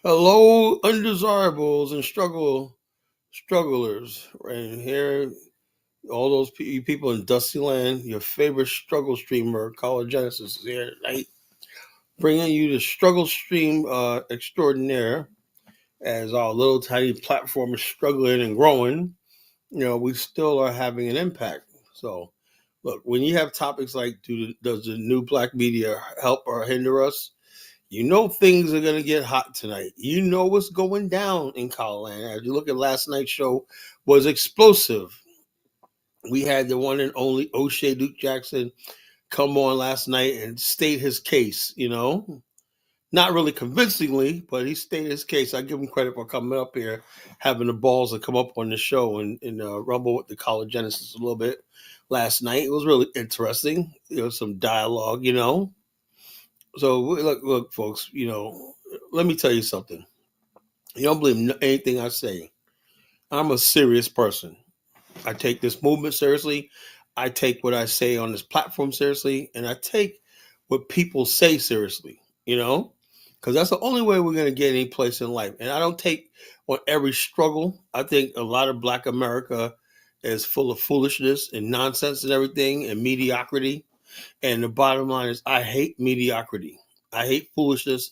Hello, undesirables and strugglers. Right here, all those people in Dusty Land. Your favorite struggle streamer, Color Genesis, is here tonight, bringing you the struggle stream extraordinaire. As our little tiny platform is struggling and growing, we still are having an impact. So, look, when you have topics like does the new black media help or hinder us? You know things are gonna get hot tonight. You know what's going down in Colorland. As you look at last night's show, was explosive. We had the one and only O'Shea Duke Jackson come on last night and state his case. Not really convincingly, but he stated his case. I give him credit for coming up here, having the balls to come up on the show and rumble with the College Genesis a little bit last night. It was really interesting. Some dialogue. So look, folks. Let me tell you something. You don't believe anything I say. I'm a serious person. I take this movement seriously. I take what I say on this platform seriously, and I take what people say seriously. Because that's the only way we're going to get any place in life. And I don't take on every struggle. I think a lot of Black America is full of foolishness and nonsense and everything and mediocrity. And the bottom line is, I hate mediocrity. I hate foolishness.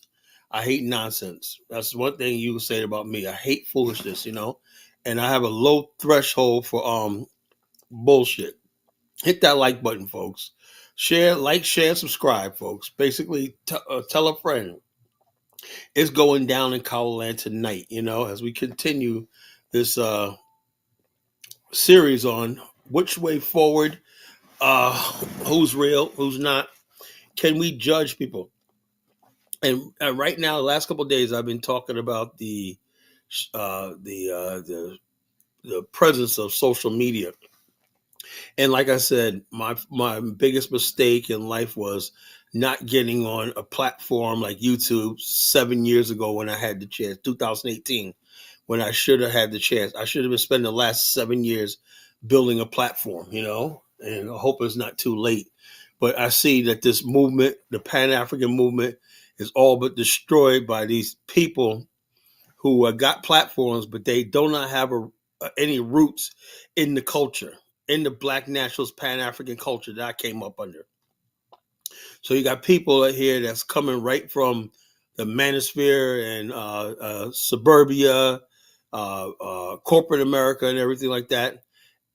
I hate nonsense. That's one thing you can say about me. I hate foolishness. And I have a low threshold for bullshit. Hit that like button, folks. Share, subscribe, folks. Basically, tell a friend. It's going down in Colorland tonight, as we continue this series on which way forward, who's real, who's not. Can we judge people? And right now, the last couple of days, I've been talking about uh, the uh, the the presence of social media. And like I said, my biggest mistake in life was not getting on a platform like YouTube 7 years ago when I had the chance, 2018, when I should have had the chance. I should have been spending the last 7 years building a platform, and I hope it's not too late. But I see that this movement, the Pan African movement, is all but destroyed by these people who got platforms, but they do not have any roots in the culture, in the Black nationalist Pan African culture that I came up under. So you got people here that's coming right from the manosphere and suburbia, corporate America, and everything like that.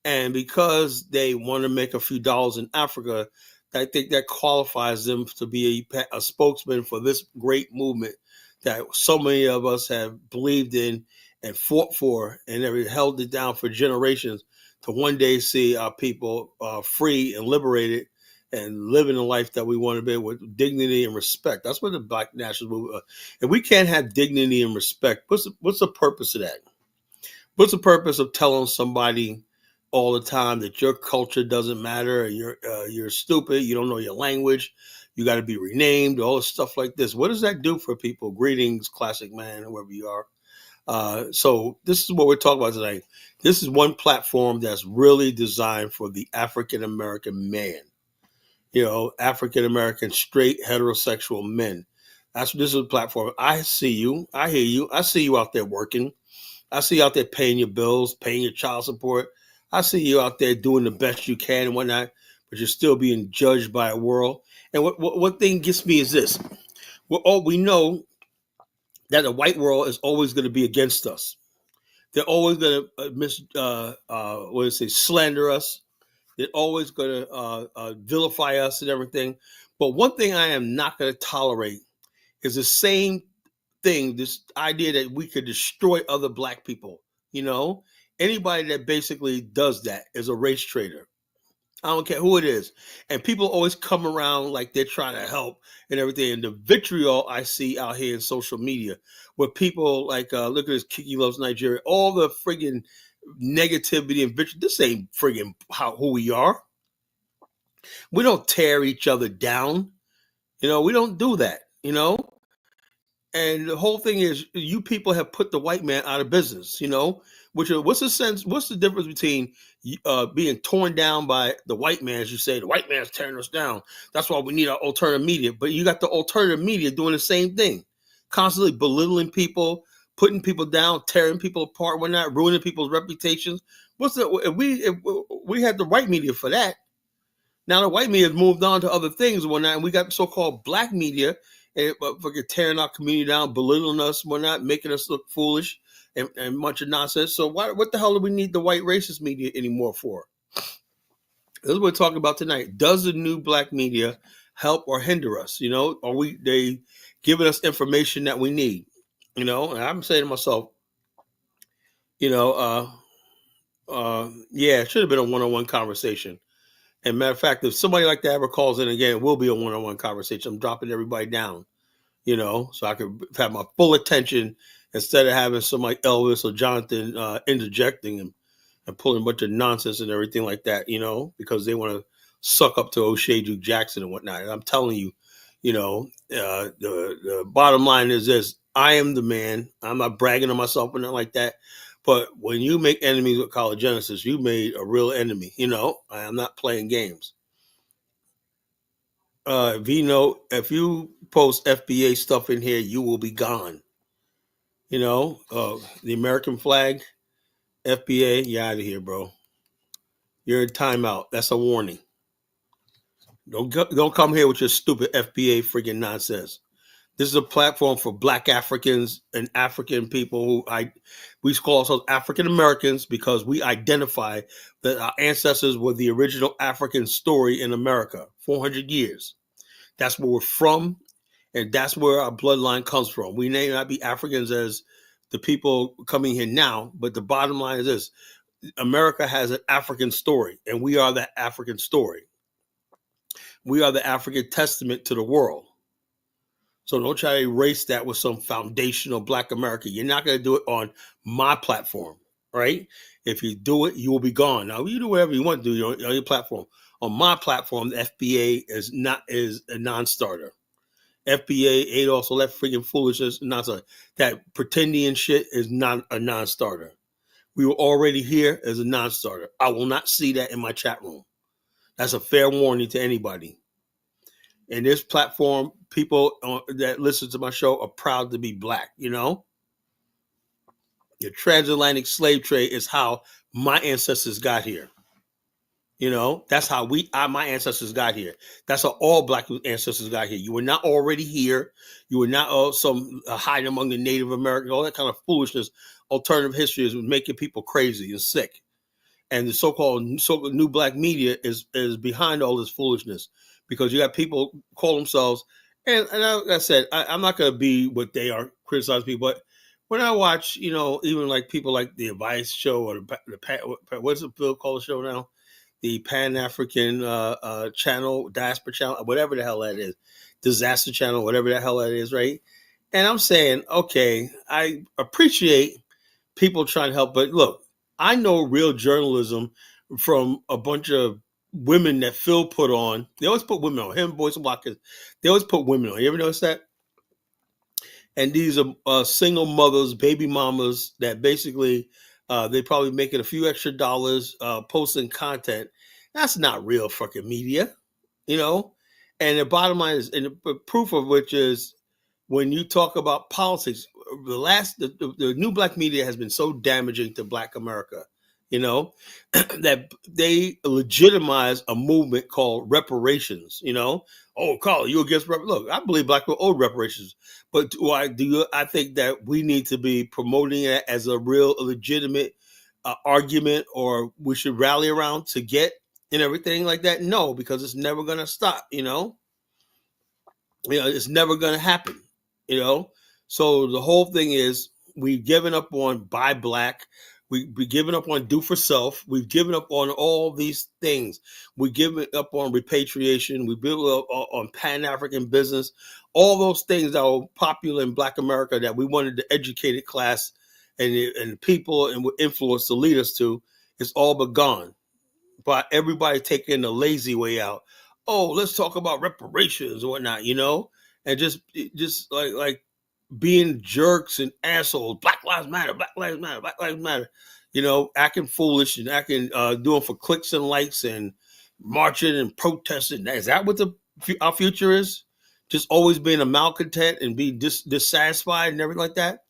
And because they want to make a few dollars in Africa, I think that qualifies them to be a spokesman for this great movement that so many of us have believed in and fought for and held it down for generations to one day see our people free and liberated and living the life that we want to be with dignity and respect. That's what the Black national movement. If we can't have dignity and respect, what's the purpose of that? What's the purpose of telling somebody all the time that your culture doesn't matter, and you're stupid, you don't know your language, you got to be renamed, all this stuff like this? What does that do for people? Greetings, classic man, whoever you are. So this is what we're talking about tonight. This is one platform that's really designed for the African American man. African American straight heterosexual men. This is a platform. I see you. I hear you. I see you out there working. I see you out there paying your bills, paying your child support. I see you out there doing the best you can and whatnot, but you're still being judged by a world. And what thing gets me is this. We know that the white world is always going to be against us. They're always going to slander us. They're always going to vilify us and everything. But one thing I am not going to tolerate is the same thing, this idea that we could destroy other Black people. Anybody that basically does that is a race traitor. I don't care who it is. And people always come around like they're trying to help and everything. And the vitriol I see out here in social media, where people like, look at this, Kiki Loves Nigeria, all the friggin' negativity and vitriol. This ain't friggin' who we are. We don't tear each other down. We don't do that. And the whole thing is, you people have put the white man out of business. What's the difference between being torn down by the white man, as you say, the white man's tearing us down? That's why we need our alternative media. But you got the alternative media doing the same thing. constantly belittling people, putting people down, tearing people apart, whatnot, ruining people's reputations. If we had the white media for that? Now the white media has moved on to other things and whatnot, and we got so-called black media, and fucking tearing our community down, belittling us, whatnot, making us look foolish and a bunch of nonsense. So what the hell do we need the white racist media anymore for? This is what we're talking about tonight. Does the new black media help or hinder us? Are they giving us information that we need? And I'm saying to myself, you know, yeah, it should have been a one-on-one conversation. And matter of fact, if somebody like that ever calls in again, it will be a one-on-one conversation. I'm dropping everybody down, so I can have my full attention instead of having somebody Elvis or Jonathan interjecting and pulling a bunch of nonsense and everything like that, because they want to suck up to O'Shea Duke Jackson and whatnot. And I'm telling you, the bottom line is this: I am the man. I'm not bragging on myself or nothing like that. But when you make enemies with College Genesis, you made a real enemy. I'm not playing games. If you post FBA stuff in here, you will be gone. The American flag, FBA, you're out of here, bro. You're in timeout. That's a warning. Don't come here with your stupid FBA freaking nonsense. This is a platform for Black Africans and African people we call ourselves African Americans because we identify that our ancestors were the original African story in America, 400 years. That's where we're from, and that's where our bloodline comes from. We may not be Africans as the people coming here now, but the bottom line is this: America has an African story, and we are that African story. We are the African testament to the world. So don't try to erase that with some foundational Black America. You're not going to do it on my platform, right? If you do it, you will be gone. Now you do whatever you want to do on your platform. On my platform, the FBA is a non-starter. FBA, Adolf, all that freaking foolishness, non-starter. That pretending shit is not a non-starter. We were already here as a non-starter. I will not see that in my chat room. That's a fair warning to anybody. And this platform, people that listen to my show are proud to be Black, The transatlantic slave trade is how my ancestors got here. That's how my ancestors got here. That's how all Black ancestors got here. You were not already here. You were not some hiding among the Native Americans, all that kind of foolishness. Alternative history is making people crazy and sick. And the so-called new Black media is behind all this foolishness because you got people call themselves, and like I said, I'm not going to be what they are, criticize people, but when I watch, even like people like the Advice Show or what's the Bill called the show now? The Pan-African channel, Diaspora channel, whatever the hell that is, Disaster channel, whatever the hell that is, right? And I'm saying, okay, I appreciate people trying to help, but look, I know real journalism from a bunch of women that Phil put on. They always put women on. Him, Boyce Watkins. They always put women on. You ever notice that? And these are single mothers, baby mamas that basically they probably making a few extra dollars posting content. That's not real fucking media, And the bottom line is, and the proof of which is when you talk about politics, the new Black media has been so damaging to Black America, that they legitimize a movement called reparations. Oh, Carl, you against look? I believe Black people owe reparations, but I think that we need to be promoting it as a real legitimate argument, or we should rally around to get and everything like that? No, because it's never going to stop. It's never going to happen. So the whole thing is we've given up on buy Black. We've given up on do for self. We've given up on all these things. We've given up on repatriation. We've given up on Pan-African business. All those things that were popular in Black America that we wanted the educated class and people and influence to lead us to, it's all but gone. But everybody taking the lazy way out. Oh, let's talk about reparations or whatnot, and just like being jerks and assholes. Black Lives Matter, Black Lives Matter, Black Lives Matter. Acting foolish and acting doing for clicks and likes and marching and protesting. Is that what our future is? just always being a malcontent and be dissatisfied and everything like that.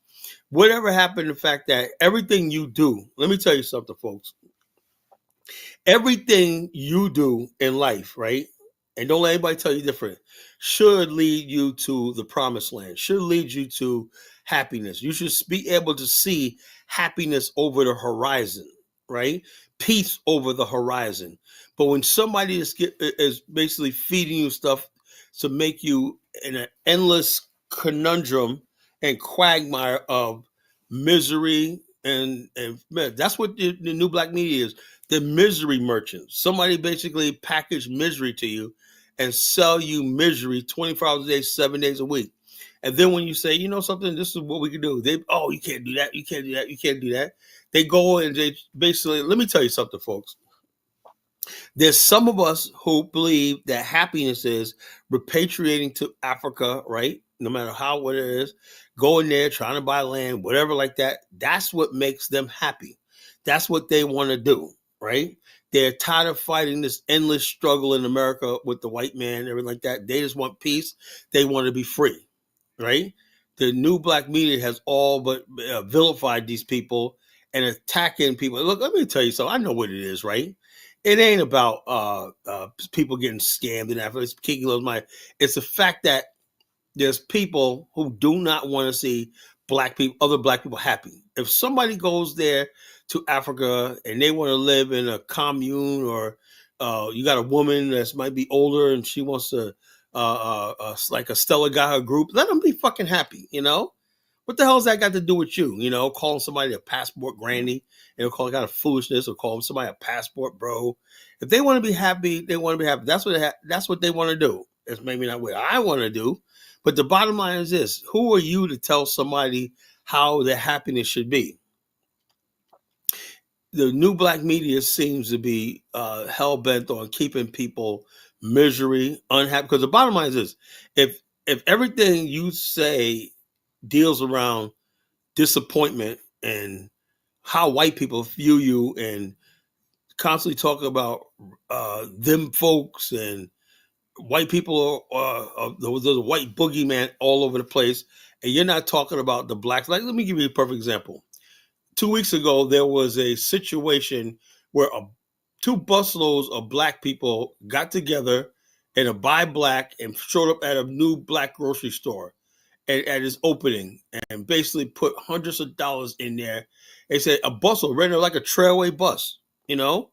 Whatever happened, the fact that everything you do, let me tell you something, folks. Everything you do in life, right? And don't let anybody tell you different, should lead you to the promised land, should lead you to happiness. You should be able to see happiness over the horizon, right? Peace over the horizon. But when somebody is basically feeding you stuff to make you in an endless conundrum and quagmire of misery, and man, that's what the new black media is, the misery merchants. Somebody basically package misery to you and sell you misery 24 hours a day, 7 days a week. And then when you say, you know something, this is what we can do. Oh, you can't do that. You can't do that. You can't do that. They go and they basically, let me tell you something, folks. There's some of us who believe that happiness is repatriating to Africa, right? No matter what it is, going there, trying to buy land, whatever like that. That's what makes them happy. That's what they want to do, right? They're tired of fighting this endless struggle in America with the white man and everything like that. They just want peace. They want to be free, right? The new black media has all but vilified these people and attacking people. Look, let me tell you something. I know what it is, right? It ain't about people getting scammed and that. It's Kiki loves my. It's the fact that there's people who do not want to see other black people happy. If somebody goes there to Africa and they want to live in a commune, or you got a woman that might be older and she wants to, like a Stella got her group, let them be fucking happy, you know? What the hell's that got to do with you? You know, calling somebody a passport granny, call it kind of foolishness, or calling somebody a passport bro. If they want to be happy, they want to be happy. That's what they want to do. It's maybe not what I want to do, but the bottom line is this: who are you to tell somebody how their happiness should be? The new black media seems to be hell bent on keeping people misery, unhappy. Because the bottom line is this: if everything you say deals around disappointment and how white people view you, and constantly talking about them folks and white people there's a white boogeyman all over the place, and you're not talking about the blacks. Like, let me give you a perfect example. 2 weeks ago, there was a situation where two busloads of black people got together in a buy black and showed up at a new black grocery store at his opening, and basically put hundreds of dollars in there. They said a bus will rent like a trailway bus, you know,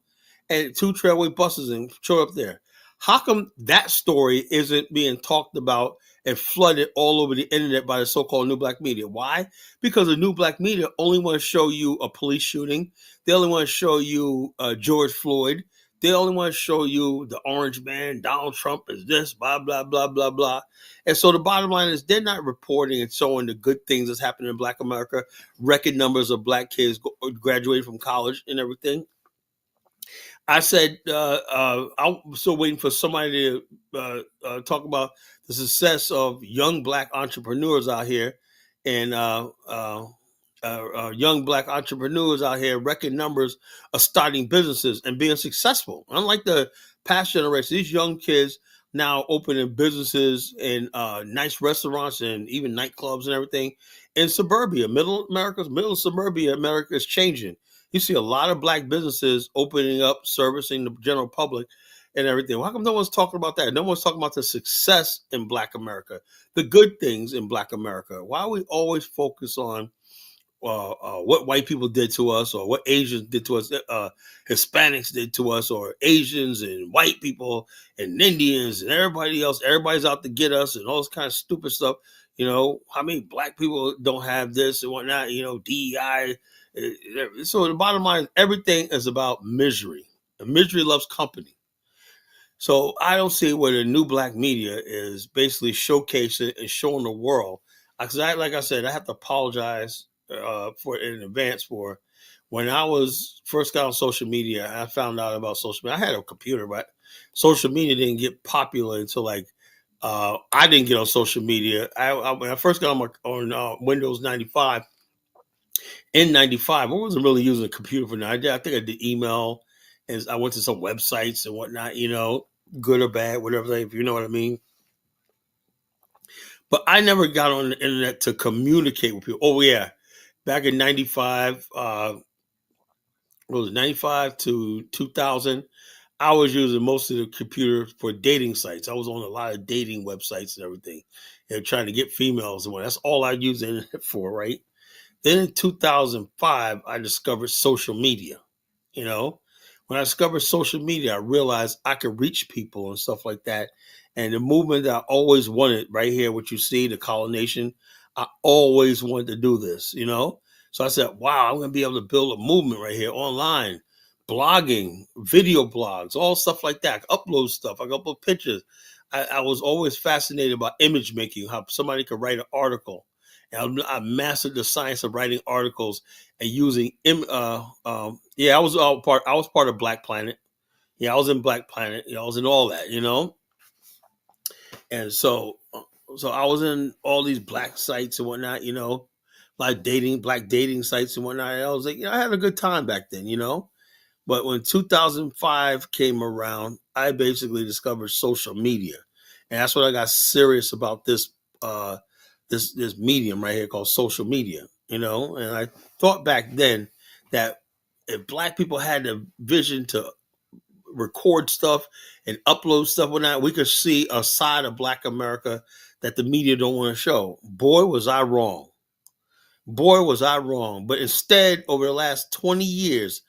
and two trailway buses and show up there. How come that story isn't being talked about and flooded all over the internet by the so-called new black media? Why? Because the new black media only want to show you a police shooting. They only want to show you George Floyd. They only want to show you the orange man, Donald Trump is this, blah, blah, blah, blah, blah. And so the bottom line is they're not reporting and showing the good things that's happening in Black America, record numbers of black kids graduating from college and everything. I said, I'm still waiting for somebody to talk about the success of young black entrepreneurs out here, and young black entrepreneurs out here, record numbers of starting businesses and being successful. Unlike the past generation, these young kids now opening businesses in nice restaurants and even nightclubs and everything in suburbia. Middle suburbia America is changing. You see a lot of black businesses opening up, servicing the general public and everything. Well, how come no one's talking about that? No one's talking about the success in Black America, the good things in Black America. Why we always focus on what white people did to us, or what Asians did to us, Hispanics did to us, or Asians and white people and Indians and everybody else? Everybody's out to get us and all this kind of stupid stuff. You know, how many black people don't have this and whatnot, you know, DEI. So the bottom line, everything is about misery. And misery loves company. So I don't see where the new black media is basically showcasing and showing the world. Because like I said, I have to apologize for in advance for when I was first got on social media. I found out about social media. I had a computer, but social media didn't get popular until like I didn't get on social media. When I first got on Windows 95. In 95, I wasn't really using a computer for that. I think I did email, and I went to some websites and whatnot, you know, good or bad, whatever, if you know what I mean. But I never got on the internet to communicate with people. Oh yeah, back in '95, what was it, '95 to 2000? I was using most of the computer for dating sites. I was on a lot of dating websites and everything, and trying to get females. And that's all I used the internet for, right? Then in 2005, I discovered social media. You know, when I discovered social media, I realized I could reach people and stuff like that. And the movement that I always wanted, right here, what you see, the colonization, I always wanted to do this, you know? So I said, wow, I'm going to be able to build a movement right here online, blogging, video blogs, all stuff like that. I can upload stuff, I can upload pictures. I was always fascinated about image making, how somebody could write an article. And I mastered the science of writing articles and using yeah, I was part of Black Planet. Yeah, I was in Black Planet. I was in all that, and so I was in all these black sites and whatnot, like black dating sites and whatnot. And I was like, I had a good time back then. But when 2005 came around, I basically discovered social media, and that's when I got serious about uh, this medium right here called social media. And I thought back then that if black people had the vision to record stuff and upload stuff, whatnot, we could see a side of Black America that the media don't want to show. Boy, was I wrong. Boy, was I wrong. But instead, over the last 20 years,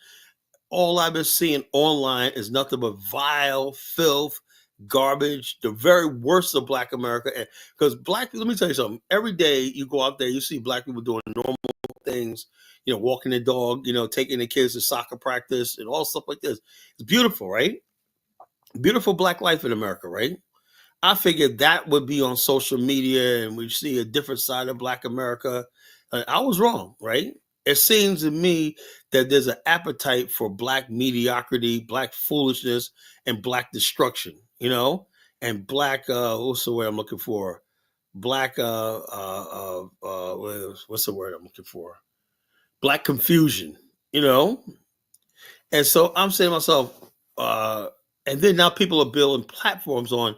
all I've been seeing online is nothing but vile, filth, garbage, the very worst of Black America. Because black people, let me tell you something. Every day you go out there, you see black people doing normal things, walking the dog, taking the kids to soccer practice and all stuff like this. It's beautiful, right? Beautiful black life in America, right? I figured that would be on social media and we'd see a different side of Black America. I was wrong, right? It seems to me that there's an appetite for Black mediocrity, Black foolishness, and Black destruction, and Black, what's the word I'm looking for? Black, what's the word I'm looking for? Black confusion, you know? And so I'm saying to myself, uh, and then now people are building platforms on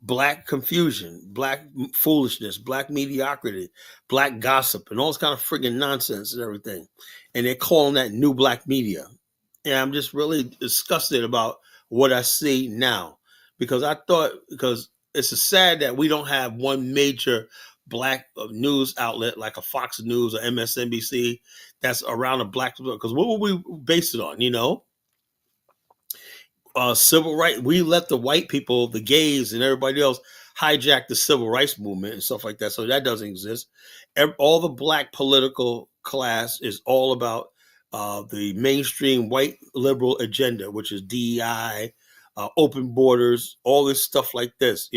black confusion, black foolishness, black mediocrity, black gossip, and all this kind of friggin' nonsense and everything. And they're calling that new black media. And I'm just really disgusted about what I see now. Because it's sad that we don't have one major black news outlet like a Fox News or MSNBC that's around a black, because what would we base it on, civil rights. We let the white people, the gays, and everybody else hijack the civil rights movement and stuff like that. So that doesn't exist. All the black political class is all about the mainstream white liberal agenda, which is DEI, open borders, all this stuff like this.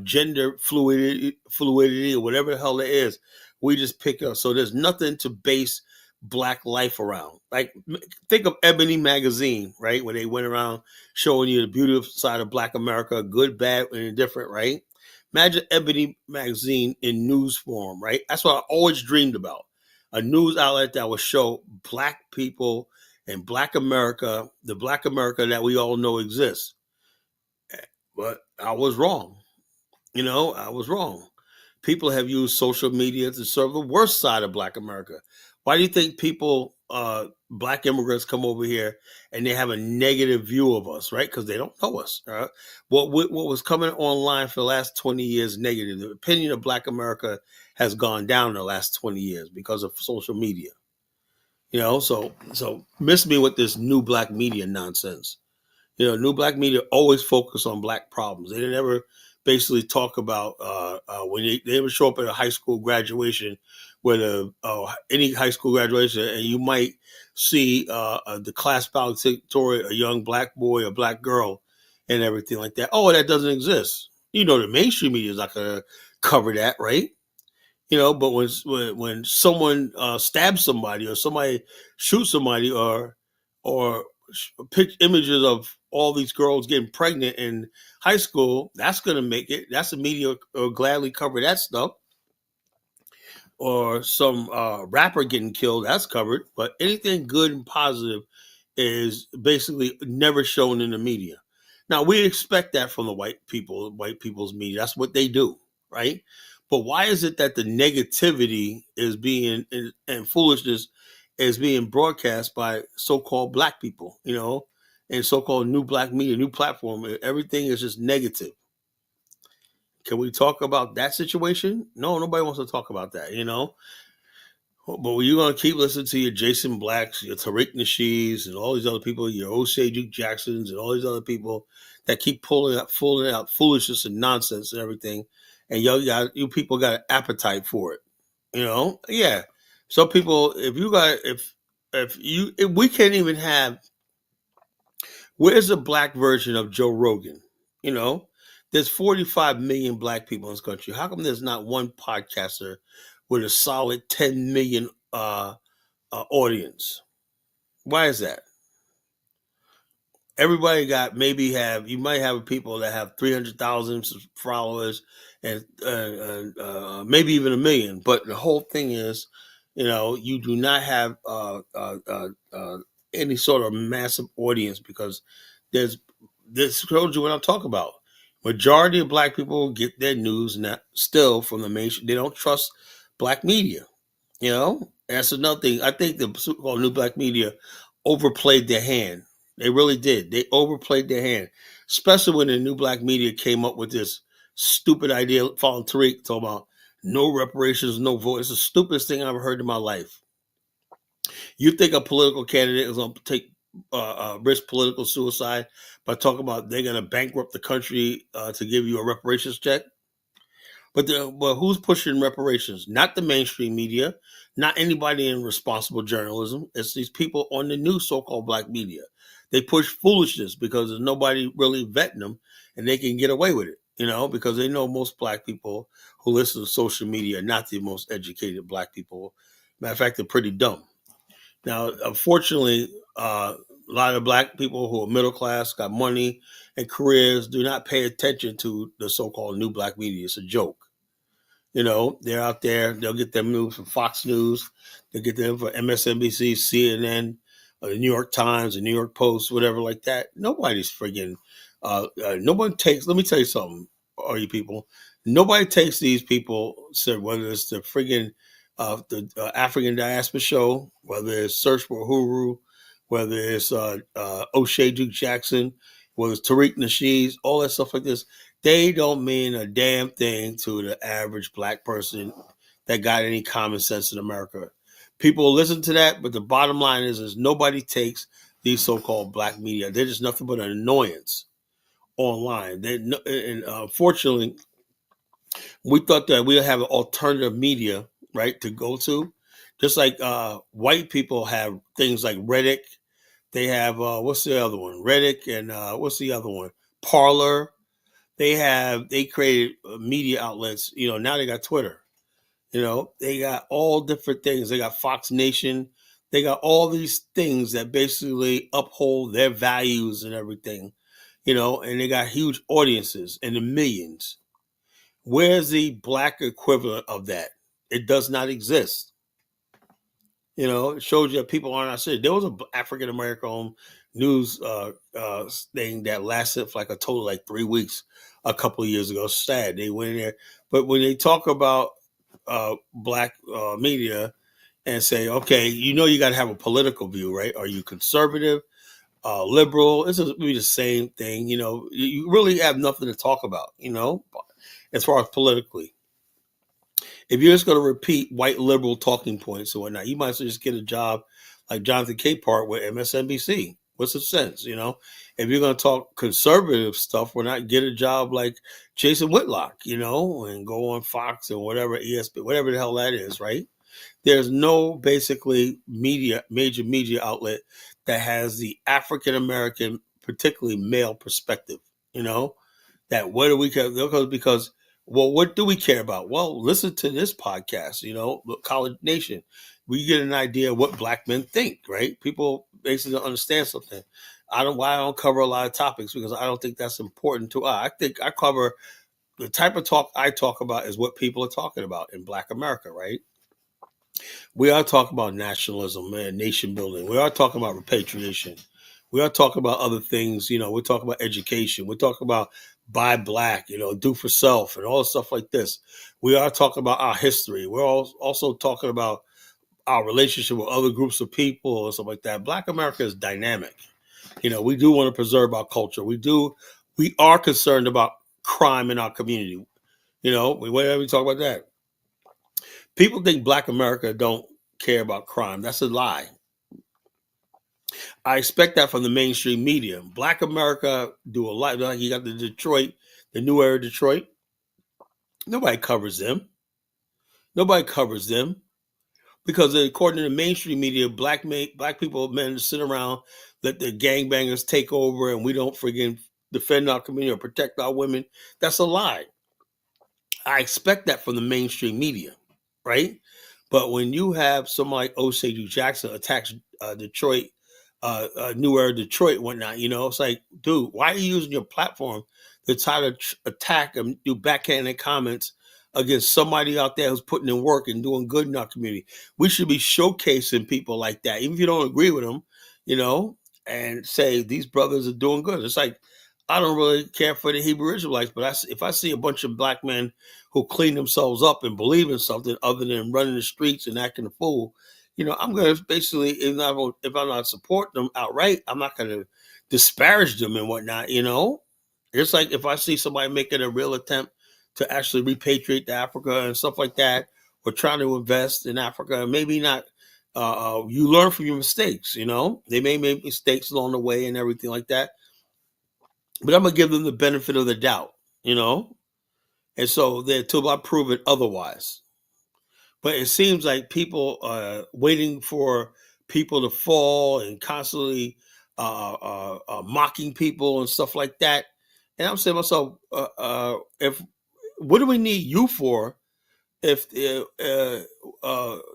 Gender fluidity, or whatever the hell it is. We just pick up. So there's nothing to base black life around. Like, think of Ebony magazine, right? Where they went around showing you the beautiful side of black America, good, bad, and indifferent, right? Imagine Ebony magazine in news form, right? That's what I always dreamed about. A news outlet that would show black people and black America, the black America that we all know exists. But I was wrong. I was wrong. People have used social media to serve the worst side of Black America. Why do you think Black immigrants come over here and they have a negative view of us, right? Because they don't know us. Right? What was coming online for the last 20 years negative? The opinion of Black America has gone down in the last 20 years because of social media. So miss me with this new black media nonsense. New black media always focus on black problems. They didn't ever basically talk about when they ever show up at a high school graduation, where any high school graduation, and you might see the class valedictorian, a young black boy or black girl, and everything like that. Oh, that doesn't exist. The mainstream media is not going to cover that, right? But when someone stabs somebody, or somebody shoots somebody, or pick images of all these girls getting pregnant in high school, that's going to make it. That's the media will gladly cover that stuff. Or some rapper getting killed, that's covered. But anything good and positive is basically never shown in the media. Now, we expect that from the white people's media. That's what they do. right? But why is it that the negativity is being and foolishness is being broadcast by so-called black people, and so-called new black media, new platform? Everything is just negative. Can we talk about that situation? No, nobody wants to talk about that. But when you're gonna keep listening to your Jason Blacks, your Tariq Nasheeds, and all these other people, your O'Shea Duke Jacksons, and all these other people that keep fooling out foolishness and nonsense and everything, and you people got an appetite for it, yeah. Some people, if we can't even have, where's the black version of Joe Rogan? You know, there's 45 million black people in this country. How come there's not one podcaster with a solid 10 million audience? Why is that? Everybody you might have people that have 300,000 followers and maybe even a million, but the whole thing is, you do not have any sort of massive audience, because there's this shows you what I'm talking about. Majority of black people get their news still from the mainstream. They don't trust black media. That's another thing. I think the so-called new black media overplayed their hand. They really did. They overplayed their hand, especially when the new black media came up with this stupid idea, following Tariq, talking about no reparations, no vote. It's the stupidest thing I've ever heard in my life. You think a political candidate is going to take risk political suicide by talking about they're going to bankrupt the country to give you a reparations check? But who's pushing reparations? Not the mainstream media, not anybody in responsible journalism. It's these people on the new so-called black media. They push foolishness because there's nobody really vetting them, and they can get away with it, because they know most black people who listen to social media are not the most educated black people. Matter of fact, they're pretty dumb. Now, unfortunately, a lot of black people who are middle class, got money and careers, do not pay attention to the so-called new black media. It's a joke. They're out there. They'll get their news from Fox News. They'll get them from MSNBC, CNN, the New York Times, the New York Post, whatever like that. Nobody's friggin'. Nobody takes. Let me tell you something, all you people. Nobody takes these people. So whether it's the friggin' the African Diaspora Show, whether it's Search for Uhuru, whether it's O'Shea Duke Jackson, whether it's Tariq Nasheed, all that stuff like this. They don't mean a damn thing to the average black person that got any common sense in America. People listen to that, but the bottom line is nobody takes these so-called black media. They're just nothing but an annoyance online. And unfortunately, we thought that we'd have an alternative media, right, to go to. Just like white people have things like Reddit. They have, what's the other one? Reddit, and what's the other one? Parler. They created media outlets. Now they got Twitter. They got all different things. They got Fox Nation. They got all these things that basically uphold their values and everything. And they got huge audiences in the millions. Where's the black equivalent of that? It does not exist. It shows you that people aren't outside. There was an African American news thing that lasted for like a total like 3 weeks a couple of years ago. Sad. They went in there. But when they talk about black media and say, okay, you got to have a political view, right? Are you conservative, liberal? It's be the same thing. You really have nothing to talk about, as far as politically. If you're just going to repeat white liberal talking points and whatnot, you might as well just get a job like Jonathan Capehart with MSNBC. What's the sense, If you're going to talk conservative stuff, why not get a job like Jason Whitlock, and go on Fox and whatever, ESPN, whatever the hell that is, right? There's no basically major media outlet that has the African American, particularly male perspective, that what do we care? Because what do we care about? Well, listen to this podcast, College Nation. We get an idea of what black men think, right? People basically don't understand something. I don't cover a lot of topics because I don't think that's important to us. I think I cover the type of talk I talk about is what people are talking about in Black America, right? We are talking about nationalism and nation building. We are talking about repatriation. We are talking about other things. We're talking about education. We're talking about buy black, do for self and all stuff like this. We are talking about our history. We're also talking about our relationship with other groups of people and stuff like that. Black America is dynamic. We do want to preserve our culture. We are concerned about crime in our community. Whenever we talk about that, people think Black America don't care about crime. That's a lie. I expect that from the mainstream media. Black America do a lot. Like you got the New Era Detroit. Nobody covers them. Nobody covers them because according to the mainstream media, black people men sit around, let the gangbangers take over, and we don't friggin' defend our community or protect our women. That's a lie. I expect that from the mainstream media, right? But when you have somebody like Osage Jackson attacks Detroit, New Era Detroit, and whatnot, it's like, dude, why are you using your platform to try to attack and do backhanded comments against somebody out there who's putting in work and doing good in our community? We should be showcasing people like that, even if you don't agree with them, and say these brothers are doing good. It's like, I don't really care for the Hebrew Israelites, but if I see a bunch of black men who clean themselves up and believe in something other than running the streets and acting a fool, I'm going to basically, if I'm not supporting them outright, I'm not going to disparage them and whatnot, It's like if I see somebody making a real attempt to actually repatriate to Africa and stuff like that, or trying to invest in Africa, maybe not, you learn from your mistakes, They may make mistakes along the way and everything like that. But I'm going to give them the benefit of the doubt, And so they're until I prove it otherwise. But it seems like people are waiting for people to fall and constantly mocking people and stuff like that. And I'm saying to myself, if what do we need you for? If the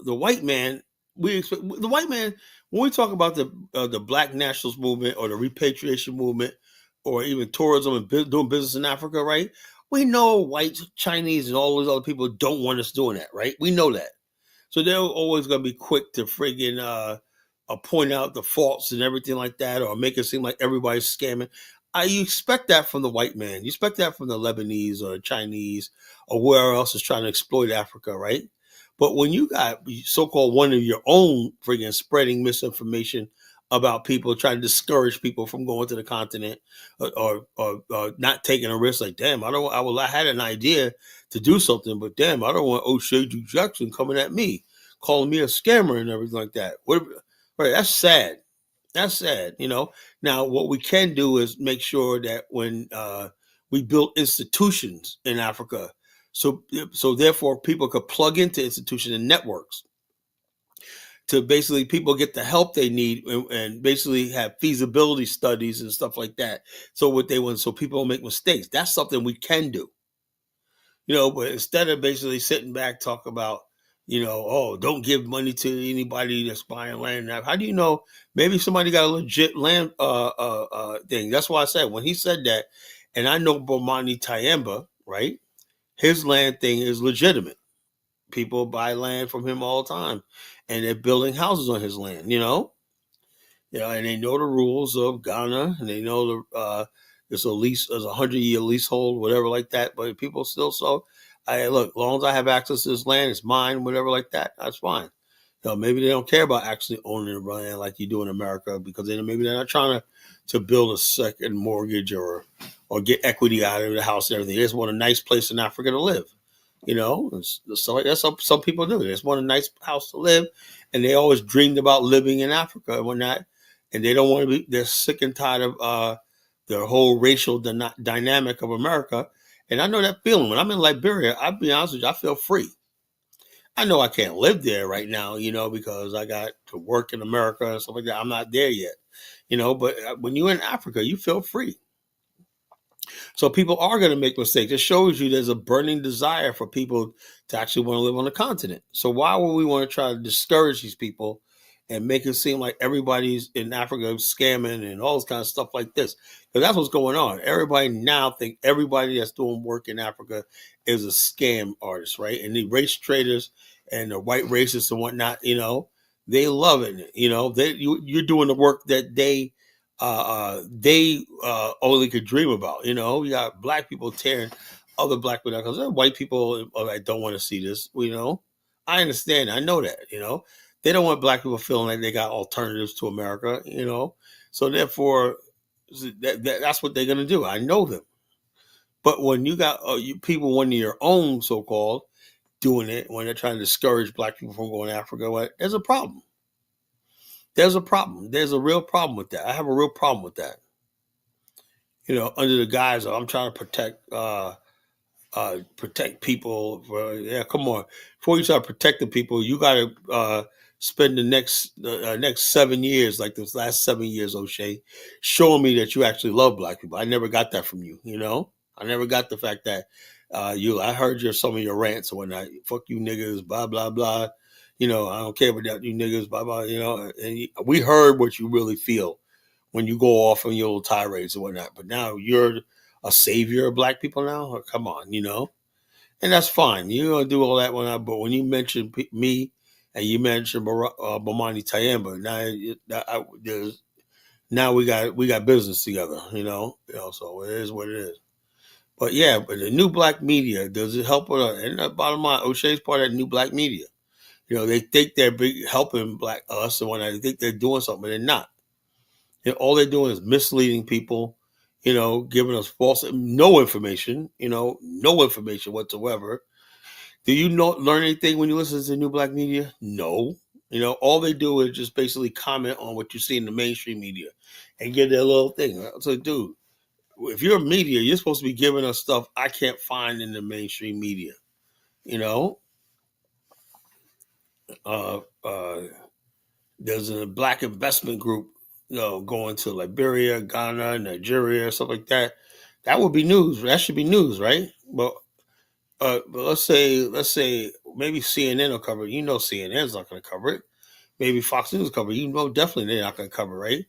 white man, the white man, when we talk about the Black nationalist movement or the repatriation movement, or even tourism and doing business in Africa, right? We know white, Chinese, and all those other people don't want us doing that, right? We know that. So they're always going to be quick to friggin' point out the faults and everything like that, or make it seem like everybody's scamming. You expect that from the white man. You expect that from the Lebanese or Chinese or whoever else is trying to exploit Africa, right? But when you got so-called one of your own friggin' spreading misinformation about people, trying to discourage people from going to the continent, or not taking a risk, like, damn, I had an idea to do something, but damn, I don't want Osage Jackson coming at me, calling me a scammer and everything like that. Right, that's sad. That's sad, Now, what we can do is make sure that when we build institutions in Africa, so therefore people could plug into institutions and networks to basically people get the help they need, and basically have feasibility studies and stuff like that. So what they want, so people don't make mistakes. That's something we can do, but instead of basically sitting back, talk about, oh, don't give money to anybody that's buying land. Now, how do you know? Maybe somebody got a legit land thing. That's why I said, when he said that, and I know Bomani Tyemba, right? His land thing is legitimate. People buy land from him all the time, and they're building houses on his land, and they know the rules of Ghana, and they know it's a lease, it's a 100-year leasehold, whatever like that. But people still, look, as long as I have access to this land, it's mine, whatever like that. That's fine. Maybe they don't care about actually owning the land like you do in America, because maybe they're not trying to build a second mortgage or get equity out of the house and everything. They just want a nice place in Africa to live. So that's what some people do. They just want a nice house to live, and they always dreamed about living in Africa and whatnot. And they don't want to be. They're sick and tired of the whole racial dynamic of America. And I know that feeling. When I'm in Liberia, I'll be honest with you, I feel free. I know I can't live there right now, because I got to work in America and stuff like that. I'm not there yet, But when you're in Africa, you feel free. So people are going to make mistakes. It shows you there's a burning desire for people to actually want to live on the continent. So why would we want to try to discourage these people and make it seem like everybody's in Africa scamming and all this kind of stuff like this? Because that's what's going on. Everybody now think everybody that's doing work in Africa is a scam artist, right? And the race traders and the white racists and whatnot, they love it. You're doing the work that they they only could dream about. You know, you got black people tearing other black people down because there are white people that don't want to see this. You know, I understand. I know that. You know, they don't want black people feeling like they got alternatives to America. You know, so therefore, that's what they're gonna do. I know them. But when you got people, one of your own so called, doing it, when they're trying to discourage black people from going to Africa, there's a problem. There's a problem. There's a real problem with that. I have a real problem with that. You know, under the guise of I'm trying to protect people. Yeah, come on. Before you start protecting people, you got to spend the next 7 years, like those last 7 years, O'Shea, showing me that you actually love black people. I never got that from you. You know, I never got the fact that I heard some of your rants and whatnot. Fuck you niggas, blah blah blah. You know, I don't care about you niggas, blah blah. You know, and we heard what you really feel when you go off on your little tirades and whatnot. But now you're a savior of black people now. Oh, come on, you know, and that's fine. You're gonna do all that when but when you mention me and you mention Bomani Tayemba, now we got business together. You know, so it is what it is. But yeah, but the new black media, does it help? And the bottom line, O'Shea's part of that new black media. You know, they think they're big helping black us and whatnot. They think they're doing something, but they're not. You know, all they're doing is misleading people, you know, giving us no information, you know, no information whatsoever. Do you learn anything when you listen to new black media? No. You know, all they do is just basically comment on what you see in the mainstream media and get their little thing. So, dude, if you're a media, you're supposed to be giving us stuff I can't find in the mainstream media. You know, uh, uh, there's a black investment group, you know, going to Liberia, Ghana, Nigeria, stuff like that. That would be news. That should be news, right? But let's say maybe CNN will cover it. You know, CNN's not going to cover it. Maybe Fox News will cover it. You know, definitely they're not going to cover it, right?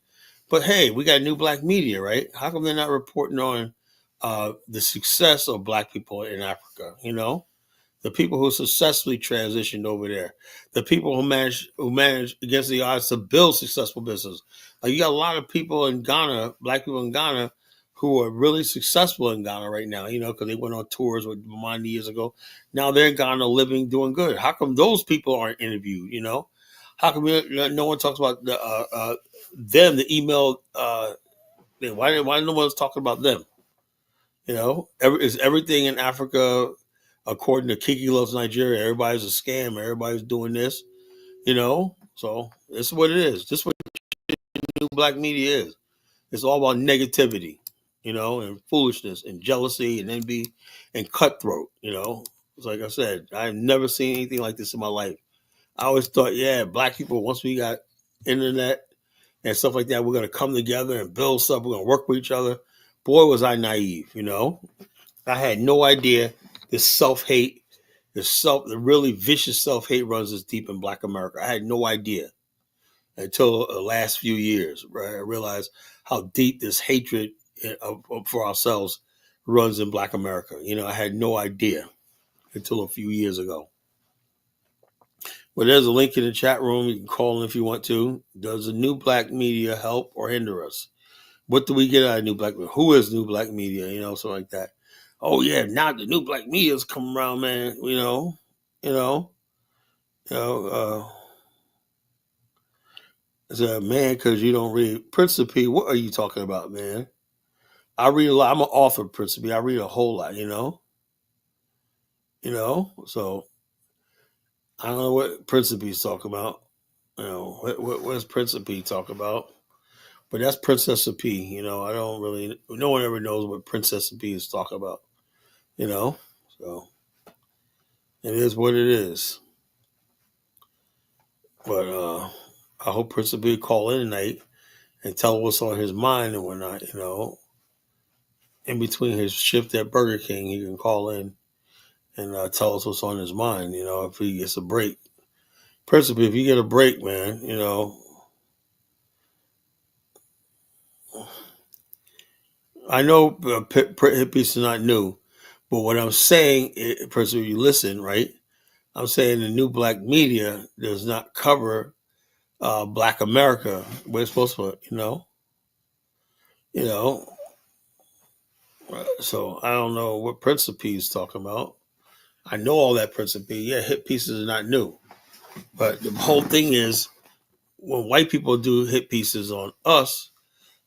But hey, we got new black media, right? How come they're not reporting on the success of black people in Africa? You know, the people who successfully transitioned over there, the people who managed against the odds to build successful business. Like you got a lot of people in Ghana, black people in Ghana, who are really successful in Ghana right now. You know, because they went on tours with Mamani years ago. Now they're in Ghana, living, doing good. How come those people aren't interviewed? You know, how come no one talks about them? The email. Why no one's talking about them? You know, is everything in Africa according to Kiki Loves Nigeria? Everybody's a scam. Everybody's doing this. You know, so this is what it is. This is what new black media is. It's all about negativity, you know, and foolishness and jealousy and envy and cutthroat. You know, it's like I said, I've never seen anything like this in my life. I always thought, yeah, black people, once we got internet and stuff like that, we're gonna come together and build stuff. We're gonna work with each other. Boy, was I naive. You know, I had no idea this self hate, the really vicious self hate runs as deep in Black America. I had no idea until the last few years, right? I realized how deep this hatred for ourselves runs in Black America. You know, I had no idea until a few years ago. Well, there's a link in the chat room. You can call in if you want to. Does the new black media help or hinder us? What do we get out of new black media? Who is new black media? You know, something like that. Oh yeah, now the new black media's come around, man. You know, you know. It's a man because you don't read Principe. What are you talking about, man? I read a lot. I'm an author, Principe. I read a whole lot. So I don't know what Principe's talking about. You know, what's Principe talk about? But that's Princess P. You know, I don't really. No one ever knows what Princess P is talking about. You know, so it is what it is. But I hope Principe call in tonight and tell what's on his mind and whatnot. You know, in between his shift at Burger King, he can call in and tell us what's on his mind. You know, if he gets a break. Principally, if you get a break, man, you know, I know hippies are not new, but what I'm saying, principally, you listen, right? I'm saying the new black media does not cover Black America. We're supposed to, you know. You know, so I don't know what Principe is talking about. I know all that Principe. Yeah, hit pieces are not new, but the whole thing is when white people do hit pieces on us,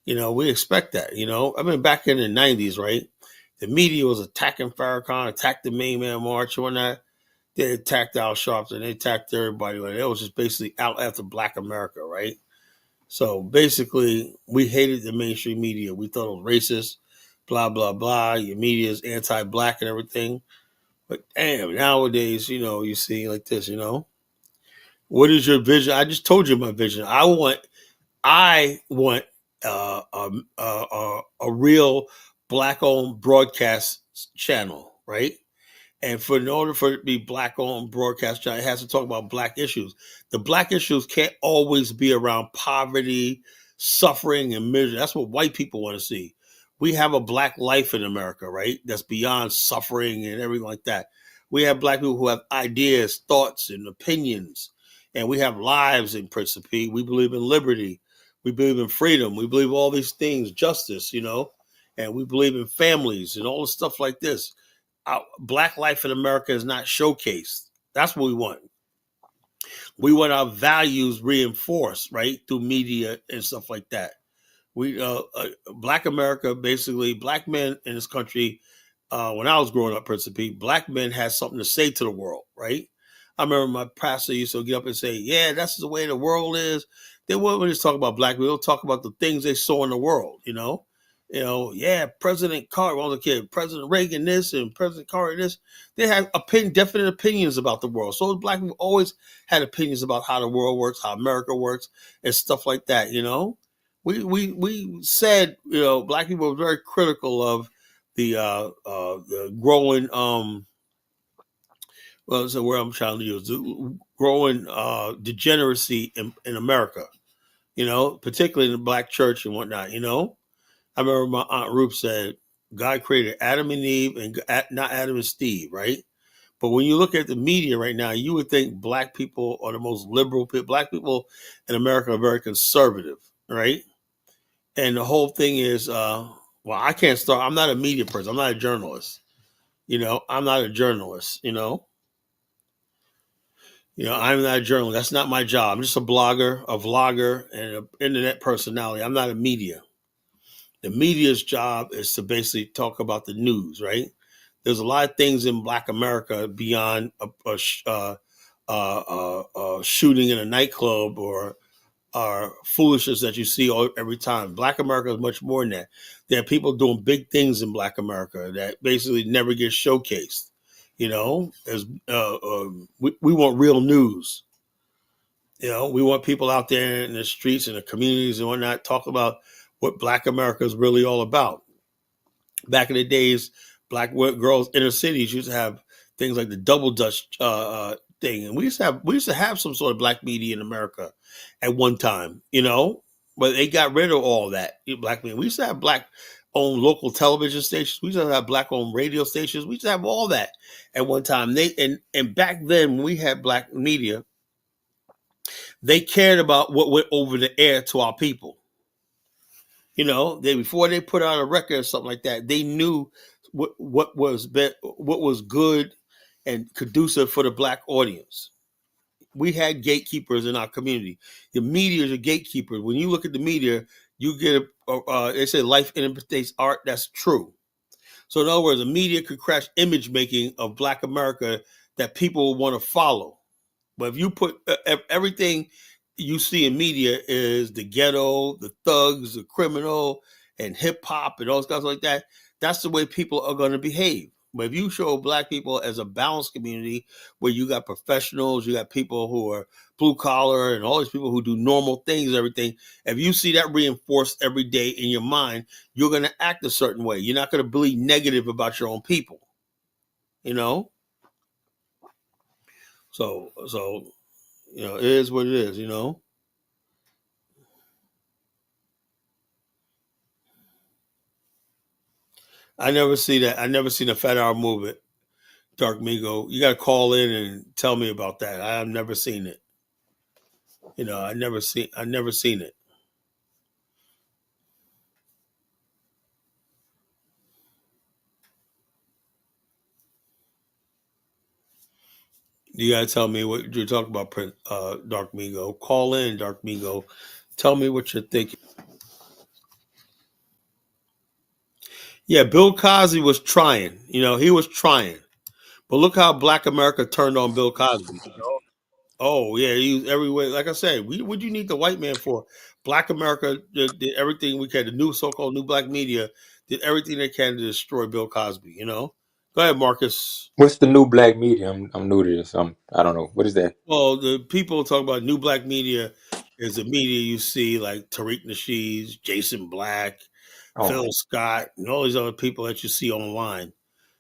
we expect that. I mean, back in the '90s, right? The media was attacking Farrakhan, attacked the Main Man March, and whatnot. They attacked Al Sharpton, they attacked everybody. It was just basically out after Black America, right? So basically, we hated the mainstream media. We thought it was racist, blah blah blah. Your media is anti-black and everything. But damn, nowadays, you see like this. What is your vision? I just told you my vision. I want a real black-owned broadcast channel, right? And in order for it to be black-owned broadcast channel, it has to talk about black issues. The black issues can't always be around poverty, suffering, and misery. That's what white people want to see. We have a black life in America, right? That's beyond suffering and everything like that. We have black people who have ideas, thoughts, and opinions, and we have lives in Principe. We believe in liberty. We believe in freedom. We believe all these things, justice, and we believe in families and all the stuff like this. Black life in America is not showcased. That's what we want. We want our values reinforced, right, through media and stuff like that. Black America, basically, black men in this country. When I was growing up, Principe, black men had something to say to the world, right? I remember my pastor used to get up and say, "Yeah, that's the way the world is." They wouldn't just talk about black people; they'll talk about the things they saw in the world, yeah, President Carter, when I was a kid, President Reagan this and President Carter this. They had definite opinions about the world. So black people always had opinions about how the world works, how America works, and stuff like that. We said black people were very critical of the growing well, so where I'm trying to use the growing degeneracy in America. Particularly in the black church and whatnot. I remember my Aunt Ruth said, God created Adam and Eve and not Adam and Steve, right? But when you look at the media right now, you would think black people are the most liberal people. Black people in America are very conservative, right? And the whole thing is, I can't start. I'm not a media person. I'm not a journalist. I'm not a journalist. I'm not a journalist. That's not my job. I'm just a blogger, a vlogger, and an internet personality. I'm not a media. The media's job is to basically talk about the news, right? There's a lot of things in Black America beyond a shooting in a nightclub or foolishness that you see every time. Black America is much more than that. There are people doing big things in Black America that basically never get showcased. As we want real news. We want people out there in the streets and the communities and whatnot talk about what Black America is really all about. Back in the days, black girls inner cities used to have things like the double dutch thing, and we used to have some sort of black media in America at one time, but they got rid of all that. Black media. We used to have black owned local television stations. We used to have black owned radio stations. We used to have all that at one time. And back then when we had black media, they cared about what went over the air to our people. They before they put out a record or something like that, they knew what was good and conducive for the black audience. We had gatekeepers in our community. The media is a gatekeeper. When you look at the media, you get they say life imitates art. That's true. So in other words, the media could crash image making of Black America that people want to follow. But if you put everything you see in media is the ghetto, the thugs, the criminal, and hip hop and all stuff like that, that's the way people are going to behave. But if you show black people as a balanced community where you got professionals, you got people who are blue collar and all these people who do normal things, everything, if you see that reinforced every day in your mind, you're going to act a certain way. You're not going to believe negative about your own people, you know? So it is what it is. I never see that. I never seen a Fat Hour movement, Dark Migo. You got to call in and tell me about that. I have never seen it. I never seen it. You gotta tell me what you're talking about, Dark Migo. Call in, Dark Migo. Tell me what you're thinking. Yeah, Bill Cosby was trying. He was trying. But look how Black America turned on Bill Cosby. Oh yeah, he was everywhere. Like I said, what do you need the white man for? Black America did everything we can. The new so-called new black media did everything they can to destroy Bill Cosby. Go ahead, Marcus. What's the new black media? I'm new to this. I don't know. What is that? Well, the people talk about new black media is the media you see like Tariq Nasheed, Jason Black, Oh, Phil Scott, and all these other people that you see online.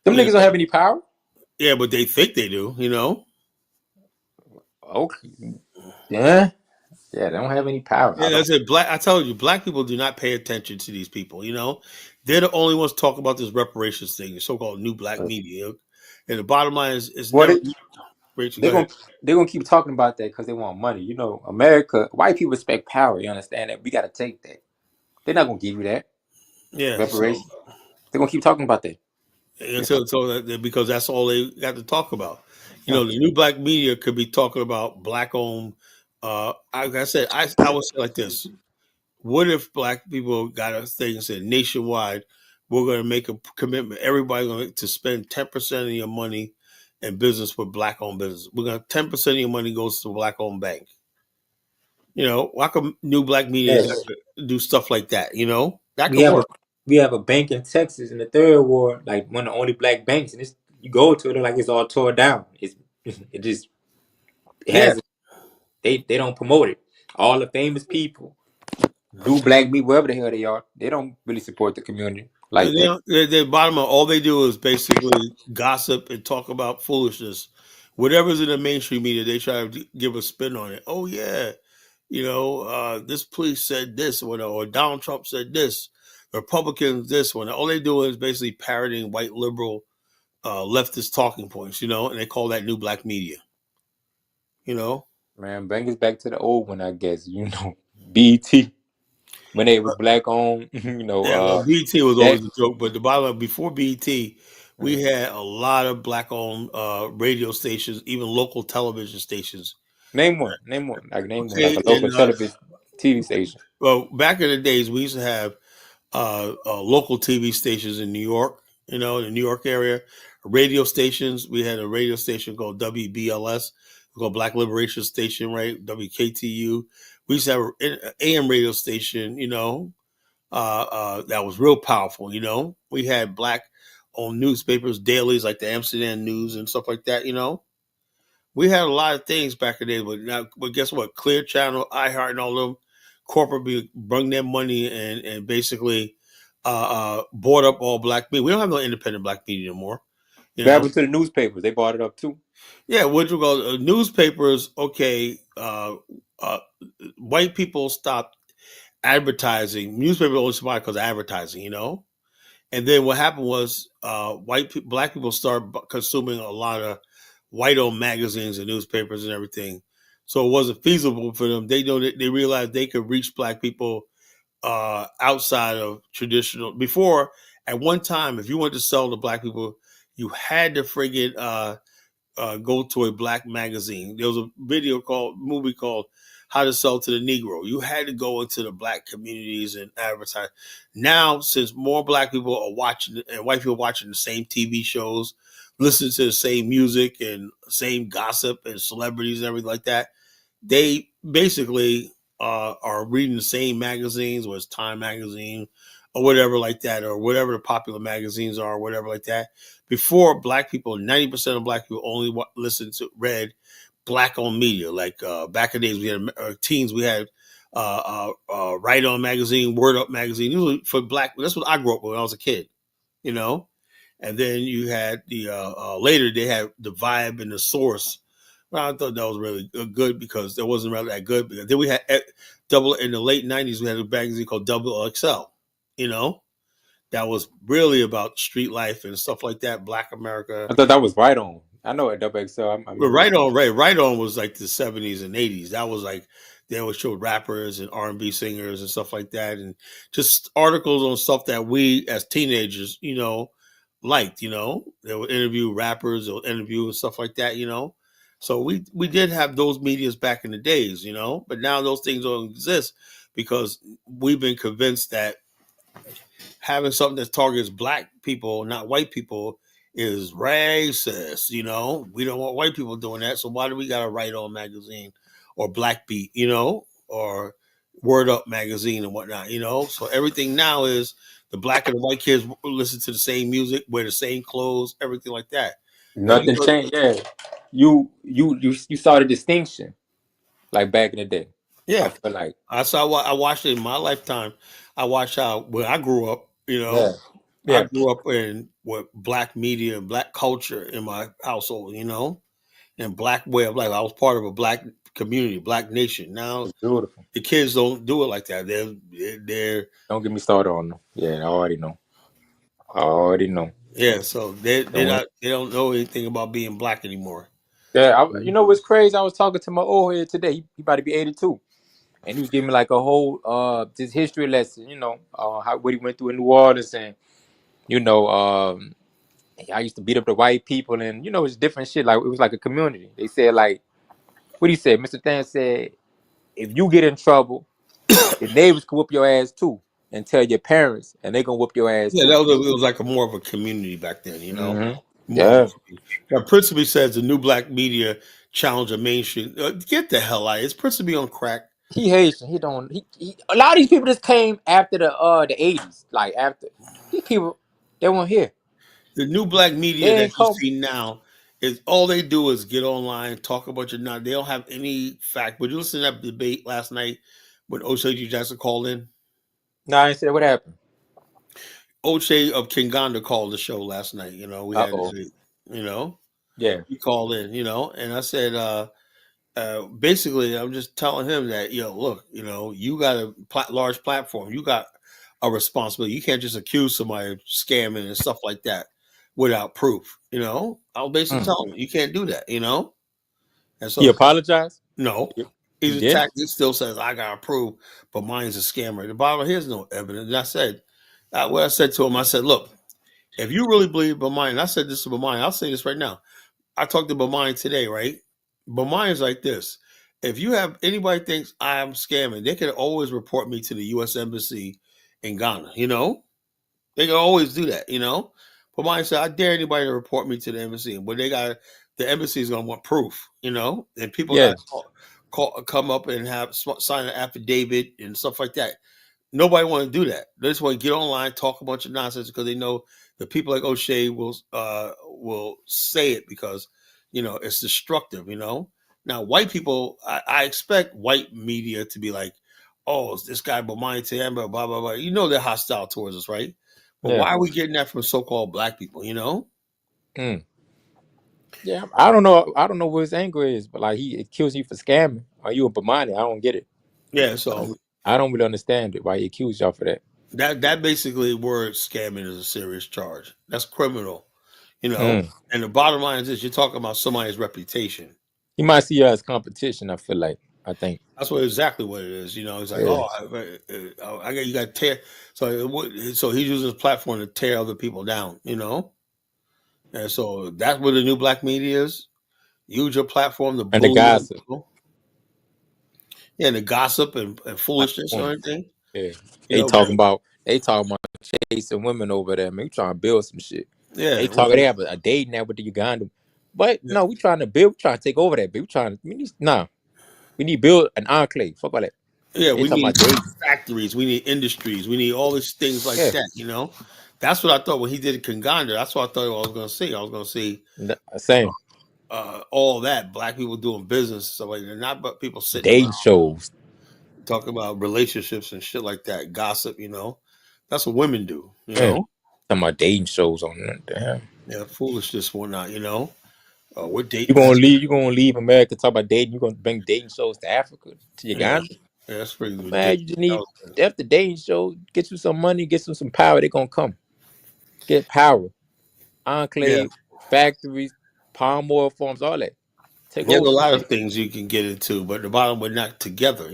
them You niggas don't know, have any power. yeah, but they think they do. Okay, yeah, yeah, they don't have any power. I Yeah, don't. that's it. I told you, black people do not pay attention to these people. They're the only ones talking about this reparations thing, the so-called new black media. And the bottom line is, it's What never. it, Rachel, go they're ahead. gonna they're gonna keep talking about that because they want money. You know, America, white people respect power. You understand that? We got to take that. They're not gonna give you that Yeah, so reparations. They're gonna keep talking about that. Yeah, because that's all they got to talk about. yeah, The new black media could be talking about black-owned. Like I said, I would say like this: what if black people got a thing and said nationwide, we're going to make a commitment. Everybody's going to spend 10% of your money in business with black-owned business. We're going to 10% of your money goes to a black-owned bank. Why come new black media is yes. not gonna do stuff like that? That We could have a work. we have a bank in Texas in the third ward, like one of the only black banks, and it's you go to it like it's all tore down. It's it just it Yeah, has they don't promote it. All the famous people, new black me, wherever the hell they are, they don't really support the community like that. they bottom up. All they do is basically gossip and talk about foolishness. Whatever's in the mainstream media, they try to give a spin on it. Oh yeah, this police said this, or Donald Trump said this, Republicans this one. All they do is basically parroting white liberal leftist talking points, and they call that new black media. You know, Man, bring us back to the old one, I guess. You know, BT when they was black on. yeah. Well, BT was That always a joke, but the bottom line, before BT, we had a lot of black-owned radio stations, even local television stations. name one, like name one, like Okay, a and local television TV station. well, back in the days, we used to have local TV stations in New York, in the New York area, radio stations. We had a radio station called WBLS, called Black Liberation Station, right? WKTU. We used to have an AM radio station, that was real powerful. We had black owned newspapers, dailies like the Amsterdam News and stuff like that. We had a lot of things back in the day, but guess what? Clear Channel, iHeart, and all of them corporate bring their money and basically bought up all black media. We don't have no independent black media anymore. You What know, happened to the newspapers? They bought it up too. yeah. What you call newspapers? Okay, uh, white people stopped advertising. Newspapers only survived because of advertising. And then what happened was black people started consuming a lot of white-owned magazines and newspapers and everything. So it wasn't feasible for them. They realized they could reach black people outside of traditional. Before, at one time, if you wanted to sell to black people, you had to friggin' go to a black magazine. There was a movie called How to Sell to the Negro. You had to go into the black communities and advertise. Now, since more black people are watching and white people watching the same TV shows, listening to the same music and same gossip and celebrities and everything like that, they basically are reading the same magazines, whether it's Time magazine or whatever like that, or whatever the popular magazines are, or whatever like that. Before, black people, 90% of black people only listened to read black-owned media. Like back in the days, we had teens, we had Right On magazine, Word Up magazine. These were for black. That's what I grew up with when I was a kid. You know, and then you had the later they had the Vibe and the Source. Well, I thought that was really good because it wasn't really that good. Because then we had double in the late '90s. We had a magazine called Double XL. You know, that was really about street life and stuff like that. Black America. I thought that was right on. I know at Double XL. I But remember. Right On was like the '70s and '80s. That was like they would show rappers and R&B singers and stuff like that, and just articles on stuff that we as teenagers, liked. They would interview rappers, they would interview and stuff like that. So we did have those medias back in the days, but now those things don't exist because we've been convinced that having something that targets black people, not white people, is racist. We don't want white people doing that. So why do we got a Right On magazine or Black Beat, or Word Up magazine and whatnot, So everything now is the black and the white kids listen to the same music, wear the same clothes, everything like that. And Nothing because changed. Yeah, you saw the distinction like back in the day. I yeah, feel like I saw what I watched it in my lifetime. I watched how when I grew up, yeah, I yeah, grew up in with black media and black culture in my household, and black way of life. I was part of a black community, black nation. Now it's beautiful. the kids don't do it like that. They're Don't get me started on them. Yeah, I already know. I already know. yeah. So Don't. they don't know anything about being black anymore. Yeah, you Mhm. know what's crazy? I was talking to my old head today. He about to be 82, and he was giving me like a whole this history lesson. How what he went through in New Orleans, and you know I used to beat up the white people, and it's different shit. Like it was like a community. They said like what he said. Mr. Than said if you get in trouble, the neighbors can whoop your ass too, and tell your parents, and they gonna whoop your ass Yeah, too. it was like a more of a community back then. Hmm. More of a Yeah, community. Now, Principe says the new black media challenge of mainstream. Get the hell out! It's Principe on crack. he Haitian. He don't. A lot of these people just came after the 80s. Like after these people, they weren't here. The new black They media that ain't you come. see now is all they do is get online, talk about your not. They don't have any fact. Would you listen to that debate last night when O'Shea Jackson called in? Nah, I ain't said what happened. O'Shea of Kinganda called the show last night. We Uh had a oh. debate. You know, Yeah. he called in. And I said, basically, I'm just telling him that, look, you got a large platform. You got a responsibility. You can't just accuse somebody of scamming and stuff like that without proof. I'll basically Mm. tell him you can't do that. And He so, apologized. no, He he's did. attacked. He still says I got to prove, but mine's a scammer. The bottom, here's no evidence. And I said, what I said to him, I said, look, if you really believe Bamine, I said this to Bamine, I'll say this right now. I talked to Bamine today, right? Bamine's like this. If you have anybody thinks I'm scamming, they can always report me to the U.S. Embassy in Ghana. They can always do that. Bamine said, I dare anybody to report me to the embassy, but the embassy is gonna want proof. And people got Yeah. to come up and have sign an affidavit and stuff like that. Nobody want to do that. They just want to get online, talk a bunch of nonsense because they know the people like O'Shea will say it because it's destructive. Now white people, I expect white media to be like, oh, is this guy Bomani Tamba, blah blah blah. They're hostile towards us, right? But Yeah. why are we getting that from so-called black people? Mm. Yeah. I don't know what his anger is, but like he accused you for scamming. Are you a Bamani? I don't get it. Yeah. I So don't. I don't really understand it. Why he accused y'all for that? that basically word scamming is a serious charge. That's criminal. You know, Mm. and the bottom line is this: you're talking about somebody's reputation. He might see us as competition. I feel like. I think. That's exactly what it is. It's like, Yeah. oh, I got you got to tear. So he's using his platform to tear other people down. And so that's what the new black media is. Use your platform to And the bully other gossip. people. Yeah, and the gossip and Like foolishness or women. anything. Yeah. You They know, talking about. They talking about chasing women over there. Man, we trying to build some shit. They yeah, talking. They have a date now with the Ugandan. But yeah, no, we trying to build. We trying to take over that. But we trying. Nah. We need to build an enclave. Fuck all that. yeah. They We talking need about dating. factories. We need industries. We need all these things like Yeah. that. That's what I thought when he did Kanganda. That's what I thought I was going to see. I was going to see Same. all that black people doing business, so like not but people sitting around Dating shows. talking about relationships and shit like that, gossip. That's what women do. Yeah. Talking about dating shows on there. Damn. Yeah, foolishness, whatnot. We're You dating gonna this. leave? You gonna leave America? Talk about dating? You gonna bring dating shows to Africa, to Yeah, Uganda? yeah, that's pretty Man, ridiculous. you just need after dating shows, get you some money, get some power. They gonna come get power. Yeah, Enclave, factories, palm oil farms, all that. Take there's over a some lot of shit. things you can get into, but the bottom we're not together.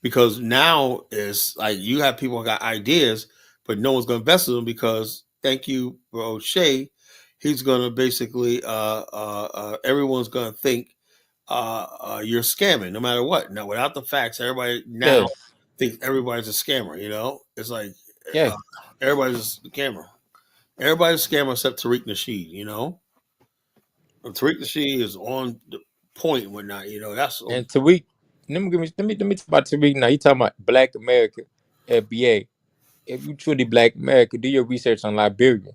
Because now it's like you have people got ideas, but no one's going to invest in them because thank you, bro Shay. He's going to basically everyone's going to think you're scamming no matter what. Now, without the facts, everybody now Yes. thinks everybody's a scammer. You know, it's like uh, Yes. everybody's a scammer. Everybody's a scammer except Tariq Nasheed. You know, Tariq Nasheed is on the point and whatnot. You know, that's And Tariq, let me talk about Tariq now. You talking about Black America, FBA. If you truly Black America, do your research on Liberia.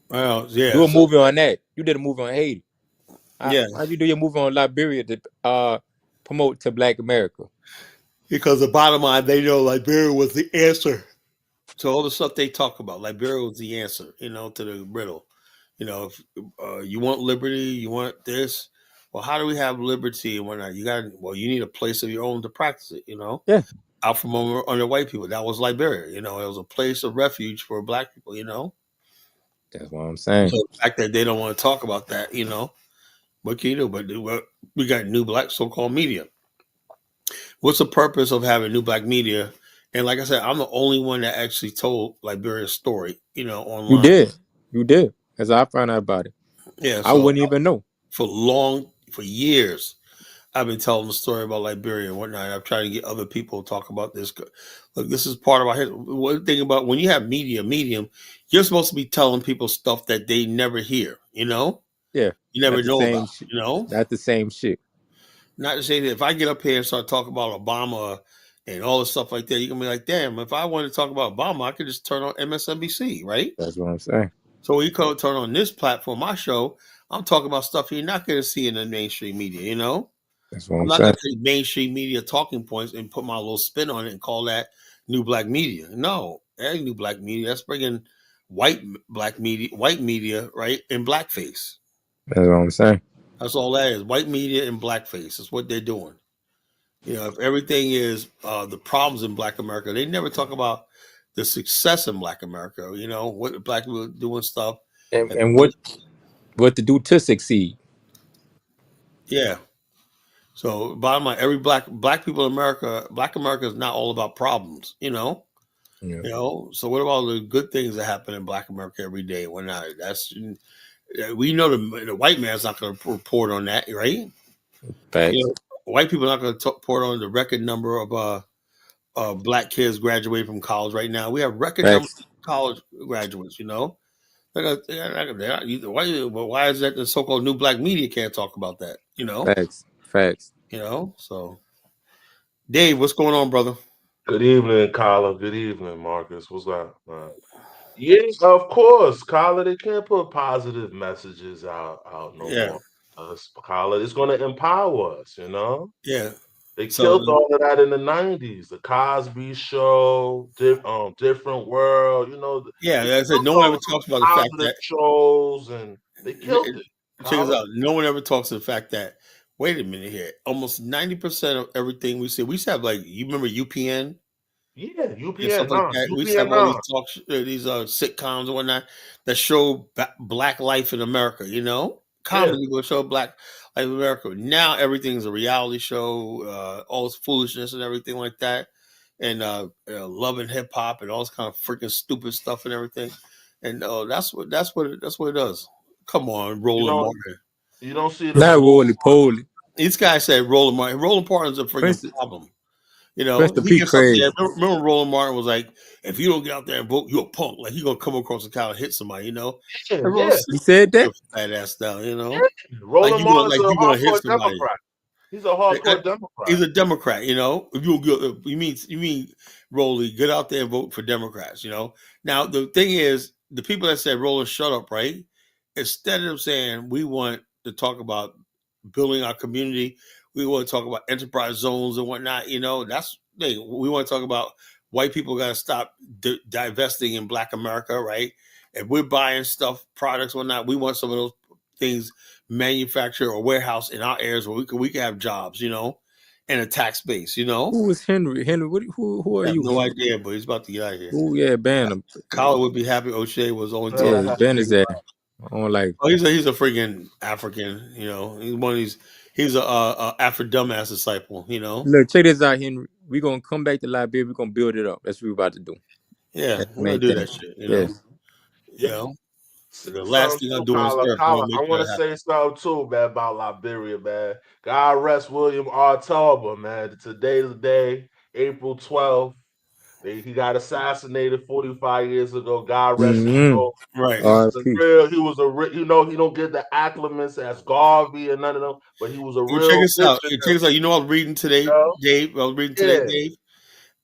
well, yeah. Do a So movie on that. You did a movie on Haiti. yeah, How you do your movie on Liberia to promote to Black America? because the bottom line, they know Liberia was the answer to all the stuff they talk about. Liberia was the answer, you know, to the riddle. You know, if you want liberty, you want this. Well, how do we have liberty and whatnot? You got well, you need a place of your own to practice it. You know, Yeah, out from under white people. That was Liberia. You know, it was a place of refuge for black people. You know, that's what I'm saying. so the fact that they don't want to talk about that, you know, what can you do? But we got new black so-called media. What's the purpose of having new black media? And like I said, I'm the only one that actually told Liberia's story, you know, You online. did. You did. As I found out about it. Yeah, I so wouldn't even know. for years, I've been telling the story about Liberia and whatnot. I've tried to get other people to talk about this. Look, this is part of our history. One thing about when you have medium, you're supposed to be telling people stuff that they never hear. You know, Yeah. you never Not the know about. same shit. You know, Not the same shit. not to say that if I get up here and start talking about Obama and all this stuff like that, you're gonna be like, damn. If I wanted to talk about Obama, I could just turn on MSNBC, right? That's what I'm saying. So when you come turn on this platform, my show, I'm talking about stuff you're not going to see in the mainstream media. You know, That's what I'm I'm not going saying. to take mainstream media talking points and put my little spin on it and call that new black media. No, that ain't new black media. That's bringing white media, right, in blackface. That's what I'm saying. That's all that is. White media in blackface. That's what they're doing. You know, if everything is the problems in Black America, they never talk about the success in Black America. You know, what black people are doing stuff. And And and what to do to succeed. yeah. So bottom line, every black people in America, Black America is not all about problems. Yeah. You know. So what about the good things that happen in Black America every day? When not that's we know the white man's not going to report on that, right? You Facts. know, white people are not going to report on the record number of black kids graduating from college right now. We have record number Facts. of college graduates. You know, why is that the so-called new black media can't talk about that? Facts. Facts. So Dave, what's going on, brother? Good evening, Kyla. Good evening, Marcus. What's up, man? Yeah, of course, Kyla. They can't put positive messages out no Yeah, more. Kyla, it's going to empower us. You know, yeah. they So killed all of that in the '90s. The Cosby Show, Different World. You know, yeah, they like I said, killed no one all ever of those talks about the fact positive that shows, and they killed it. check this Kyla. out. No one ever talks to the fact that wait a minute here. Almost 90% of everything we used to have like you remember UPN Yeah, and stuff UPN like 9, that. We used to have UPN all these 9. these sitcoms and whatnot that show black life in America. Yeah, Comedy will show black life in America. Now everything's a reality show, all this foolishness and everything like that, and love and hip hop and all this kind of freaking stupid stuff and everything. And that's what it does. Come on, you Roland don't Martin. you don't see the Not small. roly poly. This guy said Roland Martin. Roland Martin's a freaking Prince problem. Prince the He P gets up there. crazy. Remember Roland Martin was like, if you don't get out there and vote, you're a punk. Like, he going to come across the cow and hit somebody, Yeah, Everyone yeah, He said your that? fat ass down, yeah. Like, Roland Martin's a you gonna hit hardcore somebody. Democrat. He's a I- I- hardcore Democrat. He's a Democrat, If you mean Rolly, get out there and vote for Democrats. Now the thing is, the people that said Roland, shut up, right? Instead of saying we want to talk about building our community, we want to talk about enterprise zones and whatnot. That's the thing. We want to talk about white people got to stop divesting in Black America, right? If we're buying stuff, products, whatnot, we want some of those things manufacture or warehouse in our areas where we can have jobs, and a tax base. Who is Henry? Henry, who are I have you, no Henry? idea, but he's about to get out of here. Who, yeah, ban him. Colin would be happy O'Shea was only telling Yeah, him. ban his ass. I don't like. Oh, he's a freaking African. He's one of these. He's a Afro dumbass disciple. Look, check this out, Henry. We gonna come back to Liberia. We gonna build it up. That's what we about to do. Yeah, That's the we're gonna main do thing. that shit. Yes. You know. Say The last something thing I'll too, do on this Kyla. earth, I Kyla, want to I make sure want to that happens. say something too, man, about Liberia, man. God rest William R. Talbot, man. Today's the day, April 12th. He got assassinated 45 years ago. God rest his Mm-hmm. soul. Right. He was a R.I.P. real, he was a real, he don't get the acclimates as Garvey and none of them, but he was a Well, check real this out. Check visionary, this out. You know, I was reading you today, know? Dave. I was reading today, Yeah. Dave.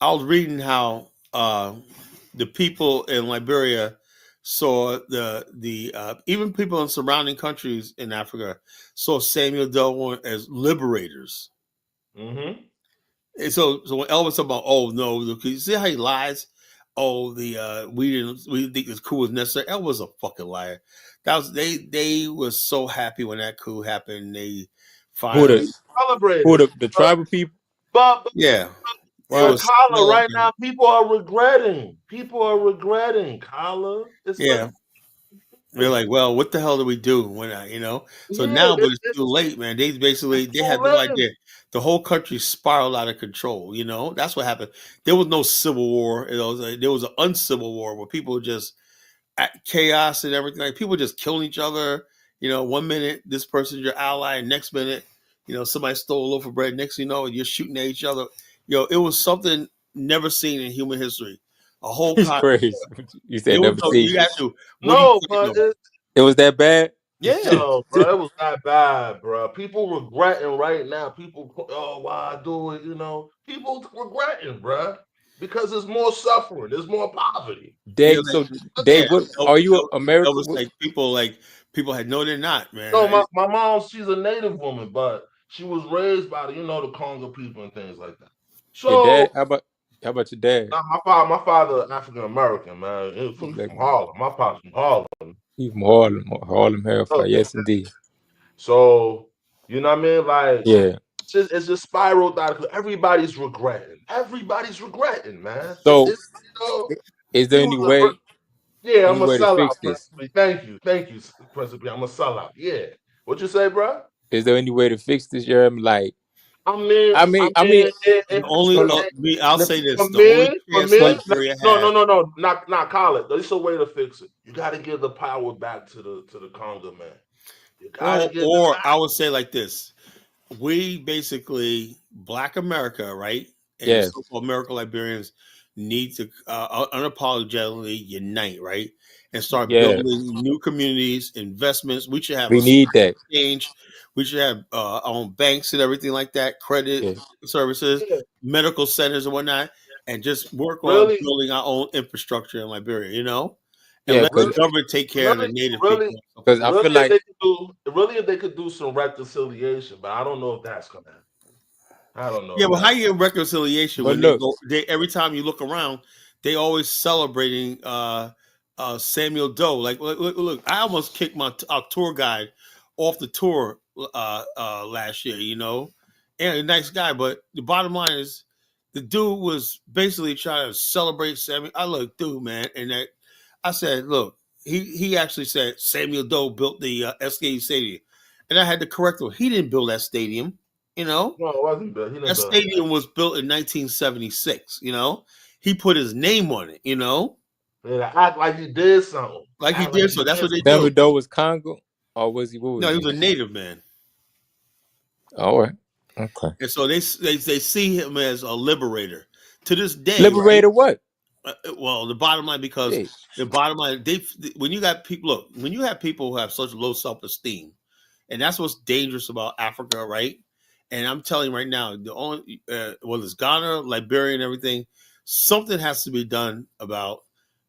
I was reading how the people in Liberia saw the even people in surrounding countries in Africa saw Samuel Doe as liberators. Mm-hmm. And so when Elvis talking about, oh no, look, you see how he lies? Oh, we didn't think this coup was necessary. Elvis was a fucking liar. That was they were so happy when that coup happened. They Who the finally, who Celebrated. the tribal people? But yeah, it But Why? was Kyla, right celebrated. now, people are regretting. People are regretting, Kyla. It's like, Yeah, they're like, well, what the hell do we do when I? So yeah, now, but it's too it's late, man. They basically they too had no late. idea. The whole country spiraled out of control. That's what happened. There was no civil war. There was an uncivil war where people just at chaos and everything. Like people just killing each other. One minute this person's your ally, and next minute, somebody stole a loaf of bread. Next thing you know, you're shooting at each other. It was something never seen in human history. A whole It's continent. crazy. You It said was never no. seen. You got to. What do you No, think? but it, It was that bad. Yeah, no, bro, it was not bad, bro. People regretting right now. People, oh, why I do it? People regretting, bro, because there's more suffering, there's more poverty. yeah, Dave, like, so yeah. Dave, what are you American? Elvis, people had no, they're not, man. No, my mom, she's a native woman, but she was raised by the Congo people and things like that. Your So dad? How about your dad? now my father African American, man. He from Like, Harlem. My pop's from Harlem. he from Harlem, Harlem Hellfire. Yes, indeed. So, you know what I mean? Like, Yeah. it's just spiraled out. Everybody's regretting. Everybody's regretting, man. So, You know, is there he was any a way, yeah. any I'm a way to fix sellout, this? Principally. Thank you, Principally. I'm a sellout. Yeah. What you say, bro? Is there any way to fix this, Jeremy? Like, I mean, I I mean, I mean, mean, The only, hold on. I'll Let- say for this: the only me, for chance me, Well, Liberia no, has. no, no, no, not call it. There's a way to fix it. You got to give the power back to the Congo man. You got to Well, give it or back. I would say like this: we basically Black America, right, and the yes, so-called American Liberians need to unapologetically unite, right, and start yeah, building new communities, investments. We should have a we stock need that. exchange. We should have our own banks and everything like that, credit Yeah, services, Yeah, medical centers and whatnot, and just work on really, building our own infrastructure in Liberia. And yeah, let the really, government take care of the really, native people really, and stuff like because that. I feel really, if like they could do, really, if they could do some reconciliation, but I don't know if that's gonna happen. I don't know Yeah, if well, how that's. you get reconciliation but when they look, go? They every time you look around, they always celebrating Samuel Doe. Like, look, I almost kicked our tour guide off the tour last year. And a nice guy, but the bottom line is, the dude was basically trying to celebrate Samuel. I look, dude, man, and that I said, look, he actually said Samuel Doe built the SK Stadium, and I had to correct him. He didn't build that stadium. You know, No, it wasn't built. He didn't that build that. stadium was built in 1976. He put his name on it. They act like he did something. Like he Act like did. he So that's did what they Samuel do. Doe was Congo, or was he? What No, was he he? was a native man, All right, okay. and so they see him as a liberator to this day, right? Liberator what? Well, the bottom line, because Shit. the bottom line, when you got people, look, when you have people who have such low self esteem, and that's what's dangerous about Africa, right? And I'm telling you right now, the only whether it's Ghana, Liberia, and everything, something has to be done about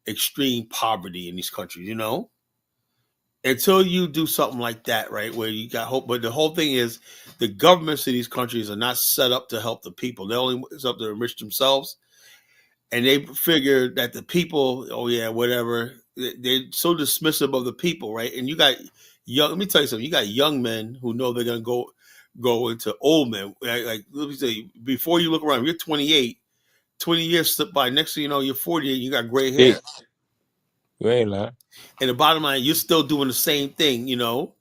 extreme poverty in these countries. Until you do something like that, right, where you got hope. But the whole thing is, the governments of these countries are not set up to help the people. They're only set up to enrich themselves, and they figure that the people, oh yeah, whatever. They're so dismissive of the people, right? And you got young. Let me tell you something. You got young men who know they're gonna go into old men. Like let me say, before you look around, you're 28. 20 years slip by. Next thing you know, you're 48. You got gray hair. Shit. You ain't lying. And the bottom line, you're still doing the same thing. Doing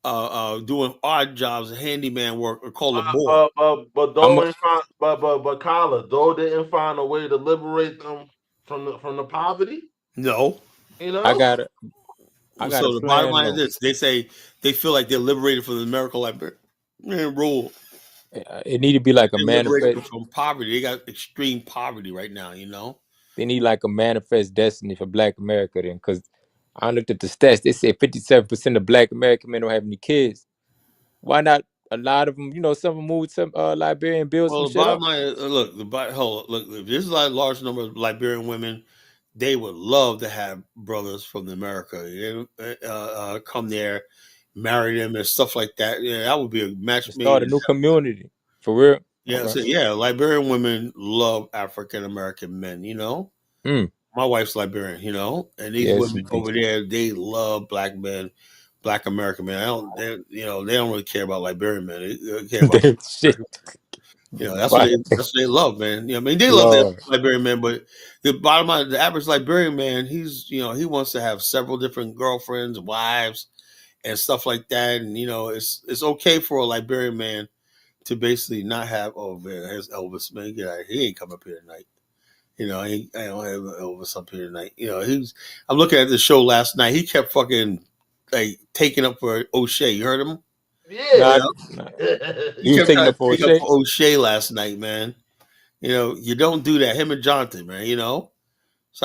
odd jobs, handyman work, or call a boy. But I'm. Doe ain't find, but Kyla, Doe didn't find a way to liberate them from the poverty. No, You I know, got it. I got a So the bottom friend. line is this: they say they feel like they're liberated from the American Liberian rule. It need to be like a They're liberated manifest. from poverty. They got extreme poverty right now. You know. They need like a manifest destiny for Black America then, because I looked at the stats. They say 57% of Black American men don't have any kids. Why not? A lot of them, some of them move to Liberia and build some Well, the shit bottom up. line is, look, hold on, look, if there's a large number of Liberian women, they would love to have brothers from America. Come there, marry them, and stuff like that. Yeah, that would be a match And made start a in new heaven. community. For real. Yeah, Okay. so yeah, Liberian women love African American men. You know, Mm. my wife's Liberian. You know, and these Yes, women indeed. over there, they love black men, black American men. I don't, they don't really care about Liberian men. They care about Damn shit. That's what Why? they love, man. I mean, they love their Lord. Liberian man, but the bottom line, the average Liberian man, he wants to have several different girlfriends, wives, and stuff like that. And it's okay for a Liberian man to basically not have. Oh man, here's Elvis, man, get out of here. He ain't come up here tonight. I don't have Elvis up here tonight. I'm looking at the show last night. He kept fucking like taking up for O'Shea. You heard him? Yeah. Yeah, Nah, nah. he You was kept taking trying up to for a take up shake? for O'Shea last night, man. You don't do that. Him and Jonathan, man. So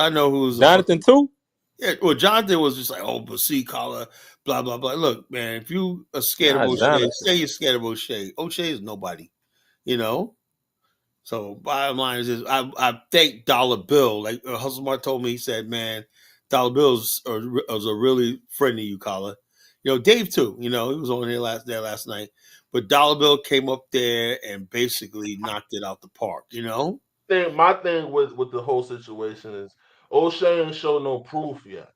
I know who's a Jonathan fucking too? yeah. Well, Jonathan was just like, oh, but see, collar, blah blah blah. Look, man, if you are scared of Not O'Shea, Jonathan. say you're scared of O'Shea. O'Shea is nobody, you know. So bottom line is, I thank Dollar Bill. Like Hustle Smart told me, he said, man, Dollar Bill's was a really friend of you, collar. Dave too. He was on here last night, but Dollar Bill came up there and basically knocked it out the park. My thing with the whole situation is O'Shea ain't show no proof yet.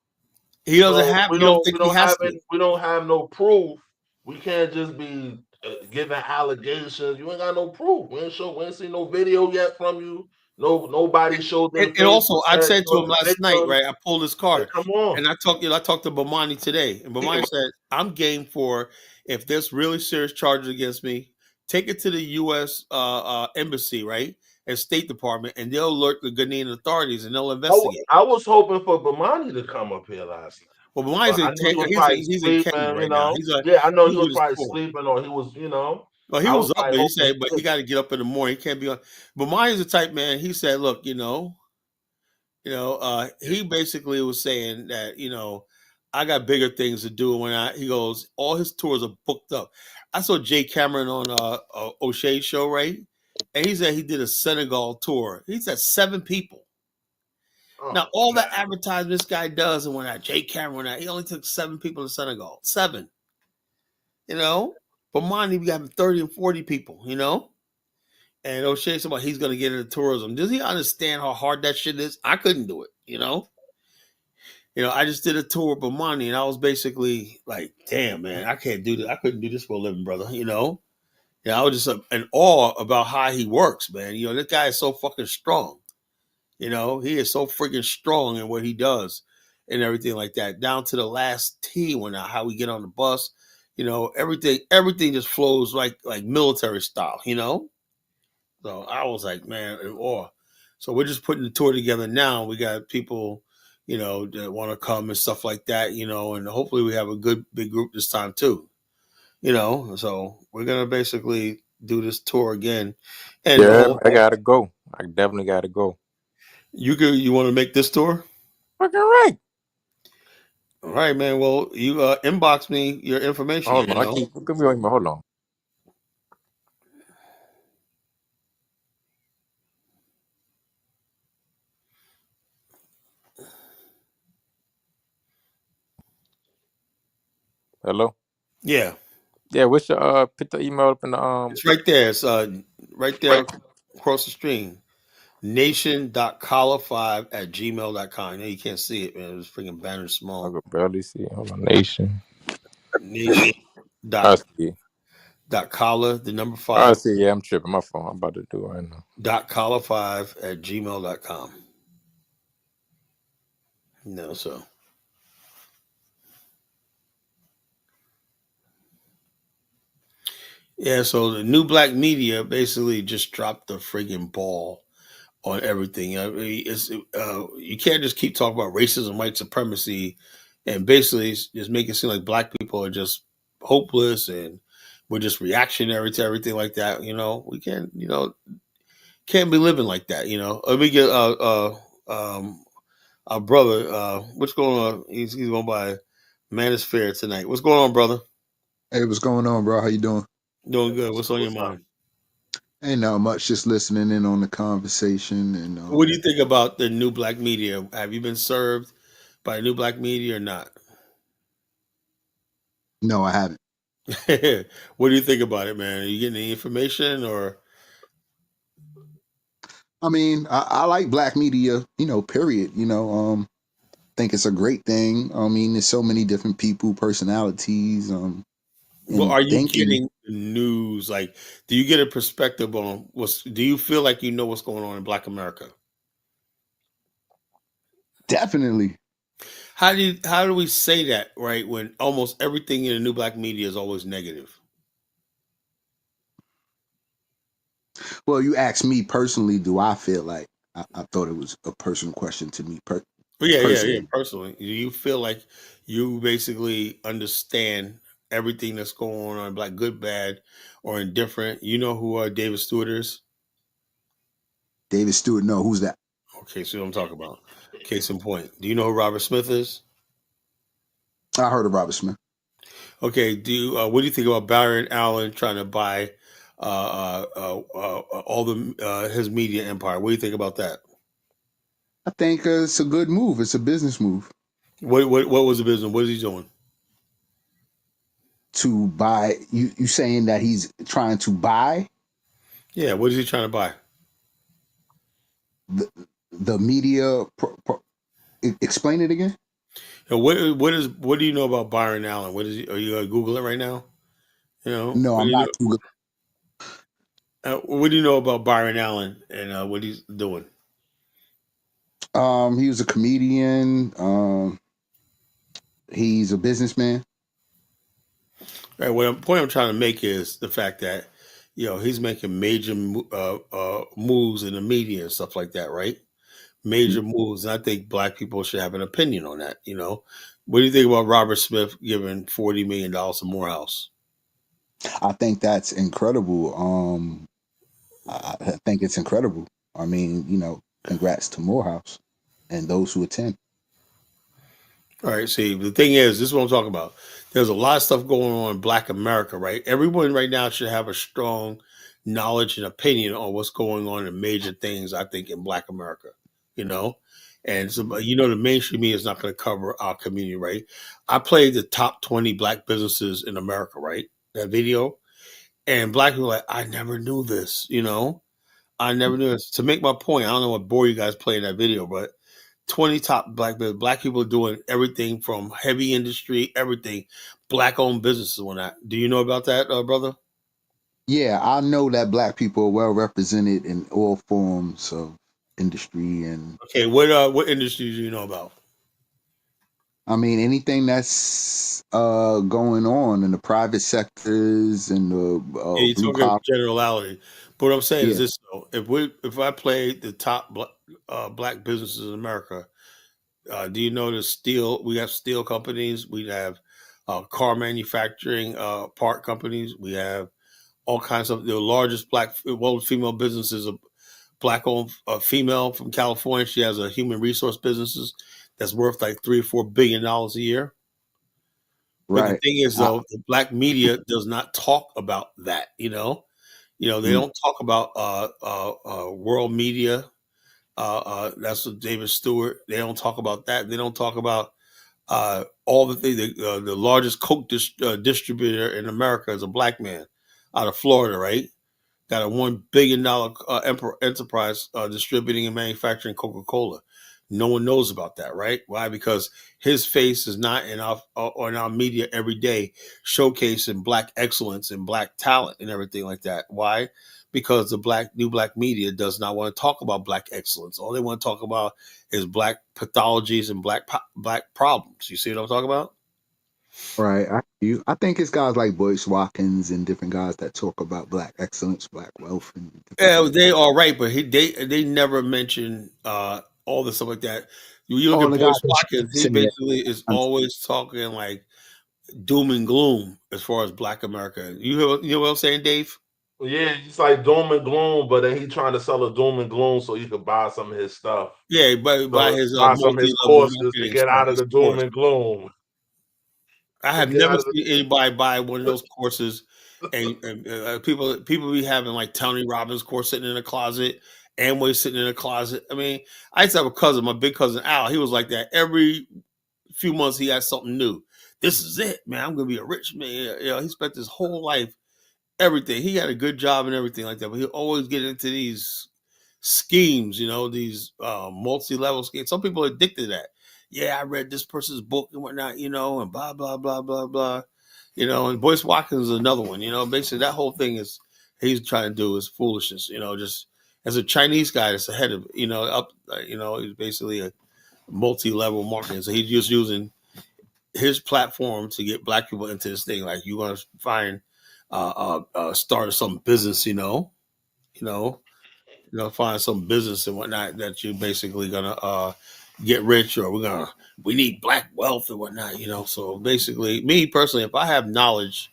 He doesn't So have. we You don't don't think we he don't has have to? any, we don't have no proof. We can't just be giving allegations. You ain't got no proof. We ain't seen no video yet from you. Nobody showed them the And face and also, I said said to you're him the last night, victim. right? I pulled his Like, card, come on. and I talked to Bomani today, and Bomani said, "I'm game for if there's really serious charges against me, take it to the U.S. Embassy, right, and State Department, and they'll alert the Ghanaian authorities, and they'll investigate." I was hoping for Bomani to come up here last night. Well, Bomani's But I knew he was he's probably he's in Kenya sleeping, right now. Yeah, I know he He's was with his probably tour. sleeping or he was, Well, he I was was up, probably but he hoping said, but he got to get up in the morning. He can't be on. Bomani's the type man. He said, "Look, he basically was saying that, I got bigger things to do he goes, all his tours are booked up. I saw Jay Cameron on O'Shea show, right? And he said he did a Senegal tour. He said 7 people. Now, oh all man. the advertising this guy does and when Jay Cameron, he only took 7 people to Senegal. 7, you know? But Monty, we got 30 and 40 people, And O'Shea somebody he's gonna get into tourism. Does he understand how hard that shit is? I couldn't do it. I just did a tour with Bomani, and I was basically like, "Damn, man, I can't do this. I couldn't do this for a living, brother." Yeah, I was just in awe about how he works, man. This guy is so fucking strong. He is so freaking strong in what he does and everything like that, down to the last T when how we get on the bus. Everything just flows like military style. So I was like, man, in awe. So we're just putting the tour together now. We got people, that want to come and stuff like that, and hopefully we have a good big group this time too. So we're gonna basically do this tour again. And the Yeah, whole I gotta go. I definitely gotta go. you want to make this tour? Fucking right. All right, man. Well, you inbox me your information, Hold on. Give me hold on. Hello? Yeah. Yeah, what's your put the email up in the It's right there. It's right there across the stream. Nation.collar5@gmail.com. You can't see it, man. It was freaking banner I small. could barely see it. Hold on. Nation. Nation I dot see. collar, the number I 5 see. Yeah, I'm tripping. My phone. I'm about to do it right now. .collar5@gmail.com. So yeah, so the new black media basically just dropped the friggin' ball on everything. I mean, you can't just keep talking about racism, white supremacy, and basically just make it seem like black people are just hopeless and we're just reactionary to everything like that. We can't, can't be living like that. Let me get our brother. What's going on? He's going by Manosphere tonight. What's going on, brother? Hey, what's going on, bro? How you doing? Doing good. What's on your What's up? mind? Ain't not much, just listening in on the conversation. And What do you think about the new black media? Have you been served by new black media or not? no, I haven't. What do you think about it, man? Are you getting any information or? I mean, I like black media, period. Think it's a great thing. I mean, there's so many different people, personalities, Well, and are you thinking. getting the news? Like, do you get a perspective on what's? Do you feel like you know what's going on in Black America? Definitely. How do we say that, right? When almost everything in the new black media is always negative. Well, you asked me personally, do I feel like I thought it was a personal question to me But yeah, yeah, yeah. personally. Personally, do you feel like you basically understand everything that's going on, like good, bad, or indifferent? You know who David Stewart is? David Stewart, no, who's that? Okay, so what I'm talking about. Case in point. Do you know who Robert Smith is? I heard of Robert Smith. Okay. What do you think about Byron Allen trying to buy all the his media empire? What do you think about that? I think it's a good move. It's a business move What was the business? What is he doing? to buy. You saying that he's trying to buy Yeah, what is he trying to buy? the, the media? Explain it again. And what do you know about Byron Allen? What is he? Are you gonna Google it right now? No, What do I'm you not know? too good. What do you know about Byron Allen and what he's doing? He was a comedian. He's a businessman. Right. Point I'm trying to make is the fact that he's making major moves in the media and stuff like that, right? Major moves, and I think black people should have an opinion on that. What do you think about Robert Smith giving $40 million to Morehouse? I think that's incredible. I think it's incredible. I mean, congrats to Morehouse and those who attend. All right. See, the thing is, this is what I'm talking about. There's a lot of stuff going on in Black America, right? Everyone right now should have a strong knowledge and opinion on what's going on in major things. I think in Black America, you know, and so the mainstream media is not going to cover our community, right? I played the top 20 Black businesses in America, right? That video, and Black people are like, I never knew this, I never knew this. To make my point, I don't know what bore you guys playing that video, but 20 top black people are doing everything from heavy industry, everything, black owned businesses on that. Do you know about that, brother? Yeah, I know that black people are well represented in all forms of industry, and Okay, what industries do you know about? I mean anything that's going on in the private sectors and the Yeah, you're blue talking collar. generality. But what I'm saying is Yeah, this though. If I play the top black businesses in America, do you know the steel? We have steel companies. We have car manufacturing part companies. We have all kinds of the largest black female businesses. Black owned female from California. She has a human resource businesses that's worth like $3 or $4 billion a year. But the right. thing is, I, though, the black media does not talk about that. They mm, don't talk about world media. That's what David Stewart. They don't talk about that. They don't talk about all the things. The largest Coke distributor in America is a black man out of Florida, right? Got a $1 billion enterprise distributing and manufacturing Coca Cola. No one knows about that, right? Why? Because his face is not in our media every day, showcasing black excellence and black talent and everything like that. Why? Because the new black media does not want to talk about black excellence. All they want to talk about is black pathologies and black problems. You see what I'm talking about? right. I think it's guys like Boyce Watkins and different guys that talk about black excellence, black wealth, and different Yeah, things. they are right, but they never mention all the stuff like that. You look Oh, at the guy Boyce that's Watkins, he saying basically is always talking like doom and gloom as far as Black America. You know what I'm saying, Dave? Yeah, he's like doom and gloom, but then he trying to sell a doom and gloom so you can buy some of his stuff. Yeah, by So his buy some of his multi-level courses to marketing get stuff, out of his the doom course. and gloom. I To have get never out of seen anybody buy one of those courses, and people be having like Tony Robbins course sitting in a closet, Amway sitting in a closet. I mean, I used to have a cousin, my big cousin Al. He was like that. Every few months, he had something new. This is it, man. I'm gonna be a rich man. You know, he spent his whole life, everything. He had a good job and everything like that, but he always get into these schemes, these multi-level schemes. Some people are addicted to that. Yeah, I read this person's book and whatnot, and blah blah blah blah blah. And Boyce Watkins is another one. Basically that whole thing is he's trying to do is foolishness. Just as a Chinese guy that's ahead of up. He's basically a multi-level marketing. So he's just using his platform to get Black people into this thing. Like you want to find start some business, you know, find some business and whatnot that you're basically gonna get rich, or we need Black wealth and whatnot. So basically, me personally, if I have knowledge,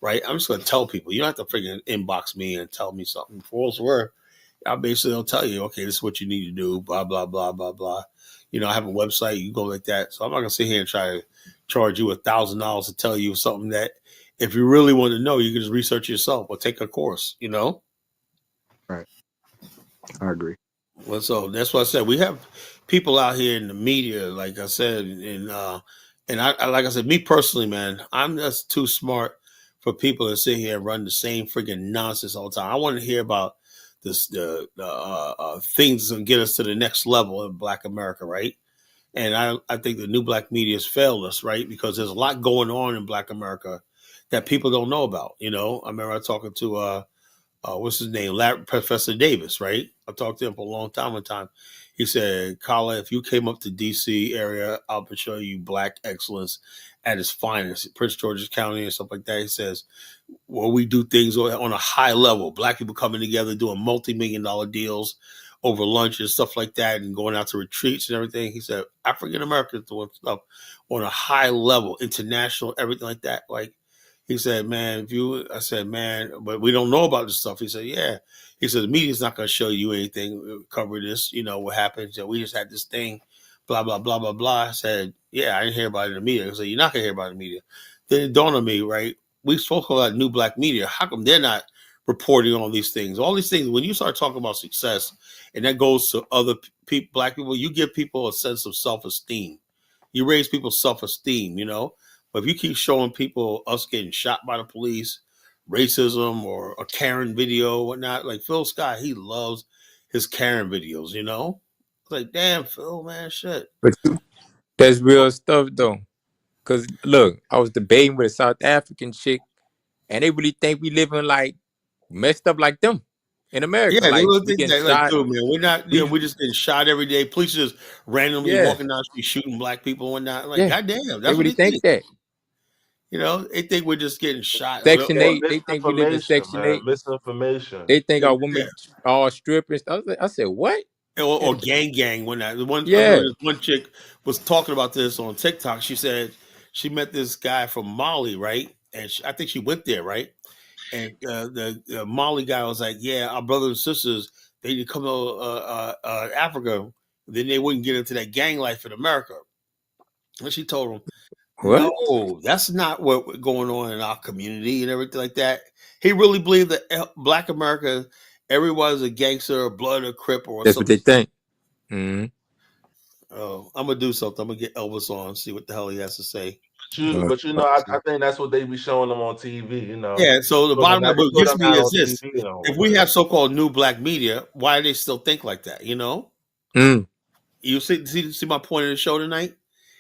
right, I'm just gonna tell people. You don't have to freaking inbox me and tell me something. For what's worth, I basically will tell you, okay, this is what you need to do, blah blah blah blah blah. I have a website, you go like that. So I'm not gonna sit here and try to charge you $1,000 to tell you something that if you really want to know, you can just research yourself or take a course. right. I agree. Well, so that's what I said. We have people out here in the media, like I said, and I like I said, me personally, man, I'm just too smart for people to sit here and run the same freaking nonsense all the time. I want to hear about the things that get us to the next level in Black America, right? And I think the new Black media has failed us, right? Because there's a lot going on in Black America that people don't know about. I remember talking to what's his name, Professor Davis, right? I talked to him for a long time. One time, he said, "Kala, if you came up to D.C. area, I'll show you Black excellence at its finest, Prince George's County and stuff like that." He says, where we do things on a high level, Black people coming together, doing multi-million-dollar deals over lunch and stuff like that, and going out to retreats and everything. He said, African Americans doing stuff on a high level, international, everything like that. Like, he said, man, I said, man, but we don't know about this stuff. He said, yeah. He said, the media's not going to show you anything, cover this, what happens. We just had this thing, blah, blah, blah, blah, blah. I said, yeah, I didn't hear about it in the media. He said, you're not going to hear about it in the media. Then it dawned on me, right? We spoke about new Black media. How come they're not reporting on these things? All these things, when you start talking about success, and that goes to other people, Black people, you give people a sense of self-esteem. You raise people's self-esteem. But if you keep showing people us getting shot by the police, racism, or a Karen video, whatnot, like Phil Scott, he loves his Karen videos. It's like, damn, Phil, man, shit. But that's real stuff though. Cause look, I was debating with a South African chick, and they really think we living like messed up like them in America. Yeah, they Like will we think getting that, like, shot. dude, man, we're not, We we're just getting shot every day. Police just randomly yeah, walking down the street shooting Black people and whatnot. Like, yeah. goddamn, They that's what really they think think. that. They think we're just getting shot. Section Yeah, 8, they think we live in misinformation, Section man. 8. Misinformation. They think our Yeah. women all strippers. I said, what? Or gang when that the one I Yeah. remember this one chick was talking about this on TikTok. She said she met this guy from Mali, right? And I think she went there, right? And the Mali guy was like, "Yeah, our brothers and sisters, they need to come to Africa, then they wouldn't get into that gang life in America." And she told him, What? "No, that's not what going on in our community and everything like that." He really believed that Black America, everyone's a gangster, or blood, or crip, or That's what something. they think. Mm-hmm. Oh, I'm gonna do something. I'm gonna get Elvis on, see what the hell he has to say. But I think that's what they be showing them on TV. Yeah. So the bottom line, They what put gets them me out is on this: TV and all if we that. have so-called new Black media, why do they still think like that? Mm. You see my point of the show tonight.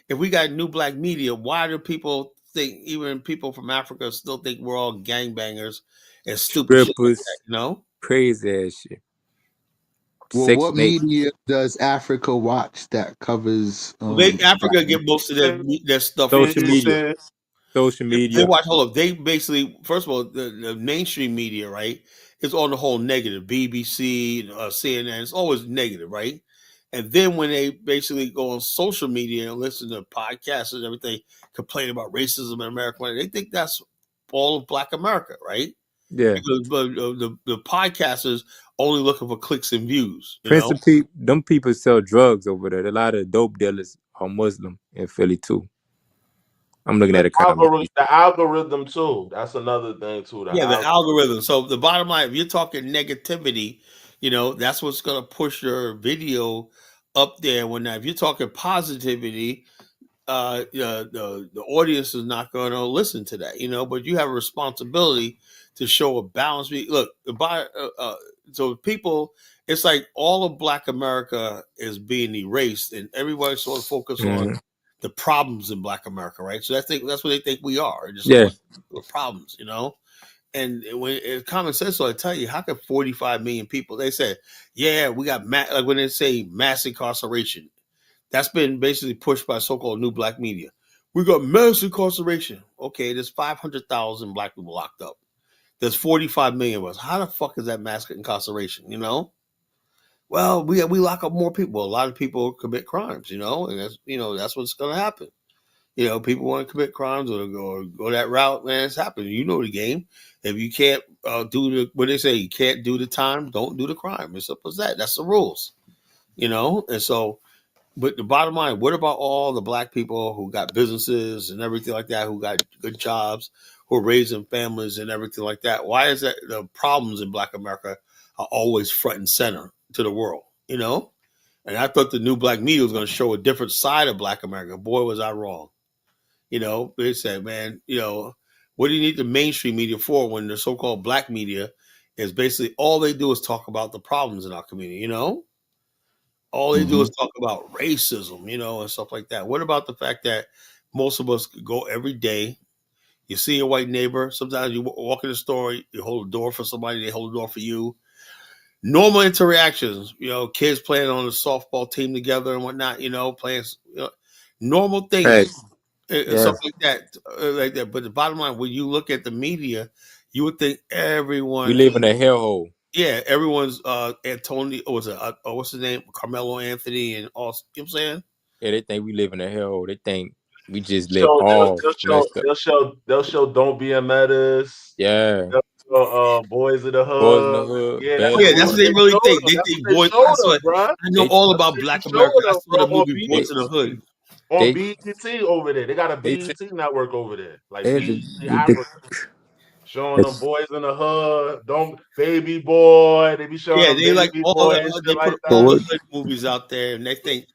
If we got new Black media, why do people think, even people from Africa, still think we're all gangbangers and stupid shit like that? Strippers, You know? crazy ass shit. Well, what Section 8, media does Africa watch that covers Black Africa get BBC most of said, their stuff from social BBC media, said, social They media. watch. Hold up. They basically, first of all, the mainstream media, right, is on the whole negative. BBC, CNN, it's always negative, right? And then when they basically go on social media and listen to podcasts and everything, complain about racism in America, they think that's all of Black America, right? Yeah. Because the podcasters only looking for clicks and views, you know. Principally, them people sell drugs over there. A lot of dope dealers are Muslim in Philly too. I'm looking at the comments. The algorithm too. That's another thing too. The Yeah, the algorithm. algorithm. So the bottom line, if you're talking negativity, that's what's gonna push your video up there. If you're talking positivity, the audience is not going to listen to that, but you have a responsibility to show a balance. Look, so people, it's like all of Black America is being erased, and everybody's sort of focused on Mhm. the problems in Black America, right? So that's what they think we are, just a Yeah. bunch of problems, And when it's common sense, so I tell you, how could 45 million people? They said, yeah, we got like when they say mass incarceration, that's been basically pushed by so-called new Black media. We got mass incarceration. Okay, there's 500,000 Black people locked up. There's 45 million of us. How the fuck is that mass incarceration? Well, we lock up more people. A lot of people commit crimes. And that's what's going to happen. People want to commit crimes or go that route. Man, it's happening. You know the game. If you can't what they say, you can't do the time, don't do the crime. It's simple as that. That's the rules. And so. But the bottom line, what about all the Black people who got businesses and everything like that, who got good jobs, who are raising families and everything like that? Why is that the problems in Black America are always front and center to the world? And I thought the new Black media was going to show a different side of Black America. Boy, was I wrong. They said, man, what do you need the mainstream media for when the so-called Black media is basically all they do is talk about the problems in our community, all they do Hmm. is talk about racism, and stuff like that. What about the fact that most of us go every day? You see a white neighbor. Sometimes you walk in the store, you hold a door for somebody, they hold a door for you. Normal interactions, kids playing on a softball team together and whatnot, playing normal things Facts. and Yeah. stuff like that. But the bottom line, when you look at the media, you would think We everyone live is in a hellhole. yeah, everyone's Antonio, what's it? What's his name? Carmelo Anthony and all. You know what I'm saying? Yeah, they think we live in a hellhole. They think we just live So all messed up. they'll show Don't Be a Menace. Yeah. They'll show, Boys in the Boys in the Hood. hood, Yeah, bad Yeah, in the that's that's what what they hood. they really showed think. us. They That's think, what they boys. showed us, bruh. I know They all That's about what they Black be America. showing I us, saw bro, the movie Boys in the Hood. on they BET over there. They got a they say BET network over there, like they BET the, Africa, showing them the Boys in the Hood. Don't Baby Boy. They be showing Yeah, them they like Baby all Boy the and they shit put like all that. the forward. hood movies out there, and they think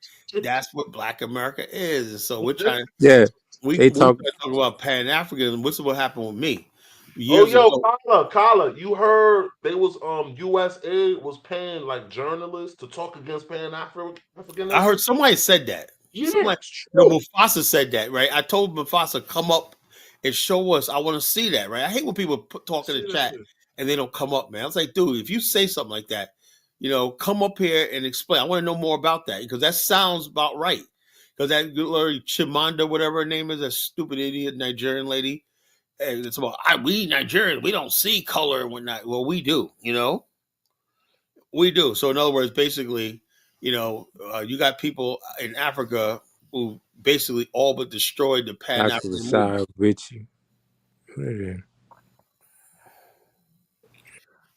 that's what Black America is. And so we're This trying. Yeah. We They try talk to talk about Pan Africanism. What's what happened with me Oh, years yo, ago? Kala, you heard they was USA was paying like journalists to talk against Pan I Africanism? heard somebody said that. Yeah, Somebody, no, sure. Mufasa said that, right? I told Mufasa come up and show us. I want to see that, right? I hate when people talk in the See that chat shit. and they don't come up, man. I was like, dude, if you say something like that, come up here and explain. I want to know more about that because that sounds about right. Because that Larry Chimanda, whatever her name is, that stupid idiot Nigerian lady, and it's about we Nigerians, we don't see color and whatnot. Well, we do, we do. So in other words, basically, you got people in Africa who basically all but destroyed the Pan Dr. African movement. Rashad Richie. What is it?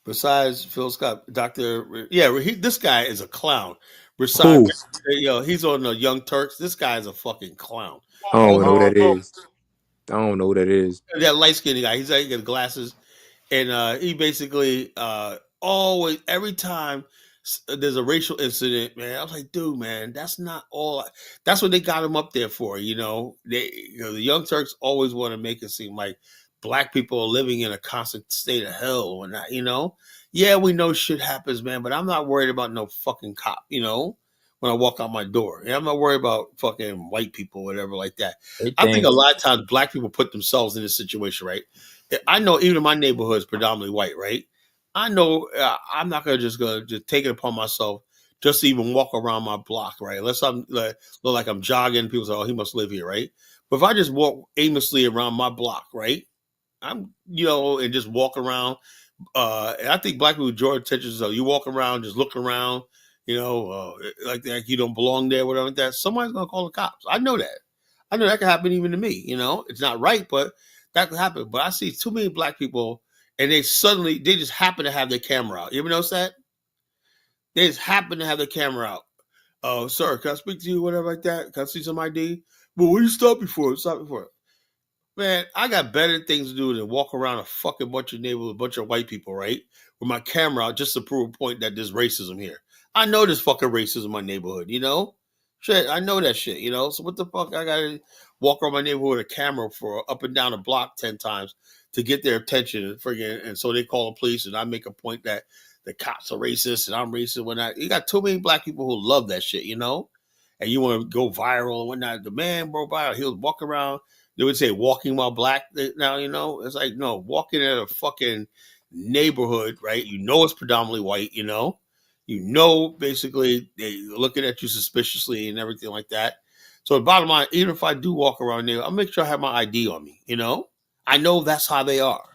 Besides Phil Scott, this guy is a clown. Besides, Who? he's on the Young Turks. This guy is a fucking clown. I Oh, All don't know the who that no. is. I don't know who that is. that light skinned guy. He's like, he got glasses. And he basically always every time there's a racial incident, man, I was like, dude, man, that's not all. That's what they got him up there for, the Young Turks always want to make it seem like Black people are living in a constant state of hell or not, Yeah, we know shit happens, man, but I'm not worried about no fucking cop, when I walk out my door. Yeah, I'm not worried about fucking white people, whatever, like that. They I think think a lot of times Black people put themselves in this situation, right? I know even my neighborhood is predominantly white, right? I know I'm not gonna just take it upon myself just to even walk around my block, right? Unless I'm look like I'm jogging, people say, "Oh, he must live here," right? But if I just walk aimlessly around my block, right? I'm and just walk around. And I think Black people draw attention. So you walk around, just look around. like you don't belong there, whatever like that. Somebody's gonna call the cops. I know that. I know that can happen even to me. It's not right, but that could happen. But I see too many black people, and they just happen to have their camera out. You ever notice that? They just happen to have their camera out. Oh, sir, can I speak to you? Whatever like that. Can I see some ID? Well, what are you stopping for? Stop me for? Man, I got better things to do than walk around a fucking bunch of neighborhood, a bunch of white people, right? With my camera out just to prove a point that there's racism here. I know there's fucking racism in my neighborhood. Shit, I know that shit. So what the fuck I gotta walk around my neighborhood with a camera for up and down a block 10 times to get their attention and so they call the police and I make a point that the cops are racist and I'm racist when you got too many black people who love that shit. And you want to go viral and whatnot. The man broke by, he was walking around. They would say walking while black now. It's like, no, walking in a fucking neighborhood, right? It's predominantly white. Basically they looking at you suspiciously and everything like that. So the bottom line, even if I do walk around there, I'll make sure I have my ID on me. I know that's how they are.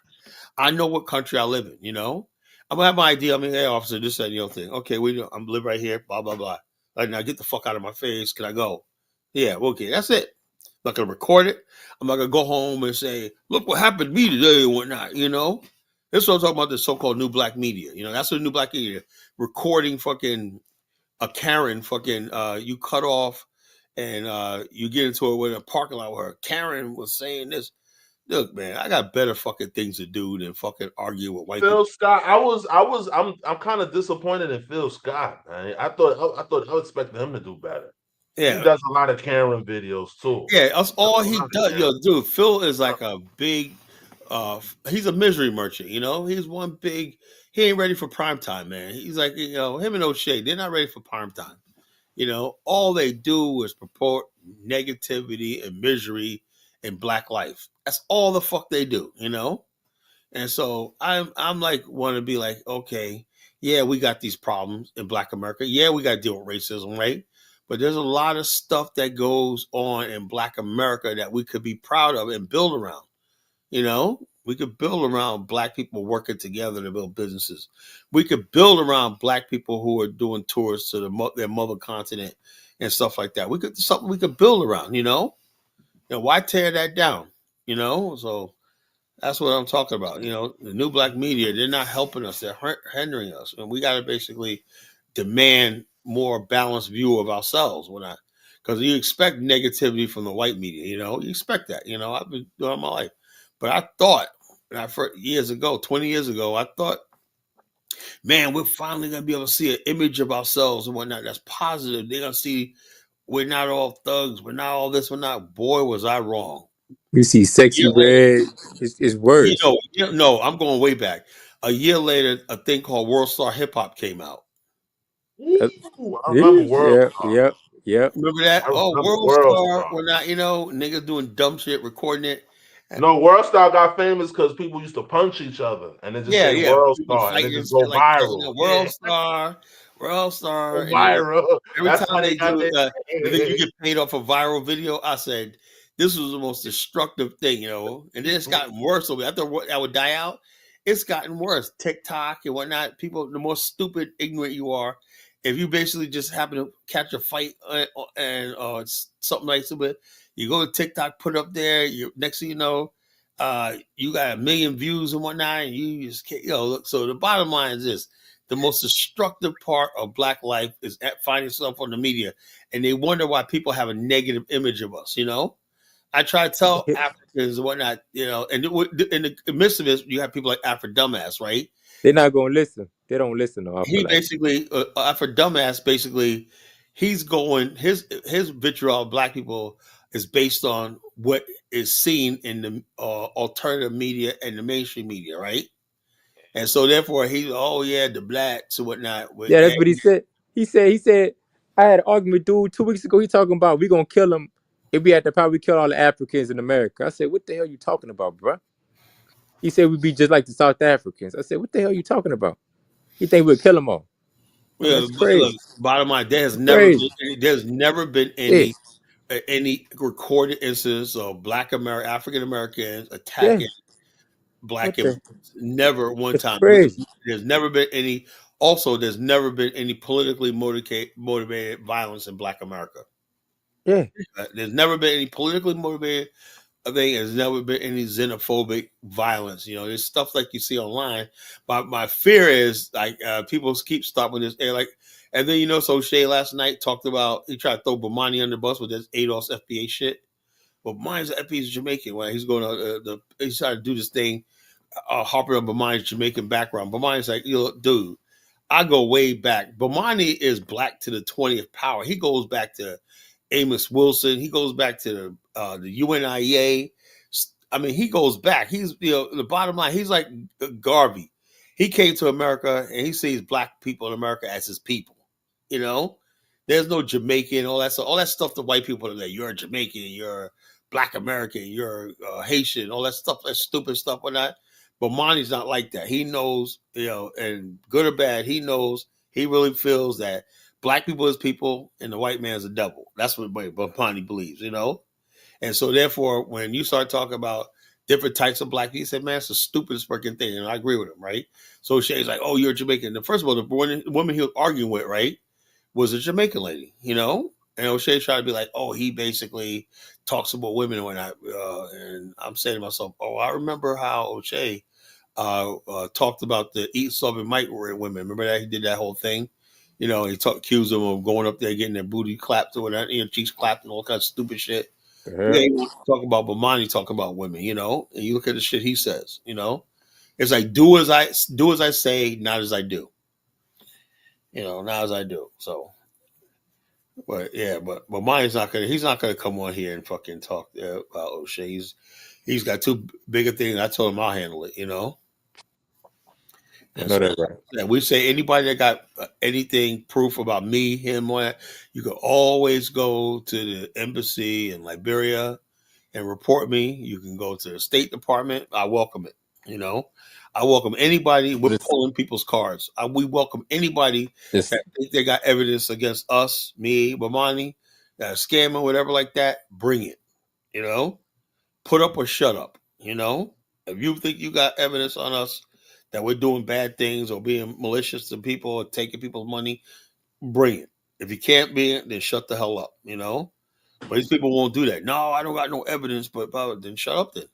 I know what country I live in. I'm gonna have my ID. I mean, hey officer, this that thing. Okay, I'm live right here, blah, blah, blah. Like now get the fuck out of my face. Can I go? Yeah, okay, that's it. I'm not gonna record it. I'm not gonna go home and say, look what happened to me today and whatnot. This is what I'm talking about, the so-called new black media. That's what the new black media recording fucking a Karen fucking you cut off and you get into it with a parking lot where Karen was saying this. Look, man, I got better fucking things to do than fucking argue with white people. Phil Scott, I'm kind of disappointed in Phil Scott, man. I was expecting him to do better. He Yeah, does a lot of Karen videos too. yeah. That's all A he lot of does. Karen. Dude, Phil is like a big. He's a misery merchant. He's one big. He ain't ready for prime time, man. He's like, him and O'Shea, they're not ready for prime time. All they do is purport negativity and misery in black life. That's all the fuck they do. And so I'm like want to be like, okay, yeah, we got these problems in Black America. Yeah, we got to deal with racism, right? But there's a lot of stuff that goes on in Black America that we could be proud of and build around. We could build around Black people working together to build businesses. We could build around Black people who are doing tours to their mother continent and stuff like that. Something we could build around. Why tear that down? So that's what I'm talking about. The new black media, they're not helping us. They're hindering us. And we got to basically demand more balanced view of ourselves. Because you expect negativity from the white media, you expect that. I've been doing it my life. But I thought, years ago, 20 years ago, I thought, man, we're finally going to be able to see an image of ourselves and whatnot that's positive. They're going to see we're not all thugs. We're not all this. We're not. Boy, was I wrong. You see A year Sexy later, Red, it's worse. no, I'm going way back. A year later, a thing called World Star Hip Hop came out. Uh, Ooh, I yeah, remember World yeah, Star. yep, yep. Remember that? I Oh, remember World World Star. Star. We're not, niggas doing dumb shit, recording it. No, World Star got famous because people used to punch each other and then just Yeah, say yeah. World People Star and it fighting and just shit go like that. viral. Yeah, World Star. go And viral. every That's time how they they got do, their I think you name. get paid off a viral video. I said, this was the most destructive thing. And then it's gotten worse. So after that would die out, it's gotten worse. TikTok and whatnot. People, the more stupid, ignorant you are, if you basically just happen to catch a fight and something like that, you go to TikTok, put it up there. Next thing you know, you got 1 million views and whatnot, and you just can't, look. So the bottom line is this: the most destructive part of Black life is finding stuff on the media, and they wonder why people have a negative image of us. I try to tell Africans and whatnot, and in the midst of this, you have people like Afro Dumbass, right? They're not gonna listen. They don't listen though. I feel He like basically, Afro Dumbass, basically, he's going his vitriol of Black people is based on what is seen in the alternative media and the mainstream media, right? And so therefore he's the blacks and whatnot. yeah, that's what he said. He said I had an argument with dude 2 weeks ago. He talking about we gonna kill him if we had to probably kill all the Africans in America. I said, what the hell you talking about, bro? He said we'd be just like the South Africans. I said, what the hell you talking about? He think we'll kill them all. I mean, Yeah, that's but look, crazy. bottom line, That's crazy. there's never been Yeah, any recorded instances of African Americans yeah. attacking Black What the? immigrants. Never one It's time. crazy. There's never been any Also, there's never been any politically motivated violence in Black America. Yeah. There's never been any politically motivated. I think there's never been any xenophobic violence. There's stuff like you see online. My fear is like people keep stopping this and like, and then so Shay last night talked about he tried to throw Bomani under the bus with this ADOS FBA shit. But Bomani's FBA is Jamaican. When he's going to he's trying to do this thing, harping on Bomani's Jamaican background. Bomani's like, dude, I go way back. Bomani is Black to the 20th power. He goes back to Amos Wilson. He goes back to the UNIA. I mean, he goes back. He's the bottom line. He's like Garvey. He came to America and he sees Black people in America as his people. There's no Jamaican, all that stuff. The white people are like, you're a Jamaican, you're Black American, you're Haitian, all that stuff. That stupid stuff or not. But Monty's not like that. He knows, and good or bad, he knows. He really feels that Black people is people and the white man's a devil. That's what Monty believes, And so therefore, when you start talking about different types of Black people, he said, man, it's the stupidest freaking thing. And I agree with him, right? So Shay's like, oh, you're Jamaican. First of all, the woman he was arguing with, right, was a Jamaican lady, And O'Shea tried to be like, oh, he basically talks about women and whatnot. And I'm saying to myself, oh, I remember how O'Shea talked about the East Southern migrant women. Remember that? He did that whole thing. He accused them of going up there, getting their booty clapped or whatever, cheeks clapped and all kinds of stupid shit. Uh-huh. Yeah, talk about Bomani, talk about women, and you look at the shit he says, It's like do as I say, not as I do. Not as I do. So, but yeah, but Bomani's not gonna. He's not gonna come on here and fucking talk about O'Shea. He's got too big a thing. I told him I'll handle it. I And know so, that right. yeah, we say anybody that got anything proof about me, him, what you can always go to the embassy in Liberia and report me. You can go to the State Department. I welcome it. I welcome anybody. We're This, pulling people's cards. We welcome anybody this, that think they got evidence against us, me, Bomani, that scamming, whatever like that. Bring it. Put up or shut up. If you think you got evidence on us that we're doing bad things or being malicious to people or taking people's money, bring it. If you can't be it, then shut the hell up. But these people won't do that. No, I don't got no evidence, but then shut up then.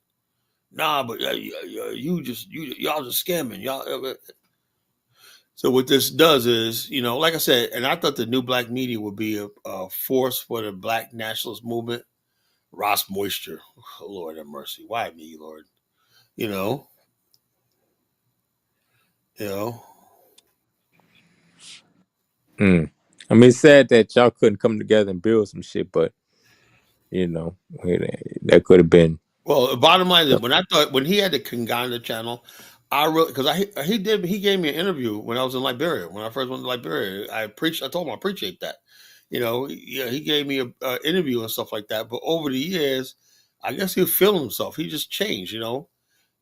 Nah, but y'all just scamming. Y'all. So what this does is, like I said, and I thought the new Black media would be a force for the Black nationalist movement. Ross Moisture, oh, Lord have mercy. Why me, Lord? You know. I mean, it's sad that y'all couldn't come together and build some shit, but that could have been. Well, the bottom line is when he had the Kingana channel, I really because he gave me an interview when I was in Liberia. When I first went to Liberia, I told him I appreciate that. He gave me a interview and stuff like that. But over the years, I guess he was feeling himself. He just changed.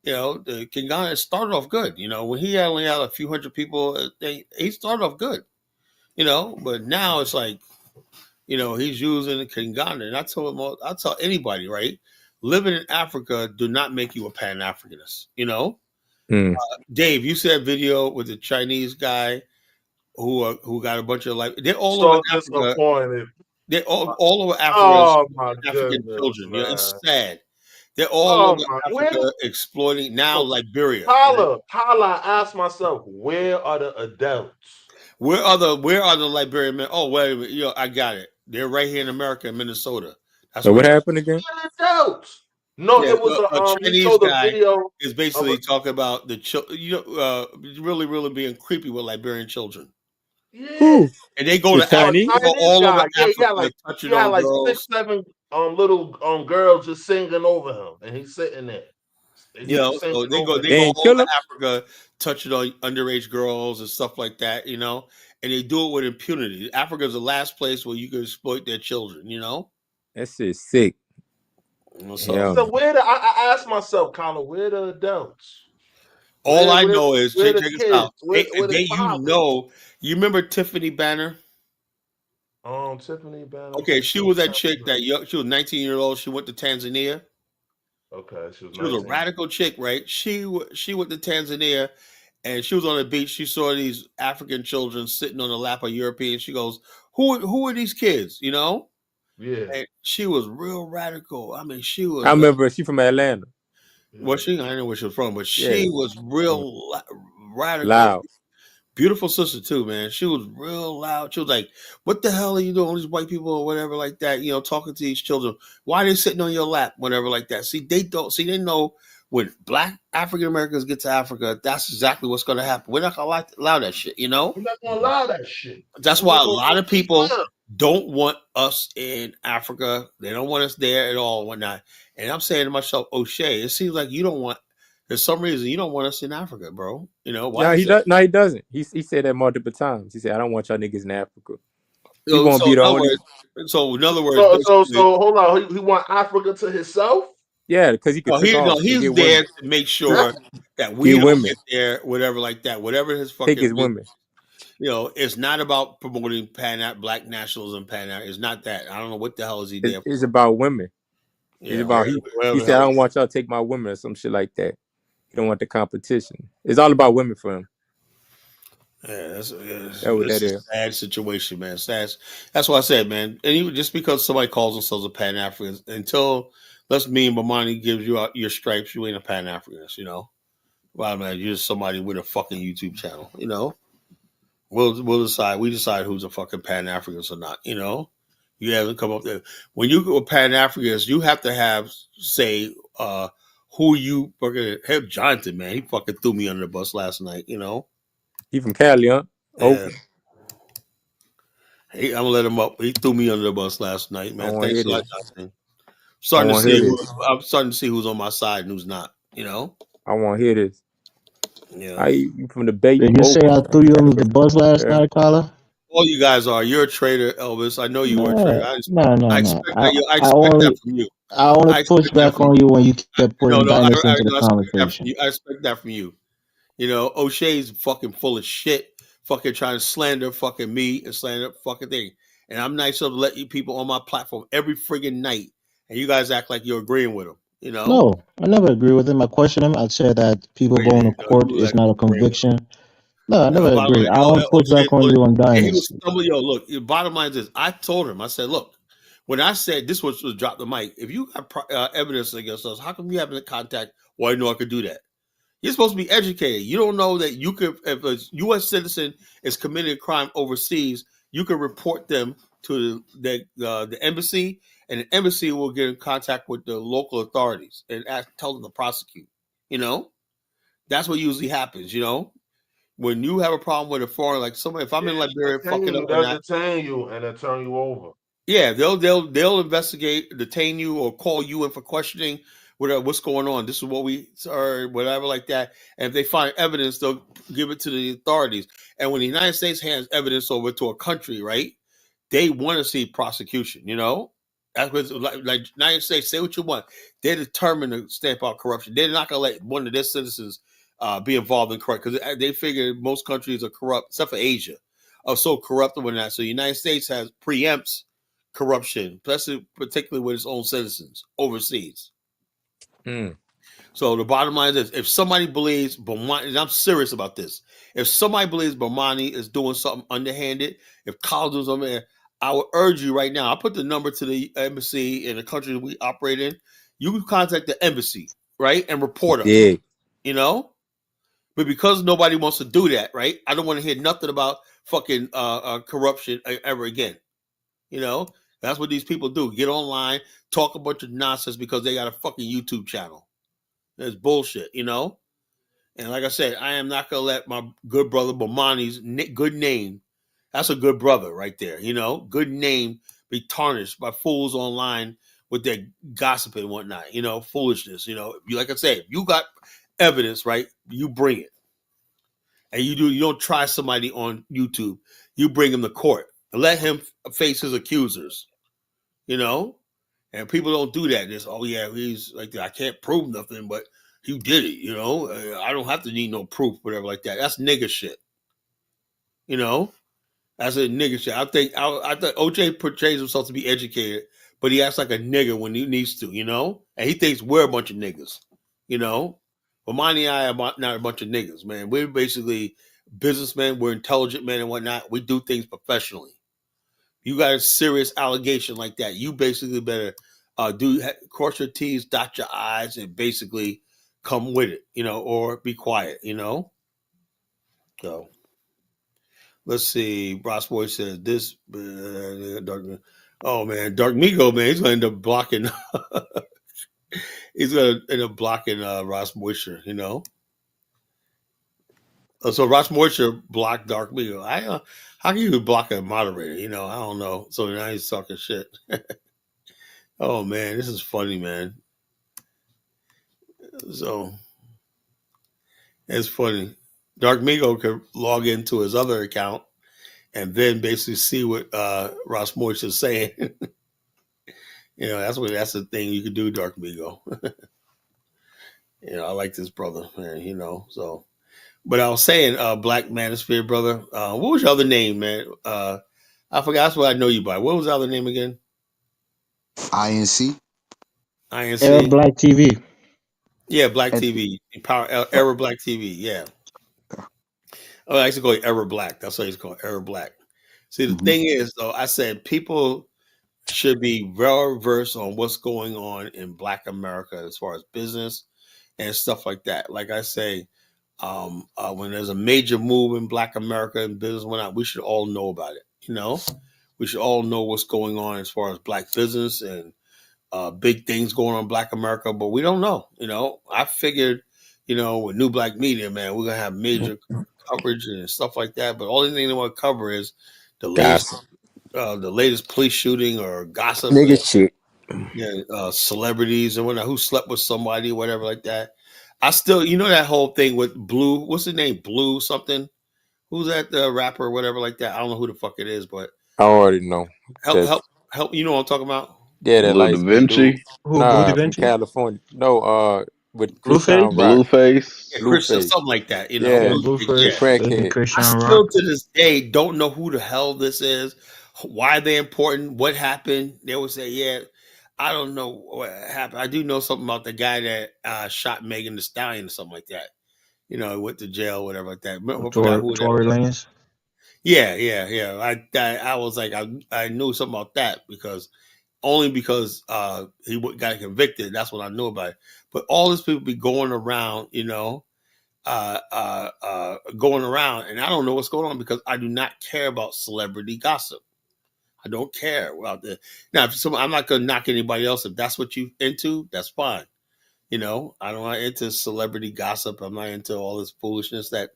The Kingana started off good. When he only had a few hundred people, he started off good. But now it's like, he's using the Kingana. And I tell anybody, right? Living in Africa do not make you a Pan-Africanist. Dave, you said video with the Chinese guy who got a bunch of they're all over So Africa. disappointed. They're all over Africa. Oh my African goodness, children. man. It's sad. They're all Oh over my, Africa exploiting now so, Liberia. Tyler, I asked myself, where are the adults? Where are the Liberian men? Oh, wait a minute. I got it. They're right here in America, in Minnesota. That's So where what happened again? Where the adults? No, yeah, it was a he Chinese showed a guy video is of basically talking about the really, really being creepy with Liberian children. yeah. Who? And they go The to Chinese? Africa, Chinese all over guy. Yeah, Africa, touching he had on like six, girls. 7 little girls just singing over him, and he's sitting there. So they go They all ain't kill over him? Africa, touching on underage girls and stuff like that, and they do it with impunity. Africa is the last place where you can exploit their children, That shit's sick. So Hell So no. where the I asked myself, Colin, where the adults? all I Where know is where check the this kids? out. Where the fathers? You remember Tiffany Banner? Tiffany Banner. Okay, she was that chick she was 19 years old. She went to Tanzania. Okay, she was She was a 19. radical chick, right? She went to Tanzania, and she was on the beach. She saw these African children sitting on the lap of Europeans. She goes, "Who are these kids?" You know, Yeah. and she was real radical. I mean, she I was. remember she from Atlanta. Well, Yeah. she I know where she was from, but Yeah, she was real radical. loud. Beautiful sister too, man. She was real loud. She was like, "What the hell are you doing, all these white people or whatever like that? You know, talking to these children. Why are they sitting on your lap, whatever like that?" See, they don't see. They know when Black African Americans get to Africa, that's exactly what's going to happen. We're not going to allow that shit. You know, We're not gonna allow that shit. that's We're just why a gonna lot go of to people Islam. don't want us in Africa. They don't want us there at all, and whatnot. And I'm saying to myself, O'Shea, it seems like you don't want. There's some reason you don't want us in Africa, bro. You know why No, is he that? does. No, he doesn't. He said that multiple times. He said, "I don't want y'all niggas in Africa. We So, won't so be the in other only." words, So so basically, so hold on. He want Africa to himself? Yeah, because he could no, take off and he's get there women, to make That's sure that get we don't women, get there, whatever like that, whatever his take fucking his business. women. You know, it's not about promoting black nationalism, It's not that. I don't know what the hell is he there It's for. about women. It's Yeah, about whatever he the said, hell. "I don't want y'all to take my women" or some shit like that. He don't want the competition. It's all about women for him. Yeah, That's what it's that a is. sad situation, man. Sad. That's what I said, man. And even just because somebody calls themselves a Pan African, until let's me and Bomani gives you out your stripes, you ain't a Pan Africanist, you know. Well, man, you're just somebody with a fucking YouTube channel, you know. We'll decide. We decide who's a fucking Pan Africanist or not, you know. You have to come up there when you go Pan Africanist. You have to have say who you fucking have. Jonathan, man, he fucking threw me under the bus last night, you know. He from Cali, huh? Yeah. Oakland. Hey, I'm gonna let him up. He threw me under the bus last night, I man. want to Thanks hear a lot, this. Jonathan. I Starting to want to see hear who this. I'm starting to see who's on my side and who's not. You know. I want to hear this. Yeah. You from the Bay? You Did from you say I Oakland? threw you under the bus last Yeah. night, Carla? All you guys are. You're a traitor, Elvis. I know you were a traitor. No, no, no, I no. expect that. I I expect that only from you. I only I pushed expect that back from you. on you when you kept No, putting no. Dynas into the I expect that from conversation. you. I expect that from you. You know, O'Shea's fucking full of shit. Fucking trying to slander fucking me and slander fucking thing. And I'm nice enough to let you people on my platform every friggin' night, and you guys act like you're agreeing with them. You know. No, I never agree with him. I question him. I said that people Wait, going to no, court you is like not a agreeing with conviction. No, I never bottom agree. line, I only push okay, back on look, you on and he was Dynas. stumbling. Yo, look, the bottom line is this. I told him, I said, look, when I said this was to drop the mic, if you got evidence against us, how come you haven't contact? Well, I know I could do that. You're supposed to be educated. You don't know that you could, if a U.S. citizen is committing a crime overseas, you can report them to the embassy, and the embassy will get in contact with the local authorities and tell them to prosecute. You know, that's what usually happens. You know, when you have a problem with a foreign, like somebody, if I'm in Yeah, Liberia detain fucking up you. or They'll not, detain you and then turn you over. yeah, they'll investigate, detain you, or call you in for questioning. What's going on? This is what we or whatever like that. And if they find evidence, they'll give it to the authorities. And when the United States hands evidence over to a country, right? They want to see prosecution. You know, that's what like United States say what you want. They're determined to stamp out corruption. They're not gonna let one of their citizens be involved in corrupt because they figure most countries are corrupt, except for Asia, are so corrupt and that. So the United States has preempts corruption, particularly with its own citizens overseas. Mm. So the bottom line is, if somebody believes Bomani, and I'm serious about this, if somebody believes Bomani is doing something underhanded, if Kyle's doing something, I would urge you right now. I put the number to the embassy in the country that we operate in. You can contact the embassy, right, and report us. Yeah. You know, but because nobody wants to do that, right? I don't want to hear nothing about fucking corruption ever again. You know, that's what these people do. Get online, talk a bunch of nonsense because they got a fucking YouTube channel. That's bullshit, you know? And like I said, I am not going to let my good brother Bomani's good name, that's a good brother right there, you know? Good name be tarnished by fools online with their gossip and whatnot, you know, foolishness, you know? Like I said, if you got evidence, right, you bring it. And you don't try somebody on YouTube. You bring him to court. Let him face his accusers, you know? And people don't do that. Just, oh yeah, he's like, I can't prove nothing, but he did it. You know, I don't have to need no proof, whatever like that. That's nigga shit. You know, that's a nigga shit. I thought OJ portrays himself to be educated, but he acts like a nigga when he needs to. You know, and he thinks we're a bunch of niggas. You know, Well, Monty and I are not a bunch of niggas, man. We're basically businessmen. We're intelligent men and whatnot. We do things professionally. You got a serious allegation like that, you basically better cross your T's, dot your I's, and basically come with it, or be quiet, So let's see. Ross Boy says this. Oh man, Dark Migo, man, he's gonna end up blocking. He's gonna end up blocking Ross Moisture, So Ross Moisture blocked Dark Migo. How can you block a moderator? I don't know. So now he's talking shit. Oh man, this is funny, man. So it's funny. Dark Migo could log into his other account and then basically see what Ross Moisture is saying. That's the thing you can do, Dark Migo. I like this brother, man, so. But I was saying, Black Manosphere, brother, what was your other name, man? I forgot. That's what I know you by. What was the other name again? INC. Arab INC? Black TV. Yeah, Black And TV. Era Black TV, yeah. Oh, I used to call it Era Black. That's what I used to call it, Era Black. See, the mhm. thing is, though, I said people should be well versed on what's going on in Black America as far as business and stuff like that. Like I say, when there's a major move in Black America and business, whatnot, we should all know about it. We should all know what's going on as far as Black business and big things going on in Black America, but we don't know. I figured, with New Black Media, man, we're gonna have major coverage and stuff like that. But all thing they want to cover is the latest, Gossip. the latest police shooting or gossip, Nigga shit. celebrities and whatnot, who slept with somebody, whatever like that. I still, that whole thing with Blue. What's his name? Blue something. Who's that rapper or whatever like that? I don't know who the fuck it is, but I already know. help, That help, help. You know what I'm talking about? yeah, that Blue light Da skinned dude. Vinci, Who? Blue Da Nah, from Vinci? California. No, with Christian Blueface? Rock. Yeah, Blueface. Christian, Blueface. something like that. Yeah, Yeah, Yeah. the Blueface. crackhead. I Christian still Rock. to this day don't know who the hell this is, why they're important, what happened. They would say, yeah, I don't know what happened. I do know something about the guy that shot Megan Thee Stallion or something like that. Went to jail, whatever like that. I forgot who that Tory was. Lanez. Yeah, yeah, yeah. I was like, I knew something about that only because got convicted. That's what I knew about it. But all these people be going around, going around, and I don't know what's going on because I do not care about celebrity gossip. I don't care about that. Now, I'm not going to knock anybody else. If that's what you into, that's fine. I don't want into celebrity gossip. I'm not into all this foolishness that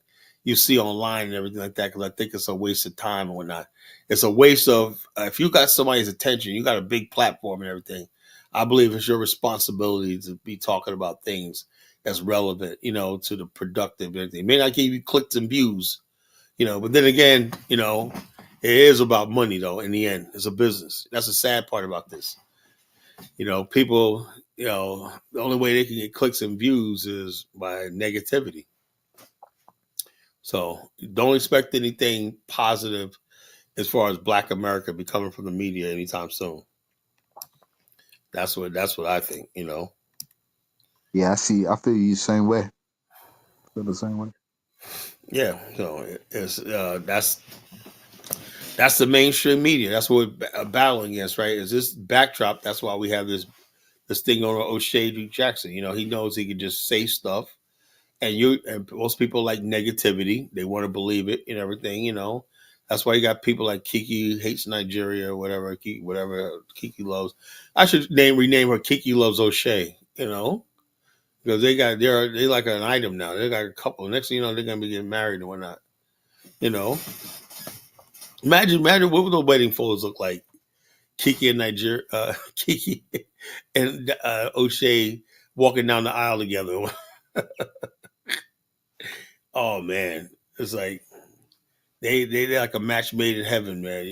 you see online and everything like that because I think it's a waste of time and whatnot. It's a waste of if you got somebody's attention, you got a big platform and everything. I believe it's your responsibility to be talking about things that's relevant, to the productive and everything. It may not give you clicks and views, but then again, it is about money though. In the end, it's a business. That's the sad part about this. People, the only way they can get clicks and views is by negativity. So don't expect anything positive as far as Black America be coming from the media anytime soon. That's what I think. Yeah, I see. I feel you the same way. Feel the same way. Yeah. So it's that's the mainstream media. That's what we're battling against, right? Is this backdrop? That's why we have this thing on O'Shea Jackson. He knows he can just say stuff, and most people like negativity. They want to believe it and everything. That's why you got people like Kiki hates Nigeria or whatever. Whatever Kiki loves. I should rename her Kiki loves O'Shea. Because they like an item now. They got a couple. Next thing you know, they're gonna be getting married and whatnot. You know, imagine what would the wedding photos look like? Kiki and Nigeria, Kiki and O'Shea walking down the aisle together. Oh man, it's like they're like a match made in heaven, man.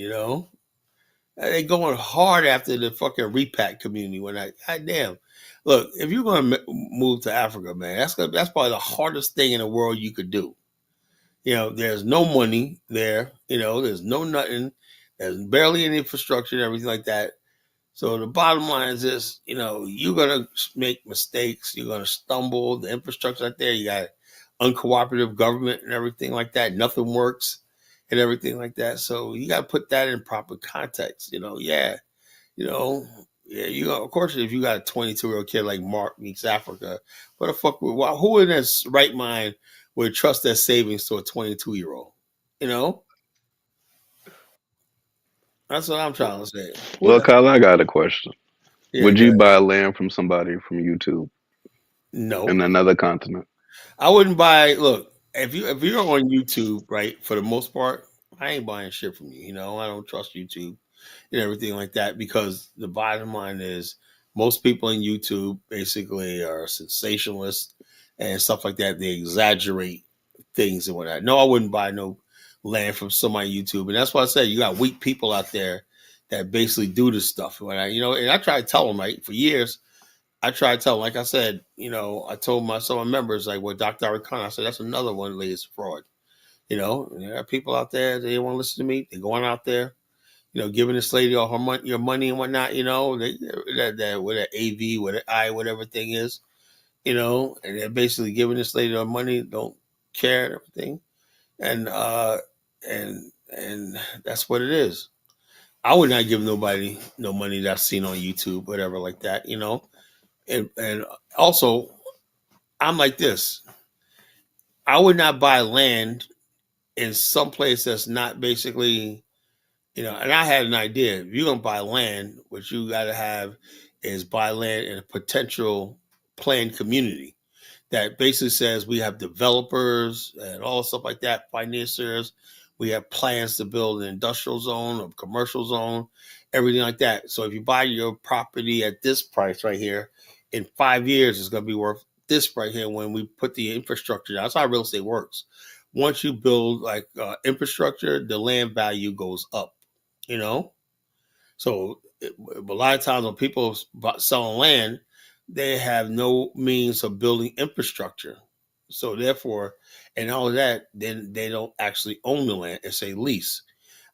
They going hard after the fucking repack community. God damn, look, if you're gonna move to Africa, man, that's probably the hardest thing in the world you could do. There's no money there. There's no nothing. There's barely any infrastructure and everything like that. So the bottom line is this: you're gonna make mistakes, you're gonna stumble. The infrastructure out there, you got uncooperative government and everything like that. Nothing works and everything like that. So you got to put that in proper context. You know, yeah, of course, if you got a 22-year-old kid like Mark meets Africa, what the fuck? Who in his right mind would trust their savings to a 22-year-old? You know, that's what I'm trying to say. Well, Well, That's, Kyle, I got a question. yeah, Would good. you buy land from somebody from YouTube No, in another continent? I wouldn't buy. Look, if you're on YouTube, right, for the most part, I ain't buying shit from you. I don't trust YouTube and everything like that because the bottom line is most people in YouTube basically are sensationalists and stuff like that. They exaggerate things and whatnot. No, I wouldn't buy no land from somebody on YouTube, and that's why I said you got weak people out there that basically do this stuff. And and I try to tell them right for years. I try to tell them, like I said, I told some of my members like what Dr. Arikhan, I said that's another one of these fraud. There are people out there they want to listen to me. They're going out there giving this lady all her money, your money and whatnot, that with an AV, with an I, whatever thing is, and they're basically giving this lady her money, don't care and everything, and that's what it is. I would not give nobody no money that's seen on YouTube, whatever like that, and also I'm like this. I would not buy land in some place that's not basically and I had an idea. If you're gonna buy land, what you gotta have is buy land in a potential planned community that basically says we have developers and all stuff like that, financiers. We have plans to build an industrial zone, a commercial zone, everything like that. So if you buy your property at this price right here, in 5 years it's gonna be worth this right here when we put the infrastructure down. That's how real estate works. Once you build like infrastructure, the land value goes up. You know, so a lot of times when people selling land, they have no means of building infrastructure. So therefore, and all of that, then they don't actually own the land. It's a lease.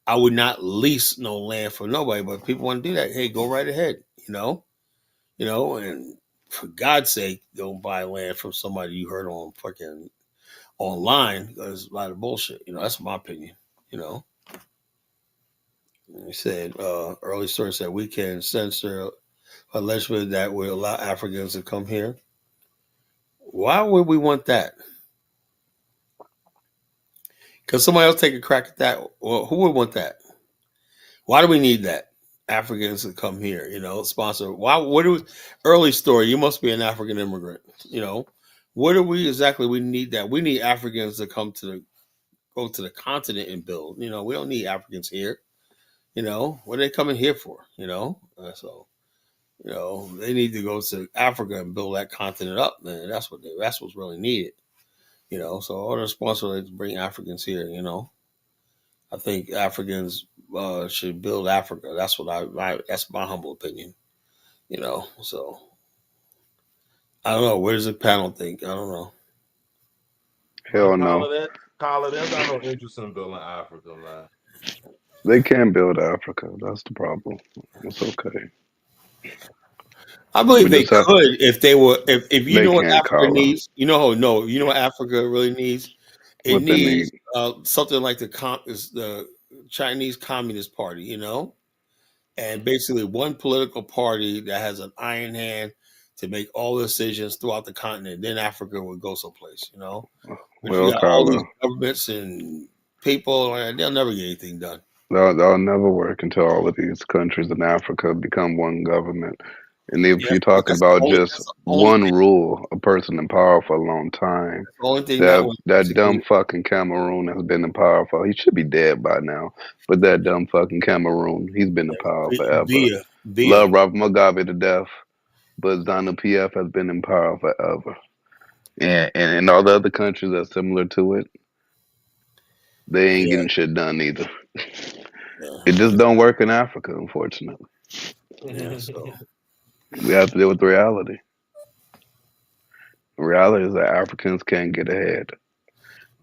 I would not lease no land for nobody, but if people want to do that, hey, go right ahead. And for God's sake, don't buy land from somebody you heard on fucking online because it's a lot of bullshit. That's my opinion. You know. He said, early source said we can censor a legislation that would allow Africans to come here. Why would we want that? Because somebody else take a crack at that. Well, who would want that? Why do we need that? Africans to come here, sponsor. Why? What do we, early story? You must be an African immigrant. What do we exactly? We need that. We need Africans to go to the continent and build. We don't need Africans here. What are they coming here for? So they need to go to Africa and build that continent up, man. That's what's really needed. So all the sponsors bring Africans here. I think Africans should build Africa. That's what that's my humble opinion. So I don't know. Where does the panel think? I don't know. man, Hell no. Colin, they don't got no interest in building Africa, man. They can build Africa. That's the problem. It's okay. I We believe they just have. could if they were if you They know what can't Africa call her needs. You know what Africa really needs. It what they need. needs something like the Chinese Communist Party. And basically one political party that has an iron hand to make all the decisions throughout the continent. Then Africa would go someplace. But you Well, got all these Kyla, governments and people, and they'll never get anything done. that'll never work until all of these countries in Africa become one government. And if Yeah, you're talking about just that's the only one thing. rule, a person in power for a long time, That's the only thing that that would that dumb basically. fucking Cameroon has been in power for. He should be dead by now. But that dumb fucking Cameroon, he's been in power forever. Bia. Love Robert Mugabe to death, but ZANU PF has been in power forever. And all the other countries that are similar to it, they ain't Yeah, getting shit done either. It yeah, just don't work in Africa, unfortunately. yeah. So We have to deal with reality. Reality is that Africans can't get ahead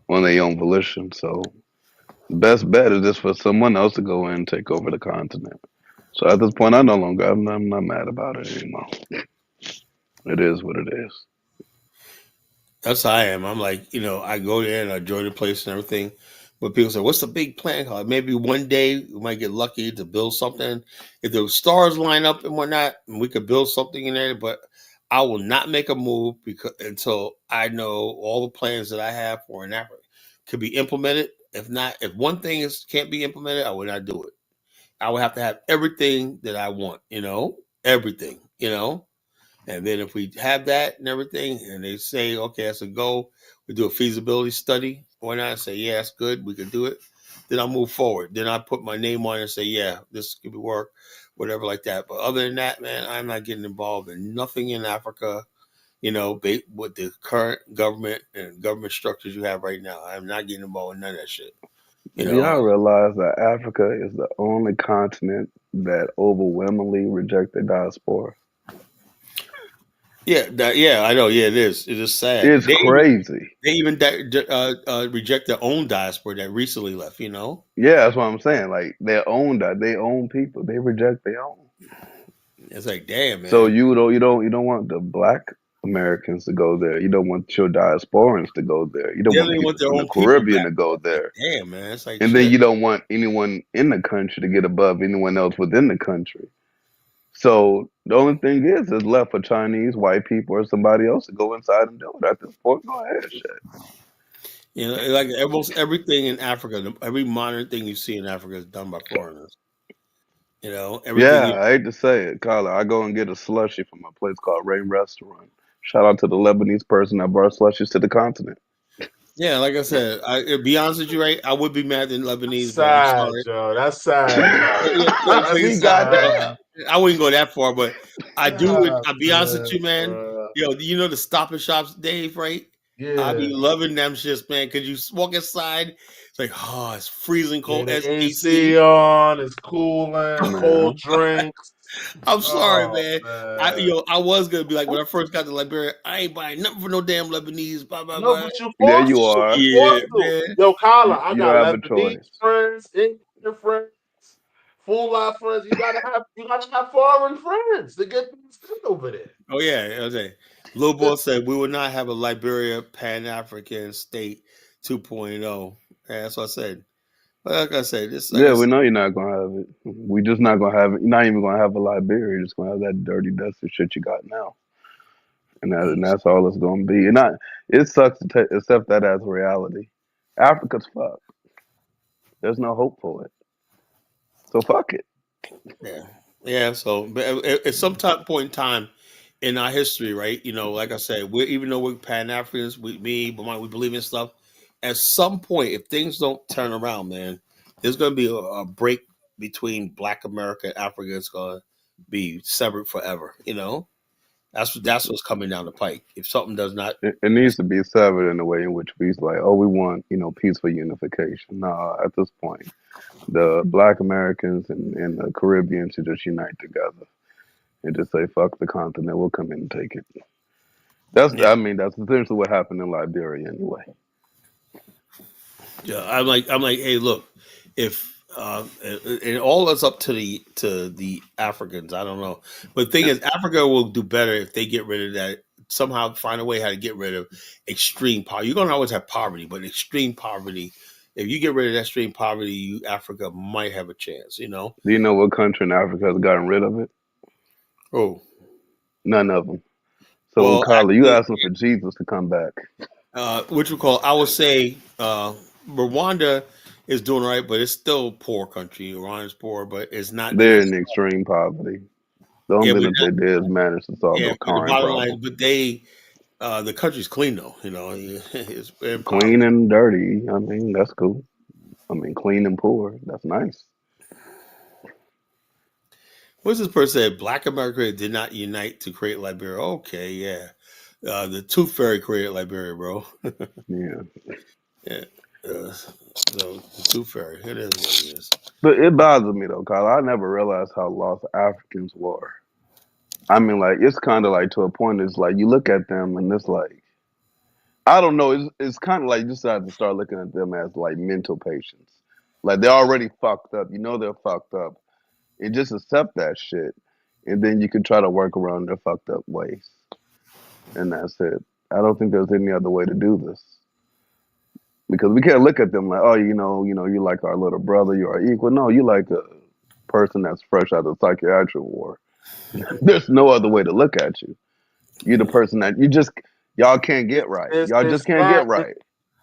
on their own volition. So the best bet is just for someone else to go in and take over the continent. So at this point, I no longer. I'm not mad about it anymore. It is what it is. That's how I am. I'm like, I go there and I enjoy the place and everything. But people say, "What's the big plan?" Maybe one day we might get lucky to build something. If the stars line up and whatnot, and we could build something in there. But I will not make a move because until I know all the plans that I have for an Africa could be implemented. If not, if one thing can't be implemented, I would not do it. I would have to have everything that I want. Everything. And then if we have that and everything, and they say, okay, that's a go, we do a feasibility study. Why not? I say, yeah, that's good. We can do it. Then I'll move forward. Then I put my name on it and say, yeah, this could work, whatever like that. But other than that, man, I'm not getting involved in nothing in Africa, with the current government and government structures you have right now. I'm not getting involved in none of that shit. You Do y'all know, realize that Africa is the only continent that overwhelmingly reject the diaspora? yeah, I know. Yeah, it is. It is sad. It's crazy. They even reject their own diaspora that recently left. Yeah, that's what I'm saying. Like they own people. They reject their own. It's like, damn, So man. you don't want the black Americans to go there. You don't want your diasporans to go there. You don't They want don't even want people their from the own people Caribbean back. to go Like, there. damn, man. It's like And then shit. you don't want anyone in the country to get above anyone else within the country. So the only thing is left for Chinese, white people, or somebody else to go inside and do it. At this point, go ahead, shit. Like almost everything in Africa, every modern thing you see in Africa is done by foreigners. Everything Yeah, I hate to say it, Carla. I go and get a slushy from a place called Rain Restaurant. Shout out to the Lebanese person that brought slushies to the continent. yeah, like I said, to be honest with you, right? I would be mad in That's Lebanese, but I'm sad, sorry. Joe. That's sad, Joe. Yeah, That's please, See, goddamn. sad. I wouldn't go that far, but I do. Ah, I'll be honest with man, you, man. bro. The Stop and Shops, Dave, right? I be Yeah. loving them shits, man. Cause you walk inside, it's like, oh, it's freezing Yeah, cold. the It's AC AC. on, it's cooling, cold Man. drinks. I'm sorry, Oh man. man. I was gonna be like when I first got to Liberia, I ain't buying nothing for no damn Lebanese. Blah blah No, blah. but you There forced you to. You are. Yeah, forced to. man. Yo, Kyla, I You got don't have a Lebanese choice. friends, Indian friends, full life friends. You gotta have foreign friends to get things done over there. Oh yeah, okay. Lil Boy said we will not have a Liberia Pan African state 2.0. Yeah, that's what I said. But like I said, this like I Yeah, we said, know you're not gonna have it. We just not gonna have it. You're not even gonna have a Liberia. You're just gonna have that dirty, dusty shit you got now, and that's all it's gonna be. And it sucks to accept that as reality. Africa's fucked. There's no hope for it. So fuck it. yeah, yeah. So, but at some point in time in our history, right? Like I said, even though we're Pan Africans, we believe in stuff. At some point, if things don't turn around, man, there's going to be a break between Black America and Africa. It's going to be severed forever. That's what's coming down the pike. If something does not, It needs to be severed in a way in which we like, oh, we want peaceful unification. No, at this point, the Black Americans and the Caribbean should just unite together and just say, fuck the continent. We'll come in and take it. yeah, That's essentially what happened in Liberia anyway. yeah. I'm like, hey, look, if and all that's up to the Africans. I don't know, but the thing is, Africa will do better if they get rid of that. Somehow find a way how to get rid of extreme poverty. You're gonna always have poverty, but extreme poverty. If you get rid of that extreme poverty, Africa might have a chance. Do you know what country in Africa has gotten rid of it? Oh, None of them. So, well, Carla, you actually, asking for Jesus to come back. which we call, I would say, Rwanda is doing right, but it's still a poor country. Rwanda is poor, but it's not in They're that. in extreme poverty. The Yeah, only but thing that they did is manage to solve yeah, the but the current bottom line, problem. but the country's clean though. It's Clean empowered. and dirty. That's cool. Clean and poor. That's nice. What's this person said? Black America did not unite to create Liberia. Okay, yeah. The Tooth Fairy created Liberia, bro. Yeah. Yeah. So the Tooth Fairy, it is what it is. But it bothers me though, Carla. I never realized how lost Africans were. Like it's kind of like to a point. It's like you look at them and it's like I don't know. It's kind of like you just have to start looking at them as like mental patients. Like they're already fucked up. They're fucked up. and just accept that shit, and then you can try to work around their fucked up ways, and that's it. I don't think there's any other way to do this because we can't look at them like, oh, you like our little brother, you are equal. No, you like a person that's fresh out of the psychiatric ward. There's no other way to look at you. You're the person that y'all can't get right. Y'all It's just can't sad. get right.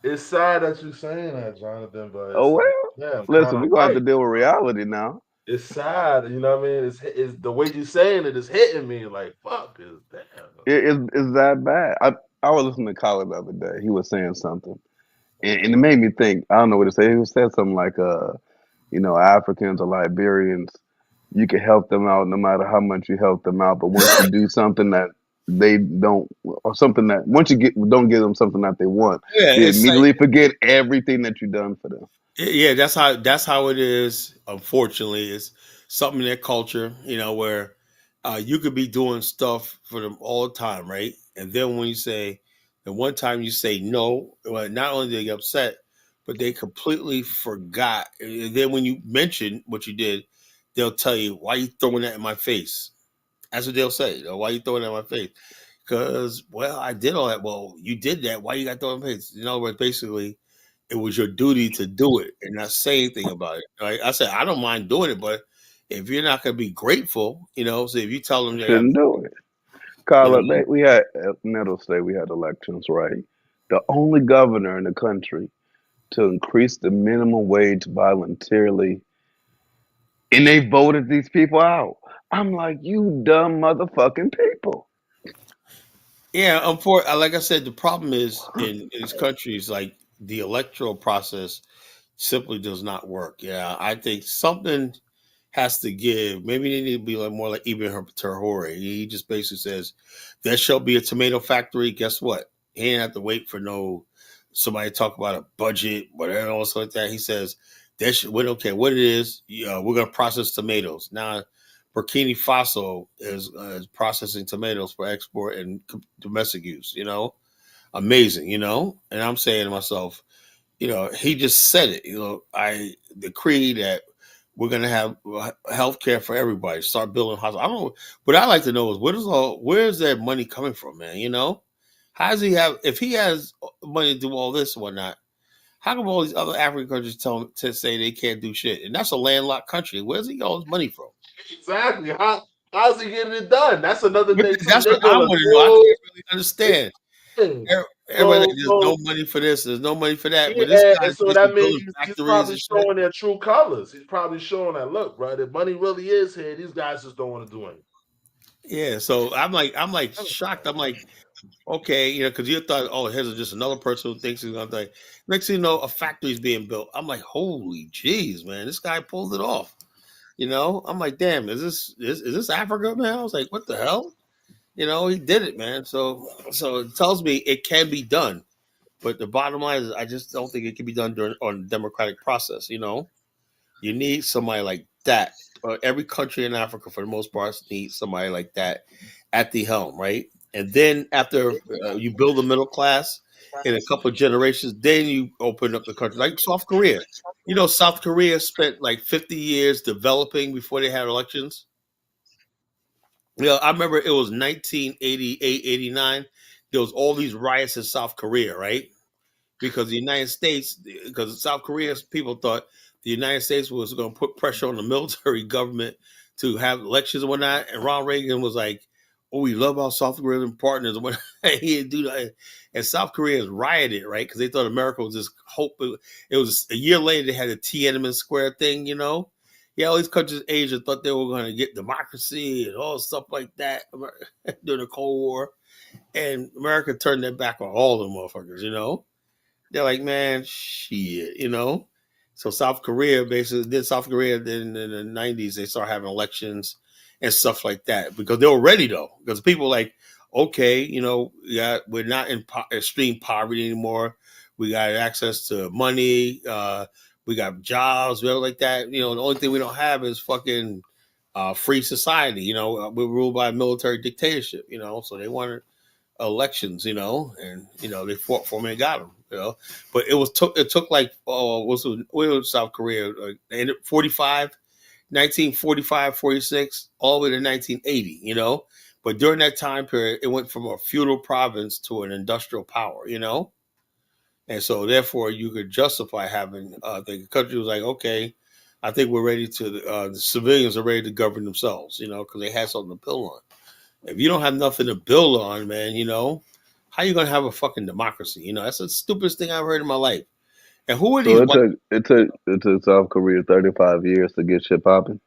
It's sad that you're saying that, Jonathan, but Oh it's well. like, yeah, I'm kind Listen, of we're gonna have to right. deal with reality now. It's sad, you know what I mean? It's the way you're saying it is hitting me like, fuck, is damn. It's that bad. I was listening to Colin the other day. He was saying something, and it made me think. I don't know what to say. He said something like, Africans or Liberians, you can help them out no matter how much you help them out. But once you do something that they don't, or something that once you don't give them something that they want, Yeah, they it's like immediately forget everything that you've done for them. yeah, that's how it is. Unfortunately, it's something in their culture, where you could be doing stuff for them all the time, right? And then when you say, the one time you say no, well, not only do they get upset, but they completely forgot. And then when you mention what you did, they'll tell you, "Why are you throwing that in my face?" That's what they'll say. "Why are you throwing that in my face?" Because, well, I did all that. Well, you did that. Why you got thrown in my face? In other words, basically, it was your duty to do it and not say anything about it. Right? I said, I don't mind doing it, but if you're not going to be grateful, so if you tell them they got, Shouldn't do it. Carla, we had at Middle State, we had elections, right? The only governor in the country to increase the minimum wage voluntarily, and they voted these people out. I'm like, you dumb motherfucking people. yeah, like I said, the problem is in these countries, like the electoral process simply does not work. Yeah, I think something has to give. Maybe they need to be like more like Ibn Terhore. He just basically says, "There shall be a tomato factory." Guess what? He didn't have to wait for no somebody to talk about a budget, whatever else like that. He says, we don't care what it is. We're going to process tomatoes now." Burkina Faso is processing tomatoes for export and domestic use. Amazing. And I'm saying to myself, he just said it. I decree that we're going to have health care for everybody. Start building hospitals. I don't know. What I like to know is where's that money coming from, man? How does he have, if he has money to do all this and whatnot, how come all these other African countries tell him to say they can't do shit? And that's a landlocked country. Where's he get all his money from? Exactly. How's he getting it done? That's another thing too. That's They're what I gonna want to know. I grow can't really understand. it. Everybody, So there's no so money for this, there's no money for that. yeah, But this and guy's so basically that means building he's factories probably and shit. showing their true colors. He's probably showing that look, bro. The money really is here. These guys just don't want to do anything. Yeah, so I'm like shocked. I'm like, okay, because you thought, oh, here's just another person who thinks he's gonna die. Next thing you know, a factory's being built. I'm like, holy jeez, man, this guy pulled it off. I'm like, damn, is this Africa, man? I was like, what the hell? He did it, man. So it tells me it can be done, but the bottom line is, I just don't think it can be done during on a democratic process. You need somebody like that. Every country in Africa, for the most part, needs somebody like that at the helm, right? And then after you build a middle class in a couple of generations, then you open up the country, like South Korea. South Korea spent like 50 years developing before they had elections. I remember it was 1988, 89. There was all these riots in South Korea, right? Because the United States, because South Korea's people thought the United States was going to put pressure on the military government to have elections and whatnot. And Ronald Reagan was like, "Oh, we love our South Korean partners." And he didn't do that. And South Koreans rioted, right? Because they thought America was just hope. It was a year later they had the Tiananmen Square thing. Yeah, all these countries in Asia thought they were going to get democracy and all stuff like that during the Cold War. And America turned their back on all the motherfuckers. They're like, man, shit. So South Korea basically did South Korea then in the 90s, they started having elections and stuff like that because they were ready though. Because people were like, okay, yeah, we're not in extreme poverty anymore. We got access to money. We got jobs, whatever like that. The only thing we don't have is fucking free society. We're ruled by a military dictatorship. So they wanted elections, and they fought for them and got them. But it took like what was South Korea 45, 1945, 46, all the way to 1980, But during that time period, it went from a feudal province to an industrial power, And so therefore you could justify having, the country was like, okay, I think we're ready to, the civilians are ready to govern themselves, because they had something to build on. If you don't have nothing to build on, man, how you going to have a fucking democracy? That's the stupidest thing I've heard in my life. And who are So these white? it took South Korea 35 years to get shit popping.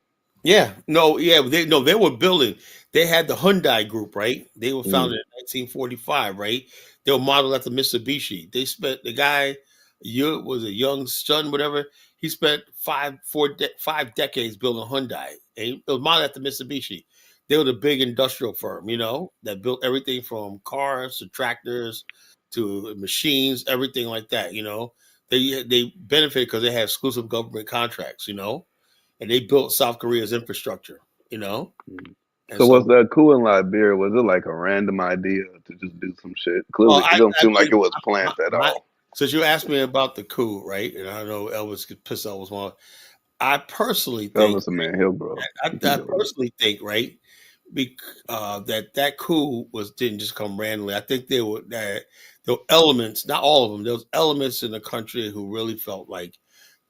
Yeah, no, yeah, they were building. They had the Hyundai Group, right? They were Mm. founded in 1945, right? They were modeled after Mitsubishi. They spent the guy, you was a young son, whatever. He spent 5 decades building Hyundai. And it was modeled after Mitsubishi. They were the big industrial firm, that built everything from cars to tractors to machines, everything like that. They benefited because they had exclusive government contracts, and they built South Korea's infrastructure, and So was so, that coup in Liberia? Was it like a random idea to just do some shit? well, Clearly, it don't I seem like think it was planned at all. since you asked me about the coup, right? And I know Elvis could piss off one. I personally think, Elvis a man, he'll grow. I, You can I deal with it. personally think, right, that coup didn't just come randomly. I think there were elements, not all of them. There was elements in the country who really felt like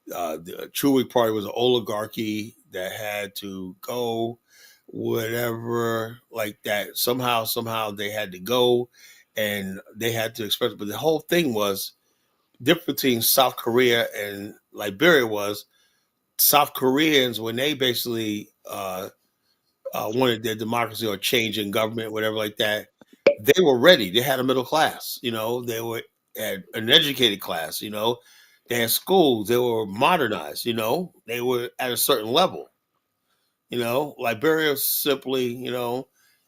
the True Party was an oligarchy that had to go, whatever, like that. Somehow they had to go, and they had to express. But the whole thing was different between South Korea and Liberia was South Koreans when they basically wanted their democracy or change in government, whatever like that. They were ready. They had a middle class. They were had an educated class. They had schools. They were modernized. They were at a certain level. Liberia simply,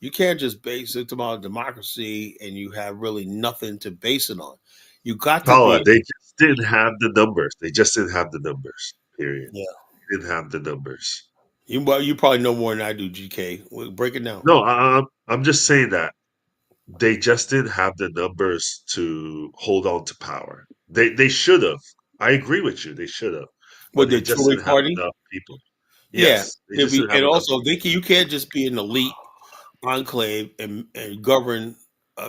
you can't just base it about democracy and you have really nothing to base it on. You got to Paula, be, they just didn't have the numbers. They just didn't have the numbers. Period. yeah. They didn't have the numbers. You probably know more than I do, GK. Break it down. No, I'm just saying that they just didn't have the numbers to hold on to power. They should have. I agree with you. They should have, but With they the just Tory didn't have party, enough people. yeah. Yes, they just didn't have And enough also, you can't just be an elite enclave and govern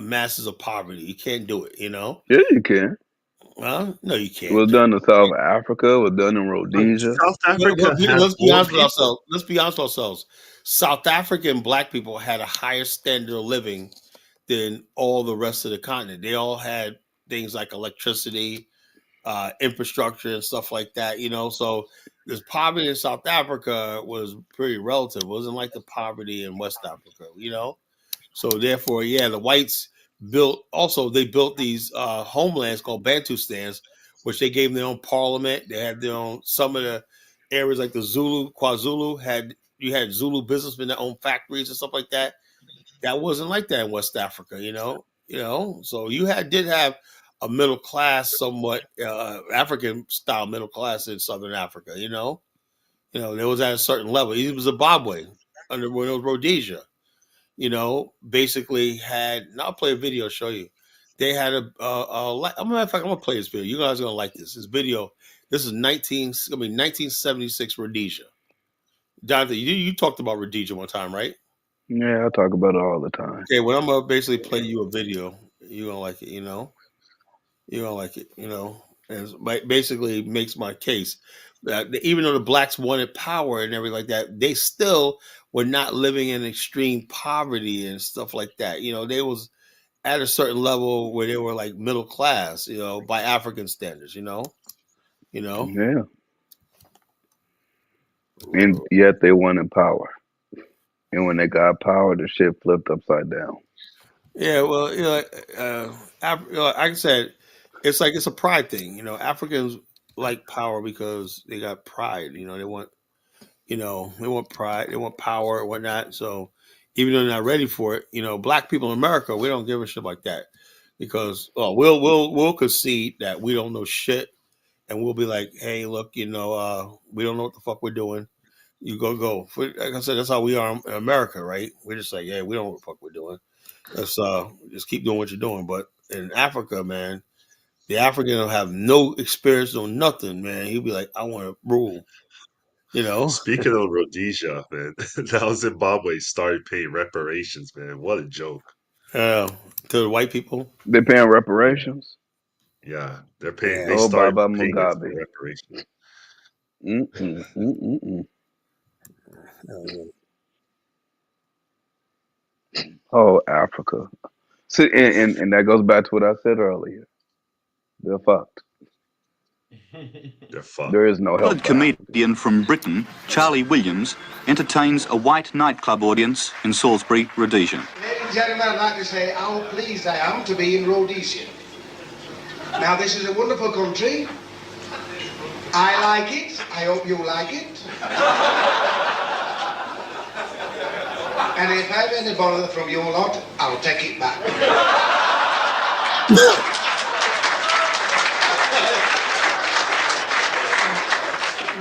masses of poverty. You can't do it. Yeah, you can. Well, no, you It can't. was done in South Africa. It was done in people. Rhodesia. South Africa has Let's be more honest with people. ourselves. Let's be honest with ourselves. South African black people had a higher standard of living than all the rest of the continent. They all had things like electricity, infrastructure, and stuff like that. So this poverty in South Africa was pretty relative. It wasn't like the poverty in West Africa. So therefore, yeah, the whites they built these homelands called Bantustans, which they gave them their own parliament. They had their own some of the areas like the Zulu, KwaZulu had Zulu businessmen that owned factories and stuff like that. That wasn't like that in West Africa, So you did have a middle class, somewhat African style middle class in Southern Africa, there was at a certain level. Even Zimbabwe under when it was Rhodesia, basically had. And I'll play a video, show you. They had I'm gonna play this video. You guys are gonna like this. This video. This is 1976 Rhodesia. Jonathan, you talked about Rhodesia one time, right? Yeah, I talk about it all the time. Okay, well, I'm gonna basically play you a video. You're gonna like it, You're gonna like it, And basically makes my case that even though the blacks wanted power and everything like that, they still were not living in extreme poverty and stuff like that. They was at a certain level where they were like middle class, by African standards, You know. Yeah, and yet they wanted power. And when they got power, the shit flipped upside down. Yeah, well, like I said, it's a pride thing. Africans like power because they got pride. They want pride, they want power and whatnot. So even though they're not ready for it, black people in America, we don't give a shit like that because we'll concede that we don't know shit, and we'll be like, hey, look, we don't know what the fuck we're doing. You go. Like I said, that's how we are in America, right? We're just like, yeah, we don't know what the fuck we're doing. Let's just keep doing what you're doing. But in Africa, man, the African will have no experience, no nothing, man. He'll be like, I want to rule. You know, Speaking of Rhodesia, man, now Zimbabwe started paying reparations, man. What a joke. uh, to the white people. They paying reparations. Yeah, they're paying. Yeah. They Oh, started Baba paying it Mugabe. for reparations. Mm-mm. Uh, Oh, Africa. See, and that goes back to what I said earlier. They're fucked. They're fucked. There is no help Talented for Africa. comedian from Britain, Charlie Williams, entertains a white nightclub audience in Salisbury, Rhodesia. Ladies and gentlemen, I'd like to say how pleased I am to be in Rhodesia. Now, this is a wonderful country. I like it. I hope you like it. And if I have any bother from you lot, I'll take it back.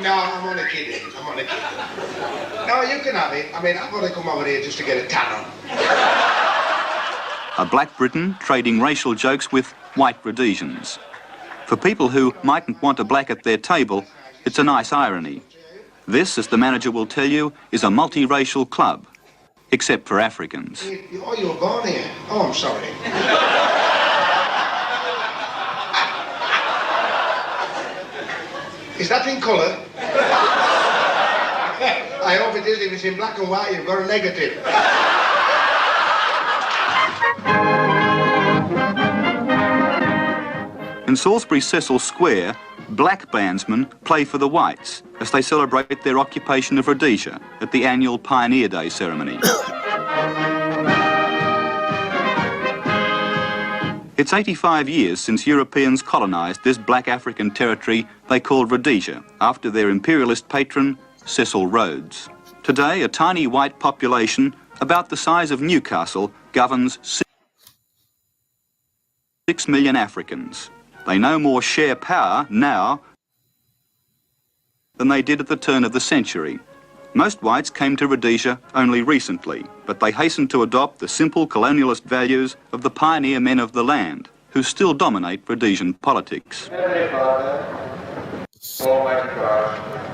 No, I'm only kidding. I'm only kidding. No, you can have it. I mean, I've got to come over here just to get a tan on. A black Briton trading racial jokes with white Rhodesians. For people who mightn't want a black at their table, it's a nice irony. This, as the manager will tell you, is a multiracial club, except for Africans. Oh, you were born here. Oh, I'm sorry. Is that in colour? I hope it is. If it's in black and white, you've got a negative. In Salisbury Cecil Square, black bandsmen play for the whites as they celebrate their occupation of Rhodesia at the annual Pioneer Day ceremony. It's 85 years since Europeans colonised this black African territory they called Rhodesia, after their imperialist patron, Cecil Rhodes. Today, a tiny white population, about the size of Newcastle, governs 6 million Africans. They no more share power now than they did at the turn of the century. Most whites came to Rhodesia only recently, but they hastened to adopt the simple colonialist values of the pioneer men of the land, who still dominate Rhodesian politics. Heavenly Father, Almighty God,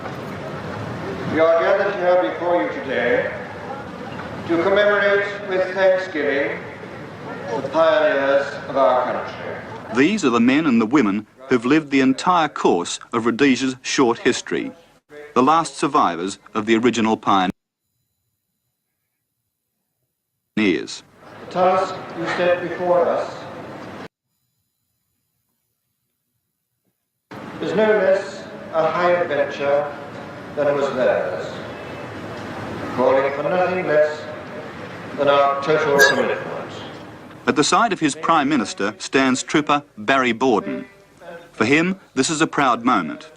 we are gathered here before you today to commemorate with thanksgiving the pioneers of our country. These are the men and the women who've lived the entire course of Rhodesia's short history, the last survivors of the original pioneers. The task you set before us is no less a high adventure than was theirs, calling for nothing less than our total commitment. At the side of his Prime Minister stands Trooper Barry Borden. For him, this is a proud moment.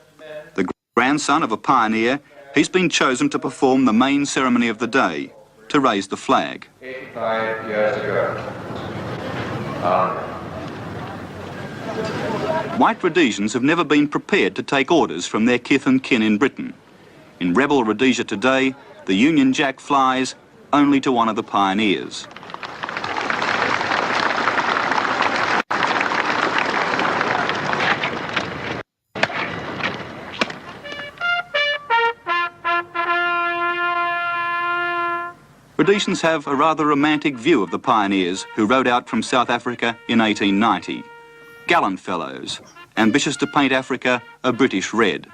The grandson of a pioneer, he's been chosen to perform the main ceremony of the day, to raise the flag. 85 years ago. White Rhodesians have never been prepared to take orders from their kith and kin in Britain. In rebel Rhodesia today, the Union Jack flies only to honour the pioneers. Rhodesians have a rather romantic view of the pioneers who rode out from South Africa in 1890. Gallant fellows, ambitious to paint Africa a British red.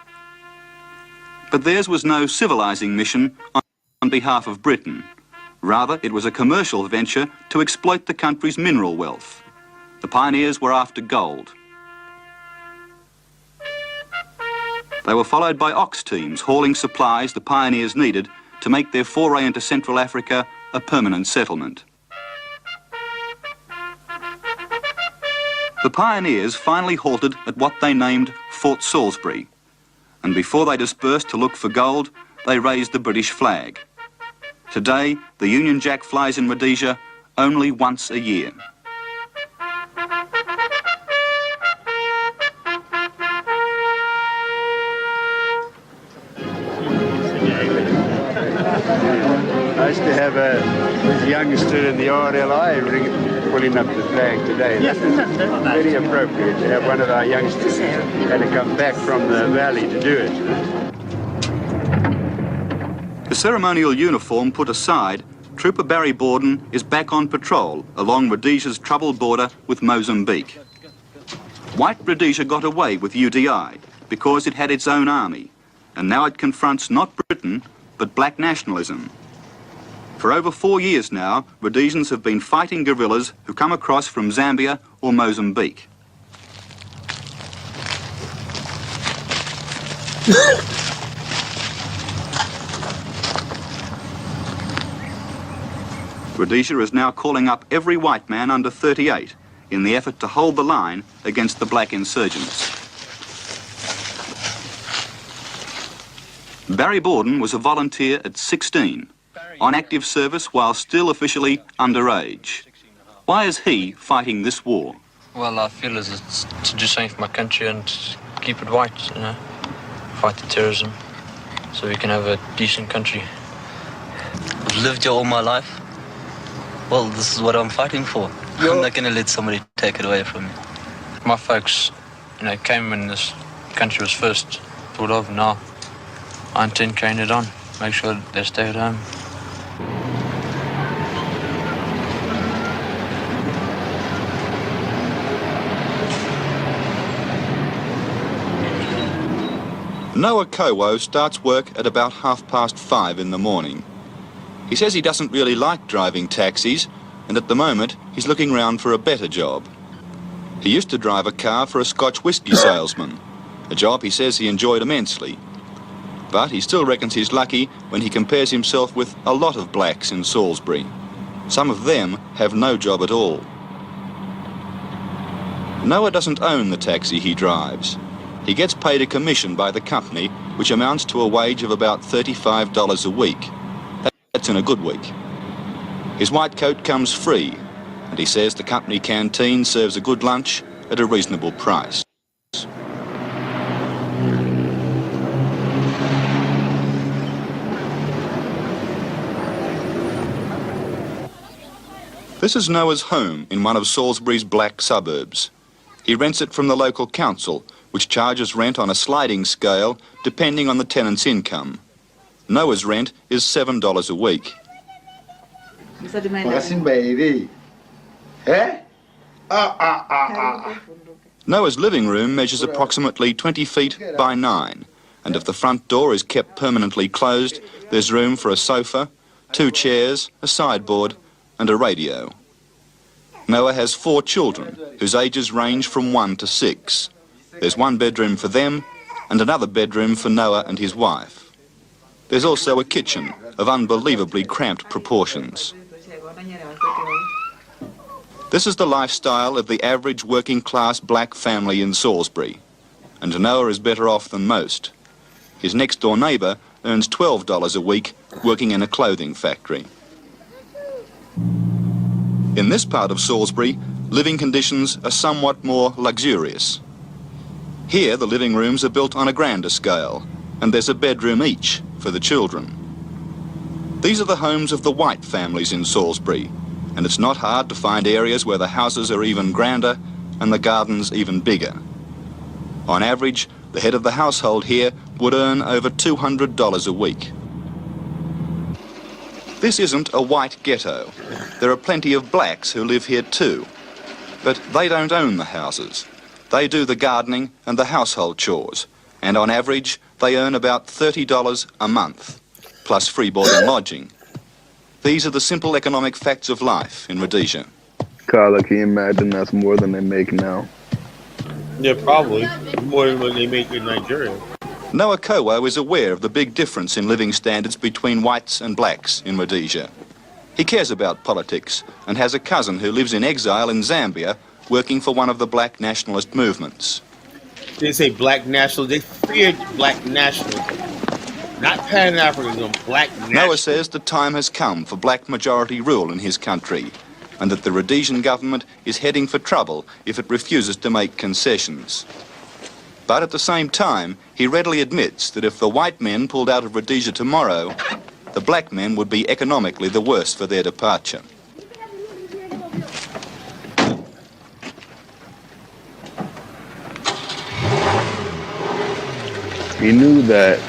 But theirs was no civilising mission on behalf of Britain. Rather, it was a commercial venture to exploit the country's mineral wealth. The pioneers were after gold. They were followed by ox teams hauling supplies the pioneers needed to make their foray into Central Africa a permanent settlement. The pioneers finally halted at what they named Fort Salisbury, and before they dispersed to look for gold, they raised the British flag. Today, the Union Jack flies in Rhodesia only once a year. I used to have a youngster in the RLI pulling up the flag today. This is very appropriate to have one of our youngsters had to come back from the valley to do it. The ceremonial uniform put aside, Trooper Barry Borden is back on patrol along Rhodesia's troubled border with Mozambique. White Rhodesia got away with UDI because it had its own army, and now it confronts not Britain, but black nationalism. For over 4 years now, Rhodesians have been fighting guerrillas who come across from Zambia or Mozambique. Rhodesia is now calling up every white man under 38 in the effort to hold the line against the black insurgents. Barry Borden was a volunteer at 16, on active service while still officially underage. Why is he fighting this war? Well, I feel as it's to do something for my country and keep it white, you know, fight the terrorism so we can have a decent country. I've lived here all my life. Well, this is what I'm fighting for. I'm not going to let somebody take it away from me. My folks, you know, came when this country was first thought of. Now I intend carrying it on, make sure they stay at home. Noah Kowo starts work at about 5:30 in the morning. He says he doesn't really like driving taxis, and at the moment he's looking round for a better job. He used to drive a car for a Scotch whisky salesman, a job he says he enjoyed immensely. But he still reckons he's lucky when he compares himself with a lot of blacks in Salisbury. Some of them have no job at all. Noah doesn't own the taxi he drives. He gets paid a commission by the company, which amounts to a wage of about $35 a week. That's in a good week. His white coat comes free, and he says the company canteen serves a good lunch at a reasonable price. This is Noah's home in one of Salisbury's black suburbs. He rents it from the local council, which charges rent on a sliding scale depending on the tenant's income. Noah's rent is $7 a week. Noah's living room measures approximately 20 feet by 9, and if the front door is kept permanently closed, there's room for a sofa, 2 chairs, a sideboard, and a radio. Noah has 4 children, whose ages range from 1 to 6. There's one bedroom for them, and another bedroom for Noah and his wife. There's also a kitchen of unbelievably cramped proportions. This is the lifestyle of the average working-class black family in Salisbury, and Noah is better off than most. His next-door neighbour earns $12 a week working in a clothing factory. In this part of Salisbury, living conditions are somewhat more luxurious. Here, the living rooms are built on a grander scale, and there's a bedroom each for the children. These are the homes of the white families in Salisbury, and it's not hard to find areas where the houses are even grander and the gardens even bigger. On average, the head of the household here would earn over $200 a week. This isn't a white ghetto. There are plenty of blacks who live here too, but they don't own the houses. They do the gardening and the household chores, and on average, they earn about $30 a month, plus free board and lodging. These are the simple economic facts of life in Rhodesia. Carla, can you imagine that's more than they make now? Yeah, probably. More than what they make in Nigeria. Noah Kowo is aware of the big difference in living standards between whites and blacks in Rhodesia. He cares about politics and has a cousin who lives in exile in Zambia working for one of the black nationalist movements. They say black national. They feared black nationalism. Not Pan-Africanism, black nationalism. Noah says the time has come for black majority rule in his country, and that the Rhodesian government is heading for trouble if it refuses to make concessions. But at the same time, he readily admits that if the white men pulled out of Rhodesia tomorrow, the black men would be economically the worse for their departure. He knew that,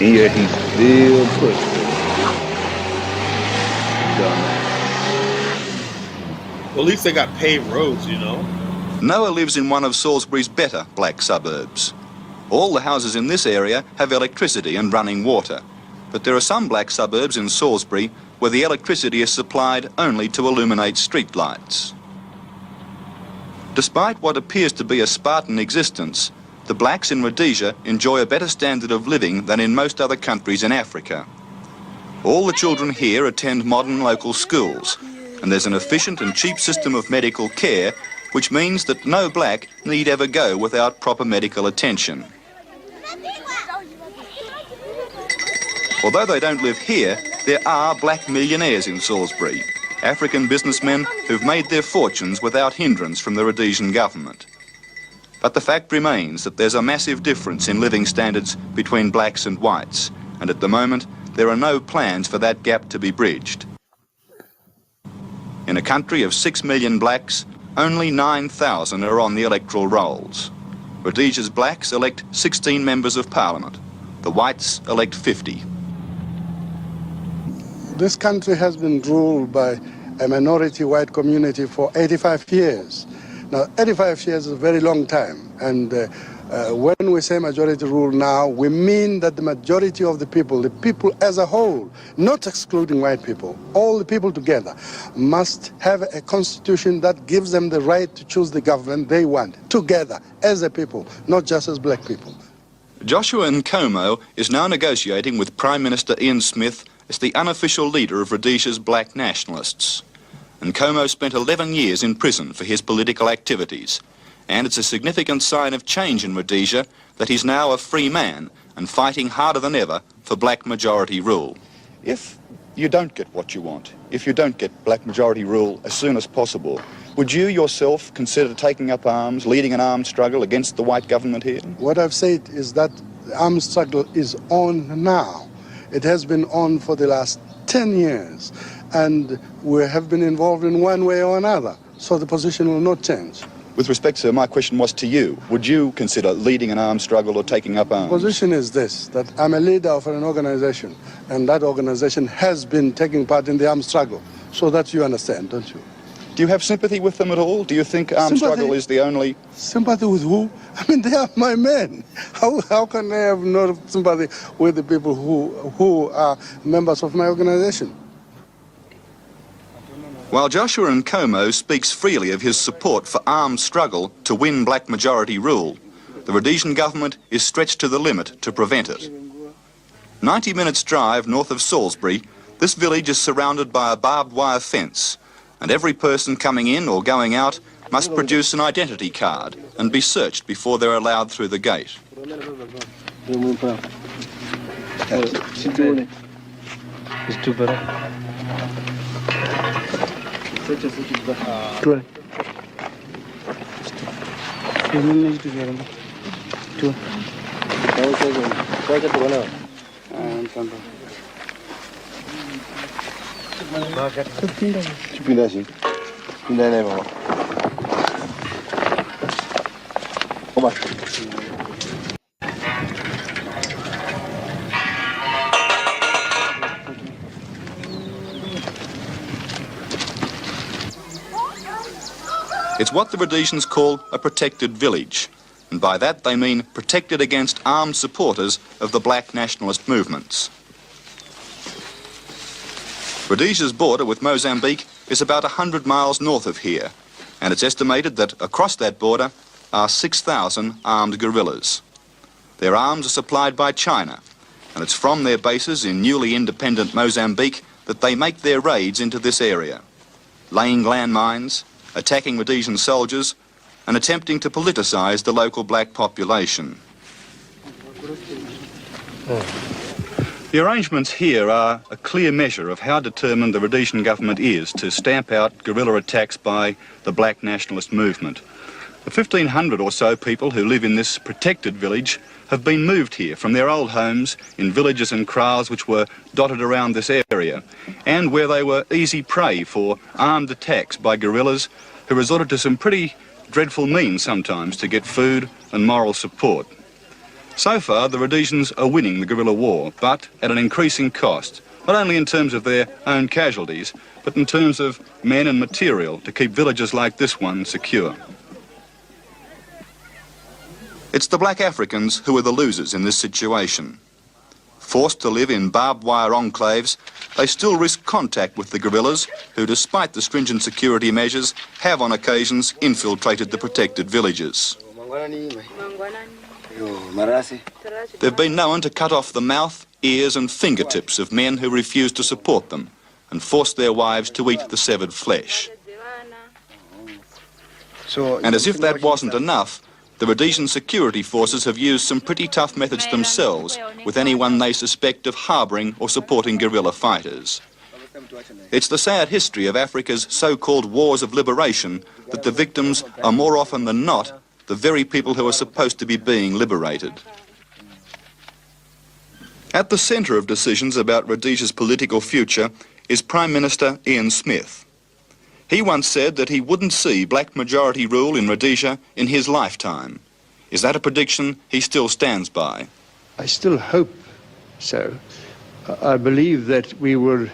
and yet he still pushed it. Well, at least they got paved roads, you know. Noah lives in one of Salisbury's better black suburbs. All the houses in this area have electricity and running water, but there are some black suburbs in Salisbury where the electricity is supplied only to illuminate street lights. Despite what appears to be a Spartan existence, the blacks in Rhodesia enjoy a better standard of living than in most other countries in Africa. All the children here attend modern local schools, and there's an efficient and cheap system of medical care, which means that no black need ever go without proper medical attention. Although they don't live here, there are black millionaires in Salisbury, African businessmen who've made their fortunes without hindrance from the Rhodesian government. But the fact remains that there's a massive difference in living standards between blacks and whites, and at the moment there are no plans for that gap to be bridged. In a country of 6 million blacks, only 9,000 are on the electoral rolls. Rhodesia's blacks elect 16 members of parliament. The whites elect 50. This country has been ruled by a minority white community for 85 years. Now, 85 years is a very long time, and when we say majority rule now, we mean that the majority of the people as a whole, not excluding white people, all the people together, must have a constitution that gives them the right to choose the government they want, together, as a people, not just as black people. Joshua Nkomo is now negotiating with Prime Minister Ian Smith as the unofficial leader of Rhodesia's black nationalists. Nkomo spent 11 years in prison for his political activities, and it's a significant sign of change in Rhodesia that he's now a free man and fighting harder than ever for black majority rule. If you don't get what you want, if you don't get black majority rule as soon as possible, would you yourself consider taking up arms, leading an armed struggle against the white government here? What I've said is that the armed struggle is on now. It has been on for the last 10 years, and we have been involved in one way or another, so the position will not change. With respect, sir, my question was to you. Would you consider leading an armed struggle or taking up arms? The position is this, that I'm a leader of an organization, and that organization has been taking part in the armed struggle, so that you understand, don't you? Do you have sympathy with them at all? Do you think armed struggle is the only... Sympathy with who? I mean, they are my men. How can I have no sympathy with the people who are members of my organization? While Joshua Nkomo speaks freely of his support for armed struggle to win black majority rule, the Rhodesian government is stretched to the limit to prevent it. 90 minutes drive north of Salisbury, this village is surrounded by a barbed wire fence, and every person coming in or going out must produce an identity card and be searched before they're allowed through the gate. It's what the Rhodesians call a protected village, and by that they mean protected against armed supporters of the black nationalist movements. Rhodesia's border with Mozambique is about 100 miles north of here, and it's estimated that across that border are 6,000 armed guerrillas. Their arms are supplied by China, and it's from their bases in newly independent Mozambique that they make their raids into this area, laying landmines, attacking Rhodesian soldiers, and attempting to politicize the local black population. The arrangements here are a clear measure of how determined the Rhodesian government is to stamp out guerrilla attacks by the black nationalist movement. The 1,500 or so people who live in this protected village have been moved here from their old homes in villages and kraals which were dotted around this area, and where they were easy prey for armed attacks by guerrillas who resorted to some pretty dreadful means sometimes to get food and moral support. So far, the Rhodesians are winning the guerrilla war, but at an increasing cost, not only in terms of their own casualties, but in terms of men and material to keep villages like this one secure. It's the black Africans who are the losers in this situation. Forced to live in barbed wire enclaves, they still risk contact with the guerrillas who, despite the stringent security measures, have on occasions infiltrated the protected villages. They've been known to cut off the mouth, ears and fingertips of men who refuse to support them and force their wives to eat the severed flesh. And as if that wasn't enough, the Rhodesian security forces have used some pretty tough methods themselves with anyone they suspect of harbouring or supporting guerrilla fighters. It's the sad history of Africa's so-called wars of liberation that the victims are more often than not the very people who are supposed to be being liberated. At the centre of decisions about Rhodesia's political future is Prime Minister Ian Smith. He once said that he wouldn't see black majority rule in Rhodesia in his lifetime. Is that a prediction he still stands by? I still hope so. I believe that we would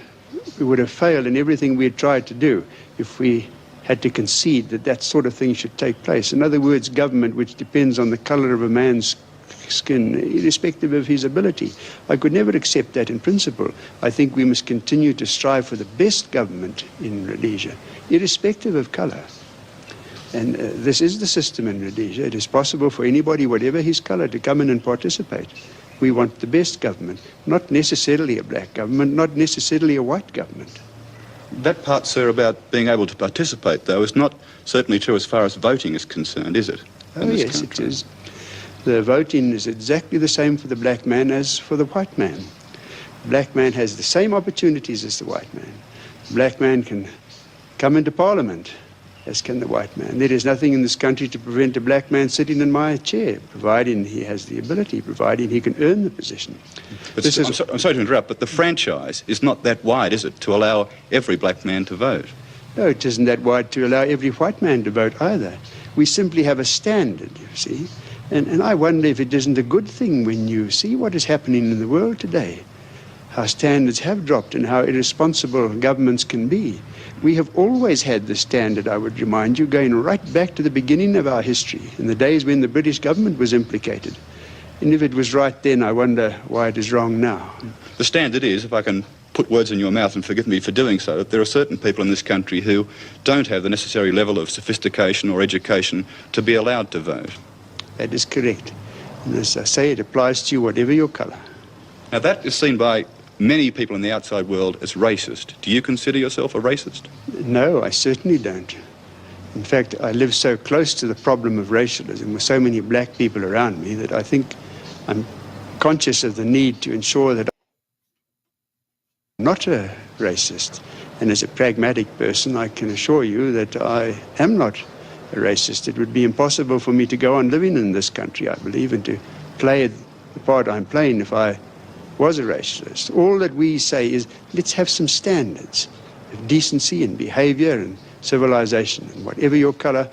have failed in everything we had tried to do if we had to concede that that sort of thing should take place. In other words, government which depends on the colour of a man's skin, irrespective of his ability. I could never accept that in principle. I think we must continue to strive for the best government in Rhodesia, irrespective of colour. And this is the system in Rhodesia. It is possible for anybody, whatever his colour, to come in and participate. We want the best government, not necessarily a black government, not necessarily a white government. That part, sir, about being able to participate, though, is not certainly true as far as voting is concerned, is it? Oh, yes, it is. The voting is exactly the same for the black man as for the white man. The black man has the same opportunities as the white man. The black man can come into parliament, as can the white man. There is nothing in this country to prevent a black man sitting in my chair, providing he has the ability, providing he can earn the position. But I'm sorry to interrupt, but the franchise is not that wide, is it, to allow every black man to vote? No, it isn't that wide to allow every white man to vote either. We simply have a standard, you see. And I wonder if it isn't a good thing when you see what is happening in the world today, how standards have dropped and how irresponsible governments can be. We have always had the standard, I would remind you, going right back to the beginning of our history, in the days when the British government was implicated. And if it was right then, I wonder why it is wrong now. The standard is, if I can put words in your mouth and forgive me for doing so, that there are certain people in this country who don't have the necessary level of sophistication or education to be allowed to vote. That is correct. And as I say, it applies to you, whatever your colour. Now, that is seen by many people in the outside world as racist. Do you consider yourself a racist? No, I certainly don't. In fact, I live so close to the problem of racialism with so many black people around me that I think I'm conscious of the need to ensure that I'm not a racist. And as a pragmatic person, I can assure you that I am not a racist. It would be impossible for me to go on living in this country, I believe, and to play the part I'm playing if I was a racialist. All that we say is, let's have some standards of decency and behaviour and civilization, and whatever your colour,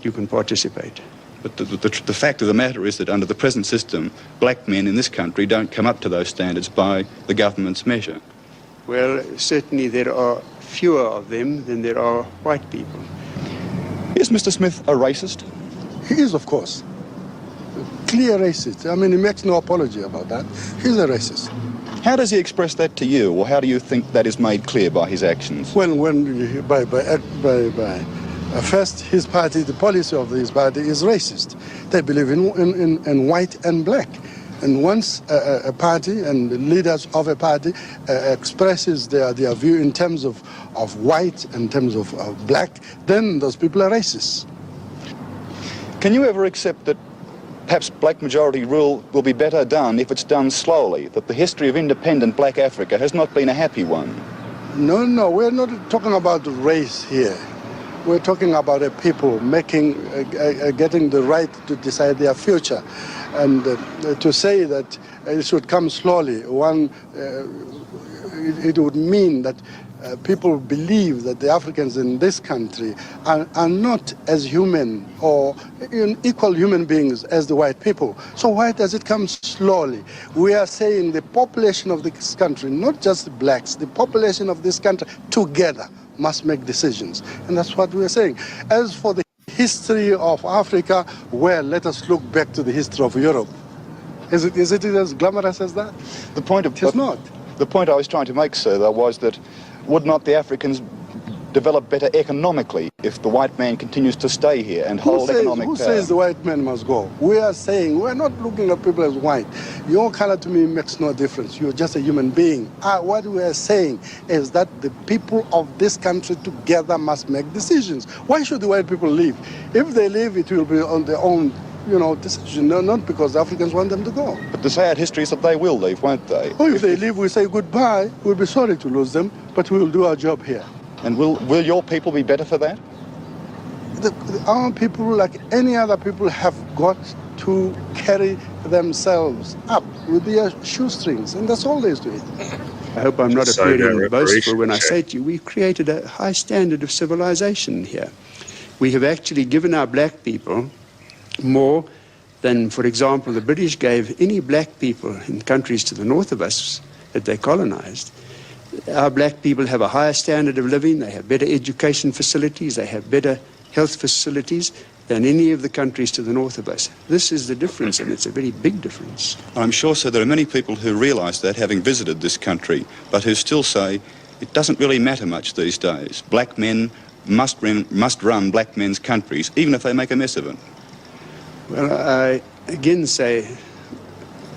you can participate. But the fact of the matter is that under the present system, black men in this country don't come up to those standards by the government's measure. Well, certainly there are fewer of them than there are white people. Is Mr. Smith a racist? He is, of course. Clear racist. I mean, he makes no apology about that. He's a racist. How does he express that to you, or how do you think that is made clear by his actions? Well, first, his party, the policy of his party is racist. They believe in white and black. And once a party and the leaders of a party expresses their view in terms of white, in terms of black, then those people are racist. Can you ever accept that perhaps black majority rule will be better done if it's done slowly, that the history of independent black Africa has not been a happy one? No, we're not talking about race here. We're talking about a people getting the right to decide their future. And to say that it should come slowly, one it would mean that people believe that the Africans in this country are not as human or equal human beings as the white people. So why does it come slowly? We are saying the population of this country, not just the blacks, the population of this country together must make decisions. And that's what we are saying. As for the history of Africa, well, let us look back to the history of Europe. Is it as glamorous as that? It is not. The point I was trying to make, sir, though, was that would not the Africans develop better economically if the white man continues to stay here and hold economic power? Who says the white man must go? We are saying, we're not looking at people as white. Your color to me makes no difference. You're just a human being. What we are saying is that the people of this country together must make decisions. Why should the white people leave? If they leave, it will be on their own decision, not because the Africans want them to go. But the sad history is that they will leave, won't they? Oh, if they leave, we say goodbye. We'll be sorry to lose them, but we will do our job here. And will your people be better for that? Our people, like any other people, have got to carry themselves up with their shoestrings, and that's all there is to it. I hope I'm not appearing boastful when I say to you, we've created a high standard of civilization here. We have actually given our black people more than, for example, the British gave any black people in countries to the north of us that they colonized. Our black people have a higher standard of living, they have better education facilities, they have better health facilities than any of the countries to the north of us. This is the difference, and it's a very big difference. I'm sure, sir, there are many people who realise that, having visited this country, but who still say it doesn't really matter much these days. Black men must run black men's countries, even if they make a mess of it. Well, I again say,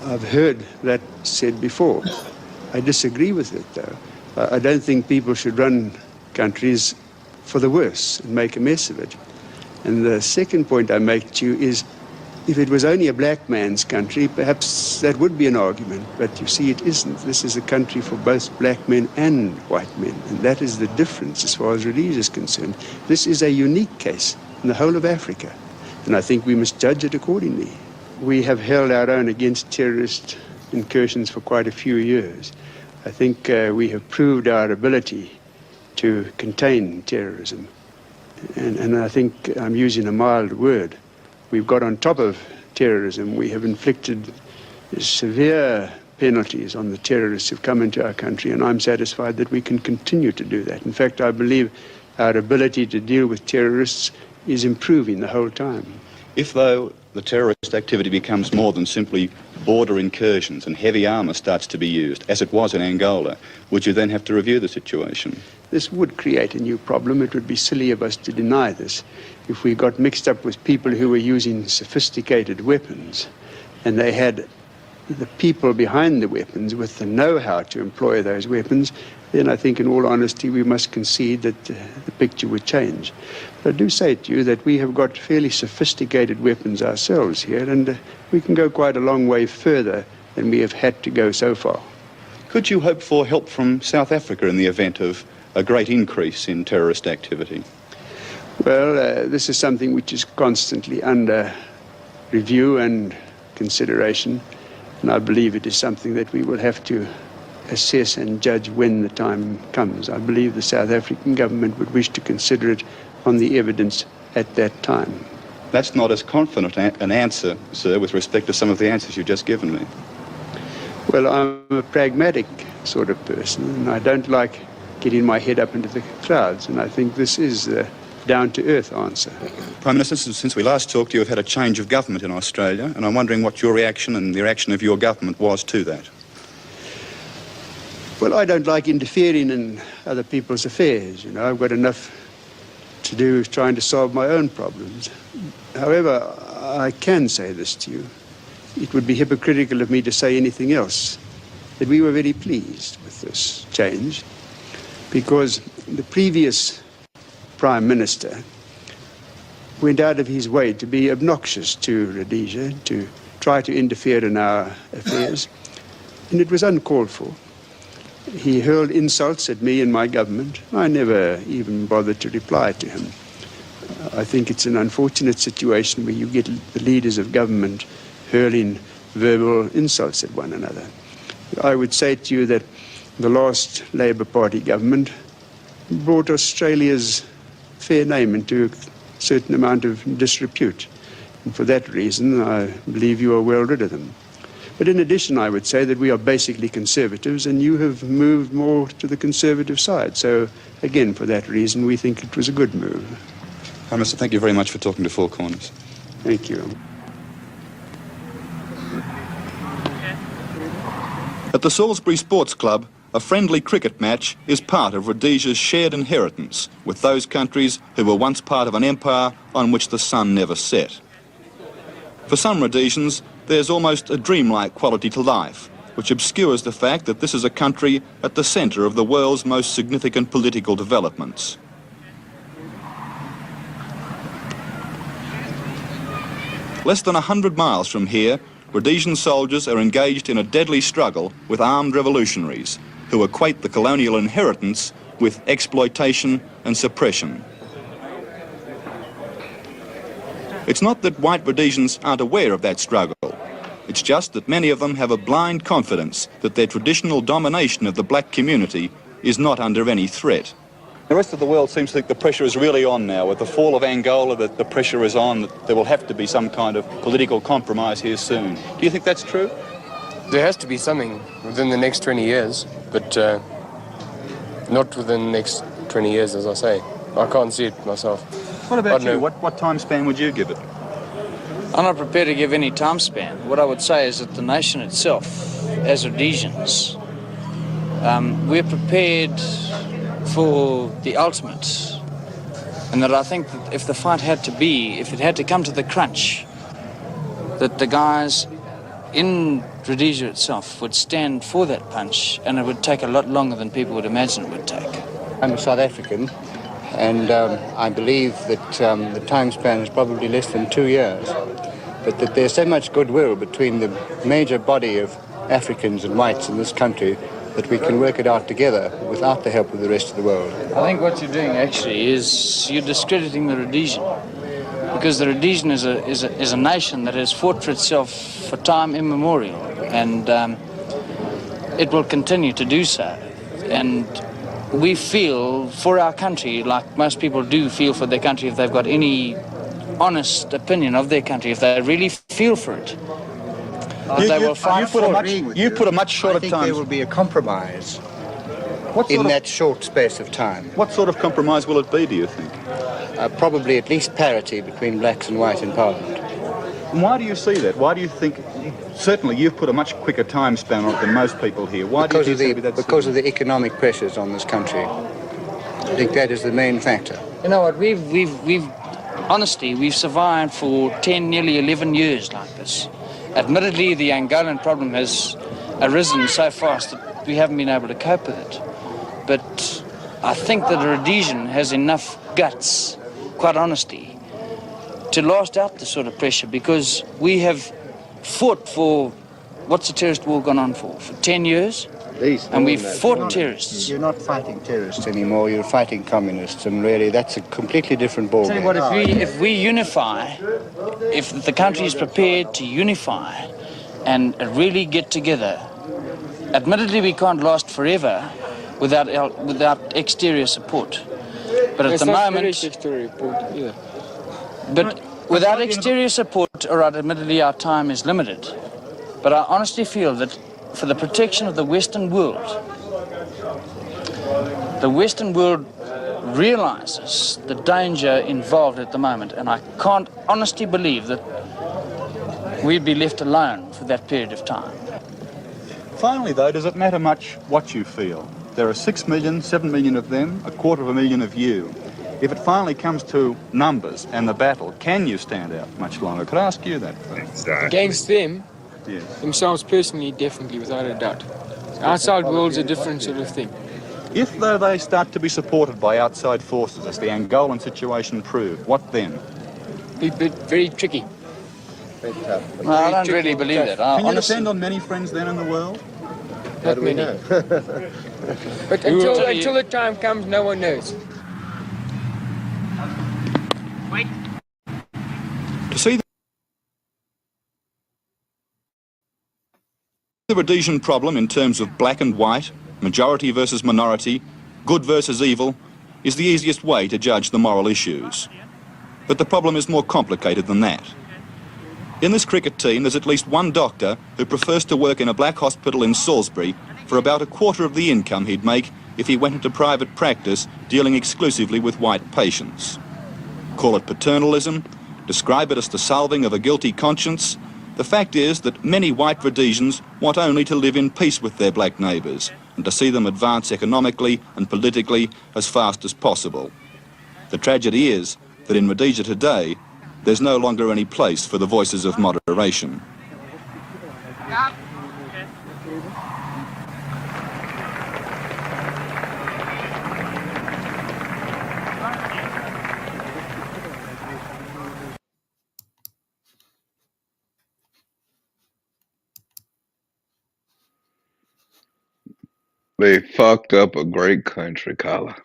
I've heard that said before. I disagree with it, though. I don't think people should run countries for the worse and make a mess of it. And the second point I make to you is, if it was only a black man's country, perhaps that would be an argument. But you see, it isn't. This is a country for both black men and white men. And that is the difference as far as Rhodesia is concerned. This is a unique case in the whole of Africa. And I think we must judge it accordingly. We have held our own against terrorist incursions for quite a few years. I think we have proved our ability to contain terrorism. And I think I'm using a mild word. We've got on top of terrorism. We have inflicted severe penalties on the terrorists who've come into our country, and I'm satisfied that we can continue to do that. In fact, I believe our ability to deal with terrorists is improving the whole time. If, though, the terrorist activity becomes more than simply border incursions and heavy armour starts to be used, as it was in Angola, would you then have to review the situation? This would create a new problem. It would be silly of us to deny this. If we got mixed up with people who were using sophisticated weapons, and they had the people behind the weapons with the know-how to employ those weapons, then I think in all honesty we must concede that the picture would change. But I do say to you that we have got fairly sophisticated weapons ourselves here, and we can go quite a long way further than we have had to go so far. Could you hope for help from South Africa in the event of a great increase in terrorist activity? Well, this is something which is constantly under review and consideration, and I believe it is something that we will have to assess and judge when the time comes. I believe the South African government would wish to consider it on the evidence at that time. That's not as confident an answer, sir, with respect to some of the answers you've just given me. Well, I'm a pragmatic sort of person, and I don't like getting my head up into the clouds, and I think this is a down-to-earth answer. Prime Minister, since we last talked to you, we've had a change of government in Australia, and I'm wondering what your reaction and the reaction of your government was to that. Well, I don't like interfering in other people's affairs. You know, I've got enough to do trying to solve my own problems. However, I can say this to you. It would be hypocritical of me to say anything else, that we were very pleased with this change, because the previous Prime Minister went out of his way to be obnoxious to Rhodesia, to try to interfere in our affairs, and it was uncalled for. He hurled insults at me and my government. I never even bothered to reply to him. I think it's an unfortunate situation where you get the leaders of government hurling verbal insults at one another. I would say to you that the last Labour Party government brought Australia's fair name into a certain amount of disrepute. And for that reason, I believe you are well rid of them. But in addition, I would say that we are basically conservatives, and you have moved more to the conservative side. So, again, for that reason, we think it was a good move. Prime Minister, thank you very much for talking to Four Corners. Thank you. At the Salisbury Sports Club, a friendly cricket match is part of Rhodesia's shared inheritance with those countries who were once part of an empire on which the sun never set. For some Rhodesians, there's almost a dreamlike quality to life, which obscures the fact that this is a country at the centre of the world's most significant political developments. Less than 100 miles from here, Rhodesian soldiers are engaged in a deadly struggle with armed revolutionaries who equate the colonial inheritance with exploitation and suppression. It's not that white Rhodesians aren't aware of that struggle. It's just that many of them have a blind confidence that their traditional domination of the black community is not under any threat. The rest of the world seems to think the pressure is really on now. With the fall of Angola, that the pressure is on, that there will have to be some kind of political compromise here soon. Do you think that's true? There has to be something within the next 20 years, but not within the next 20 years, as I say. I can't see it myself. What about you? What time span would you give it? I'm not prepared to give any time span. What I would say is that the nation itself, as Rhodesians, we're prepared for the ultimate. And that I think that if the fight had to be, if it had to come to the crunch, that the guys in Rhodesia itself would stand for that punch, and it would take a lot longer than people would imagine it would take. I'm a South African, and I believe that the time span is probably less than 2 years, but that there's so much goodwill between the major body of Africans and whites in this country that we can work it out together without the help of the rest of the world. I think what you're doing actually is you're discrediting the Rhodesian, because the Rhodesian is a nation that has fought for itself for time immemorial, and it will continue to do so. And we feel for our country like most people do feel for their country if they've got any honest opinion of their country, if they really feel for it. They will fight for it. You put a much shorter I think time. there will be a compromise that short space of time. What sort of compromise will it be, do you think? Probably at least parity between blacks and white in Parliament. And why do you see that? Why do you think, certainly you've put a much quicker time span on it than most people here. Why do you think because of the economic pressures on this country. I think that is the main factor. You know what, honestly, we've survived for 10, nearly 11 years like this. Admittedly, the Angolan problem has arisen so fast that we haven't been able to cope with it. But I think that the Rhodesian has enough guts, quite honestly, to last out this sort of pressure, because we have fought for, what's the terrorist war gone on for 10 years? And we've fought terrorists. You're not fighting terrorists anymore, you're fighting communists, and really that's a completely different ballgame. Tell you what, if we unify, if the country is prepared to unify and really get together, admittedly we can't last forever without exterior support. But at the moment, exterior support either. But without exterior support, all right, admittedly our time is limited. But I honestly feel that for the protection of the Western world realizes the danger involved at the moment, and I can't honestly believe that we'd be left alone for that period of time. Finally, though, does it matter much what you feel? There are 6 million, 7 million of them, 250,000 of you. If it finally comes to numbers and the battle, can you stand out much longer? Could I ask you that? Exactly. Against them, Yes. themselves personally, definitely, without a doubt. Outside world's a different sort of thing. If, though, they start to be supported by outside forces, as the Angolan situation proved, what then? It'd be very tricky. No, I don't really believe that. Can you depend on many friends then in the world? Not many. But until the time comes, no one knows. Wait. To see the Rhodesian problem in terms of black and white majority versus minority, good versus evil, is the easiest way to judge the moral issues. But the problem is more complicated than that. In this cricket team, there's at least one doctor who prefers to work in a black hospital in Salisbury for about a quarter of the income he'd make if he went into private practice dealing exclusively with white patients. Call it paternalism, describe it as the salving of a guilty conscience. The fact is that many white Rhodesians want only to live in peace with their black neighbours and to see them advance economically and politically as fast as possible. The tragedy is that in Rhodesia today, there's no longer any place for the voices of moderation. They fucked up a great country, Kala.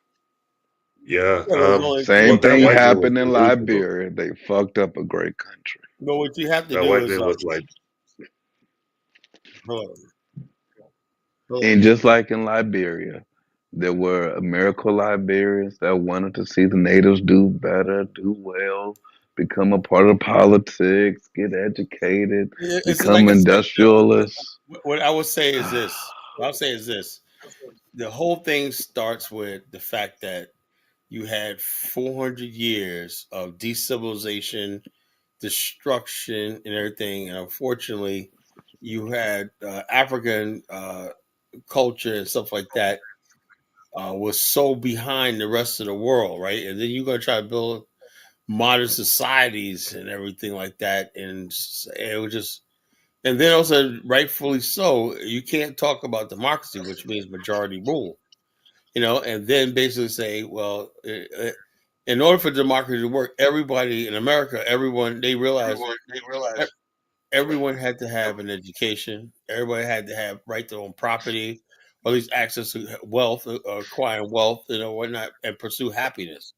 Yeah. Yeah, but only, Same Well, that thing white man was happened in delusional. Liberia. They fucked up a great country. but what you have to That do white is man was like, hold on, hold on. And just like in Liberia, there were American Liberians that wanted to see the natives do better, do well, become a part of politics, get educated, It's like become I said. industrialists. What I would say is this. What I'll say is this. The whole thing starts with the fact that you had 400 years of decivilization, destruction, and everything. And unfortunately, you had African culture and stuff like that was so behind the rest of the world, right? And then you're going to try to build modern societies and everything like that. And it was just, and then also, rightfully so, you can't talk about democracy, which means majority rule, and then basically say, well, in order for democracy to work, everybody in America, everyone, they realized everyone had to have an education. Everybody had to have right to own property, or at least access to wealth, acquiring wealth, whatnot, and pursue happiness.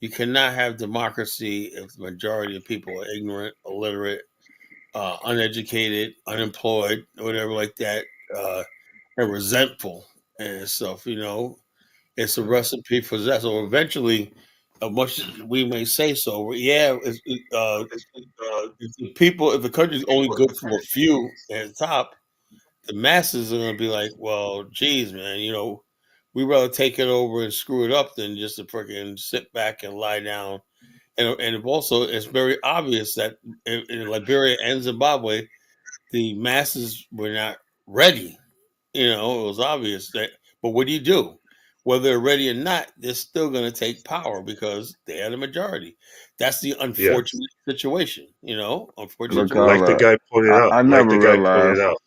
You cannot have democracy if the majority of people are ignorant, illiterate, uneducated, unemployed, whatever like that, and resentful and stuff. It's a recipe for that. So eventually, much as we may say so, yeah, if the country's only good for a few at the top, the masses are going to be like, well, geez, man, we rather take it over and screw it up than just to freaking sit back and lie down. And also, it's very obvious that in Liberia and Zimbabwe, the masses were not ready. It was obvious that, but what do you do? Whether they're ready or not, they're still going to take power because they are the majority. That's the yeah, unfortunate situation, unfortunate Look, situation. like the Kala, guy pointed out, I like the never guy pointed realized. out,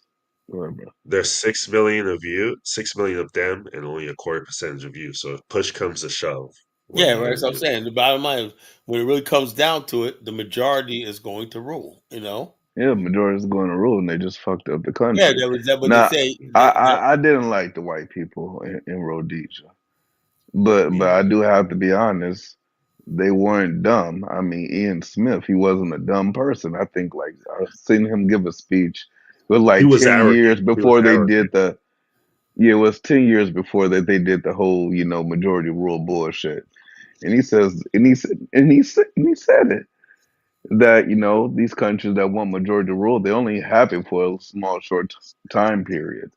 Go ahead, bro. there's 6 million of you, 6 million of them, and only a quarter percentage of you. So if push comes to shove, what are Yeah, you right. gonna So I'm do? saying the bottom line is when it really comes down to it, the majority is going to rule. Yeah, majority's going to rule, and they just fucked up the Yeah, country. that was that. But they Now, say I, that I, I didn't like the white people in Rhodesia, but I do have to be honest. They weren't dumb. I mean, Ian Smith, he wasn't a dumb person. I think like I've seen him give a speech. It was He like was 10 years arrogant. He was before they did arrogant. the. Yeah, it was 10 years before that they did the whole majority rule bullshit. And he says, and he said it that these countries that want majority rule, they only happy for a small short time period.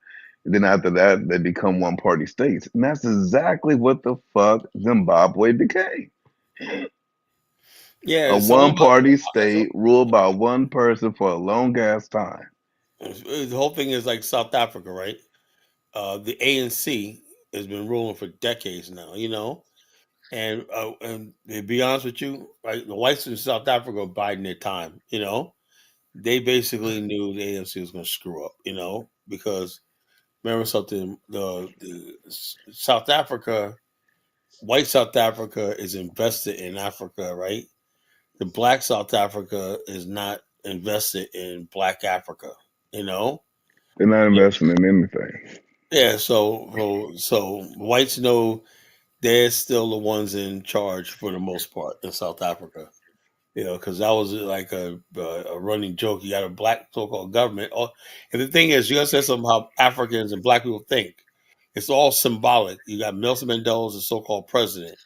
And then after that, they become one party states, and that's exactly what the fuck Zimbabwe became. yeah, A it's all one about party state ruled by one person for a long ass time. the whole thing is like South Africa, right? The ANC has been ruling for decades now, and to be honest with you, right, the whites in South Africa are biding their time. They basically knew the ANC was going to screw up, because remember something, the South Africa, white South Africa is invested in Africa, right? The black South Africa is not invested in black Africa, you know? They're not investing in anything. Yeah, so whites know they're still the ones in charge for the most part in South Africa. Because that was like a running joke. You got a black so-called government. And the thing is, you got to say something how Africans and black people think. It's all symbolic. You got Nelson Mandela as the so-called president,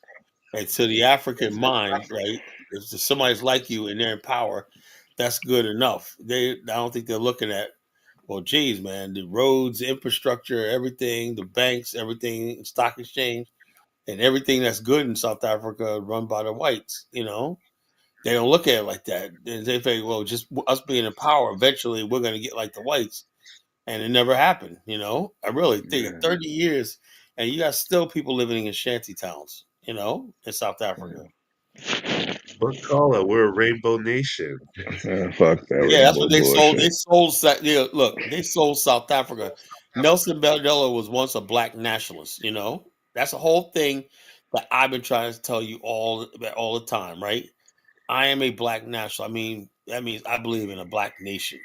and to the African mind, right? If somebody's like you and they're in power, that's good enough. I don't think they're looking at, well, geez, man, the roads, infrastructure, everything, the banks, everything, stock exchange, and everything that's good in South Africa run by the whites. They don't look at it like that. They think, well, just us being in power, eventually we're going to get like the whites, and it never happened. I really think Yeah. 30 years, and you got still people living in shanty towns. In South Africa. But Carla, we're a rainbow nation. Fuck that Yeah, that's rainbow what they sold. bullshit. Look, they sold South Africa. Nelson Mandela was once a black nationalist. That's the whole thing that I've been trying to tell you all the time, right? I am a black national. I mean, that means I believe in a black nation.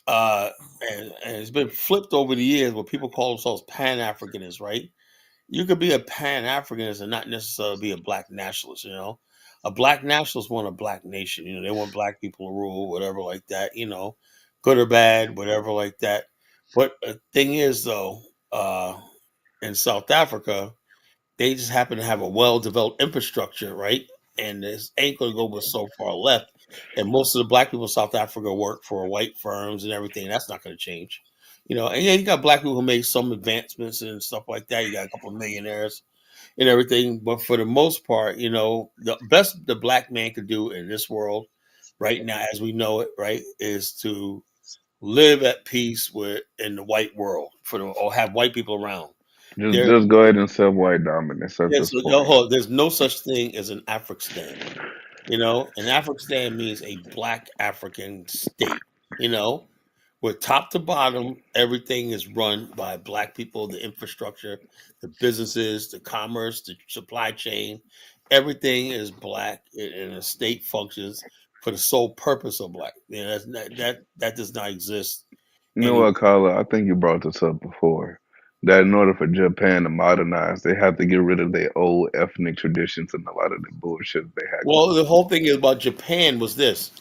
Uh, and it's been flipped over the years where people call themselves Pan Africanists, right? You could be a Pan Africanist and not necessarily be a black nationalist. A black nationalist want a black nation. They want black people to rule, whatever like that. Good or bad, whatever like that. But the thing is, though, in South Africa, they just happen to have a well-developed infrastructure, right? And this ain't going to go but so far left. And most of the black people in South Africa work for white firms and everything. That's not going to change. And yeah, you got black people who make some advancements and stuff like that. You got a couple of millionaires and everything. But for the most part, the best the black man could do in this world right now, as we know it, right, is to live at peace in the white world or have white people around. There, Just go ahead and accept white dominance at yeah, this so point. there's no such thing as an African. An African means a black African state. You know, where top to bottom, everything is run by black people. The infrastructure, the businesses, the commerce, the supply chain, everything is black, and the state functions for the sole purpose of black. That does not exist You know what, anywhere. Carla? I think you brought this up before. That in order for Japan to modernize, they have to get rid of their old ethnic traditions and a lot of the bullshit they had Well, going the on. whole thing is about Japan was this: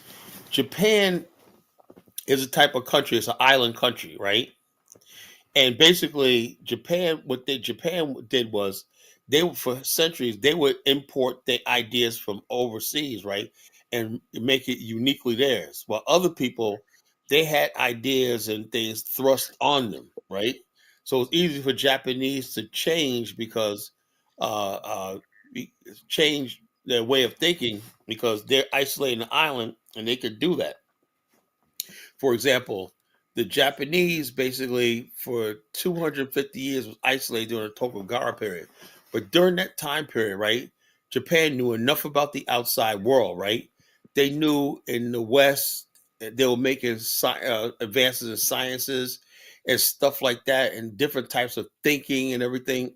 Japan is a type of country. It's an island country, right? And basically, Japan did was for centuries they would import their ideas from overseas, right, and make it uniquely theirs. While other people, they had ideas and things thrust on them, right. So it's easy for Japanese to change because uh, uh, change their way of thinking because they're isolating the island and they could do that. For example, the Japanese basically for 250 years was isolated during the Tokugawa period. But during that time period, right, Japan knew enough about the outside world, right? They knew in the West they were making advances in sciences and stuff like that and different types of thinking and everything.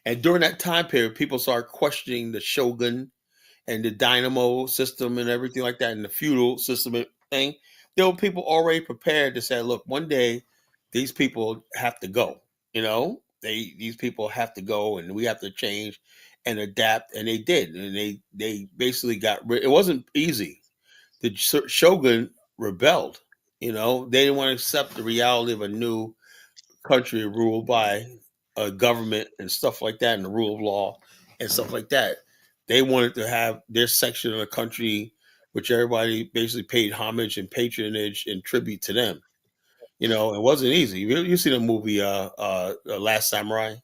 And during that time period, people started questioning the shogun and the dynamo system and everything like that, and the feudal system and thing. There were people already prepared to say, "Look, one day these people have to go. These people have to go, and we have to change and adapt." And they did, and they basically got rid. It wasn't easy. The shogun rebelled. They didn't want to accept the reality of a new country ruled by a government and stuff like that, and the rule of law and stuff like that. They wanted to have their section of the country, which everybody basically paid homage and patronage and tribute to them. It wasn't easy. You see the movie Last Samurai.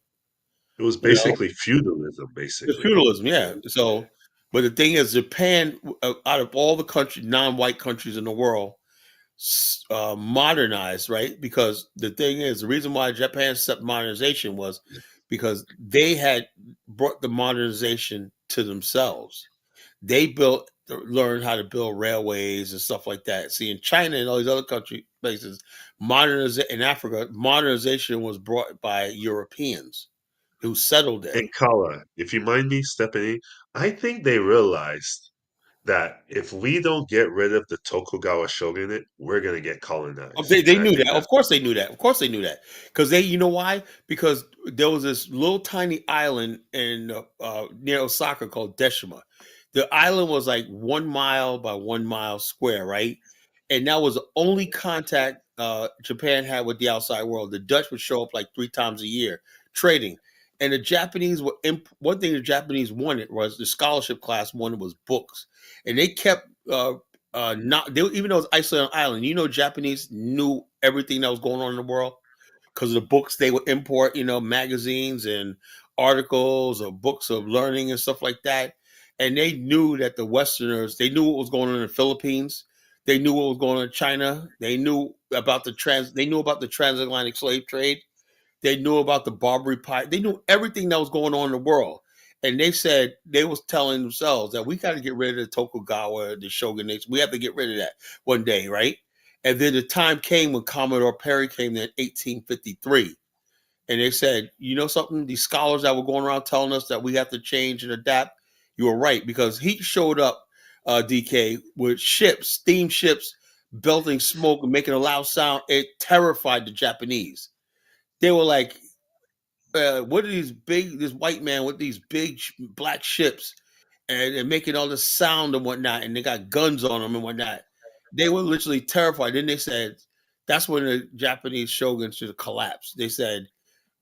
It was You know, basically feudalism, the basically. feudalism, yeah. So, but the thing is, Japan, out of all the non-white countries in the world, modernized, right? Because the thing is, the reason why Japan stepped modernization was because they had brought the modernization to themselves. They learned how to build railways and stuff like that. See, in China and all these other places, in Africa, modernization was brought by Europeans who settled there. And Kala, if you mind me stepping in, I think they realized that if we don't get rid of the Tokugawa shogunate, we're gonna get colonized. They And I knew think that. Of that's course they knew that. Of course they knew that. Because you know why? Because there was this little tiny island in near Osaka called Deshima. The island was like 1 mile by 1 mile square, right? And that was the only contact Japan had with the outside world. The Dutch would show up like 3 times a year trading, and the Japanese were one thing the Japanese wanted was the scholarship class wanted was books, and they kept not they, even though it was isolated island. Japanese knew everything that was going on in the world because of the books they would import, magazines and articles or books of learning and stuff like that. And they knew that the Westerners, they knew what was going on in the Philippines. They knew what was going on in China. They knew about the transatlantic slave trade. They knew about the Barbary Pie. They knew everything that was going on in the world. And they said they was telling themselves that we got to get rid of the Tokugawa, the shogunates. We have to get rid of that one day, right? And then the time came when Commodore Perry came in 1853. And they said, you know something? These scholars that were going around telling us that we have to change and adapt, you were right. Because he showed up, DK, with ships, steamships, belting smoke and making a loud sound. It terrified the Japanese. They were like, what are this white man with these big black ships and making all this sound and whatnot, and they got guns on them and whatnot. They were literally terrified. Then they said, that's when the Japanese shogun should collapse. They said,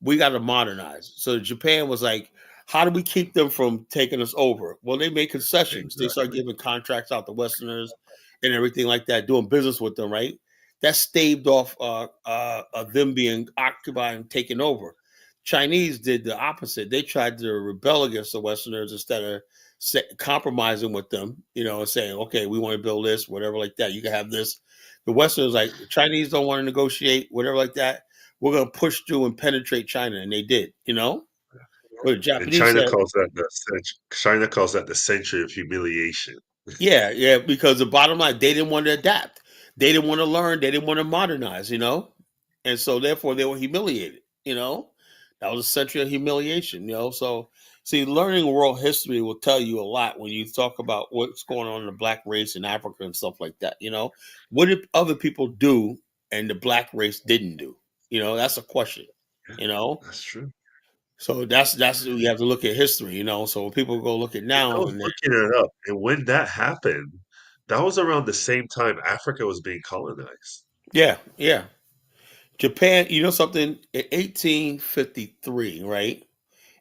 we got to modernize. So Japan was like, how do we keep them from taking us over? Well, they made concessions. They started Exactly. giving contracts out to Westerners and everything like that, doing business with them, right? That staved off them being occupied and taken over. Chinese did the opposite. They tried to rebel against the Westerners instead of compromising with them, and saying, okay, we want to build this, whatever like that. You can have this. The Westerners, like, the Chinese don't want to negotiate, whatever like that. We're going to push through and penetrate China. And they did. But the And Japanese said, China calls that the century of humiliation. yeah, yeah, because the bottom line, they didn't want to adapt. They didn't want to learn. They didn't want to modernize. And so therefore they were humiliated. That was a century of humiliation. So see, learning world history will tell you a lot when you talk about what's going on in the black race in Africa and stuff like that. What did other people do and the black race didn't do? That's a question, you know. That's true. So that's you have to look at history. So when people go look at I now was and looking it up, and when that happened, that was around the same time Africa was being colonized. yeah, yeah. Japan, you know something? In 1853, right?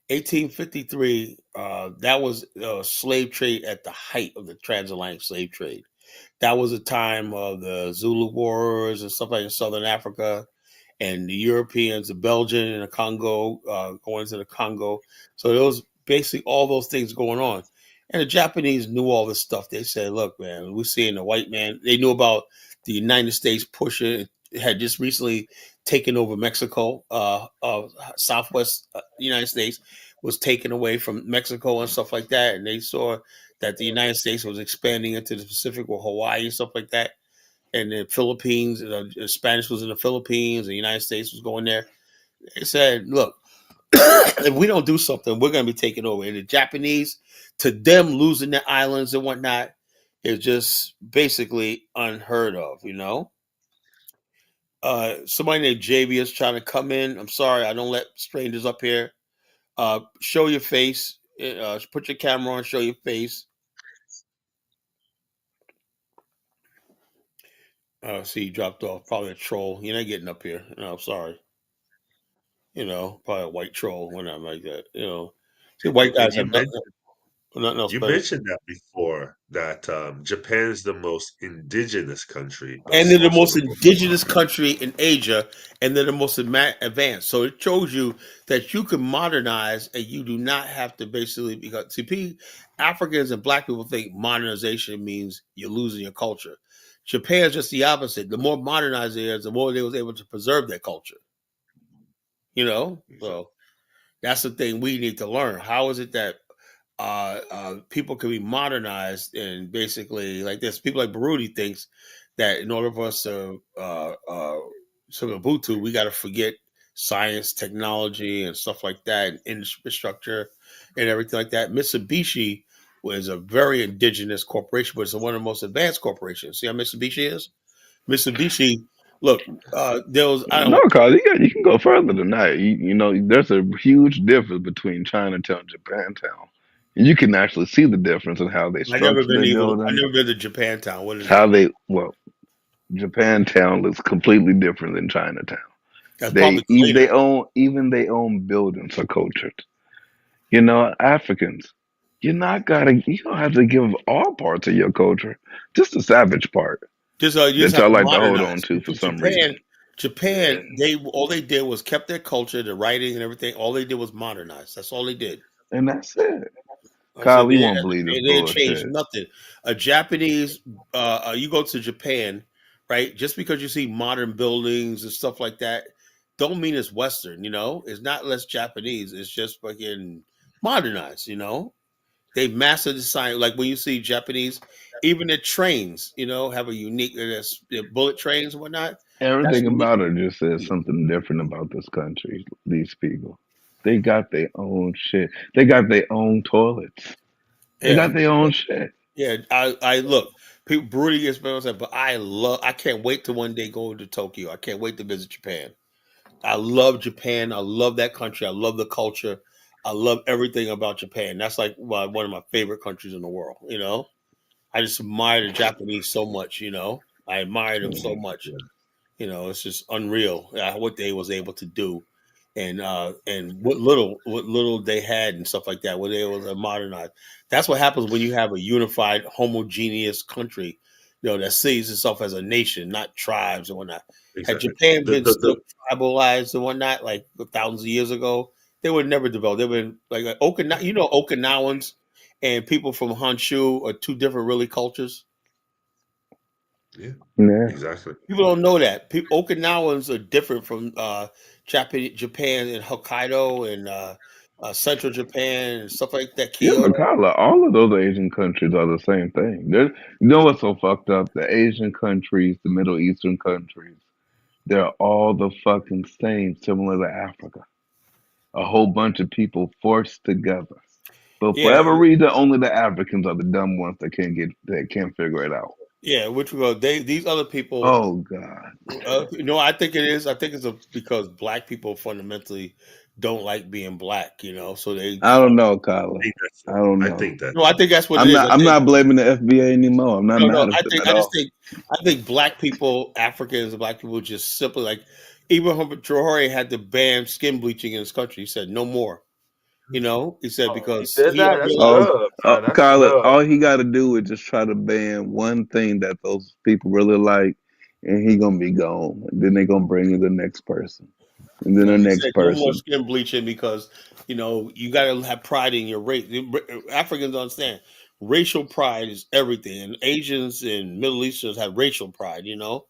1853, that was slave trade at the height of the transatlantic slave trade. That was a time of the Zulu Wars and stuff like in Southern Africa, and the Europeans, the Belgian and the Congo, going to the Congo. So there was basically all those things going on. And the Japanese knew all this stuff. They said, look, man, we're seeing the white man. They knew about the United States pushing, had just recently taken over Mexico. Southwest United States was taken away from Mexico and stuff like that. And they saw that the United States was expanding into the Pacific with Hawaii and stuff like that. And the Philippines, Spanish was in the Philippines, the United States was going there. They said, look, if we don't do something, we're going to be taken over. And the Japanese, to them, losing their islands and whatnot is just basically unheard of. Somebody named JV is trying to come in. I'm sorry, I don't let strangers up here. Show your face. Put your camera on, show your face. See, you dropped off. Probably a troll. You're not getting up here. No, sorry. Probably a white troll, whatever like that. See, white And guys have nothing else you better. mentioned that before that Japan is the most indigenous country, but And it's they're the also most the most indigenous modern. country in Asia, and they're the most advanced. So it shows you that you can modernize, and you do not have to basically because Africans and Black people think modernization means you're losing your culture. Japan's just the opposite. The more modernized they are, the more they was able to preserve their culture. Exactly. So that's the thing we need to learn. How is it that people can be modernized and basically like this? People like Baruti thinks that in order for us to Ubuntu, we got to forget science, technology, and stuff like that, and infrastructure and everything like that. Mitsubishi was a very indigenous corporation, but it's one of the most advanced corporations. See how Mitsubishi is? Mitsubishi, look, there was I No, don't. cause you can go further than that. There's a huge difference between Chinatown and Japantown. You can actually see the difference in how they I never structure been their able. I buildings, never been to Japantown. What is how that? they well. Japantown looks completely different than Chinatown. That's They probably cleaner. even they own buildings are cultured. You know, Africans, you don't have to give all parts of your culture, just the savage part You just that have y'all to like to hold on modernize. to for Because some Japan, reason. Japan, they all they did was kept their culture, the writing and everything. All they did was modernize. That's all they did. And that's it. I said Kyle, you won't believe this they didn't change bullshit. nothing. A Japanese, you go to Japan, right? Just because you see modern buildings and stuff like that, don't mean it's Western. You know, it's not less Japanese. It's just fucking modernized. You know, they master design. Like when you see Japanese, even the trains, you know, have a unique. Their bullet trains and whatnot. That's Everything unique. about her just says something different about this country, these people. They got their own shit. They got their own toilets. They Yeah, got their own shit. yeah. I look. People brutally gets better, but I love. I can't wait to one day go to Tokyo. I can't wait to visit Japan. I love Japan. I love that country. I love the culture. I love everything about Japan. That's like one of my favorite countries in the world. You know, I just admire the Japanese so much. You know, I admire them so much. You know, it's just unreal what they was able to do, and what little they had and stuff like that. What they able to modernize. That's what happens when you have a unified, homogeneous country. You know that sees itself as a nation, not tribes and whatnot. Had Exactly. Japan been The still tribalized and whatnot, like thousands of years ago, they would never develop. They would like Okinawa. You know, Okinawans and people from Honshu are two different really cultures. yeah, Yeah. exactly. People don't know that. Okinawans are different from Japan and Hokkaido and Central Japan and stuff like that. Yeah, but Kyoto. Kyla, all of those Asian countries are the same thing. You know what's so fucked up? The Asian countries, the Middle Eastern countries, they're all the fucking same, similar to Africa. A whole bunch of people forced together. But for Yeah, whatever reason, only the Africans are the dumb ones that can't figure it out. yeah. Which we go. These other people. Oh God. No, I think it is. I think it's because black people fundamentally don't like being black. You know, so they I try. don't know, Kyla. I think that's I it. don't I know. think that No, I think that's what it is. I I'm think not blaming the FBA anymore. I'm not no. mad at them at I just all. think black people, Africans, and black people just simply like Ibrahim Traore had to ban skin bleaching in his country. He said no more. You know, he said Oh, he because did he that. That's realized, Oh, good, man. That's Kyla, good. all he got to do is just try to ban one thing that those people really like, and he gonna be gone. And then they gonna bring in the next person, and then the he said next no more person. skin bleaching because you know you got to have pride in your race. Africans understand racial pride is everything, and Asians and Middle Easterns have racial pride. You know,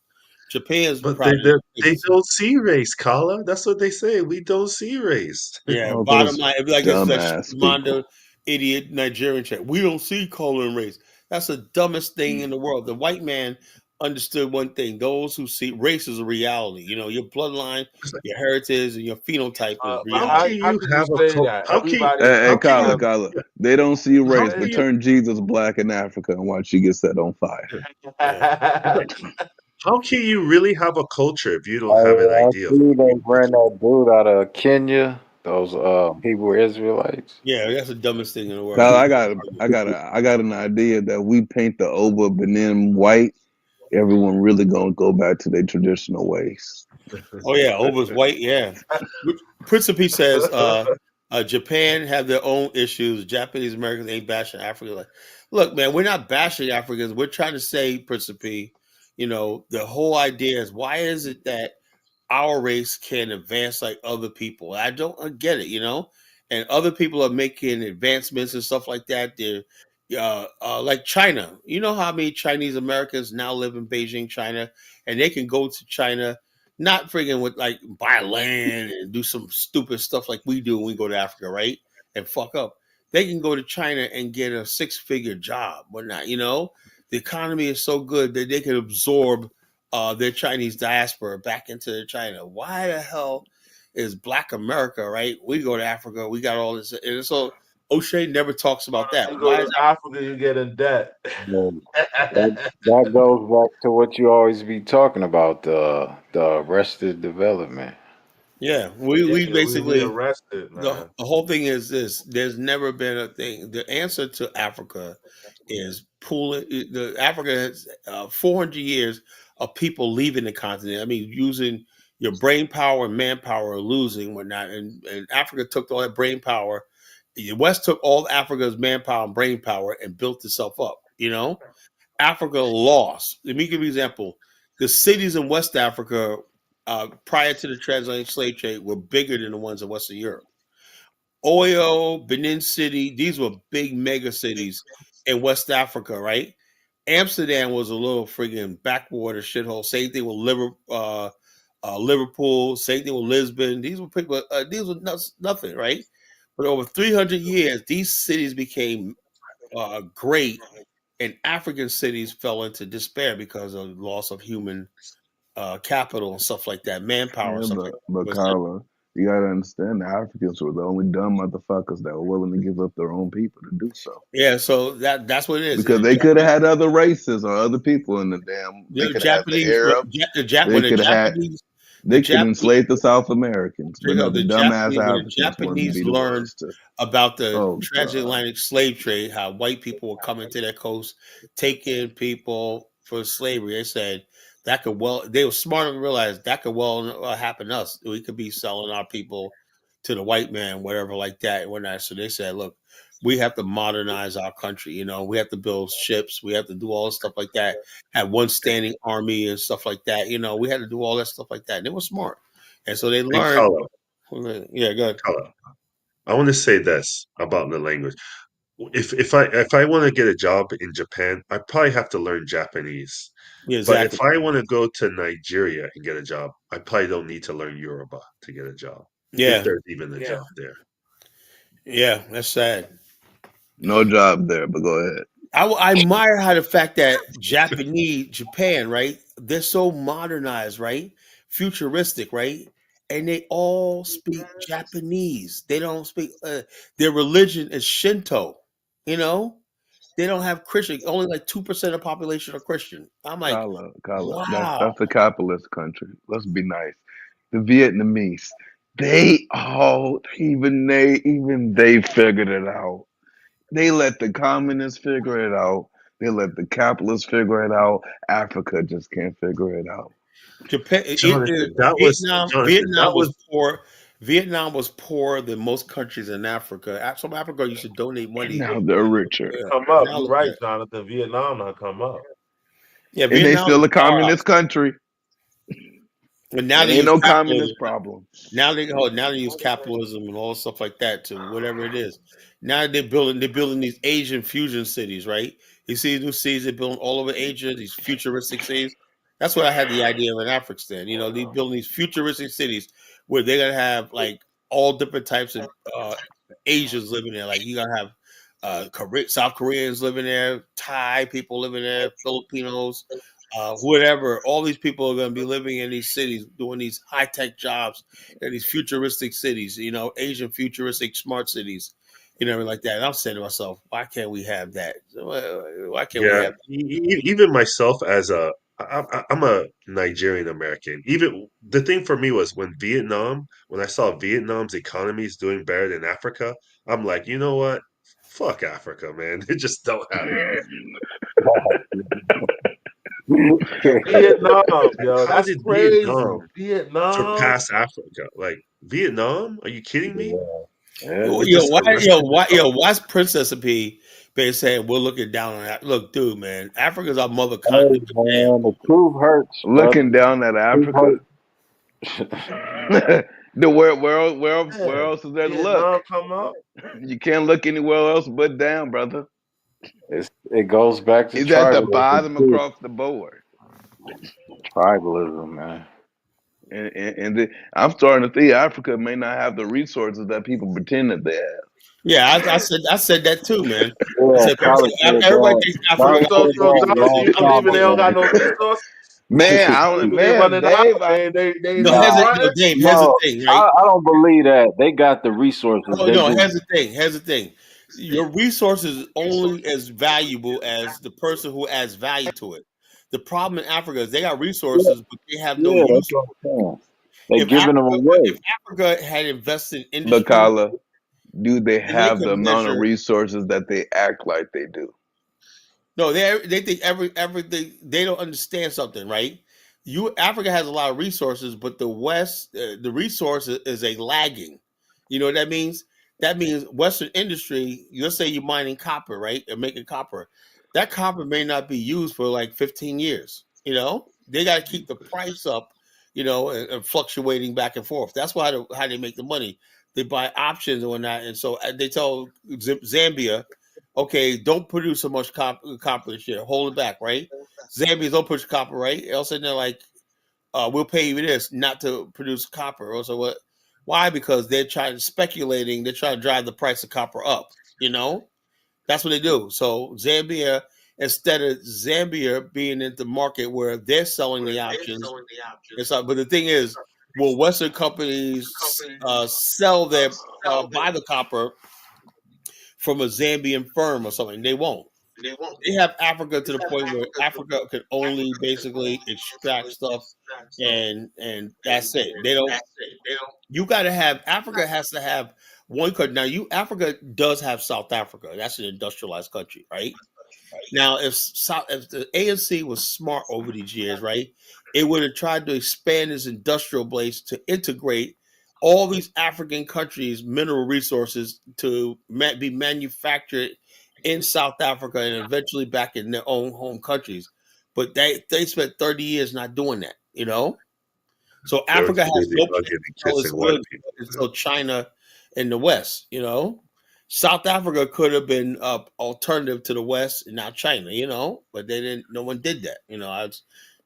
Japan's but pride is they biggest. don't see race, Carla. That's what they say. We don't see race. Yeah, All bottom those line, it'd be like it's like dumbass Mondo, people. idiot Nigerian chick. We don't see color and race. That's the dumbest thing in the world. The white man understood one thing: those who see race is a reality. You know, your bloodline, It's like, your heritage, and your phenotype is But how reality. can how you can you have a say that? Everybody Hey, how can Kyla, you Kyla, they don't see how race, can but you turn Jesus black in Africa and watch you get set on fire. Yeah. it's like how can you really have a culture if you don't have an I idea of see who they you ran that dude out of Kenya. Those Hebrew Israelites. Yeah, that's the dumbest thing in the world. Kyla, People, I got an idea that we paint the Oba Benin white. Everyone really gonna go back to their traditional ways. oh yeah, Ova's white. Yeah, Principe says Japan have their own issues. Japanese Americans ain't bashing Africa. Like, look, man, we're not bashing Africans. We're trying to say, Principe, you know, the whole idea is why is it that our race can advance like other people. I don't get it, you know. And other people are making advancements and stuff like that. They're like China. You know how many Chinese Americans now live in Beijing, China, and they can go to China, not friggin' with like buy land and do some stupid stuff like we do when we go to Africa, right? And fuck up. They can go to China and get a six-figure job, whatnot. You know, the economy is so good that they can absorb their Chinese diaspora back into China. Why the hell is Black America, right? We go to Africa, we got all this. And so O'Shea never talks about that. you go Why is to that? Africa, you get in debt. Um, that goes back to what you always be talking about, the arrested development. Yeah, we Yeah, we basically arrested, man. the whole thing is this: there's never been a thing. The answer to Africa is pooling. The Africa has 400 years of people leaving the continent. I mean, using your brain power and manpower are losing whatnot. And Africa took all that brain power. The West took all Africa's manpower and brain power and built itself up. Africa lost. Let me give you an example. The cities in West Africa prior to the transatlantic slave trade were bigger than the ones in Western Europe. Oyo, Benin City, these were big mega cities in West Africa, right? Amsterdam was a little friggin' backwater shithole. Same thing with Liverpool. Same thing with Lisbon. These were people. These were nothing, right? But over 300 years, these cities became great, and African cities fell into despair because of loss of human capital and stuff like that, manpower and Yeah, stuff like but that. Carla, you gotta understand the Africans were the only dumb motherfuckers that were willing to give up their own people to do so. Yeah, so that's what it is. Because they could have had other races or other people in the damn. They The could have had the Japanese, Arabs. when They could have had. the They could Japanese, enslave the South Americans, but no, the the dumbass Japanese, when the Africans wanted to Japanese be the learned ones to. about the Oh God, transatlantic slave trade, how white people were coming to their coast, taking people for slavery, they said that could they were smart enough to realize that could happen to us. We could be selling our people to the white man, whatever like that and whatnot. So they said, look, we have to modernize our country. We have to build ships. We have to do all this stuff like that. Have one standing army and stuff like that. We had to do all that stuff like that. And they were smart. And so they Hey, learned. Carlo, Yeah, go ahead. Carlo, I want to say this about the language. If I want to get a job in Japan, I probably have to learn Japanese. Yeah, But if exactly. I want to go to Nigeria and get a job, I probably don't need to learn Yoruba to get a job, if Yeah. there's even a job there. Yeah, that's sad. no job there. But go ahead. I admire how the fact that Japan, right? They're so modernized, right? Futuristic, right? And they all speak Japanese. They don't speak. Their religion is Shinto. You know, they don't have Christian. Only like 2% of the population are Christian. I'm like, Carla, wow. that's a capitalist country. Let's be nice. The Vietnamese, even they figured it out. They let the communists figure it out. They let the capitalists figure it out. Africa just can't figure it out. Japan, Jonathan, Vietnam was poor. Vietnam was poorer than most countries in Africa. Some Africa used to donate And money. now they're richer. Come up. Now You're look right, at Jonathan. Vietnam not come up. yeah, And they Vietnam still is a communist country. and now It they ain't use no capitalism. communist problem. Now they use capitalism and all stuff like that to whatever it is. Now they're building these Asian fusion cities, right? You see these new cities they're building all over Asia, these futuristic cities. That's what I had the idea of in Afghanistan. They building these futuristic cities where they're gonna have like all different types of Asians living there. Like you're gonna have South Koreans living there, Thai people living there, Filipinos, whatever. All these people are going to be living in these cities, doing these high tech jobs in these futuristic cities. Asian futuristic smart cities. Like that. And I'm saying to myself, why can't we have that? Why can't we Yeah, have? even myself I'm a Nigerian American. Even the thing for me was when I saw Vietnam's economy is doing better than Africa, I'm like, you know what? Fuck Africa, man. They just don't have it. Vietnam, yo, How that's did crazy. Vietnam Vietnam. surpass Africa? Like Vietnam? Are you kidding me? They're just arresting Why's Princess P been saying we're looking down on that? Look, dude, man, Africa's our mother Hey continent. man, the truth hurts, brother. Looking down at The truth Africa. hurts. Where Yeah. else is there to Vietnam look? come up. You can't look anywhere else but down, brother. It goes back to He's at the tribalism bottom too. across the board. Tribalism, man. I'm starting to think Africa may not have the resources that people pretend that they have. Yeah, I said that too, man. I Yeah, said Carlos said everybody that. thinks Africa Carlos got So, all said the so that a Jonathan, resources. long you time believing they don't got ago, no resources? Man, You believing they man, running the Dave, house? They No, just Nah, fronting? Dave. Here's the no, thing, right? I don't believe that. They got the resources. Oh They no, just here's the thing. Here's the thing. Your resources is only as valuable as the person who adds value to it. The problem in Africa is they got yeah, resources, but they have no yeah, that's use. what I'm saying. They If giving them away. Africa had invested in industry, Bakala, do they then they have could the amount of measure. resources that they act like they do? No, they think everything. They don't understand something, right? Africa has a lot of resources, but the West, the resource is a lagging. You know what that means? That means Western industry. Let's say you're mining copper, right, and making copper. That copper may not be used for like 15 years. You know, they got to keep the price up. You know, and fluctuating back and forth. That's why how they make the money. They buy options and whatnot, and so they tell Zambia, okay, don't produce so much copper this year. Hold it back, right? Zambia don't push copper, right? Else they're like, we'll pay you this not to produce copper. Also, what? Why? Because they're trying speculating. They're trying to drive the price of copper up. You know, that's what they do. So Zambia, instead of Zambia being in the market where they're selling the options, it's but the thing is, will Western companies sell their buy the copper from a Zambian firm or something? They won't. They have Africa to the point where Africa can only basically extract stuff, and that's it. They don't. You got to have Africa has to have one country. Now, Africa does have South Africa. That's an industrialized country, right? Now, if the ANC was smart over these years, right, it would have tried to expand its industrial base to integrate all these African countries' mineral resources to be manufactured in South Africa and eventually back in their own home countries. But they spent 30 years not doing that, you know? So They were Africa too has busy no place hugging to and sell its kissing white goods people. until China and the West, you know? South Africa could have been alternative to the West and not China, you know, but they didn't. No one did that, you know.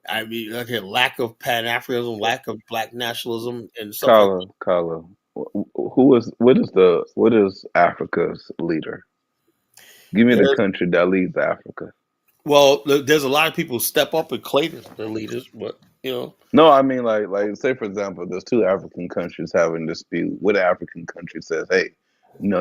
I mean, like a lack of Pan Africanism, lack of Black nationalism, and stuff like that. Kala, what is Africa's leader? Give me the There's, country that leads Africa. well, there's a lot of people step up and claim their leaders, but you know, No, I mean like say for example, there's two African countries having a dispute. What African country says, "Hey, no,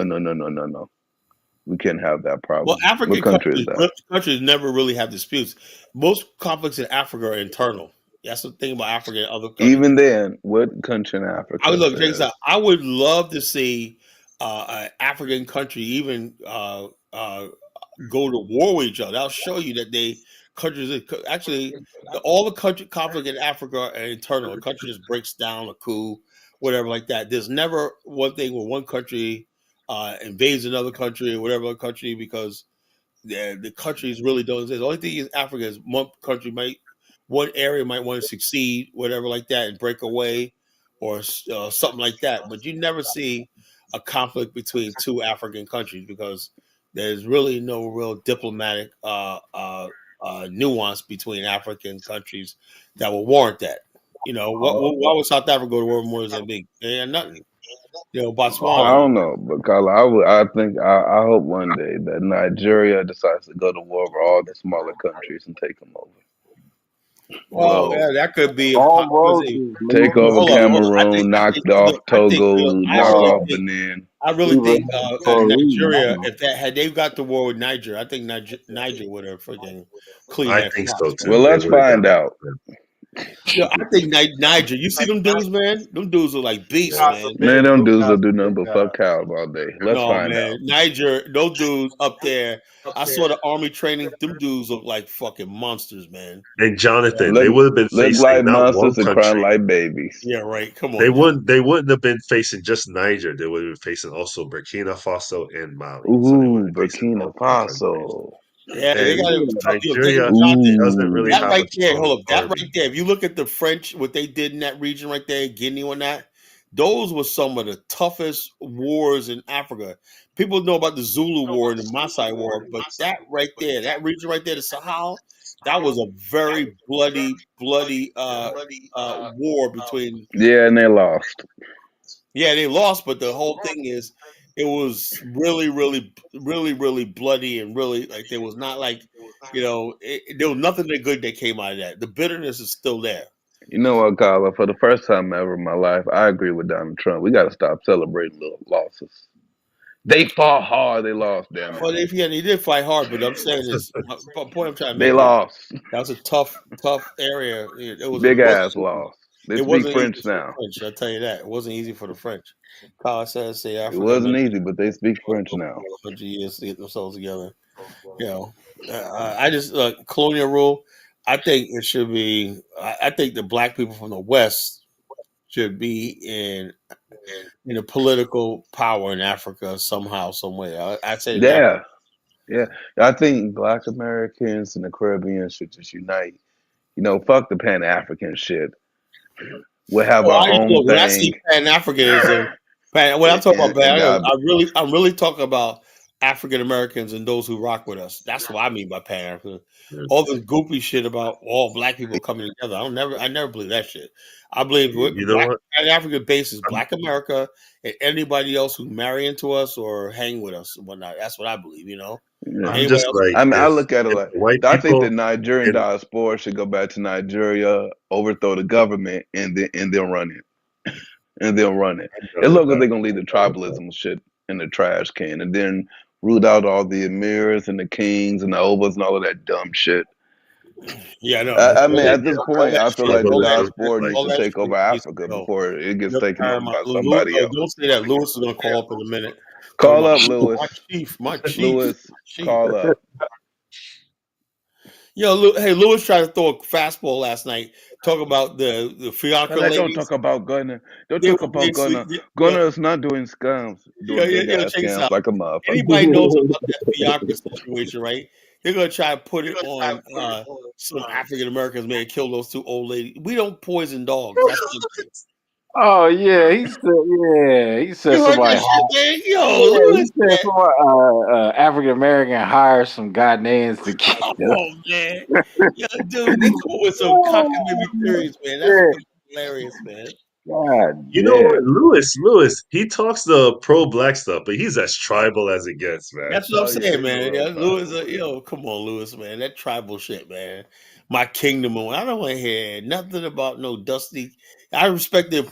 we can't have that well, problem." What African country is that? countries never really have disputes. Most conflicts in Africa are internal. That's the thing about Africa and other countries. Even then, what country in I would Africa look, check this says, out. I would love to see an African country even go to war with each other. I'll show you that countries actually all the country conflict in Africa are internal. A country just breaks down, a coup, whatever like that. There's never one thing where one country invades another country or whatever country because the countries really don't exist. The only thing is Africa is one area might want to succeed, whatever like that, and break away or something like that. But you never see a conflict between two African countries because there's really no real diplomatic nuance between African countries that will warrant that. You know, why would South Africa go to war with Mozambique? They had nothing. You know, I Botswana. don't know, but Kala, I think, I hope one day that Nigeria decides to go to war with all the smaller countries and take them over. Well, Bro, yeah, that could be a all roads possibility. is Take leading over Hold on, to hold on. Cameroon, knock off Togo, I knock really off bro. think, Benin. I really Even think for a reason. Nigeria, if that had they've got the war with Niger, I think Niger would have freaking cleaned I that think slops, so man. Well, too. They let's would have find done out. it. You know, I think Niger. You see them dudes, man. Them dudes are like beasts, God man. forbid, Man, them those dudes will guys do would nothing take but fuck cows all day. Let's No, find man. out. Niger, those dudes up there. I saw the army training. Them dudes look like fucking monsters, man. And Jonathan, they Look, would have been look facing like not one monsters and crying country. like babies. Yeah, right. Come They on, John. wouldn't. They wouldn't have been facing just Niger. They would have been facing also Burkina Faso and Mali. So they would Ooh, have been facing Burkina both those countries. Faso. Yeah, they got And to. Nigeria Jonathan, doesn't really Ooh. that have right a there, strong hold up. That right army. there. If you look at the French, what they did in that region right there, Guinea and that, those were some of the toughest wars in Africa. People know about the Zulu War and the Maasai War, but that right there, that region right there, the Sahel, that was a very bloody war between. Yeah, and they lost. Yeah, they lost, but the whole thing is, it was really bloody and really like there was not like, there was nothing that good that came out of that. The bitterness is still there. You know what, Carla? For the first time ever in my life, I agree with Donald Trump. We got to stop celebrating little losses. They fought hard. They lost. Damn it. Well, he did fight hard, but I'm saying is the point I'm trying to They make is lost. that was a tough area. Big ass loss. They It speak wasn't easy French for the now. French. I'll tell you that. It wasn't easy for the French. Carl says, say It Africa wasn't eventually easy, but they speak French took now. 100 years to get themselves together. You know, I just colonial rule. I think it should be. I think the black people from the West should be in a political power in Africa somehow, some way. I said in Africa. Yeah, yeah. I think Black Americans and the Caribbean should just unite. You know, fuck the Pan African shit. We'll have Oh, our I own look when I say thing, Pan Africanism, when I'm talking about and Pan, I'm really talking about African Americans and those who rock with us. That's what I mean by Pan African. All this goofy shit about all black people coming together. I never believe that shit. I believe You know Black what? Pan African base is Black America and anybody else who marry into us or hang with us and whatnot. That's what I believe. yeah. I'm Anybody just else? like I mean, I if look at it if like the white I think the people Nigerian and diaspora should go back to Nigeria, overthrow the government, and then run it, and then run it. I'm As done with long as that. they're gonna leave the I'm done with that. tribalism shit in the trash can, and then root out all the emirs and the kings and the obas and all of that dumb shit. Yeah, I know. I mean, Hey, at this All point, that I feel shit, like the all that tribalism, shit, diaspora like needs all to that take shit over needs to Africa go. before it gets You're taken over paramount. by somebody else. Don't say that. Lewis is gonna call up in a minute. Talking Call about up, Lewis. my chief, Lewis, my chief. call up. Hey, Lewis tried to throw a fastball last night. Talk about the Cause fiacre I don't talk ladies. about Gunner. Don't They talk were about Gunner. basically, Gunner is not doing scams, doing big ass check this scams out. like a motherfucker. Anybody knows about that fiacre situation, right? They're gonna try to put it on some African Americans may have killed those two old ladies. We don't poison dogs. That's one thing. Oh yeah, he said You heard somebody. that shit, man? Yo, Yeah, he Lewis, said man. somebody African American hired some Ghanaians to kill. Come on, man. Yo, dude, they come up with some cockamamie theories, man. That's Yeah, fucking hilarious, man. God you know what, damn. Lewis, he talks the pro black stuff, but he's as tribal as it gets, man. That's what I'm Oh yeah, saying, he's a man. real Yeah, Lewis, tribal. come on, Lewis, man. That tribal shit, man. My kingdom. I don't want to hear nothing about no dusty. I respect the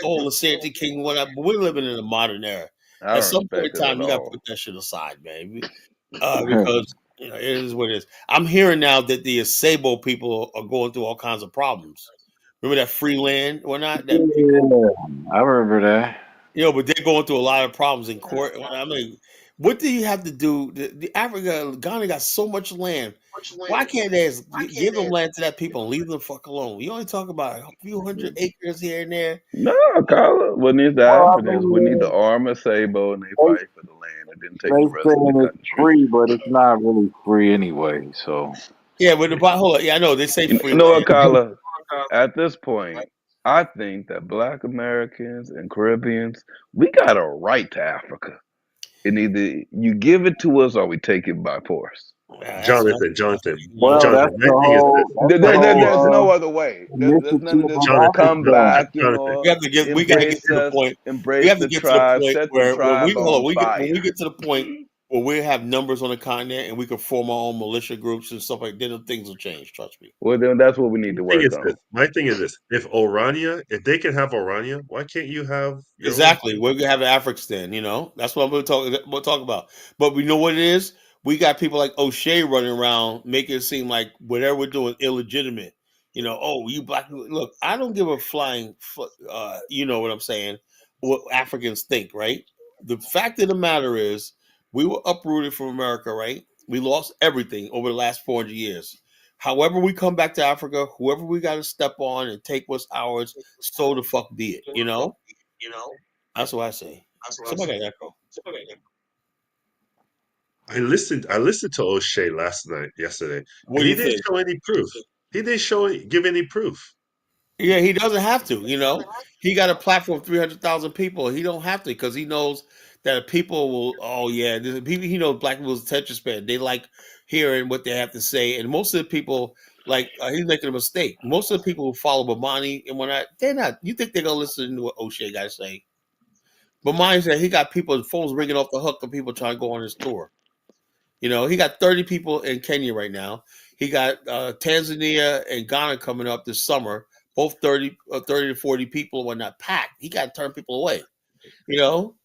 whole Santa King, whatnot, but we're living in a modern era. I At don't some point respect in it time, at you got to put all. that shit aside, man. Because it is what it is. I'm hearing now that the Sabo people are going through all kinds of problems. Remember that free land or not? That people, Yeah, I remember that. but they're going through a lot of problems in court. I mean, what do you have to do? The Africa, Ghana got so much land. Why can't they just give them land to that people and leave them the fuck alone? You only talk about a few hundred acres here and there. No, Carla. What needs to Well, I happen is we need to mean, arm a Sabo and they they fight for the land and then take they the rest of the saying it's country. free, but it's not really free anyway. So Yeah, but hold on. Yeah, I know they say free You know what, land. Carla? At this point, I think that Black Americans and Caribbeans, we got a right to Africa. And either you give it to us or we take it by force. That's well, Jonathan. that's My the thing is whole this. that's the There's no whole other way. There's none of initiative this. of Come Africa. back, we have to we got to get embrace to the us, point. We embrace have to the get to the tribe, point set the where when we tribe hold on on, when fire. we get to the point where we have numbers on the continent and we can form our own militia groups and stuff like that, then things will change. Trust me. Well, then that's what we need to work on. My thing is this. If they can have Orania, why can't you have your own? Exactly. We're gonna have an African, That's what we'll talk about. But we know what it is. We got people like O'Shea running around making it seem like whatever we're doing illegitimate. Oh, you black people. Look, I don't give a flying you know what I'm saying, what Africans think, right? The fact of the matter is we were uprooted from America, right? We lost everything over the last 400 years. However, we come back to Africa, whoever we got to step on and take what's ours, so the fuck be it. That's what I say. Somebody got echo. I listened to O'Shea yesterday, What and do he you didn't think? show any proof. He didn't give any proof. Yeah, he doesn't have to. He got a platform of 300,000 people. He don't have to because he knows that people will. Oh yeah, people. He knows black people's attention span. They like hearing what they have to say, and most of the people like he's making a mistake. Most of the people who follow Bomani and whatnot, they're not. You think they're gonna listen to what O'Shea got to say? Bomani said he got people's phones ringing off the hook of people trying to go on his tour. He got 30 people in Kenya right now. He got Tanzania and Ghana coming up this summer. Both 30 to 40 people and whatnot packed. He got to turn people away.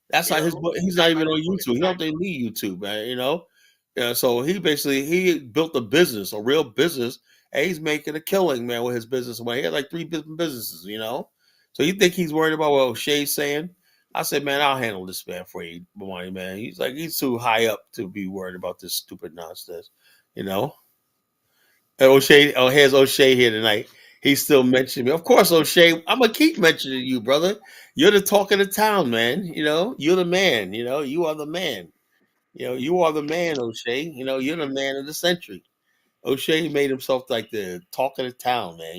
That's why he's not even on YouTube. He don't even need YouTube, man. Yeah, so he built a business, a real business, and he's making a killing, man, with his business. He had like 3 different businesses. So you think he's worried about what O'Shea's saying? I said, man, I'll handle this man for you, Bomani, man. He's too high up to be worried about this stupid nonsense, you know. O'Shea, oh, here's O'Shea here tonight. He's still mentioning me. Of course, O'Shea, I'm gonna keep mentioning you, brother. You're the talk of the town, man. You're the man. You are the man. You are the man, O'Shea. You're the man of the century. O'Shea made himself like the talk of the town, man.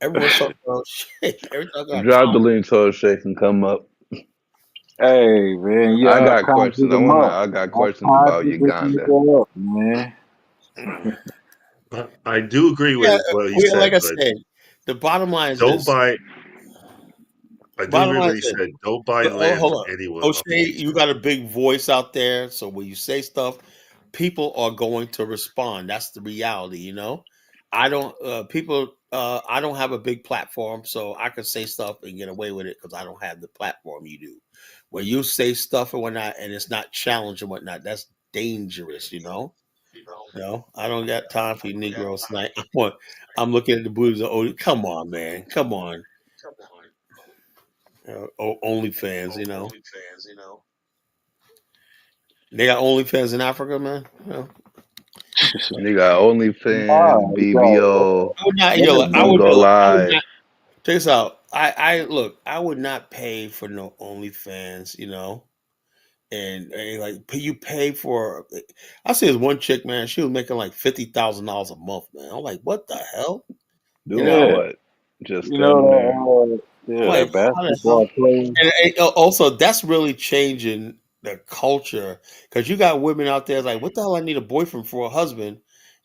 Everyone's talking about O'Shea. Everyone's talking about Drop the Tom. link so Shay can come up. Hey man, you I got conjure questions. them up. I got I questions about conjure this Uganda. nigga up, man. I do agree Yeah, with what he like said, I but said, the bottom line is don't this. buy. I do Bottom agree with line what is he this. said. Don't buy Oh, land hold from on. anyone off of O'Shea, you YouTube. got a big voice out there, so when you say stuff, people are going to respond. That's the reality. I don't have a big platform, so I can say stuff and get away with it because I don't have the platform you do. When you say stuff and whatnot, and it's not challenged and whatnot, that's dangerous. I don't got time for you Negroes tonight. I'm looking at the booties of come on, man. Come on. OnlyFans. They got OnlyFans in Africa, man. You got OnlyFans, Nah, yo, BBO. I would not. women, I would Bigo man. look. I would Live. not. Check this out. I look. I would not pay for no OnlyFans. And like you pay for. I see this one chick, man. She was making like $50,000 a month, man. I'm like, what the hell? You Doing know? Yeah, what? Just you standing there. know I'm yeah, like, that how the hell? basketball player. And also, that's really changing the culture because you got women out there like, what the hell? I need a boyfriend for a husband,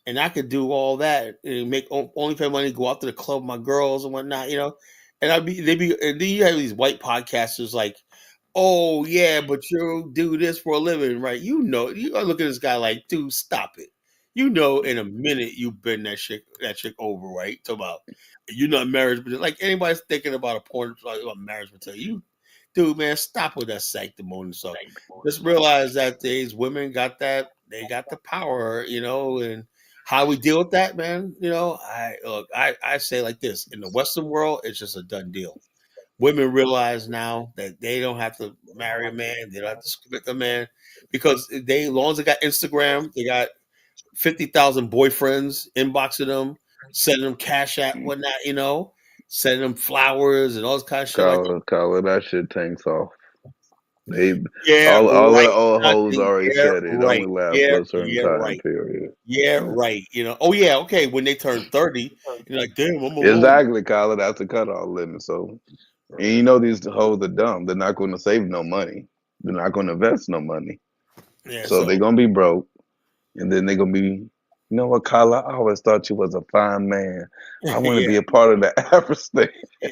and I could do all that and make only pay money, go out to the club, with my girls and whatnot. And and then you have these white podcasters like, oh yeah, but you do this for a living, right? You gotta look at this guy like, dude, stop it. In a minute you bend that chick over, right? Talk about you're not marriage, but like anybody's thinking about a porn like about marriage material, dude, man, stop with that sanctimonious stuff. Just realize that these women they got the power, and how we deal with that, man. I say like this: in the Western world, it's just a done deal. Women realize now that they don't have to marry a man, they don't have to submit a man, because as long as they got Instagram, they got 50,000 boyfriends inboxing them, sending them cash at whatnot, sending them flowers and all this kind of shit like that. Call it that shit tanks off. They Yeah, all of the right. old hoes Nothing. already Yeah, said it only right. lasts Yeah, for a certain yeah, time right. period. Yeah, right. Oh yeah, okay. When they turn 30, you're like, damn, I'm alone. Exactly, Kyle. That's the cutoff limit. So, and you know these hoes are dumb. They're not going to save no money. They're not going to invest no money. Yeah, So they're so gonna be broke, and then they're gonna be, you know what, Kyla? I always thought you was a fine man. I want to yeah, be a part of the Afro State. yeah.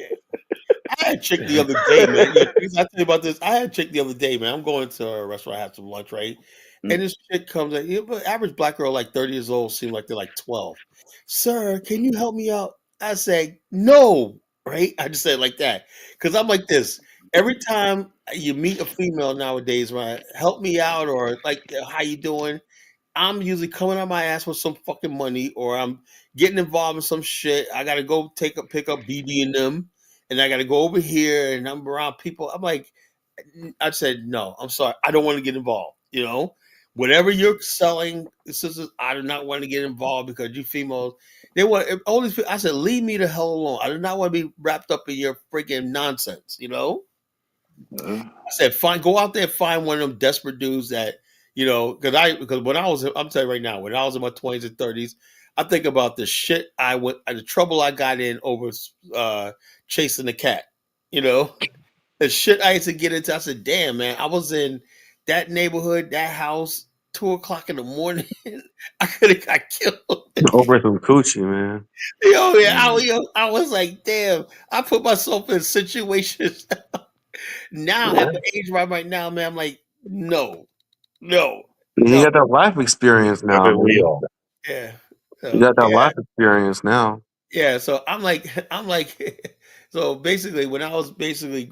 I had a chick the other day, man. Yeah, I tell you about this. I had a chick the other day, man. I'm going to a restaurant, I have some lunch, right? And this chick comes in, average black girl, like 30 years old, seem like they're like 12. Sir, can you help me out? I say, no, right? I just said it like that. Because I'm like this. Every time you meet a female nowadays, right? Help me out, or like, how you doing? I'm usually coming on my ass with some fucking money, or I'm getting involved in some shit. I gotta go pick up BB and them, and I gotta go over here, and I'm around people. I'm like, I said no. I'm sorry, I don't want to get involved. Whatever you're selling, sisters, I do not want to get involved because you females, they want all these. I said, leave me the hell alone. I do not want to be wrapped up in your freaking nonsense. I said, find go out there and find one of them desperate dudes that because when I'm telling you right now, when I was in my 20s and 30s, I think about the shit the trouble I got in over chasing the cat. You know, the shit I used to get into. I said, damn man, I was in that neighborhood, that house, 2 o'clock in the morning. I could have got killed. Over some coochie, man. Yeah, I was like, damn, I put myself in situations. Now at the age right now, man, I'm like, no, no, You no. got that life experience now, Haven't we man. all? Yeah. You So got that yeah, life experience now. yeah. So I'm like, so basically, when I was younger,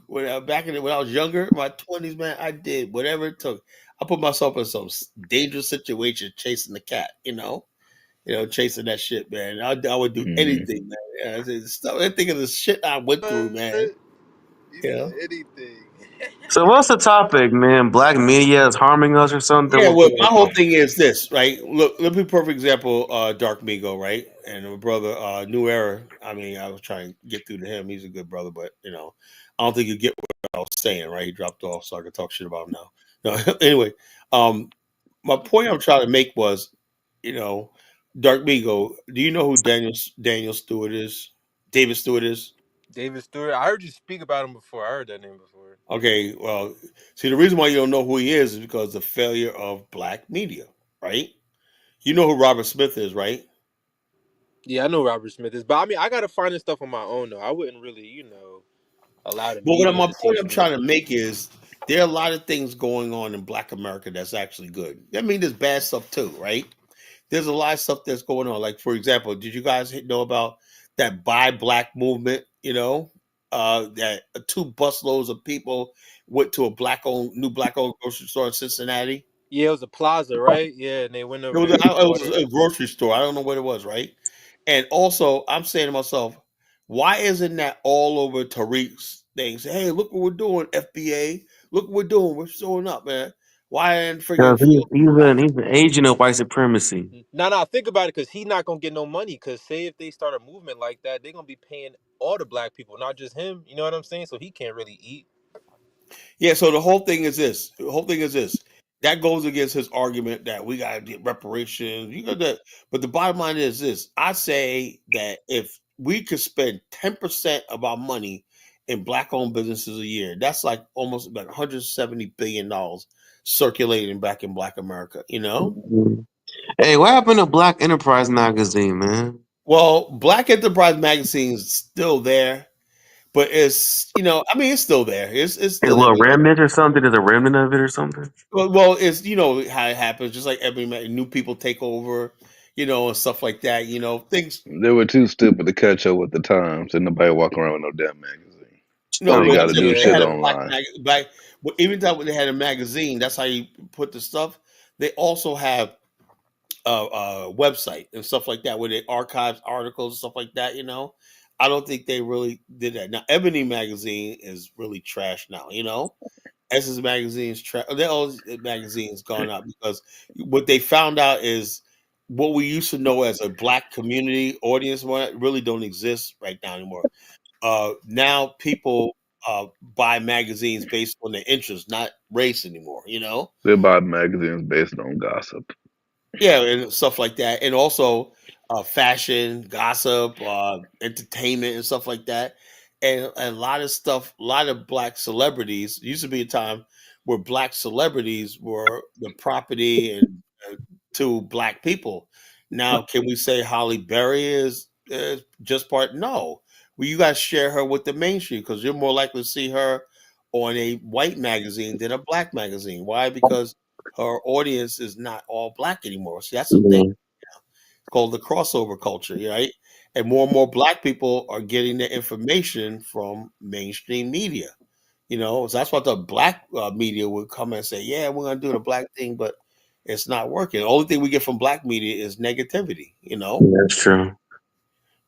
my 20s, man, I did whatever it took. I put myself in some dangerous situation chasing the cat. Chasing that shit, man. I would do Mm. anything, man. I think of the shit I went through, man. He You said know. anything. So what's the topic, man? Black media is harming us or something? Yeah, What's well, my going whole on? thing is this, right? Look, let me perfect example, Dark Migo, right? And my brother, New Era. I mean, I was trying to get through to him. He's a good brother, but I don't think you get what I was saying, right? He dropped off, so I could talk shit about him now. No, anyway, my point I'm trying to make was, you know, Dark Migo. Do you know who Daniel Stewart is? David Stewart is? David Stewart. I heard you speak about him before. I heard that name before. Okay, well, see, the reason why you don't know who he is because the failure of black media, right? You know who Robert Smith is, right? Yeah, I know Robert Smith is, but I mean, I gotta find this stuff on my own though. I wouldn't really, allow the But what media my to point teach I'm me. trying to make is there are a lot of things going on in Black America that's actually good. I mean, there's bad stuff too, right? There's a lot of stuff that's going on. Like, for example, did you guys know about that Buy Black movement? That two busloads of people went to a new black owned grocery store in Cincinnati. Yeah, it was a plaza, right? Yeah, and they went It over was, there and it bought was it. a grocery store. I don't know what it was, right? And also, I'm saying to myself, why isn't that all over Tariq's things? Hey, look what we're doing, FBA. Look what we're doing. We're showing up, man. Why ain't freaking Because Phil? he's an agent of white supremacy. Nah, think about it, cause he not gonna get no money. Cause say if they start a movement like that, they gonna be paying all the black people, not just him. You know what I'm saying? So he can't really eat. Yeah, so the whole thing is this. The whole thing is this. That goes against his argument that we gotta get reparations. You got that, but the bottom line is this. I say that if we could spend 10% of our money in black owned businesses a year, that's like almost about $170 billion circulating back in black America, you know? Mhm. Hey, what happened to Black Enterprise magazine, man? Well, Black Enterprise magazine is still there, but I mean, it's still there. It's Hey, still what, every remnant or something? There's a remnant of it or something? well, it's how it happens. Just like new people take over, and stuff like that. Things. They were too stupid to catch up with the times, and nobody walking around with no damn magazine. So No, you but got I'm to saying do when they shit had Yeah. a black online. even though when they had a magazine, that's how you put the stuff. They also have a website and stuff like that where they archive articles and stuff like that. I don't think they really did that. Now, Ebony magazine is really trash now. Essence magazine's they all magazines gone up because what they found out is what we used to know as a black community audience really don't exist right now anymore. Now people buy magazines based on their interests, not race anymore. They buy magazines based on gossip. Yeah, and stuff like that, and also fashion, gossip, entertainment, and stuff like that, and a lot of stuff. A lot of black celebrities used to be a time where black celebrities were the property and to black people. Now, can we say Holly Berry is just part? No, well, you guys share her with the mainstream because you're more likely to see her on a white magazine than a black magazine. Why? Because her audience is not all black anymore. See, that's the thing. Yeah. It's called the crossover culture, right? And more black people are getting their information from mainstream media. So that's what the black media would come and say, "Yeah, we're going to do the black thing," but it's not working. The only thing we get from black media is negativity. That's true.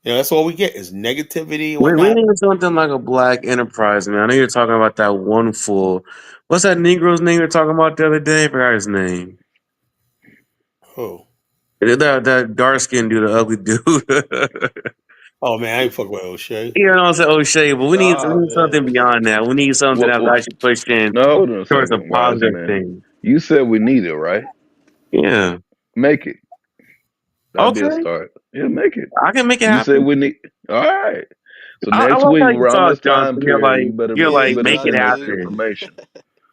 That's all we get is negativity and We whatnot. need something like a Black Enterprise, man. I know you're talking about that one fool. What's that Negro's name you're talking about the other day? I forgot his name. Oh, That dark skinned dude, the ugly dude. oh man, I ain't fucking with O'Shea. You know, say O'Shea, but we Nah, need something man. beyond that. We need something What? that's What? actually pushing No, hold on a towards a second, wise positive man. thing. You said we need it, right? Yeah. Make it. That'd be a Okay. start. Yeah, make it. I can make it You said happen. we need. All right. So I next like week how you around talk, this time Johnson. You're period, like, Yeah, make it send us the Johnson. happen. information.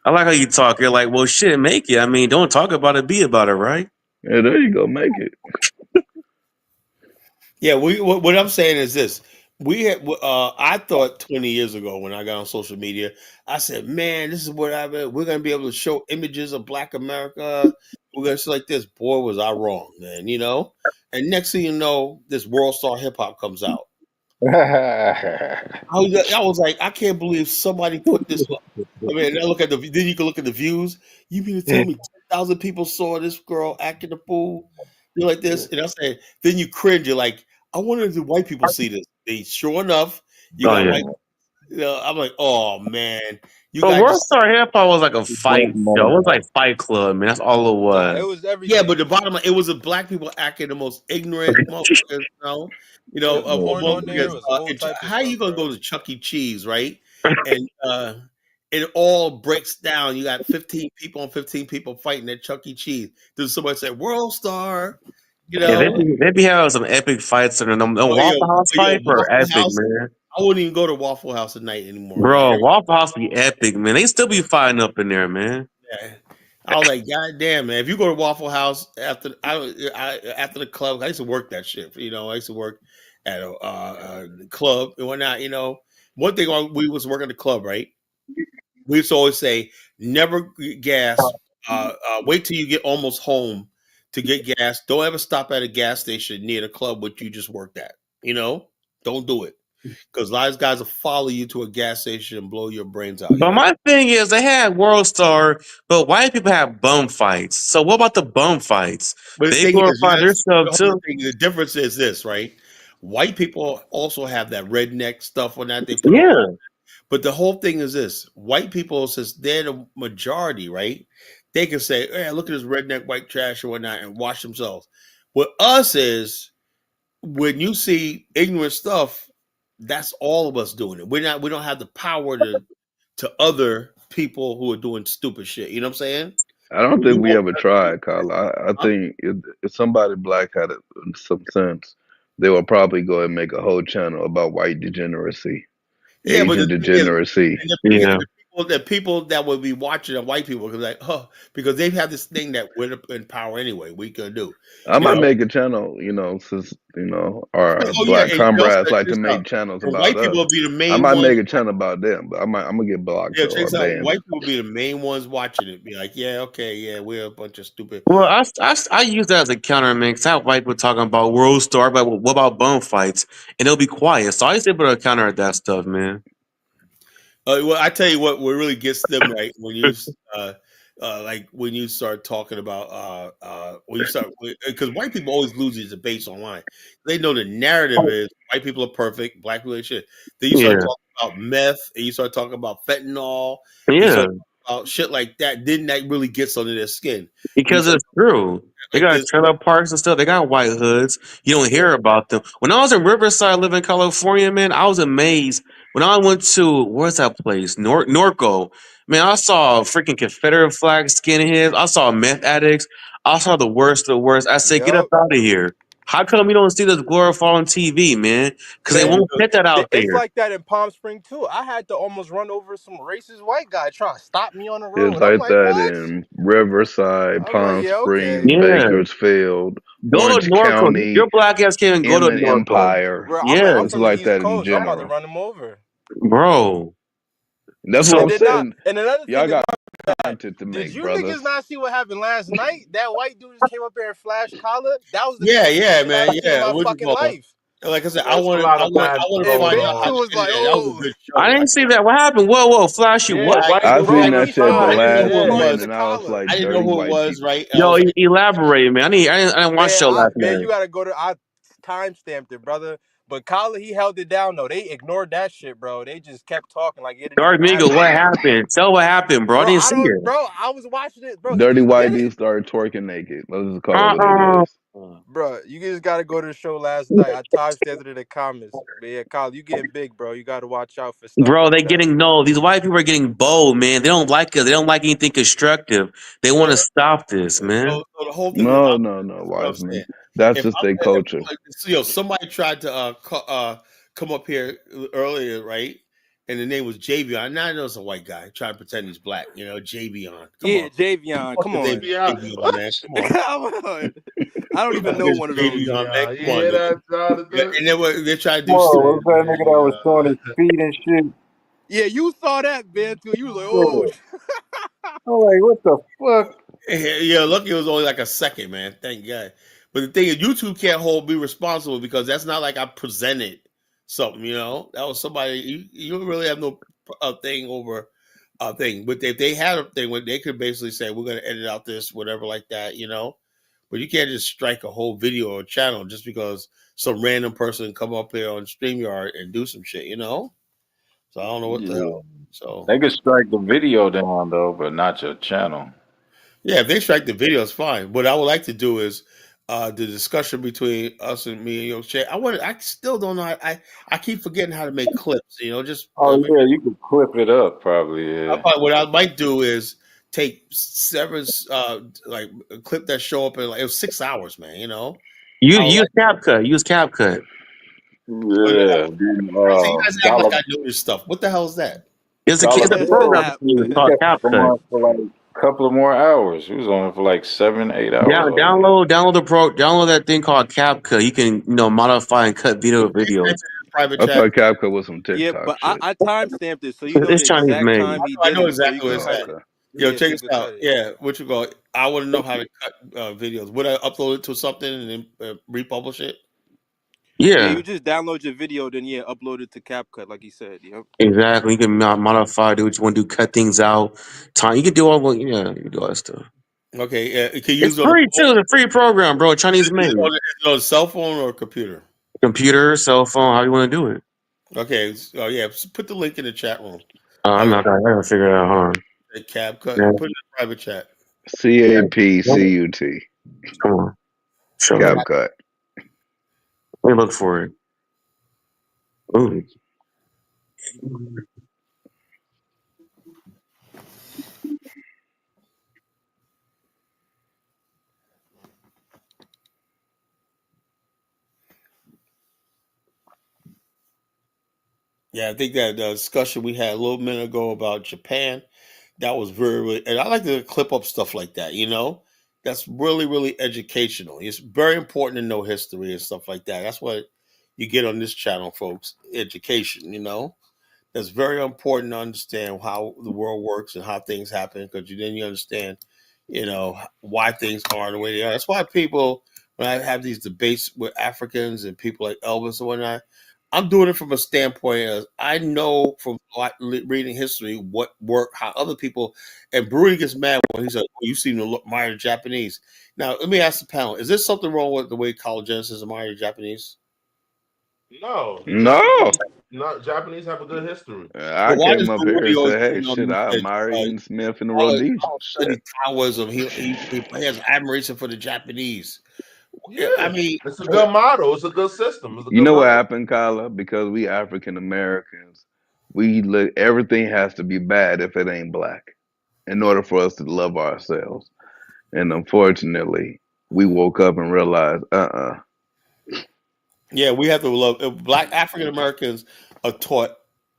I like how you talk. You're like, well, shit, make it. I mean, don't talk about it, be about it, right? Yeah, there you go. Make it. Yeah, what I'm saying is this. I thought 20 years ago when I got on social media, I said, man, this is what we're going to be able to show images of black America. We're going to see like this. Boy, was I wrong, man. And next thing you know, this World Star Hip Hop comes out. I was like, I can't believe somebody put this up. I mean, then you can look at the views. You mean to tell me 10,000 people saw this girl acting a fool? You're like this, and I said, then you cringe. You're like, I wonder if the white people see this. They sure enough, you Oh got yeah. white. I'm like, oh man, You But got World just Star Hip Hop was like a fight Black man. show. It was like Fight Club, man. That's all it Nah, it was. was yeah, everything. but the bottom line, it was the black people acting the most ignorant motherfuckers. It was porn on there. Motherfuckers. It was a whole type of How you stuff, gonna bro. go to Chuck E. Cheese, right? And it all breaks down. You got 15 people and 15 people fighting at Chuck E. Cheese. Does somebody say World Star? You Yeah, they know? be, they be having some epic fights, and them Oh yeah, Waffle House fights are Waffle epic, House. man. I wouldn't even go to Waffle House at night anymore, Bro, man. Waffle House be epic, man. They still be fighting up in there, man. Yeah. I was like, God damn, man! If you go to Waffle House after the club, I used to work that shit. I used to work at a club and whatnot. One thing we was working the club, right? We used to always say, never get gas. Wait till you get almost home to get gas. Don't ever stop at a gas station near the club which you just worked at. Don't do it because a lot of guys will follow you to a gas station and blow your brains out. But my thing is, they had World Star, but white people have bum fights. So what about the bum fights? But the They thing is, glorify themselves the too. thing, the difference is this, right? White people also have that redneck stuff on that they put up Yeah. on. But the whole thing is this: white people, since they're the majority, right? They can say, "Hey, look at this redneck white trash or whatnot," and wash themselves. With us is when you see ignorant stuff, that's all of us doing it. We don't have the power to other people who are doing stupid shit. You know what I'm saying? I don't We think we won't. ever tried, Kyle. I Huh? think if somebody black had some sense, they would probably go and make a whole channel about white degeneracy, Yeah, but Asian degeneracy. the thing is, Yeah. the people that would be watching are white people because because they have this thing that we're in power anyway. We can do, I you might know. make a channel, since our Oh yeah, black and also comrades check like to this out. make channels And about white us. people will be the I main might ones. make a channel about them, but I'm gonna get blocked Yeah, check or this out. banned. White people will be the main ones watching it. Be like, yeah, okay, yeah, we're a bunch of stupid. Well, I use that as a counter mix. I have white people talking about World Star, but what about bum fights? And they'll be quiet. So I used to be able to counter that stuff, man. Well, I tell you what really gets them right when like when you start talking about when you start because white people always lose these debates online. They know the narrative is white people are perfect, black people are shit. Then you start Yeah. talking about meth, and you start talking about fentanyl, you Yeah. start talking about shit like that. Then that really gets under their skin. When you Because start it's true. They like got this, trailer parks and stuff. They got white hoods. You don't yeah, hear about them. When I was in Riverside, living in California, man, I was amazed. When I went to where's that place? Norco. Man, I saw freaking Confederate flag skinheads. I saw meth addicts. I saw the worst of the worst. I said, get up Yup. out of here. How come you don't see this glorified on TV, man? Because they man. Man, won't put that out it's there. like that in Palm Spring too. I had to almost run over some racist white guy trying to stop me on the It's road. I'm like like, that what? in Riverside, I'm like, Palm yeah, Springs, okay, Yeah. Bakersfield, Go to Orange Norco. Your County, black ass can't even go to Inland Norco. Empire. bro. I'm Yes, It's from the like East that in Coast. I'm about to general. run him over. bro. That's what So I'm And then not. saying. And another thing Y'all that got my bad. content to Did make, you niggas brothers. not see what happened last night? That white dude just came up there and flashed collar. That was the Yeah, craziest yeah, shit I man, ever seen in yeah. my What you fucking call it? life. Like I said, There's a lot of bad I want to shit And going find out how. Big on. Two was like, That was a oh, good I show. didn't see that. What happened? Whoa, whoa, Flashy, Yeah, what? white I dude seen got that he shit the I started shot. didn't know last who it part of minute, was. the and I was collar. like, I didn't know dirty who it white was. people. Right? I Yo, was like, elaborate, man. I didn't watch Man, show last man, you night. gotta go to I time stamped it, brother. But Collar, he held it down though. They ignored that shit, bro. They just kept talking like it didn't Dark even Mingo, happen. what happened? Tell what happened, bro. I Bro, didn't I see don't, it. bro. I was watching it, bro. He Dirty just white did it, dude started twerking naked. Let's just call it what it Uh-uh. is. bro. You just gotta go to the show last night. I time stamped it in the comments. But yeah, Collar, you getting big, bro. You gotta watch out for stuff Bro, like they that. getting no. These white people are getting bold, man. They don't like it. They don't like anything constructive. They want to stop this, man. so the whole thing is, No, no, no, this is what I'm Wiseman. saying. That's If just their I'm, culture. somebody tried to come up here earlier, right? And the name was Javion. Now I know it's a white guy trying to pretend he's black. Javion. Come Yeah, on, Javion, what's come his name? on. Yeah, Javion, man. Come on. Come on. I don't even know Here's one of those. Javion, man. yeah. You Come on, hear man. that, Yeah, Jonathan? and then they're trying to do Whoa, stupid. what's that nigga that was showing his feet and shit? Yeah, you saw that, Ben, too. You was like, oh, Yeah. I'm like, what the fuck? Yeah, lucky it was only like a second, man. Thank God. But the thing is, YouTube can't hold me responsible because that's not like I presented something. That was somebody. You don't really have no thing over a thing. But if they had a thing, where they could basically say we're going to edit out this, whatever, like that. But you can't just strike a whole video or channel just because some random person come up here on StreamYard and do some shit. So I don't know what the Yeah. hell. So They could strike the video down though, but not your channel. yeah, if they strike the video, it's fine. What I would like to do is the discussion between us and me and your chat. I still don't know. I keep forgetting how to make clips. Just Oh maybe yeah, you could clip it up probably. Yeah. what I might do is take seven, like a clip that show up in like it was 6 hours, man. You I would use like. CapCut. Use CapCut. But, Yeah. Then, see, you guys act like I know this stuff. What the hell is that? It's a program Galapagos to use called kept CapCut. on for like a couple of more hours. He was on it for like 7, 8 hours already. Download that thing called CapCut. You can modify and cut videos. Private I chat. thought CapCut was some Yeah, TikTok but shit. I time stamped it so you know It's the Chinese exact made. time he I did know it, so exactly you what could it Oh, cut said. it. okay. Yo, Yeah, so check you this could out. cut it. Yeah, what you go? I want to know how to cut videos. Would I upload it to something and then republish it? Yeah, Yeah, you just download your video, then upload it to CapCut, like he said. Yep. exactly. You can modify, do what you want to do, cut things out. Time. You can do you can do all that stuff. Okay, yeah, it can It's use it on the free phone. too. It's a free program, bro. Is Chinese it, is made. it on, is it on a cell phone or a computer? Computer, cell phone, how you want to do it. Okay, oh yeah, put the link in the chat room. I'm I not. I gotta figure it out. Hold on. cab cut. Yeah, Put it in the private chat. CAPCUT. come on, show it. CapCut. Let me look for it. Ooh. Yeah, I think that the discussion we had a little minute ago about Japan, that was very, really, and I like to clip up stuff like that. That's really, really educational. It's very important to know history and stuff like that. That's what you get on this channel, folks. Education. That's very important to understand how the world works and how things happen because then you understand, why things are the way they are. That's why people, when I have these debates with Africans and people like Elvis and whatnot, I'm doing it from a standpoint as I know from reading history what worked, how other people, and Bruni gets mad when he's like, oh, you seem to admire the Japanese. Now, let me ask the panel, is there something wrong with the way Carl Genesis admired the Japanese? No, No. Japanese have a good history. I But why came does up here Bruni and always said, hey, bring on shit, I these admire Ian Smith and the all Rhodesians. study Shit. Taoism. He has admiration for the Japanese. I Yeah, mean, it's a good model. It's a good system. It's a You good know what model. happened, Kyla? Because we African Americans, we look everything has to be bad if it ain't black in order for us to love ourselves. And unfortunately, we woke up and realized, yeah, we have to love Black African Americans are taught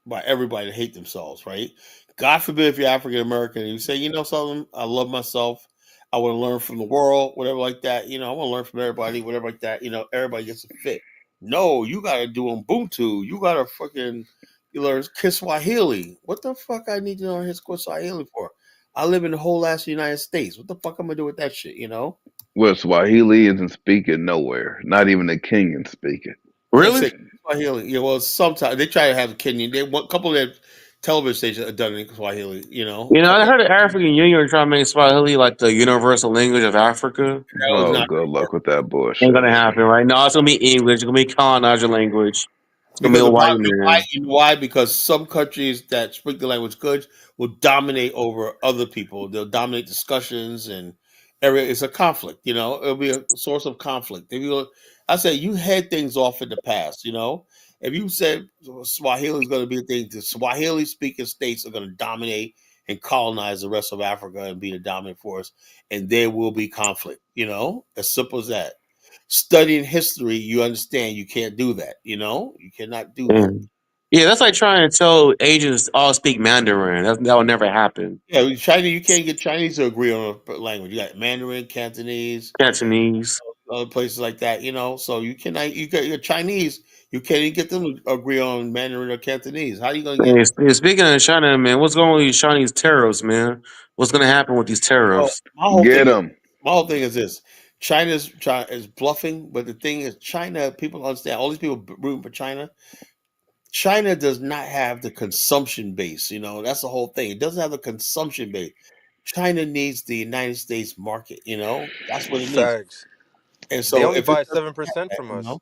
by everybody to hate themselves, right? God forbid if you're African American and you say, something, I love myself. I want to learn from the world, whatever like that. I want to learn from everybody, whatever like that. Everybody gets a fit. No, you got to do Ubuntu. You got to you learn Kiswahili. What the fuck I need to learn his Kiswahili for? I live in the whole ass United States. What the fuck I'm gonna do with that shit? well, Swahili isn't speaking nowhere. Not even the Kenyans speak it. They Really? say Swahili. Yeah, well, sometimes they try to have Kenyan. A couple of their television stations have done it in Swahili. A I couple. heard the African Union are trying to make Swahili like the universal language of Africa. That was Oh, not good going to luck work with that Ain't bullshit. gonna happen, right? No, it's gonna be English. It's gonna be colonizer language. It's gonna be because a the white problem. man. Why? Because some countries that speak the language good will dominate over other people. They'll dominate discussions and area. It's a conflict. It'll be a source of conflict. I say you head things off in the past. If you said Swahili is going to be a thing, the Swahili speaking states are going to dominate and colonize the rest of Africa and be the dominant force, and there will be conflict. As simple as that. Studying history, you understand you can't do that. You cannot do that. Mm. Yeah, that's like trying to tell Asians all speak Mandarin. That will never happen. Yeah, with China, you can't get Chinese to agree on a language. You got Mandarin, Cantonese, Cantonese. other places like that. So you cannot. You got your Chinese. You can't even get them to agree on Mandarin or Cantonese. How are you going to get? Speaking of China, man, what's going on with these Chinese tariffs, man? What's gonna happen with these So tariffs? Get them. my whole thing is this: China is bluffing, but the thing is, China people don't understand. All these people rooting for China. China does not have the consumption base. That's the whole thing. It doesn't have the consumption base. China needs the United States market. That's what it needs. Facts. And They so only if it buy doesn't 7% have from us.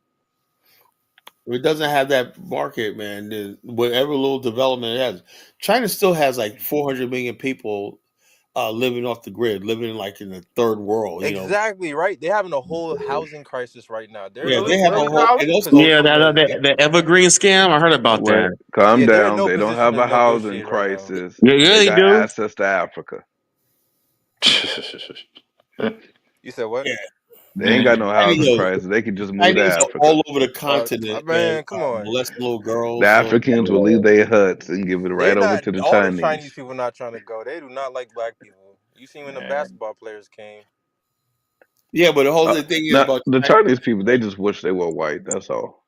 If it doesn't have that market, man, then whatever little development it has, China still has like 400 million people living off the grid, living like in the third world. You know, Exactly right. They're having a whole housing crisis right now. There's yeah, no they have a Really, whole, Colin? and also Yeah, position to. the evergreen scam. I heard about Wait, that. calm Yeah, they're in down. no They don't position have to a housing negotiate right now. crisis. Yeah, yeah, They they got do. access to Africa. You said what? yeah. They ain't got no Chinese, housing crisis. They can just move to Chinese are Africa. all over the continent, man, Man, come on. molesting little The girls. So Africans will leave their huts and give it They right over not to the all the Chinese Chinese. people not trying to go. They do not like black people. You seen when the basketball players came. yeah, but the whole Uh, thing is now, about the China. Chinese people, they just wish they were white. That's all.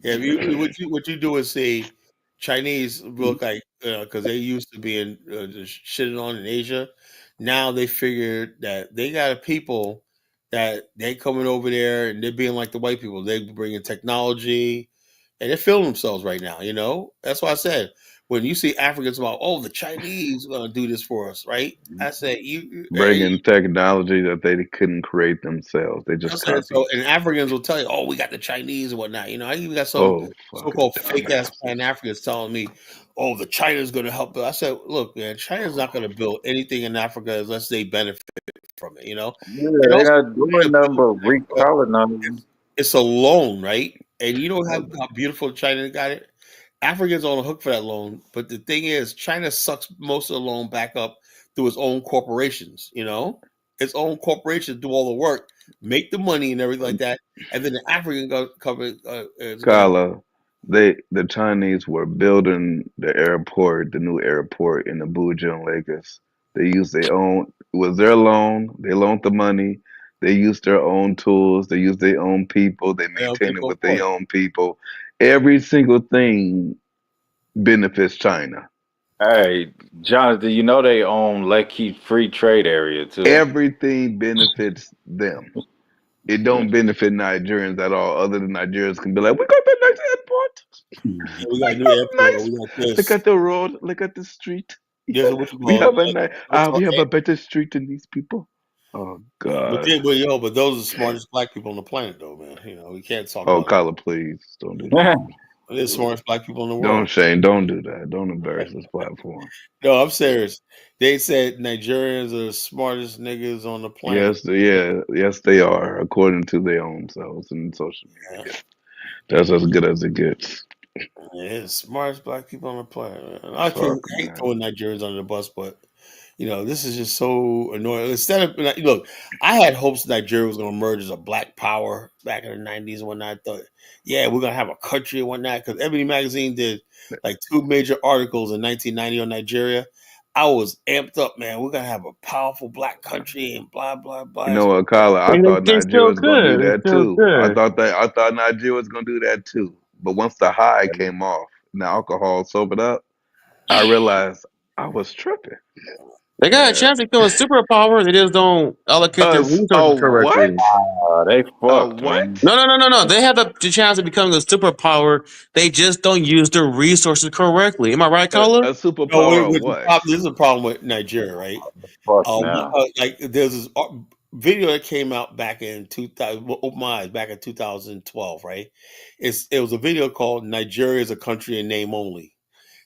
Yeah, what you do is see Chinese look like because they used to be in just shitting on in Asia. Now they figured that they got a people that they coming over there and they're being like the white people. They bringing technology and they're feeling themselves right now. You know, that's why I said when you see Africans about the Chinese are gonna do this for us, right? I said hey, Bringing technology that they couldn't create themselves. They I just said so, copied. and Africans will tell you, "Oh, we got the Chinese and whatnot." You know, I even got some Oh, fucking so-called fake ass dumbasses. Pan Africans telling me, "Oh, the China's going to help." I said, "Look, man, China's not going to build anything in Africa unless they benefit from it." You know, Yeah, and they're also not China doing nothing builds but in Africa, recolonizing. it's a loan, right? And you know how beautiful China got it. Africans on the hook for that loan, but the thing is, China sucks most of the loan back up through its own corporations. You know, its own corporations do all the work, make the money and everything like that, and then the African government is going to. Kala, the Chinese were building the airport, the new airport in Abuja and Lagos. They used their own. It was their loan. They loaned the money. They used their own tools. They used their own people. They maintained it People, of with their course. own people. Every single thing benefits China. Hey, Jonathan, you know they own Lekki Free Trade Area too. Everything benefits them. It don't benefit Nigerians at all, other than Nigerians can be like, we got a nice airport. Yeah, we got We a new have airport. nice. We got Look this. at the road. Look at the street. There's a what you We call it. have a nice. What's We have called a better street than these people. Oh God. but those are the smartest black people on the planet, though, man. You know, we can't talk Oh, about them. Kyla, please don't do that. They're the smartest black people in the Don't world. Shane. Don't do that. Don't embarrass this platform. No, I'm serious. They said Nigerians are the smartest niggas on the planet. Yes, they are, according to their own selves and social Yeah, media. That's as good as it gets. yeah, smartest black people on the planet. Man. I Fuck, hate man. throwing Nigerians under the bus, but this is just so annoying. Instead of look, I had hopes Nigeria was going to emerge as a black power back in the '90s and whatnot. I thought, yeah, we're going to have a country and whatnot because Ebony Magazine did like 2 major articles in 1990 on Nigeria. I was amped up, man. We're gonna have a powerful black country and blah blah You blah. know what, Kyla? I And thought they Nigeria still was gonna do could. They that still too. could. I thought Nigeria was gonna do that too. But once the high came off, and the alcohol sobered up, I realized I was tripping. They got a Yeah. chance to become a superpower. They just don't allocate their A resources correctly. what? They A fucked, man. what? No. They have the chance of becoming a superpower. They just don't use their resources correctly. Am I right, Carla? A No, superpower of with the what? problem, this is a problem with Nigeria, right? Fuck now. Like there's this video that came out back in 2000. Open my eyes back in 2012, right? It was a video called "Nigeria is a country in name only."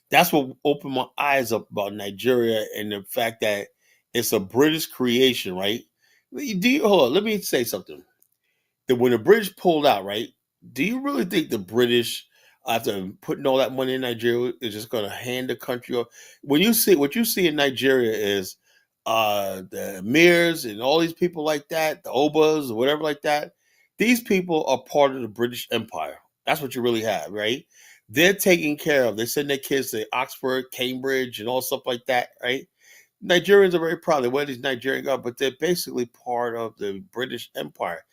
That's what opened my eyes up about Nigeria and the fact that it's a British creation, right? Hold on, let me say something that when the British pulled out, right? Do you really think the British, after putting all that money in Nigeria, is just going to hand the country off? When you see what you see in Nigeria is the emirs and all these people like that, the Obas or whatever like that. These people are part of the British Empire. That's what you really have, right? They're taking care of. They send their kids to Oxford, Cambridge, and all stuff like that, right? Nigerians are very proud. They wear these Nigerian garb, but they're basically part of the British Empire.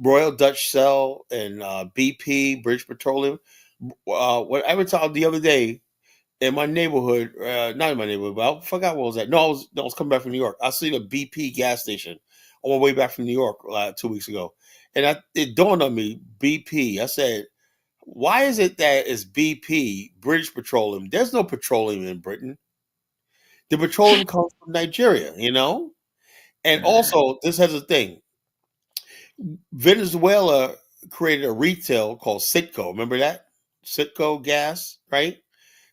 Royal Dutch Shell and BP, British Petroleum. Whatever time the other day in my neighborhood, not in my neighborhood, but I forgot what was that. No, I was coming back from New York. I seen a BP gas station on my way back from New York 2 weeks ago, and it dawned on me BP. I said, why is it that it's BP, British Petroleum? There's no petroleum in Britain. The petroleum comes from Nigeria, and also this has a thing. Venezuela created a retail called Citgo. Remember that? Citgo gas, right?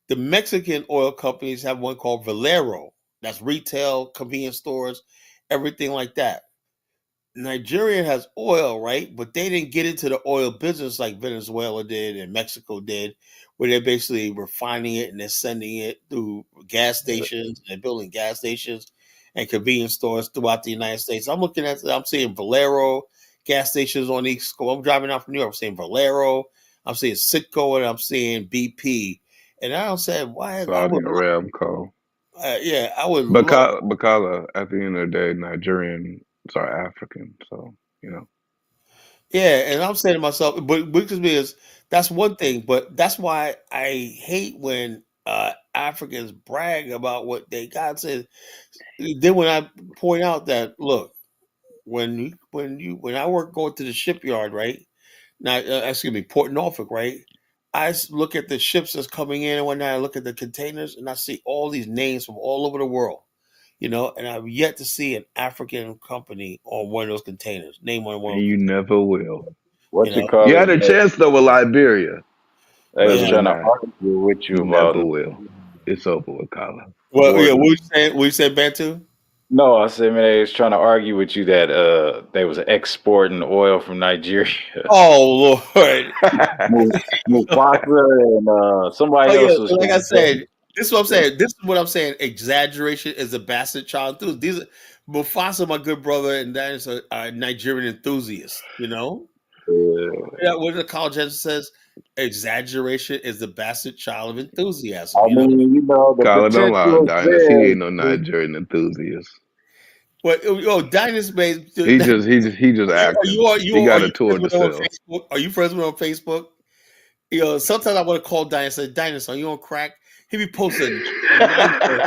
The Mexican oil companies have one called Valero. That's retail, convenience stores, everything like that. Nigeria has oil, right? But they didn't get into the oil business like Venezuela did and Mexico did, where they're basically refining it and they're sending it through gas stations and building gas stations and convenience stores throughout the United States. I'm seeing Valero gas stations on the East Coast. I'm driving out from New York. I'm seeing Valero. I'm seeing Citgo and I'm seeing BP. And I don't say why I Saudi would, Aramco. yeah, I would love. Bakala, at the end of the day, Nigerian, sorry, African. So, you know. Yeah, and I'm saying to myself, but because is that's one thing, but that's why I hate when Africans brag about what they got. Said then when I point out that look, when I work going to the shipyard, right? Now, excuse me, Port Norfolk, right? Look at the ships that's coming in, and when I look at the containers, and I see all these names from all over the world, and I've yet to see an African company on one of those containers. Name one of And those you containers, never will. What you you know. call You had it? a chance though with Liberia. They was Yeah. Other than trying to that, argue with you you about never will. It's over with, Kala. Well, yeah, Gordon. what you saying? What you said, Bantu? No, I said, man, they was trying to argue with you that they was exporting oil from Nigeria. Oh Lord! Mufasa and Oh somebody yeah, else was like I trying to said, this is what I'm saying. This is what I'm saying. Exaggeration is a bastard child too. These are Mufasa, my good brother, and that is a Nigerian enthusiast. Yeah, what the college answer says, exaggeration is the bastard child of enthusiasm. I mean, the Kala, don't lie on potential is Dynas. He there. ain't no Nigerian enthusiast. But Dynasty made. He just acting. He Are got a you tour friends to with him on sell. Facebook? Are you friends with him on Facebook? Sometimes I want to call Dynasty. Dynasty, are you on crack? He be posting Niger.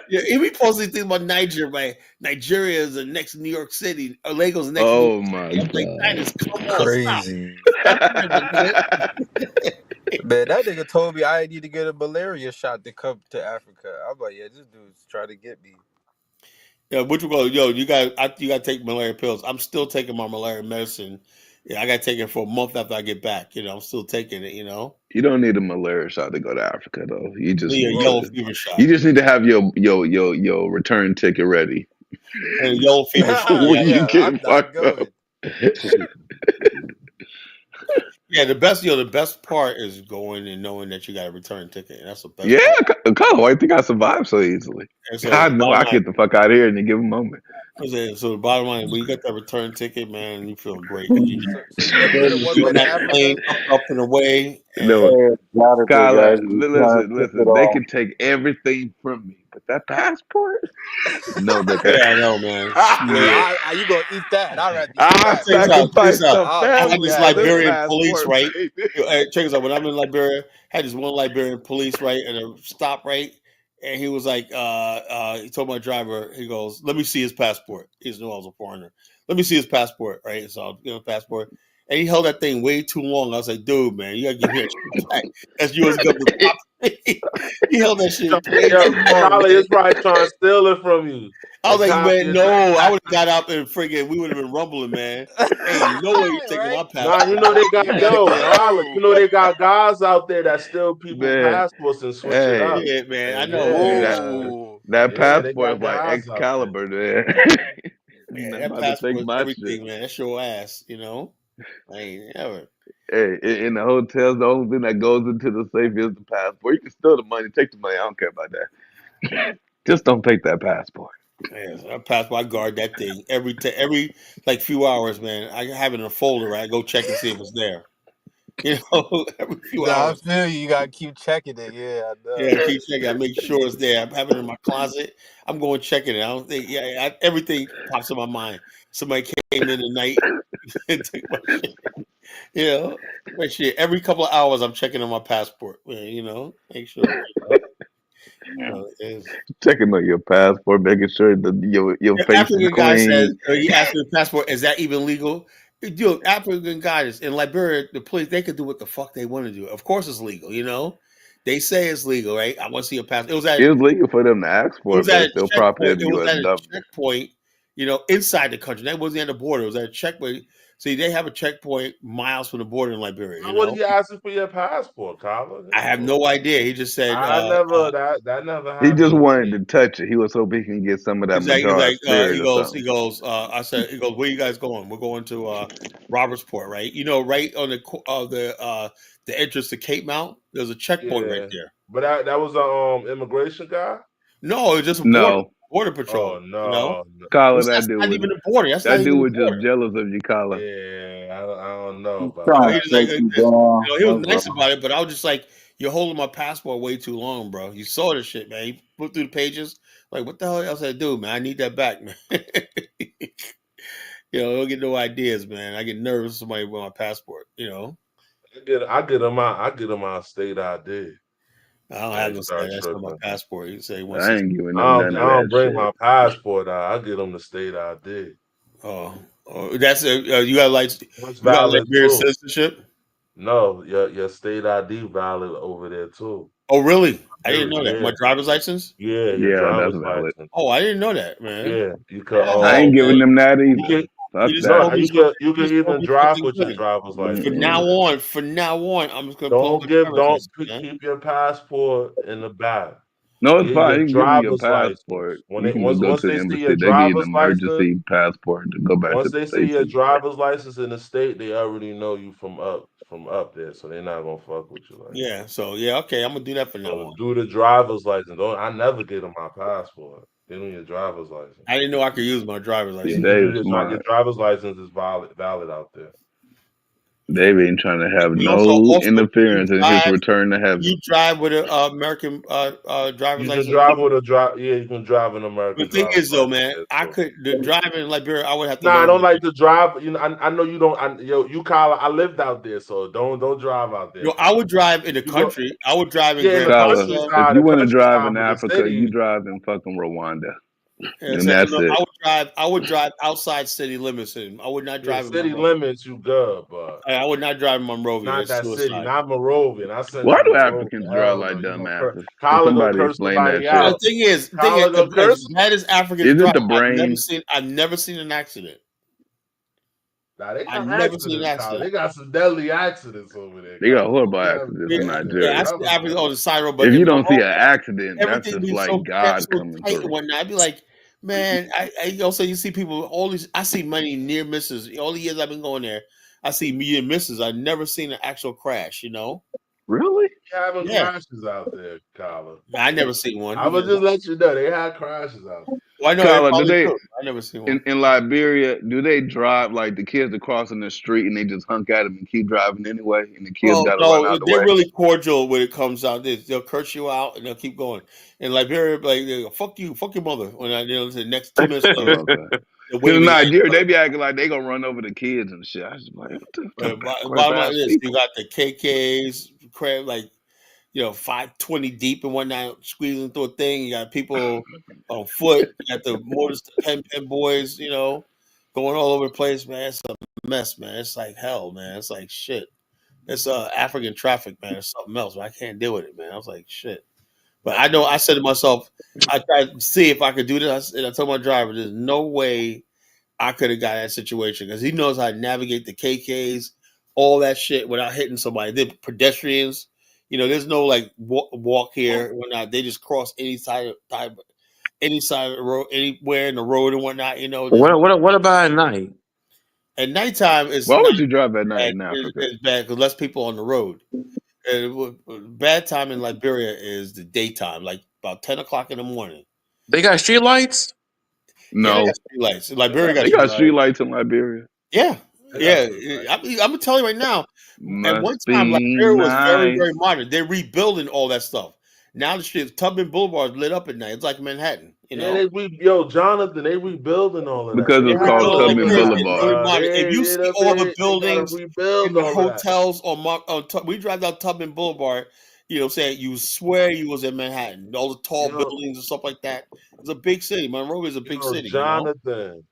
Yeah, he be posting things about Niger. Right? Nigeria is the next New York City. Or Lagos the next New York Oh my City. I'm like, god. Dynasty, come on, stop. Crazy. Stop doing that, nigga. Man, that nigga told me I need to get a malaria shot to come to Africa. I'm like, yeah, this dude's trying to get me. Yeah, which go, you got to take malaria pills. I'm still taking my malaria medicine. Yeah, I got to take it for a month after I get back. I'm still taking it. You don't need a malaria shot to go to Africa though. You I just need a need yellow to fever shot. you just need to have your return ticket ready And a yellow fever shot. for when you Yeah, get I'm not fucked up. going. Yeah, the best part is going and knowing that you got a return ticket. That's the best Yeah, part. Kala, why you think I survived so easily? And so I the know bottom I line, get the fuck out of here in a given moment. so the bottom line, when you got that return ticket, man, you feel great because So you never been to one you been on to that plane Africa? up and away, No, and Hey, Jonathan, Kala, guys, you trying to tip it listen. They off. can take everything from me, but that passport, no, they can. yeah, I know, man. Yeah, Shit. you gonna eat that? I'd rather eat I that. Check this out. Check sacrificed this out. the I'll I eat had family this for that. this Liberian police, passport, right? baby. Hey, check this out. When I'm in Liberia, I had this one Liberian police, right, at a stop, right, and he was like, he told my driver, he goes, "Let me see his passport." He knew I was a foreigner. Let me see his passport, right? So I give him a passport, and he held that thing way too long. I was like, "Dude, man, you gotta give me that shit back. That's U.S. government property." He held that shit way Yo, too long, Kala man. is probably trying to steal it from you I was and like, copy man, it. no, I would have got up and friggin', we would have been rumbling, man. Ain't no way you taking Right? my Nah, you passport, know man. they You got gotta yo, get Kala, you out. know they got guys out there that steal people Man, passports and switch it up. hey, Yeah, man, I know, man. that Yeah. Whoa. that Yeah, they passport is got like guys out there. Excalibur, man. You Yeah, not that about to take passport is my shit. everything, man. That's your ass. I ain't ever. Hey, in the hotels, the only thing that goes into the safe is the passport. You can steal the money, take the money. I don't care about that. Just don't take that passport. Yeah, so that passport, I guard that thing every like few hours, man. I have it in a folder, right? I go check and see if it's there. Every few Nah, I hours. feel you. You gotta keep checking it. Yeah, I Yeah, know. I keep checking. I make sure it's there. I have it in my closet. I'm going checking it. I don't think. Yeah, everything pops in my mind. Somebody came in the night and took my shit. My shit. Every couple of hours, I'm checking on my passport. Make sure. It is. Checking on your passport, making sure that your The face is African guy says, clean. he asked me the passport, is that even legal? Dude, African guys in Liberia, the police, they can do what the fuck they want to do. Of course it's legal. They say it's legal, right? I want to see a passport. It's legal for them to ask It for was it, but at a it's still property checkpoint. of the It was U.S. at a government. checkpoint inside the country. That wasn't at the border. It was at a checkpoint. See, they have a checkpoint miles from the border in Liberia. Why would he ask you for your passport, Colin? I have no idea. He just said, I never that never He just happened to wanted me. to touch it. He was hoping he can get some of that he's Majara like, spirit or something. I said, he goes, where you guys going? We're going to Robertsport, right? Right on the entrance to Cape Mount. There's a checkpoint right Yeah, there. but that was a immigration guy. No, it's just a No, border patrol. Oh no, Colin, That's that dude not was even the border. That's not that even dude the was just border. jealous of you, Colin. yeah, I don't know about No, Trying he that. to was like take you this. down. He was That's nice all. about it, but I was just like, you're holding my passport way too long, bro. You saw this shit, man. He put through the pages. Like, what the hell else I do, man? I need that back, man. Don't get no ideas, man. I get nervous with somebody with my passport. I get him my state ID. I don't When have they no say. start That's not my tripping. passport. He said he wants I to. ain't giving I them don't, none I of that don't bring shit. my passport out. I get them the state ID. That's you got like That's you got valid Liberian too. citizenship. No, your state ID valid over there too. Oh, really? I didn't know that. Yeah, My driver's license. yeah, your Yeah, that's driver's valid. license. Oh, I didn't know that, man. Yeah, you could I ain't Oh, giving man. them that you either. can Fuck You just that. told me you you can just told even me drive something with your good. driver's license Mm-mm. over From now on, I'm just gonna there. pull up my driver's Don't license, man. keep your passport in the bag. No, it's Get fine. your You can give me your driver's license. passport. When You they can just go once to the they see embassy. your They give you an driver's license, emergency passport to go back to once the they see states your and shit. driver's license in the state, they already know you from up there, so they're not gonna fuck with you like that. Yeah. So yeah, okay. I'm gonna do that from now So on. do the driver's license. Don't I never get them my passport. Get them your driver's license. I didn't know I could use my driver's See, Yeah, license. you do Dave's your smart. driver's license is valid out there. Dave ain't trying to have And also, no can you interference in his drive? return to Can you heaven. drive with a American driver's You can license? drive with a drive. Yeah, you can drive an The American thing driver's is, though, license man, there I too. could the driving in Liberia. I would have to Nah, I learn. don't like to drive. I know you don't. You Kyle, I lived out there, so don't drive out there, I Kyle. would drive in the You go, country. I would drive in yeah, in Grand the Tyler, Bassa. if you want to drive countryside, in but the Africa, you city. drive in fucking Rwanda. Yeah, And so, that's no, it. I would drive outside city limits, and I would not Yeah, drive in city Monrovia. limits, you good, but I would not drive in Monrovia. not That's that city, suicide. not Moravian. I sent Why you to do Moravian. Africans drive Hell no, like you gonna dumbasses? Can Kyler gonna somebody curse explain that somebody shit? The out. thing is, Kyler gonna as curse. bad as Africans Is it drive, the brain? I've never seen an accident. Nah, they I've got never seen an accidents, Kyler. accident. They got some deadly accidents over there, They got Kyler. horrible Don't tell me. accidents Yeah, in yeah, I Nigeria. see Africans on the side road, but If in you don't see an Monrovia, accident, that's everything just be like so God so coming tight and through. whatnot. I'd be like, man, I also you see people all these. I see many near misses. All the years I've been going there, I see near misses. I've never seen an actual crash. Really? Having Yeah, crashes out there, Kyler. I never seen one. I would just let you know they had crashes out there. Well, I know they Kyla, do probably they do. I never seen one. in Liberia, do they drive like the kids are crossing the street and they just hunk at them and keep driving anyway, and the kids Well, got to run no, out the they're way? really cordial when it comes out. They'll curse you out and they'll keep going. In Liberia, like they go, fuck your mother. When the next 2 minutes later, Oh, okay. they're Because in waving at each Nigeria, other. they be acting like they gonna run over the kids and shit. I was like, what the backwards Bottom line ass is, you people? got the KKs, crap, like 520 deep and whatnot, squeezing through a thing. You got people on foot. You got the motors, the pen boys, going all over the place, man. It's a mess, man. It's like hell, man. It's like shit. It's African traffic, man. It's something else. But I can't deal with it, man. I was like, shit. But I know I said to myself, I tried to see if I could do this, and I told my driver, there's no way I could have got that situation because he knows how to navigate the KKs, all that shit without hitting somebody. The pedestrians, there's no like walk here and whatnot. They just cross any side of the road, anywhere in the road and whatnot. Just What about at night? at nighttime it's Why not would you drive at night bad. in Africa? It's bad because less people on the road. And bad time in Liberia is the daytime, like about 10 o'clock in the morning. They got street lights? Yeah, they No, got street lights. Liberia got they street got street lights. lights in Liberia. Yeah, They got yeah. some I'm gonna tell you right now. At one Must time, be Liberia was very, nice very modern. They're rebuilding all that stuff. Now the streets, Tubman Boulevard, is lit up at night. It's like Manhattan. Yeah, Jonathan, they rebuilding all of that because shit. They're They it's got called all rebuilding. over Tubman Liberia is that, getting Boulevard. really bro. modern. If you They see done all the they gotta buildings rebuild in the all of that. hotels we drive down Tubman Boulevard, saying you swear you was in Manhattan. All the tall Yo, buildings and stuff like that. It's a big city. Monrovia is a big city. Jonathan.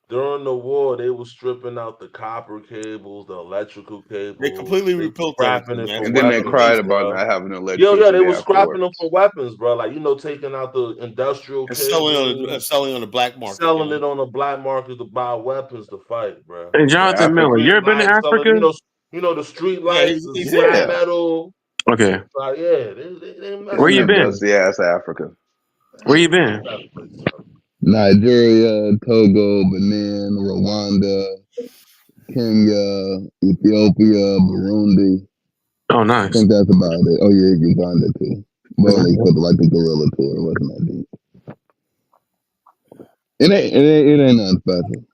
during the war, they was stripping out the copper cables, the electrical They cables. completely They was rebuilt scrapping everything, it man. for And So then that's they what it weapons, cried is. about bro. not having Yeah, they electricity was scrapping them afterwards. for weapons, bro. Like taking out the industrial And cables, selling on the black market, you selling know. it on the black market to buy weapons to fight, bro. Hey, Yeah, Jonathan Miller, Africa. you Street ever been to lights, selling, Africa? the street Yeah, lights, the he's scrap Yeah, metal. Okay. Like, yeah, they Where in messing you that with been? dusty ass Africa. Where man. you Fuck been? that place, bro. Nigeria, Togo, Benin, Rwanda, Kenya, Ethiopia, Burundi. Oh, I nice. think that's about it. Oh yeah, Uganda too. But only for the gorilla tour. It wasn't that deep. It ain't nothing special.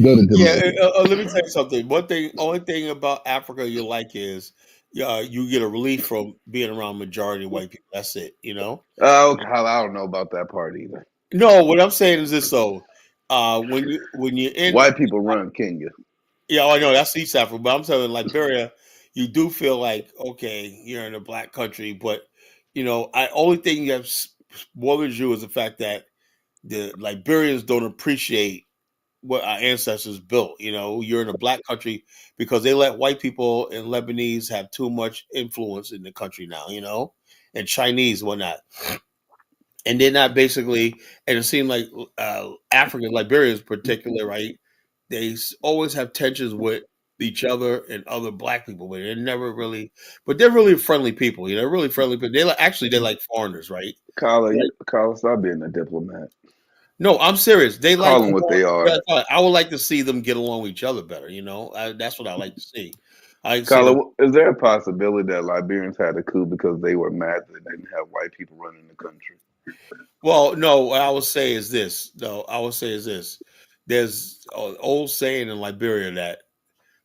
Go to Yeah, Jamaica. let me tell you something. Only thing about Africa you like is, you get a relief from being around majority white people. That's it. You know. Oh, hell, I don't know about that part either. No, what I'm saying is this though. When you're in, White people run Kenya. yeah, I know that's East Africa, but I'm telling you, Liberia, you do feel like okay, you're in a black country, but I only thing that bothers you is the fact that the Liberians don't appreciate what our ancestors built. You're in a black country because they let white people and Lebanese have too much influence in the country now, and Chinese, whatnot. And they're not basically, and it seemed like African Liberians, particular, right? Always have tensions with each other and other black people, but they're never really, but they're really friendly people. They're really friendly people. They like foreigners, right? Carla, stop being a diplomat. No, I'm serious. They like. Call them what they are. I would like to see them get along with each other better. That's what I like to see. I like to see them. Carla, is there a possibility that Liberians had a coup because they were mad that they didn't have white people running the country? Well, no. What I would say is this. No, I would say is this. There's an old saying in Liberia that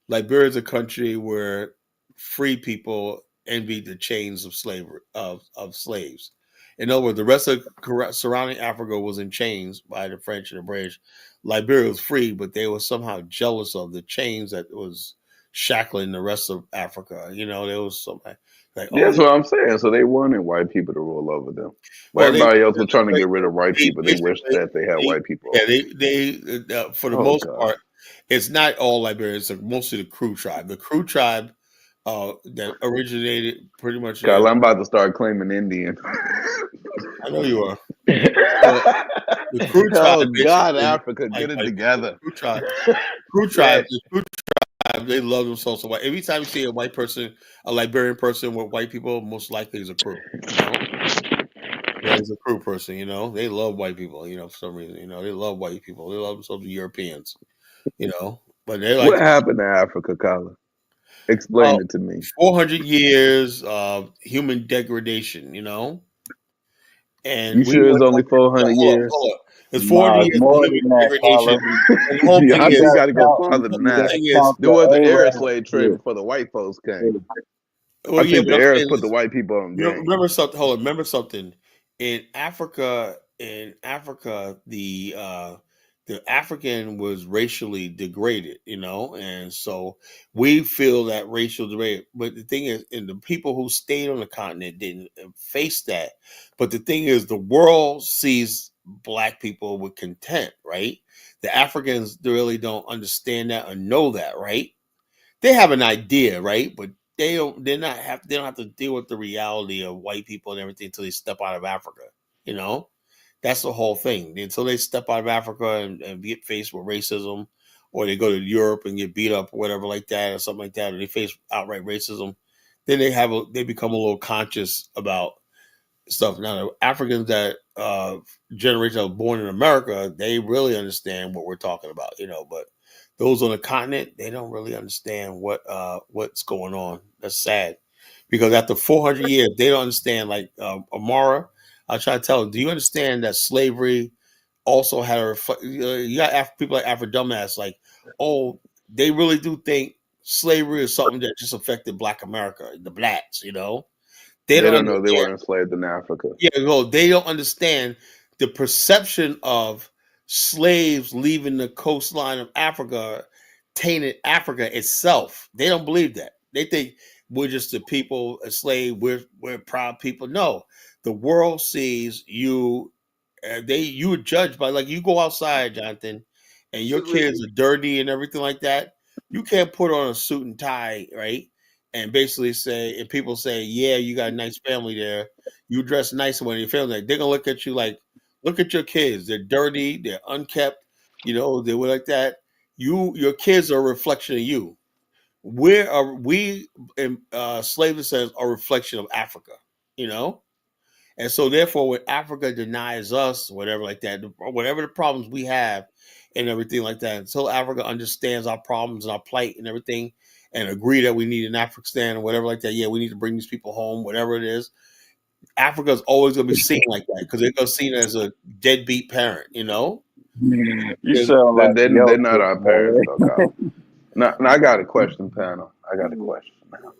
Liberia is a country where free people envy the chains of slavery of slaves. In other words, the rest of surrounding Africa was in chains by the French and the British. Liberia was free, but they were somehow jealous of the chains that was shackling the rest of Africa. There was something like, oh, That's what I'm saying. So they wanted white people to rule over them. Well, well, everybody else was trying to get rid of white people. They wished basically, that they had white people yeah, over. for the Oh most God. part, it's not all Liberians. It's mostly the Crew tribe. The Crew tribe that originated pretty much. Carla, I'm about to start claiming Indian. I know you are. Well, the Crew tribe Oh God, basically Africa, like get it white people. together. The Crew tribe, they love themselves so white. Every time you see a white person, a Liberian person with white people, most likely is a Crew. Yeah, he's a Crew person. They love white people. For some reason, they love white people. They love themselves Europeans. But they like What happened to Africa, Carla? about Explain it to me. 400 years of human degradation. And You we sure went it's only 400 years? hold on. It's 400 Nah, it's years of more human than that, degradation. Carla. And the whole thing I think you is, got to go farther than the that. thing is, Count There the was the Arab Arab slave trade shit. before the white folks came. well, I yeah, think but the I'm Arabs saying put the this. white people on game. Remember something. Hold on. Remember something. In Africa, the African was racially degraded, and so we feel that racial degraded. But the thing is, and the people who stayed on the continent didn't face that. But the thing is, the world sees black people with contempt, right? The Africans really don't understand that or know that, right? They have an idea, right? But they don't have to deal with the reality of white people and everything until they step out of Africa. You know, that's the whole thing. Until they step out of Africa and get faced with racism, or they go to Europe and get beat up or whatever like that, or something like that, or they face outright racism, then they become a little conscious about stuff. Now, the Africans that generation that were born in America, they really understand what we're talking about, But those on the continent, they don't really understand what's going on. That's sad because after 400 years, they don't understand. Like Amara, I try to tell them, do you understand that slavery also had you got people like Afro Dumbass, like, oh, they really do think slavery is something that just affected Black America, the blacks, They They don't don't know they understand. were enslaved in Africa. Yeah, well, they don't understand the perception of slaves leaving the coastline of Africa tainted Africa itself. They don't believe that. They think we're just the people, a slave. We're proud people. No, the world sees you. You are judged by, like, you go outside, Jonathan. and your kids are dirty and everything like that, you can't put on a suit and tie, right? And basically say, and people say, yeah, you got a nice family there. You dress nice when your family, they're gonna look at you like, look at your kids. They're dirty. They're unkept. They were like that. Your kids are a reflection of you. Where are we? In slavery says a reflection of Africa. You know, and so therefore, when Africa denies us, whatever like that, whatever the problems we have, and everything like that, until Africa understands our problems and our plight and everything, and agree that we need an Afghanistan or whatever like that, yeah, we need to bring these people home, whatever it is. Africa is always going to be seen like that because they're going to see it as a deadbeat parent. You Because sound like They're not Yoda, our parents, boy. though, Colin. Now, I got a question, panel. I got a question now.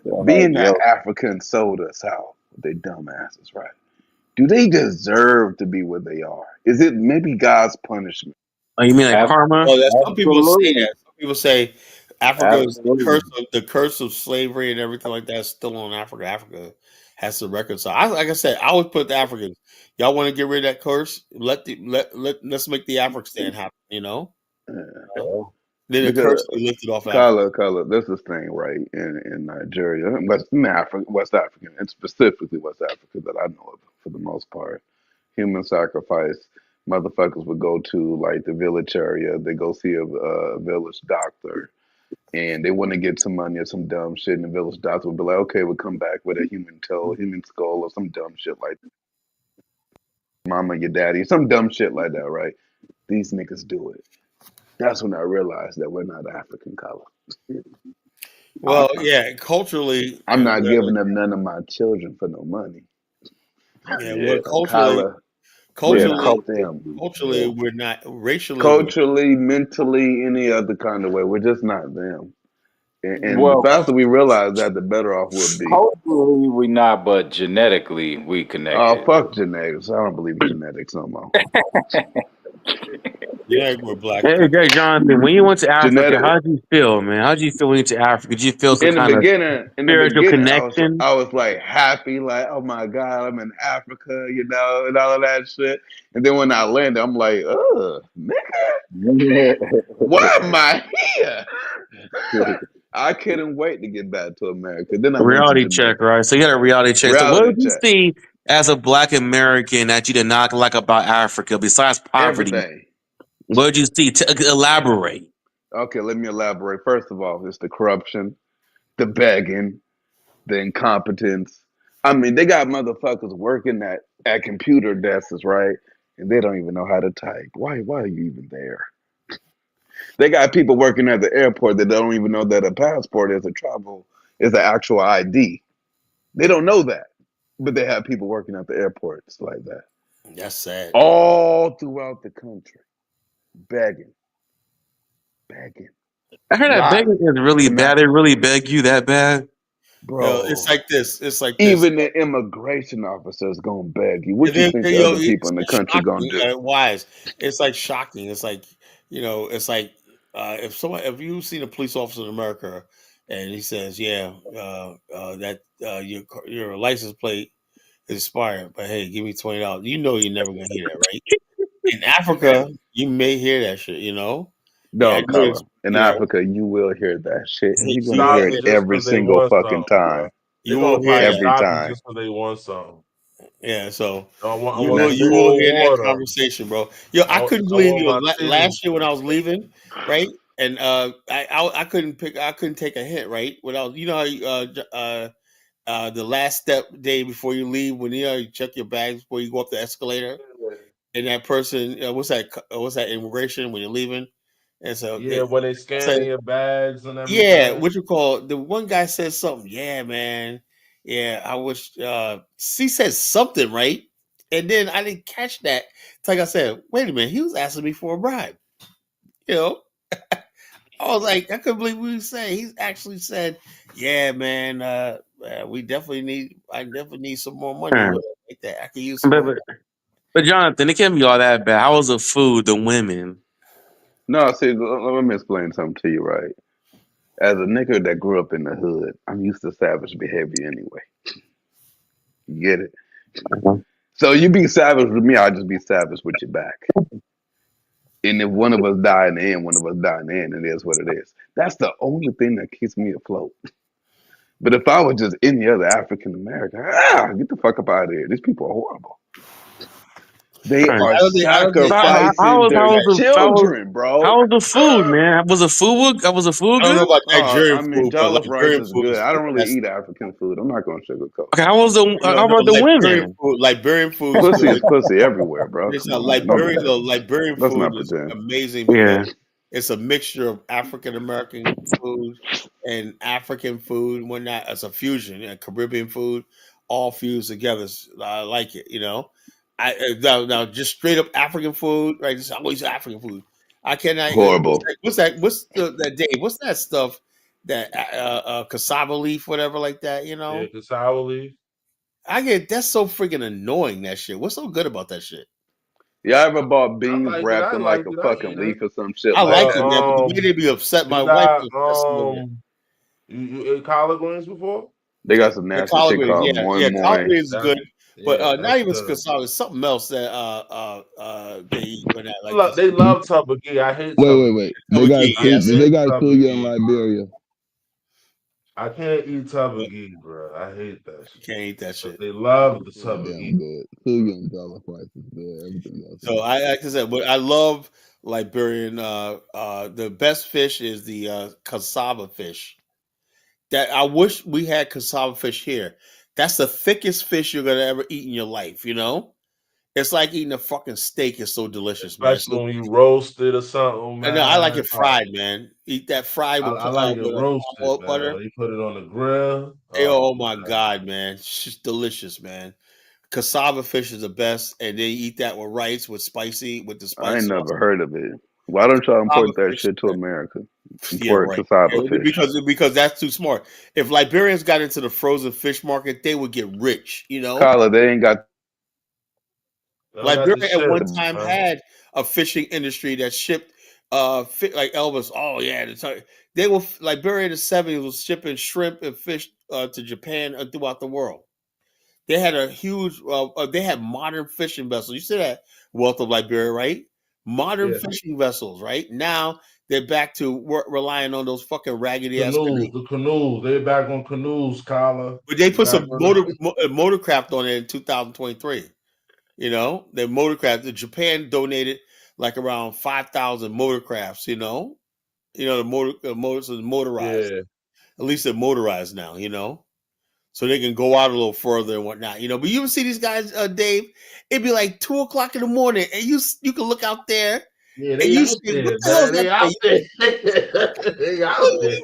Sound like Being that Yoda. Africans sold us out, they dumbasses, right? Do they deserve to be where they are? Is it maybe God's punishment? Oh, you mean like karma? well, some people say Absolutely. that. Some people say Africa's Absolutely. the curse of slavery and everything like that is still on Africa. Africa has to reconcile. Like I said, I would put the Africans. Y'all want to get rid of that curse? Let's make the Afghanistan happen. Yeah. Then the Because curse will be lifted off Africa. color, this is thing, right? In Nigeria, West Africa, and specifically West Africa that I know of for the most part, human sacrifice. Motherfuckers would go to like the village area. They go see a village doctor, and they want to get some money or some dumb shit. And the village doctor would be like, "Okay, we'll come back with a human toe, human skull, or some dumb shit like mama, your daddy, some dumb shit like that, right?" These niggas do it. That's when I realized that we're not African color. Well, yeah, culturally I'm and not whatever. giving them none of my children for no money. Yeah, Yeah. well, So color, we're Yeah. not culturally, them. Yeah. we're not racially. Culturally, mentally, any other kind of way, we're just not them. And the Well, faster we realize that, the better off we'll be. culturally we not, but genetically we Oh, connected. fuck genetics. I don't believe in genetics no more. Yeah, we're black. Hey, Jonathan, when you went to Africa, Genetic. how did you feel, man? How did you feel when you went to Africa? Did you feel some In the kind of beginning, spiritual connection? I was like happy, like, oh my God, I'm in Africa, and all of that shit. And then when I landed, I'm like, nigga, why am I here? I couldn't wait to get back to America. Then I A went to reality check, Jamaica. right? So you got a reality check. So what Reality did you check. see as a black American that you did not like about Africa besides poverty? Everything. What did you see? To elaborate. Okay, let me elaborate. First of all, it's the corruption, the begging, the incompetence. I mean, they got motherfuckers working at computer desks, right? And they don't even know how to type. Why are you even there? They got people working at the airport that don't even know that a passport is an actual ID. They don't know that. But they have people working at the airports like that. That's sad. All throughout the country. Begging. Begging. I heard that Why? begging is really Can I, bad. They really beg you that bad. It's bro? like this. It's like this. Even the immigration officers gonna beg you. What And you then, think the other people it's in the country gonna shocking. do? Wise. It's like shocking. It's like it's like if you've seen a police officer in America and he says, "Yeah, that your license plate is expired, but hey, give me $20." You know, you're never gonna hear that, right? In Africa, you may hear that shit. The No, idea color. is, In Africa, you will hear that shit, and you're gonna you will hear Stop it you hear that. just every because they single want fucking something, time. bro. They're You gonna will hear probably that. Every stop you time. just because they want something. Yeah, so I And want you some will cold hear that water. conversation, bro. Yo, I couldn't I believe want my titties. last year when I was leaving, right? And I couldn't take a hint, right? When I was, how the last step day before you leave, when you check your bags before you go up the escalator, and that person, what's that immigration when you're leaving, and so Yeah, when they I said, scanning your bags and yeah, everything. what you call the one guy said something. Yeah, man. Yeah, I wish he said something, right? And then I didn't catch that. It's like I said, wait a minute, he was asking me for a bribe. You know, I was like, I couldn't believe what he was saying. He actually said, "Yeah, man, I definitely need some more money Huh. with it like that. I could use some But, more." but but Jonathan, it can't be all that bad. How was the food, the women? No, see, let me explain something to you, right? As a nigga that grew up in the hood, I'm used to savage behavior anyway. You get it? Uh-huh. So you be savage with me, I'll just be savage with you back. And if one of us die in the end, one of us die in the end. It is what it is. That's the only thing that keeps me afloat. But if I was just any other African American, get the fuck up out of here. These people are horrible. They Right. are I don't think sacrificing their children, bro. how was the food, man? Was the food I don't know good? about I Nigerian mean, food, but jollof rice Liberian is food good. is I the don't really best. eat African food. I'm not going to sugarcoat Okay, it. how about the women? Liberian food is Pussy is good. pussy everywhere, bro. It's Come not on, man. Don't do Liberian. that. Liberian Let's food not is pretend. amazing because Yeah. it's a mixture of African American food and African food and whatnot. It's a fusion, Caribbean food, all fused together. I like it. Now just straight up African food, right? It's always African food. I cannot. Horrible. What's that? What's that, Dave? What's that stuff? That cassava leaf, whatever, like that. Yeah, cassava leaf. I get that's so freaking annoying. That shit. What's so good about that shit? Y'all ever bought I beans like it. what's I in like like a it. I fucking eat it. leaf or some shit I like like Well, it, that? man. But the way they be upset, you my wife got be upset with it. you ate collard greens before? They got some The nasty collard shit greens, called yeah, moi yeah, collard moi. greens is That's good, but not that's even good. cassava. It's something else that they eat when that like this. They love tubagee. I hate tubagee. Wait. They got Tubaki, I yes, they can't eat got Suya in tubagee, bro. Liberia. I can't eat but tubagee, bro. I hate that you shit. can't eat that But shit. they love the Suya tubagee. damn good. Suya and jollof rice is good. Everything else So is I like I said, but I love Liberian. The best fish is the cassava fish. That I wish we had cassava fish here. That's the thickest fish you're gonna ever eat in your life. It's like eating a fucking steak. It's so delicious, man. Especially when you roast it or something, I know I like man. it fried, man. Eat that fried I like it with a roasted, palm man. butter. When you put it on the grill. Hey, Oh oh my god, man, it's just delicious, man. Cassava fish is the best, and they eat that with rice, with the I spice ain't sauce. never heard of it. Why don't y'all Cassava import that fish, shit to America? yeah, Import right. cassava Yeah, fish. because that's too smart. If Liberians got into the frozen fish market, they would get rich. Kyla, they ain't got they don't got the Liberia at one ships, time man. had a fishing industry that shipped like Elvis. Oh yeah, Liberia in the 70s was shipping shrimp and fish to Japan and throughout the world. They had a huge. They had modern fishing vessels. You see that wealth of Liberia, right? Modern Yeah. fishing vessels, right? Now they're back to relying on those fucking raggedy ass canoes. The canoes. They back on canoes, Kyla. But they They put back some on it. motorcraft on it in 2023. The motorcraft. The Japan donated like around 5,000 motorcrafts. The motors are motorized. Yeah. At least they're motorized now. So they can go out a little further and whatnot. But you ever see these guys, Dave? It'd be like 2 o'clock in the morning, and you can look out there, Yeah, and they you out say, "What there, the hell is man. that They out thing?" there. They out there.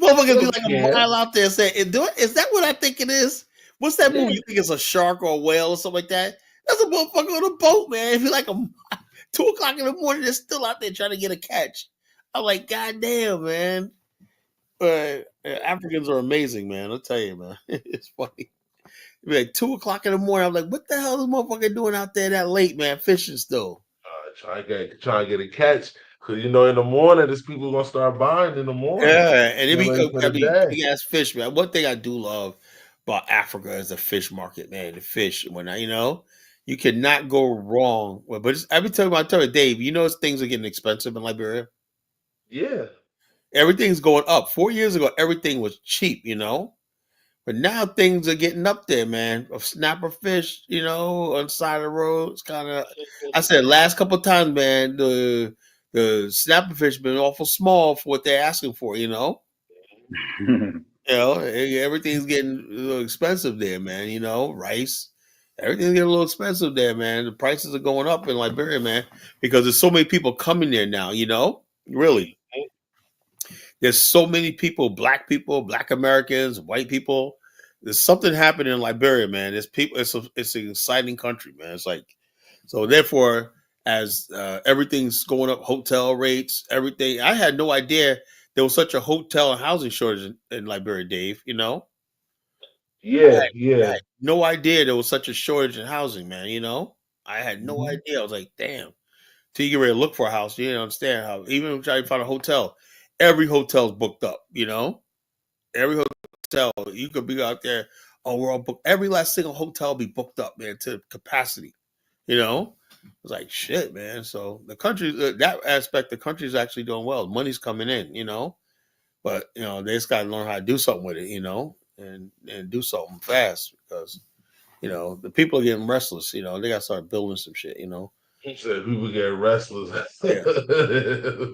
Motherfuckers be Don't like a care. mile out there saying, "Is that what I think it is? What's that Yeah. movie? You think it's a shark or a whale or something like that?" That's a motherfucker on a boat, man. It'd be like 2 o'clock in the morning. They're still out there trying to get a catch. I'm like, God damn, man. Africans are amazing, man. I'll tell you, man. It's funny. It'd be like 2 o'clock in the morning. I'm like, what the hell is this motherfucker doing out there that late, man? Fishing still. Trying to get a catch. Cause in the morning, there's people gonna start buying in the morning. Yeah, and Get ready for the day. big ass fish, man. One thing I do love about Africa is the fish market, man. The fish, you cannot go wrong. But every time I tell you, Dave, things are getting expensive in Liberia. Yeah. Everything's going up. 4 years ago, everything was cheap, But now things are getting up there, man. A snapper fish, on the side of the road. It's kind of. I said last couple of times, man. The snapper fish been awful small for what they're asking for. Everything's getting a little expensive there, man. Rice. Everything's getting a little expensive there, man. The prices are going up in Liberia, man, because there's so many people coming there now. Really. There's so many people, black Americans, white people. There's something happening in Liberia, man. There's people. It's an exciting country, man. It's like so. Therefore, as everything's going up, hotel rates, everything. I had no idea there was such a hotel and housing shortage in Liberia, Dave. Yeah, I yeah. had no idea there was such a shortage in housing, man. I had no Mhm. idea. I was like, damn. Till you get ready to look for a house, you didn't understand how. Even if you try to find a hotel, every hotel's booked up. Every hotel you could be out there. Oh, we're all booked. Every last single hotel be booked up, man, to capacity. You know, It's like shit, man. So the country, that aspect, the country's actually doing well. Money's coming in, but they just got to learn how to do something with it, and do something fast because the people are getting restless. They got to start building some shit. He said people get restless. Yeah.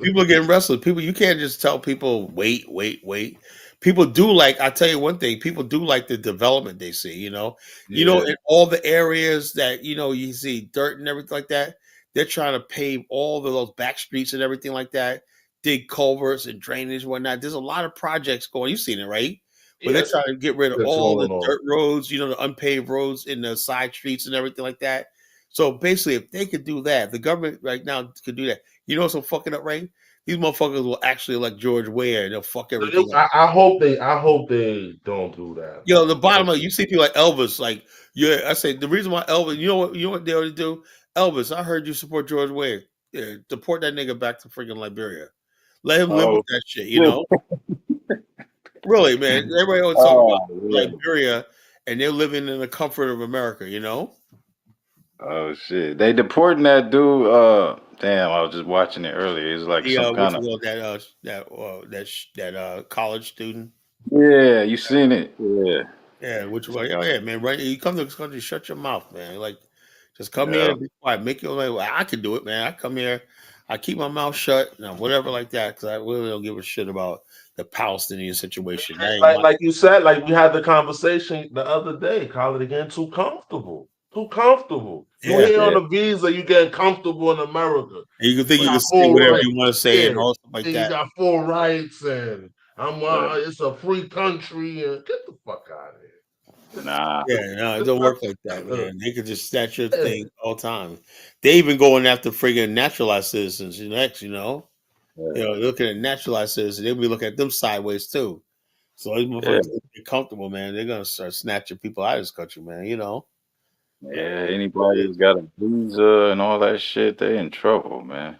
People are getting restless. People, you can't just tell people wait, wait, wait. People do like. I tell you one thing. People do like the development they see. Yeah. In all the areas that you see dirt and everything like that. They're trying to pave all of those back streets and everything like that. Dig culverts and drainage and whatnot. There's a lot of projects going. You've seen it, right? Where they're Yes. trying to get rid of That's all the going on. dirt roads, the unpaved roads in the side streets and everything like that. So basically, if they could do that, the government right now could do that. You know what's so fucking up, right? These motherfuckers will actually elect George Ware and they'll fuck everything up. I hope they. I hope they don't do that, The man. bottom of you see people like Elvis, like yeah, I say the reason why Elvis, you know what they already do? Elvis, I heard you support George Ware. Yeah, deport that nigga back to freaking Liberia. Let him live with Oh, that shit, shit. Really, man. Everybody always talk about Oh, yeah. Liberia and they're living in the comfort of America. Oh shit. They deporting that dude. Damn, I was just watching it earlier. It's like The some what kind you of call that college student. yeah. You seen it? Yeah. Yeah, which like, oh yeah, man, right? You come to this country, shut your mouth, man. Like, just come here Yeah. and be quiet. Make your way. Well, I can do it, man. I come here, I keep my mouth shut, whatever like that, because I really don't give a shit about the Palestinian situation. That ain't my. Like you said, like we had the conversation the other day. Call it again. Too comfortable. Too comfortable. You Yeah, here on Yeah. a visa, you getting comfortable in America. and you can think You you can got say full whatever rights. you want to say Yeah, and all stuff like and you that. got full rights, and Yeah. it's a free country. And get the fuck out of Nah. Yeah, no, it don't work like that, man. They could just snatch your thing all the time. They even going after friggin' naturalized citizens next. Yeah. Looking at naturalized citizens, they'll be looking at them sideways too. So these Yeah. motherfuckers get comfortable, man. They're gonna start snatching people out of this country, man. Yeah. Anybody who's got a visa and all that shit, they in trouble, man.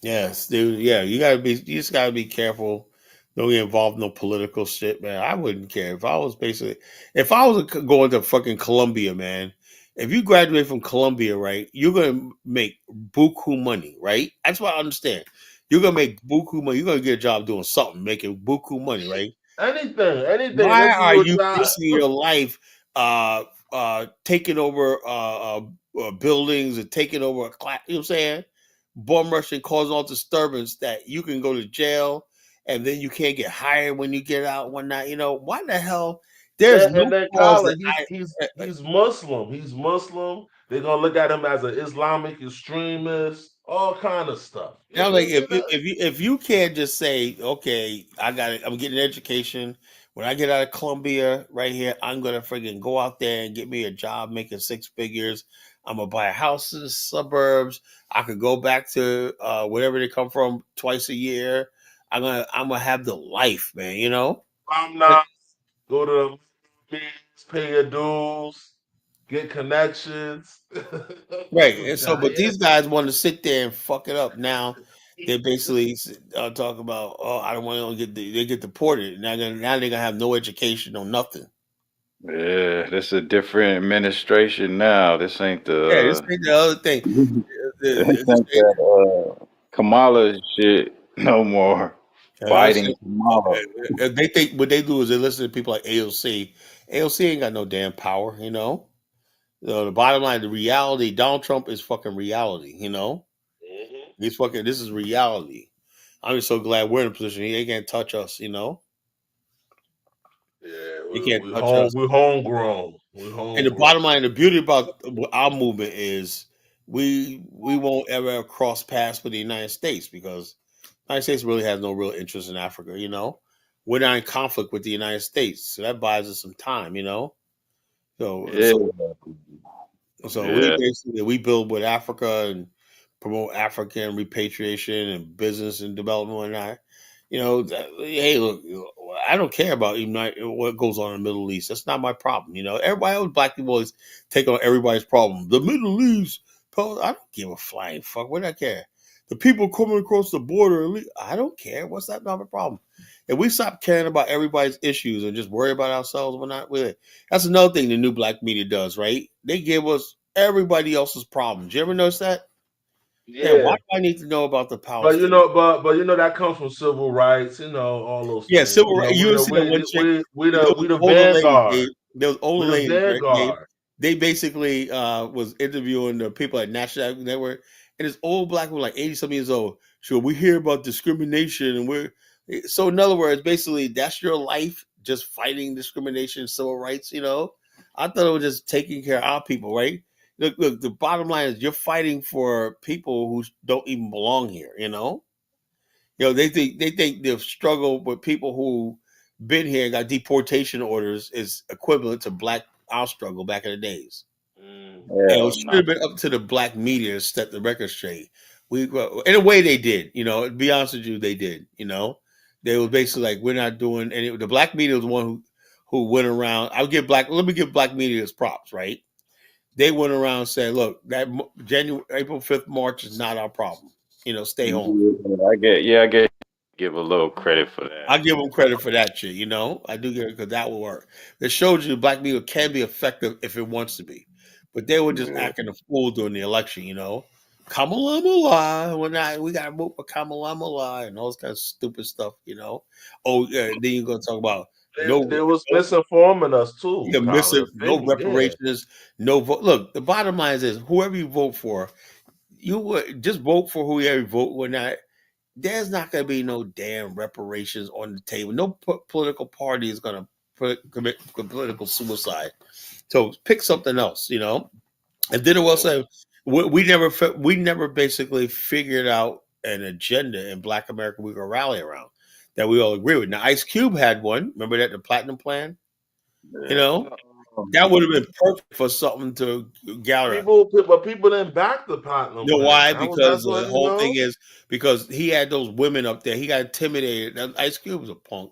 Yes, dude. Yeah, you just gotta be careful. Don't get involved in no political shit, man. I wouldn't care if I was going to fucking Colombia, man. If you graduate from Colombia, right, you're gonna make buku money, right? That's what I understand. You're gonna make buku money. You're gonna get a job doing something, making buku money, right? it. Anything. Why They give are you a you job. risking your life taking over buildings and taking over a class, you know what I'm saying? Bum rushing, causing all disturbance that you can go to jail and then you can't get hired when you get out one night. Why the hell? There's no And then cause Kyla, that he's Muslim. He's Muslim. They're gonna look at him as an Islamic extremist, all kind of stuff. now, like if you can't just say, okay, I'm getting an education. When I get out of Columbia, right here, I'm gonna freaking go out there and get me a job making six figures. I'm gonna buy a house in the suburbs. I could go back to wherever they come from twice a year. I'm gonna have the life, man. I'm not go to the meetings, pay your dues, get connections. Right. Some And so, but giant. these guys want to sit there and fuck it up. Now they basically talk about, oh, I don't want to they get deported. Now they're gonna have no education, no nothing. Yeah. This a different administration now. This ain't Yeah, this the. ain't the other thing. This This ain't that Kamala shit no more. listen, Fighting Kamala. they think what they do is they listen to people like AOC. AOC ain't got no damn power. The bottom line, the reality, Donald Trump is fucking reality. He's fucking. This is reality. I'm just so glad we're in a position. He can't touch us. Yeah, He can't we touch us. we're homegrown. We're And the homegrown. bottom line, the beauty about our movement is we won't ever cross paths with the United States because the United States really has no real interest in Africa. We're not in conflict with the United States, so that buys us some time. So Yeah. so so we Yeah. basically we build with Africa and promote African repatriation and business and development and whatnot. Hey, look, I don't care about even what goes on in the Middle East. That's not my problem. Everybody else, black people always take on everybody's problem. The Middle East, I don't give a flying fuck. What do I care? The people coming across the border, I don't care. What's that not a problem? If we stop caring about everybody's issues and just worry about ourselves, we're not with it. That's another thing the new black media does, right? They give us everybody else's problems. You ever notice that? Yeah, why Yeah. do I need to know about the But Palestinians? that comes from civil rights, all those Yeah, things. civil rights. You ever see that one chick? There was We an the older lady, vanguard. Gabe. There was We older the lady, right, Gabe? vanguard. They basically was interviewing the people at National Network, and this old black woman, like 80 something years old. So we hear about discrimination, and we're so. In other words, basically, that's your life, just fighting discrimination, civil rights. I thought it was just taking care of our people, right? Look. The bottom line is you're fighting for people who don't even belong here. They think the struggle with people who been here and got deportation orders is equivalent to our struggle back in the days. And it Hell should no. have been up to the black media to set the record straight. In a way, they did. To be honest with you, they did. They was basically like, we're not doing any. The black media was the one who went around. Let me give black media its props, right? They went around saying, look, that April 5th march is not our problem. Stay home. I get give a little credit for that. I give them credit for that shit. I do give it because that will work. That shows you black media can be effective if it wants to be, but they were just Yeah. acting a fool during the election. Kamala Mala, we got to vote for Kamala Mala and all this kind of stupid stuff. Oh yeah, then you're gonna talk about They was misinforming us too, Colin. no Yeah. reparations, no vote. Look, the bottom line is whoever you vote for, you would just vote for whoever you vote. When not, there's not going to be no damn reparations on the table. No political party is going to commit political suicide. So pick something else. And then it will say we never basically figured out an agenda in Black America we could rally around that we all agree with. Now Ice Cube had one. Remember that, the Platinum Plan. You Yeah. know that would have been perfect for something to gather. But people didn't back the platinum You know plan. why? Because That's the what whole thing is because he had those women up there. He got intimidated. Now, Ice Cube was a punk.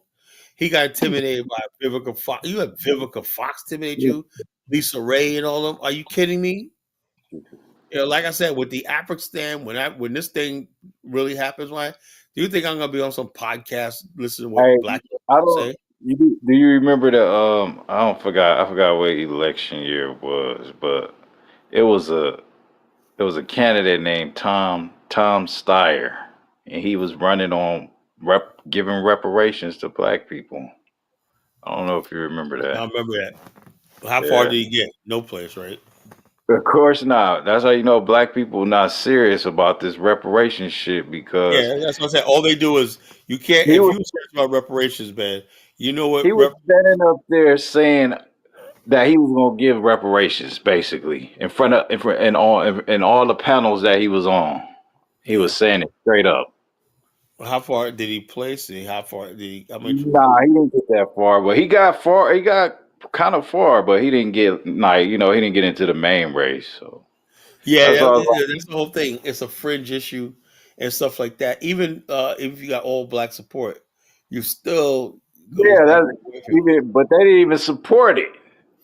He got intimidated by Vivica Fox. You have Vivica Fox intimidate you, Lisa Ray, and all of them. Are you kidding me? Like I said, with the Afghanistan, when this thing really happens, right? Do you think I'm gonna be on some podcast listening to what Hey, black I people don't. say? Do you remember the I forgot what election year it was, but it was a it was a candidate named Tom Steyer, and he was running on giving reparations to black people. I don't know if you remember I that. remember that. How far Yeah. did he get? No place, right? Of course not. That's how you know black people not serious about this reparation shit because Yeah, that's what I said. All they do is you can't. he If was you search about reparations, man, you know what? he was standing up there saying that he was gonna give reparations basically in all the panels that he was on. He Yeah. was saying it straight up. How far did he place? How far did he? How much? Nah, he didn't get that far, but he got far. He got kind of far, but he didn't get like he didn't get into the main race. So Yeah, that's all. that's the whole thing. It's a fringe issue and stuff like that. Even if you got all black support, you still those Yeah, people that's with him. even. But they didn't even support it.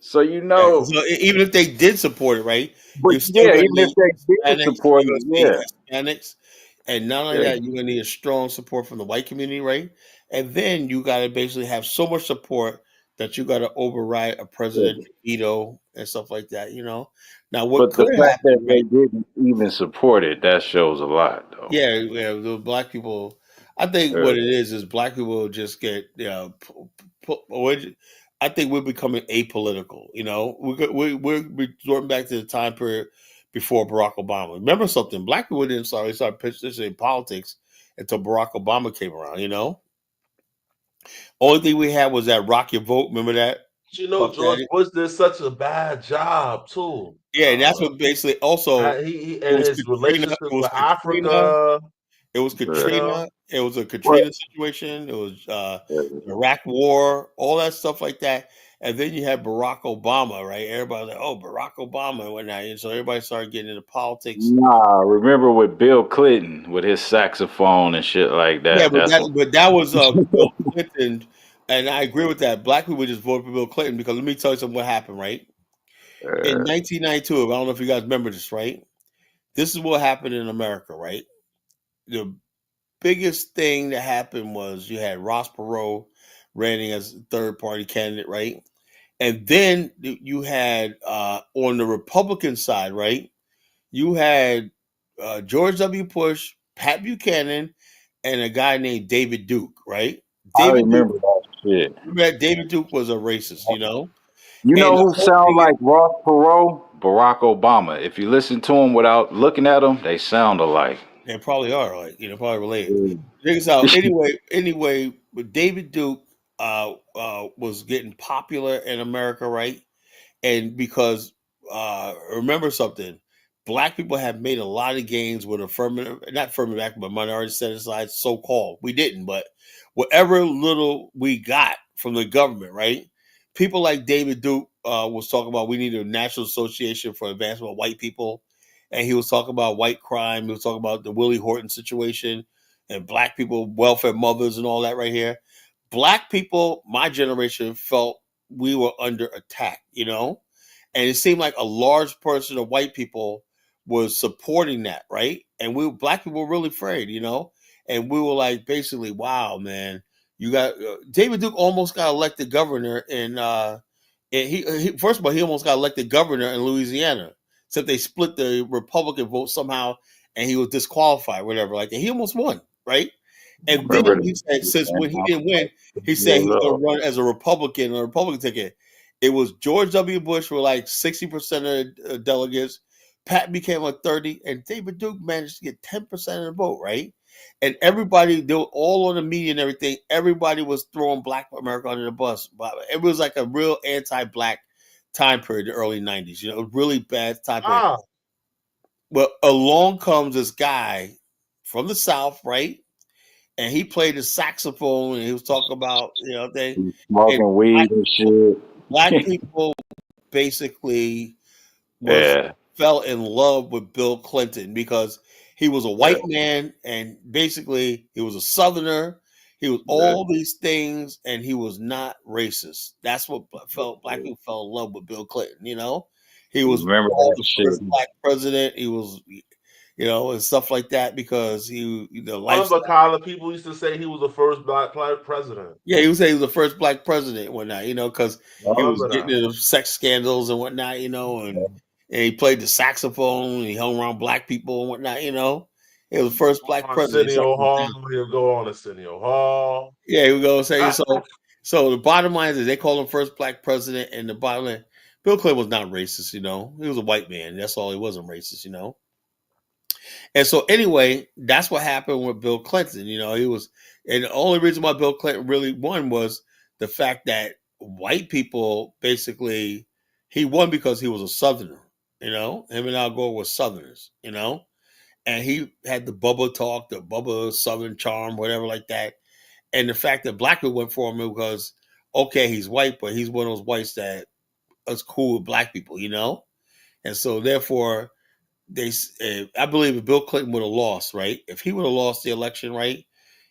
So Yeah. know. So even if they did support it, right, But you still yeah, gonna even if need they did Hispanics. support You're it, gonna need yeah. Hispanics, and not only Yeah. that, you're gonna need a strong support from the white community, right? And then you gotta basically have so much support that you gotta override a Yeah. presidential veto and stuff like that. Now what But the could fact that happen, they right? didn't even support it, that shows a lot, though. Yeah, the black people. I think Uh, what it is black people just get, I think we're becoming apolitical. We're resorting back to the time period before Barack Obama. Remember something? Black people didn't start participating in politics until Barack Obama came around. Only thing we had was that rock your vote. Remember that? Puff George Daddy. Bush did such a bad job too, Yeah, and that's Colin. what basically also And his relationships with Africa, It was you Katrina. know. It was a What? Katrina situation. It was the Iraq War, all that stuff like that. And then you had Barack Obama, right? Everybody was like, "Oh, Barack Obama," and whatnot. And so everybody started getting into politics. Nah, remember with Bill Clinton with his saxophone and shit like Yeah, that. That's what. but that was Bill Clinton, and I agree with that. Black people just voted for Bill Clinton because let me tell you something. What happened, right? In Uh, 1992, I don't know if you guys remember this, right? This is what happened in America, right? The biggest thing that happened was you had Ross Perot running as third party candidate, right? And then you had on the Republican side, right? You had George W. Bush, Pat Buchanan, and a guy named David Duke, right? I David Duke, remember that shit. remember that David Duke was a racist, you know? You And know the who whole sound thing is, like Ross Perot? Barack Obama. If you listen to him without looking at him, they sound alike. they probably are, like, probably related. Mm. Check this out. Anyway, but David Duke was getting popular in America, right? And because remember something, black people have made a lot of gains with affirmative, not affirmative action, but minority set aside, so called. We didn't, but whatever little we got from the government, right? People like David Duke was talking about we need a national association for advancement of white people, and he was talking about white crime. He was talking about the Willie Horton situation and black people, welfare mothers, and all that right here. Black people, my generation, felt we were under attack, and it seemed like a large portion of white people was supporting that, right? And we black people were really afraid, and we were like, basically, wow, man, you got David Duke almost got elected governor and he first of all he almost got elected governor in Louisiana, except they split the Republican vote somehow, and he was disqualified, whatever. Like he almost won, right? And then Remember he said, that? since Man, when he I was didn't win, like he 10 said he years was going old. to run as a Republican on a Republican ticket. It was George W. Bush with like 60% of the delegates. Pat became like 30, and David Duke managed to get 10% of the vote, right? And everybody, they were all on the media and everything. Everybody was throwing Black America under the bus. But it was like a real anti-Black time period, the early 90s, really bad time period. Ah, Well, along comes this guy from the South, right? And he played the saxophone and he was talking about, thing. And Smoking black weed and people, black shit. people basically was Yeah. fell in love with Bill Clinton because he was a Yeah. white man and basically he was a southerner. He was Yeah. all these things and he was not racist. That's what felt black people fell in love with Bill Clinton, He was Remember called that the shit. first black president. He was and stuff like that because the I remember lifestyle. Colin, people used to say he was the first black president. Yeah, he was saying he was the first black president and whatnot, because I he was remember getting that. into sex scandals and whatnot, and he played the saxophone and he hung around black people and whatnot, He was the first black president. Arsenio Something like Hall, that. he'll go on Arsenio Hall. Yeah, he would go say so. So the bottom line is they call him first black president, and the bottom line, Bill Clinton was not racist, He was a white man. That's all. He wasn't racist. And so anyway, that's what happened with Bill Clinton. He was, and the only reason why Bill Clinton really won was the fact that white people basically he won because he was a Southerner. Him and Al Gore were Southerners. And he had the Bubba talk, the Bubba Southern charm, whatever like that. And the fact that black people went for him because okay, he's white, but he's one of those whites that is cool with black people. And so therefore I believe if Bill Clinton would have lost, right? If he would have lost the election, right?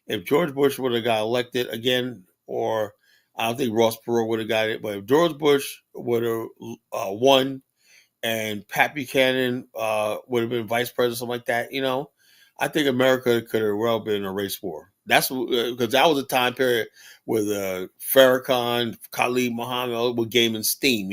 If George Bush would have got elected again, or I don't think Ross Perot would have got it, but if George Bush would have won and Pat Buchanan would have been vice president, something like that, I think America could have well been in a race war. That's because that was a time period with Farrakhan, Khalid Muhammad were gaining steam.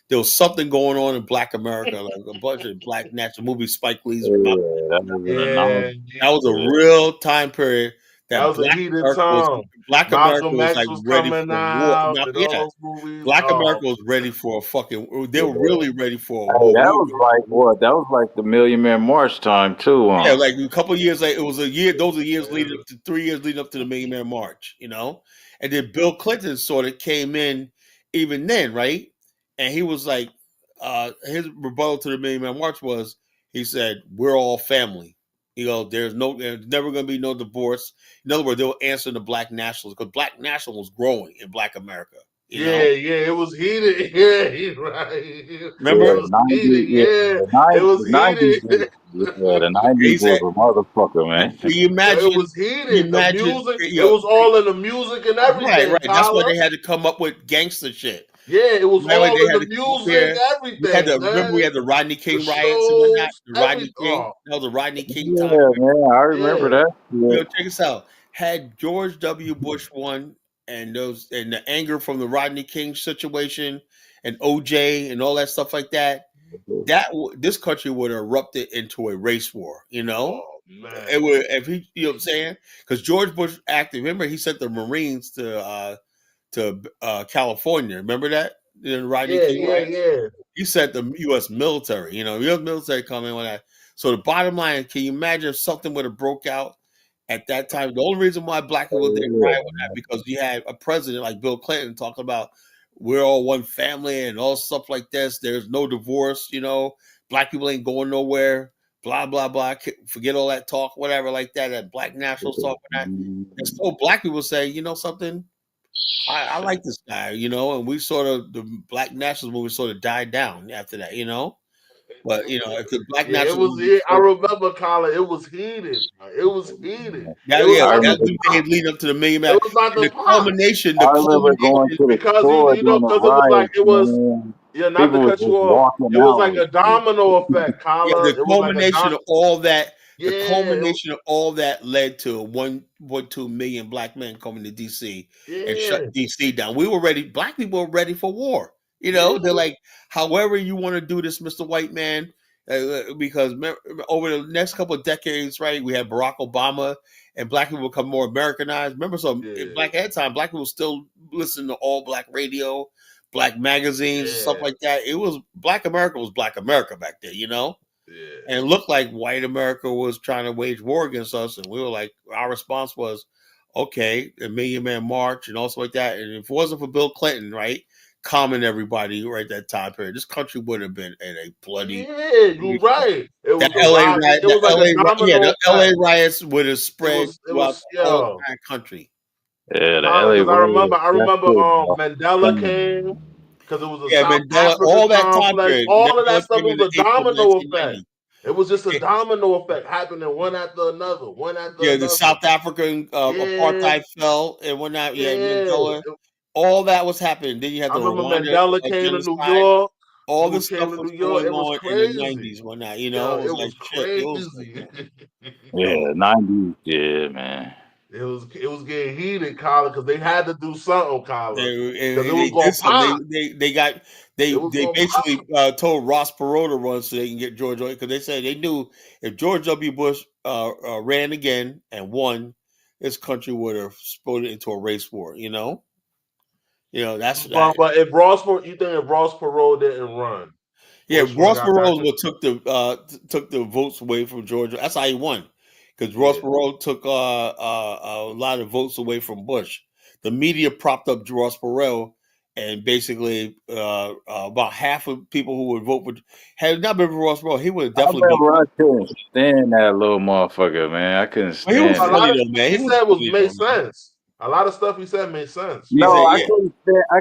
There was something going on in Black America, like a bunch of black national movies. Spike Lee's Yeah, Malcolm that was in the Yeah, 90s. that was a Yeah. real time period that that was a heated time. Black America Malcolm was X like was ready coming for war. out Now, and all yeah, those movies. Black America Oh, was ready for a fucking. They Yeah. were really ready for a Hey, war. that was like what? That was like the Million Man March time too, Yeah, huh? like a couple of years later, it was a year. Those are years yeah. leading up to 3 years leading up to the Million Man March. And then Bill Clinton sort of came in even then, right? And he was like, his rebuttal to the Million Man March was, he said, "We're all family. there's never going to be no divorce. In other words, they were answering the black nationals because black national was growing in Black America. Yeah, yeah, it was heated. Yeah, he's right. It Yeah, Remember? the was heated. 90s. Yeah, Yeah, the it 90s. was The 90s. heated. Yeah, the He 90s said, was a motherfucker, man. "Can you Yeah, it imagine? was Can you heated. The imagine? music, it was all in the music and Right, everything, right. That's why Tyler. they had to come up with gangster shit. Yeah, it was Right, like all they in had the to come up music, here. everything, man. We had the Rodney The King riots and whatnot. shows, The Rodney every King. oh, That was a Rodney King time. Yeah, man, I remember yeah. that. Yeah. Check this out. Had George W. Bush won and the anger from the Rodney King situation and OJ and all that stuff like that, this country would have erupted into a race war. Oh It man. would, if he, what I'm saying, because George Bush acted. Remember, he sent the Marines to California. Remember that in Rodney Yeah, King yeah, riots? yeah. He sent the U.S. military. U.S. military coming with that. So the bottom line, can you imagine if something would have broke out at that time? The only reason why black people didn't riot with that because you had a president like Bill Clinton talking about we're all one family and all stuff like this. There's no divorce. Black people ain't going nowhere. Blah blah blah. Forget all that talk, whatever like that. That black nationals talk with that. And so black people say, something. I like this guy, and we sort of the black nationals movement sort of died down after that. But if the black Yeah, it nationals was. movement Yeah, I still, remember, Colin. It was heated. It was heated. It that was yeah, not that the was remember. the pop. days leading up to the Million It Man, was not and the the pop culmination, I remember going to the because store during the because it was like riots, it was. man. Yeah, not to People was cut you just off. walking It was out like and a shit. domino effect, yeah, Colin. the It was like a culmination of all that, the Yeah, culmination of all that led to 1.2 million black men coming to DC and shut yeah, DC down. We were ready. Black people were ready for war. yeah, They're like, however you want to do this, Mr. White Man, because over the next couple of decades, right, we had Barack Obama and black people become more Americanized. Remember, yeah, black at that time, black people still listen to all black radio, black magazines, and stuff yeah, like that. It was Black America was Black America back then. yeah. And it looked like white America was trying to wage war against us. And we were like, our response was, okay, the Million Man March and also like that. And if it wasn't for Bill Clinton, right, calming everybody right that time period, this country would have been in a bloody. Yeah, you're right. It That was a LA riot. riot, It was like a yeah, domino the LA effect. riots would have It spread was. It throughout was. the whole Yeah. entire country. Yeah, the Colin, LA because I remember, riots. That shit was Mandela funny. came because it was a Yeah, South Mandela, Africa all that time complex. period, All of that Mandela stuff came it in was a April of domino effect. 1990. It was just a domino effect happening one after another, one after Yeah, the another. South African Yeah, apartheid fell and whatnot. Yeah, yeah. Mandela. All that was happening. Then you had I the remember Rwanda Mandela came to New genocide. York. All Dude this came stuff to was New York. going It was on in the crazy. 90s, whatnot. Yo, It it was was like shit. It was crazy. Yeah, 90s. Yeah, man. It was getting heated, Colin, because they had to do something, Colin, because it was they gonna did something. pop. They It was gonna basically pop. told Ross Perot to run so they can get George because they said they knew if George W. Bush ran again and won, this country would have exploded into a race war. That's that. But you think if Ross Perot didn't run, Yeah, Bush would have Ross got back Perot to what took the votes away from Georgia. That's how he won, because Ross yeah. Perot took a lot of votes away from Bush. The media propped up Ross Perot, and basically about half of people who would vote for had it not been for Ross Perot, he would have I definitely been. remember I couldn't stand that little motherfucker, man. I couldn't Well, he was stand A him. lot funny of though, man. he He was said funny made though, man. sense. A lot of stuff he said made sense. He No, said, I "Yeah,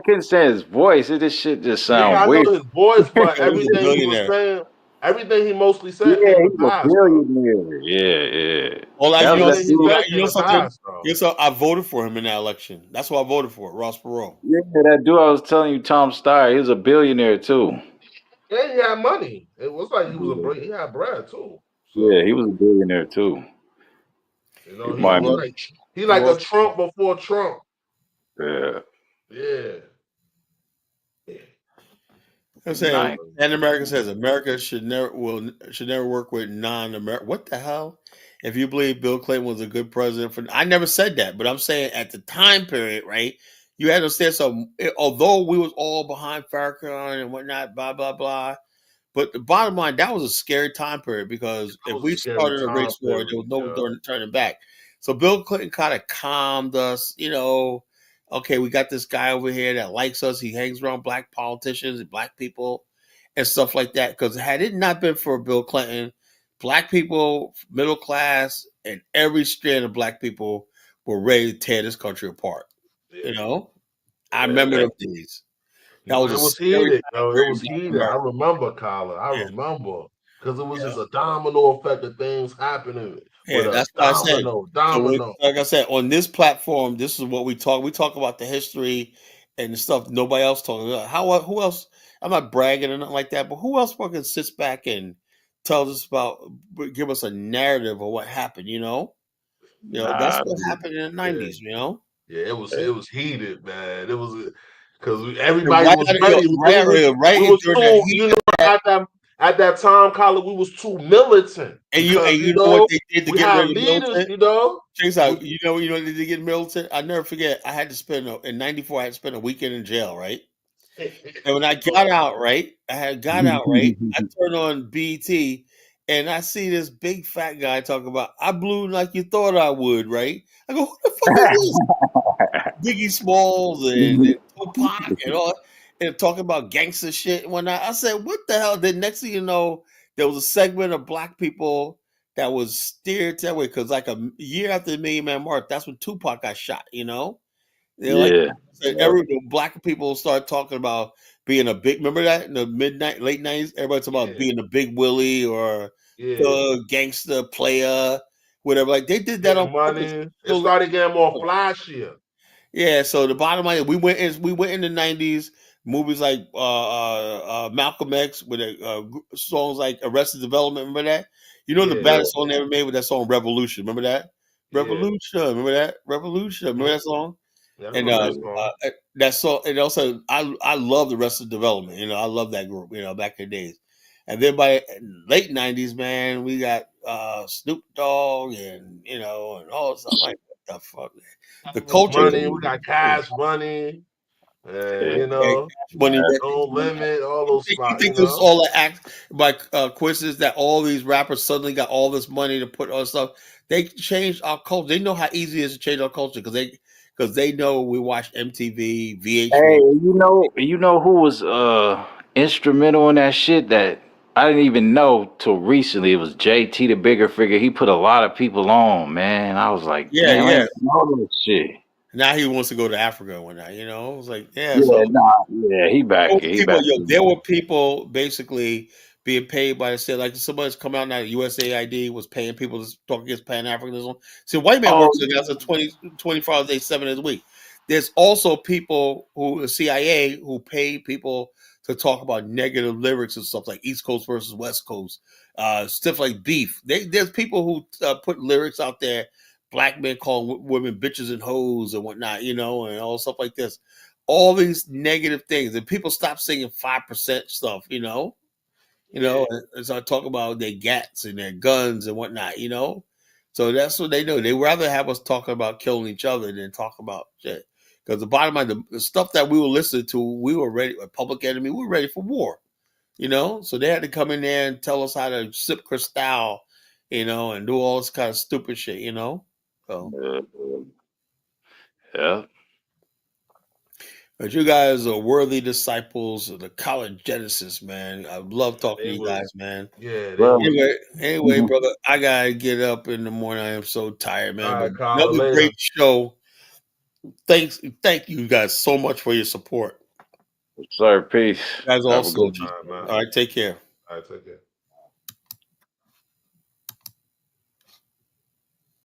couldn't stand his voice. It This shit just Yeah, sound I know weird. his voice, but he was a everything he was billionaire." saying, everything he mostly said Yeah, came to he's a pass, though. billionaire. Yeah, yeah. Well, That was that Everything he dude. said came to something. pass, though. Yes, I voted for him in that election. That's why I voted for Ross Perot. Yeah, that dude I was telling you, Tom Steyer, he was a billionaire too. And he had money. It was like Yeah, he had bread too. yeah, he So was a billionaire too. He he might Ross, have, he like a Ross Trump before Trump. yeah. Yeah. I'm saying, Nice. and America says America should never work with non-American. What the hell? If you believe Bill Clinton was a good president, I never said that, but I'm saying at the time period, right? You had to understand something. Although we was all behind Farrakhan and whatnot, blah blah blah. But the bottom line, that was a scary time period because That if was a we scary started a time race war, there was period, no yo. turning back. So Bill Clinton kind of calmed us. Okay, we got this guy over here that likes us. He hangs around black politicians and black people and stuff like that. Because had it not been for Bill Clinton, black people, middle class, and every strand of black people were ready to tear this country apart. Yeah. You know, I Yeah, remember that, those days. That No, was a it was scary heated, time yo. It period in was Black heated. I America. remember, Colin. I Yeah. remember. Because it was Yeah. just a domino effect of things happening with Yeah, a that's what I said. So, domino. like I said, on this platform, this is what we talk. We talk about the history and the stuff nobody else talks about. Who else? I'm not bragging or nothing like that, but who else fucking sits back and tells us give us a narrative of what happened? That's nah, what happened in the Yeah. '90s. Yeah, it Yeah. was heated, man. It was because And everybody was ready. right We was during that too, heat you of know, that, at that time, Colin, we was too militant and because you know what they did to we get had rid of leaders, militant? Check this We, out. You know what they did to get militant? I never forget. I had to spend in '94. I had to spend a weekend in jail, right? And when I got out, right, I turned on BT and I see this big fat guy talking about I blew like you thought I would, right? I go, who the fuck is this? Biggie Smalls and Tupac and all, and talking about gangster shit and whatnot. I said, what the hell? Then next thing you know, there was a segment of black people that was steered that way because like a year after the Million Man March, that's when Tupac got shot. They're like Yeah. so the black people start talking about being a big. Remember that in the late '90s, everybody talking about yeah, being a big Willie or yeah, the gangster player, whatever. Like they did that on getting purpose. money. It So, started getting more flashier. yeah. So the bottom line, we went in the '90s. Movies like Malcolm X with songs like Arrested Development. Remember that? You know the Yeah, baddest song they ever made with that song Revolution. Remember that? yeah. Revolution. Remember that? Revolution. Remember Mm, that song? yeah, I And remember that song. that's so. And also, I love the rest of development. I love that group. Back in the days. And then by late '90s, man, we got Snoop Dogg and and all stuff. I'm like, what the fuck? The culture is Money, we got Cash Money, and yeah, money. No Limit, all those You spots. think this is all an act by coincidence that all these rappers suddenly got all this money to put on stuff? They changed our culture. They know how easy it is to change our culture because they know we watch MTV, Hey, VH1. you know who was instrumental in that shit that I didn't even know till recently. It was JT, the bigger figure. He put a lot of people on, man. I was like, Yeah, damn, I yeah. didn't know that shit. Now he wants to go to Africa and whatnot. It was like, yeah. Yeah, So nah, yeah, he back here. He back there here. were people basically being paid by the state. Like somebody's come out now, USAID was paying people to talk against Pan Africanism. See, white man Oh, works against a 24 days, 7 days a week. There's also people the CIA who pay people to talk about negative lyrics and stuff like East Coast versus West Coast, stuff like beef. There's people who put lyrics out there. Black men calling women bitches and hoes and whatnot, and all stuff like this all these negative things, and people stop singing 5% stuff, Yeah, and start talking about their gats and their guns and whatnot. So that's what they do. They rather have us talking about killing each other than talk about shit. Because the bottom line, the stuff that we were listening to, we were ready. A Public Enemy, we were ready for war. So they had to come in there and tell us how to sip Cristal, and do all this kind of stupid shit. So. yeah. But you guys are worthy disciples of the college Genesis, man. I love talking to they you guys, was. man. Yeah, they Well, was. Anyway, brother, I gotta get up in the morning. I am so tired, All man. But right, Colin. another Later. great show. Thank you guys so much for your support. sir, peace. You guys Have a also, good G. All right, man. All right, take care. All right, take care.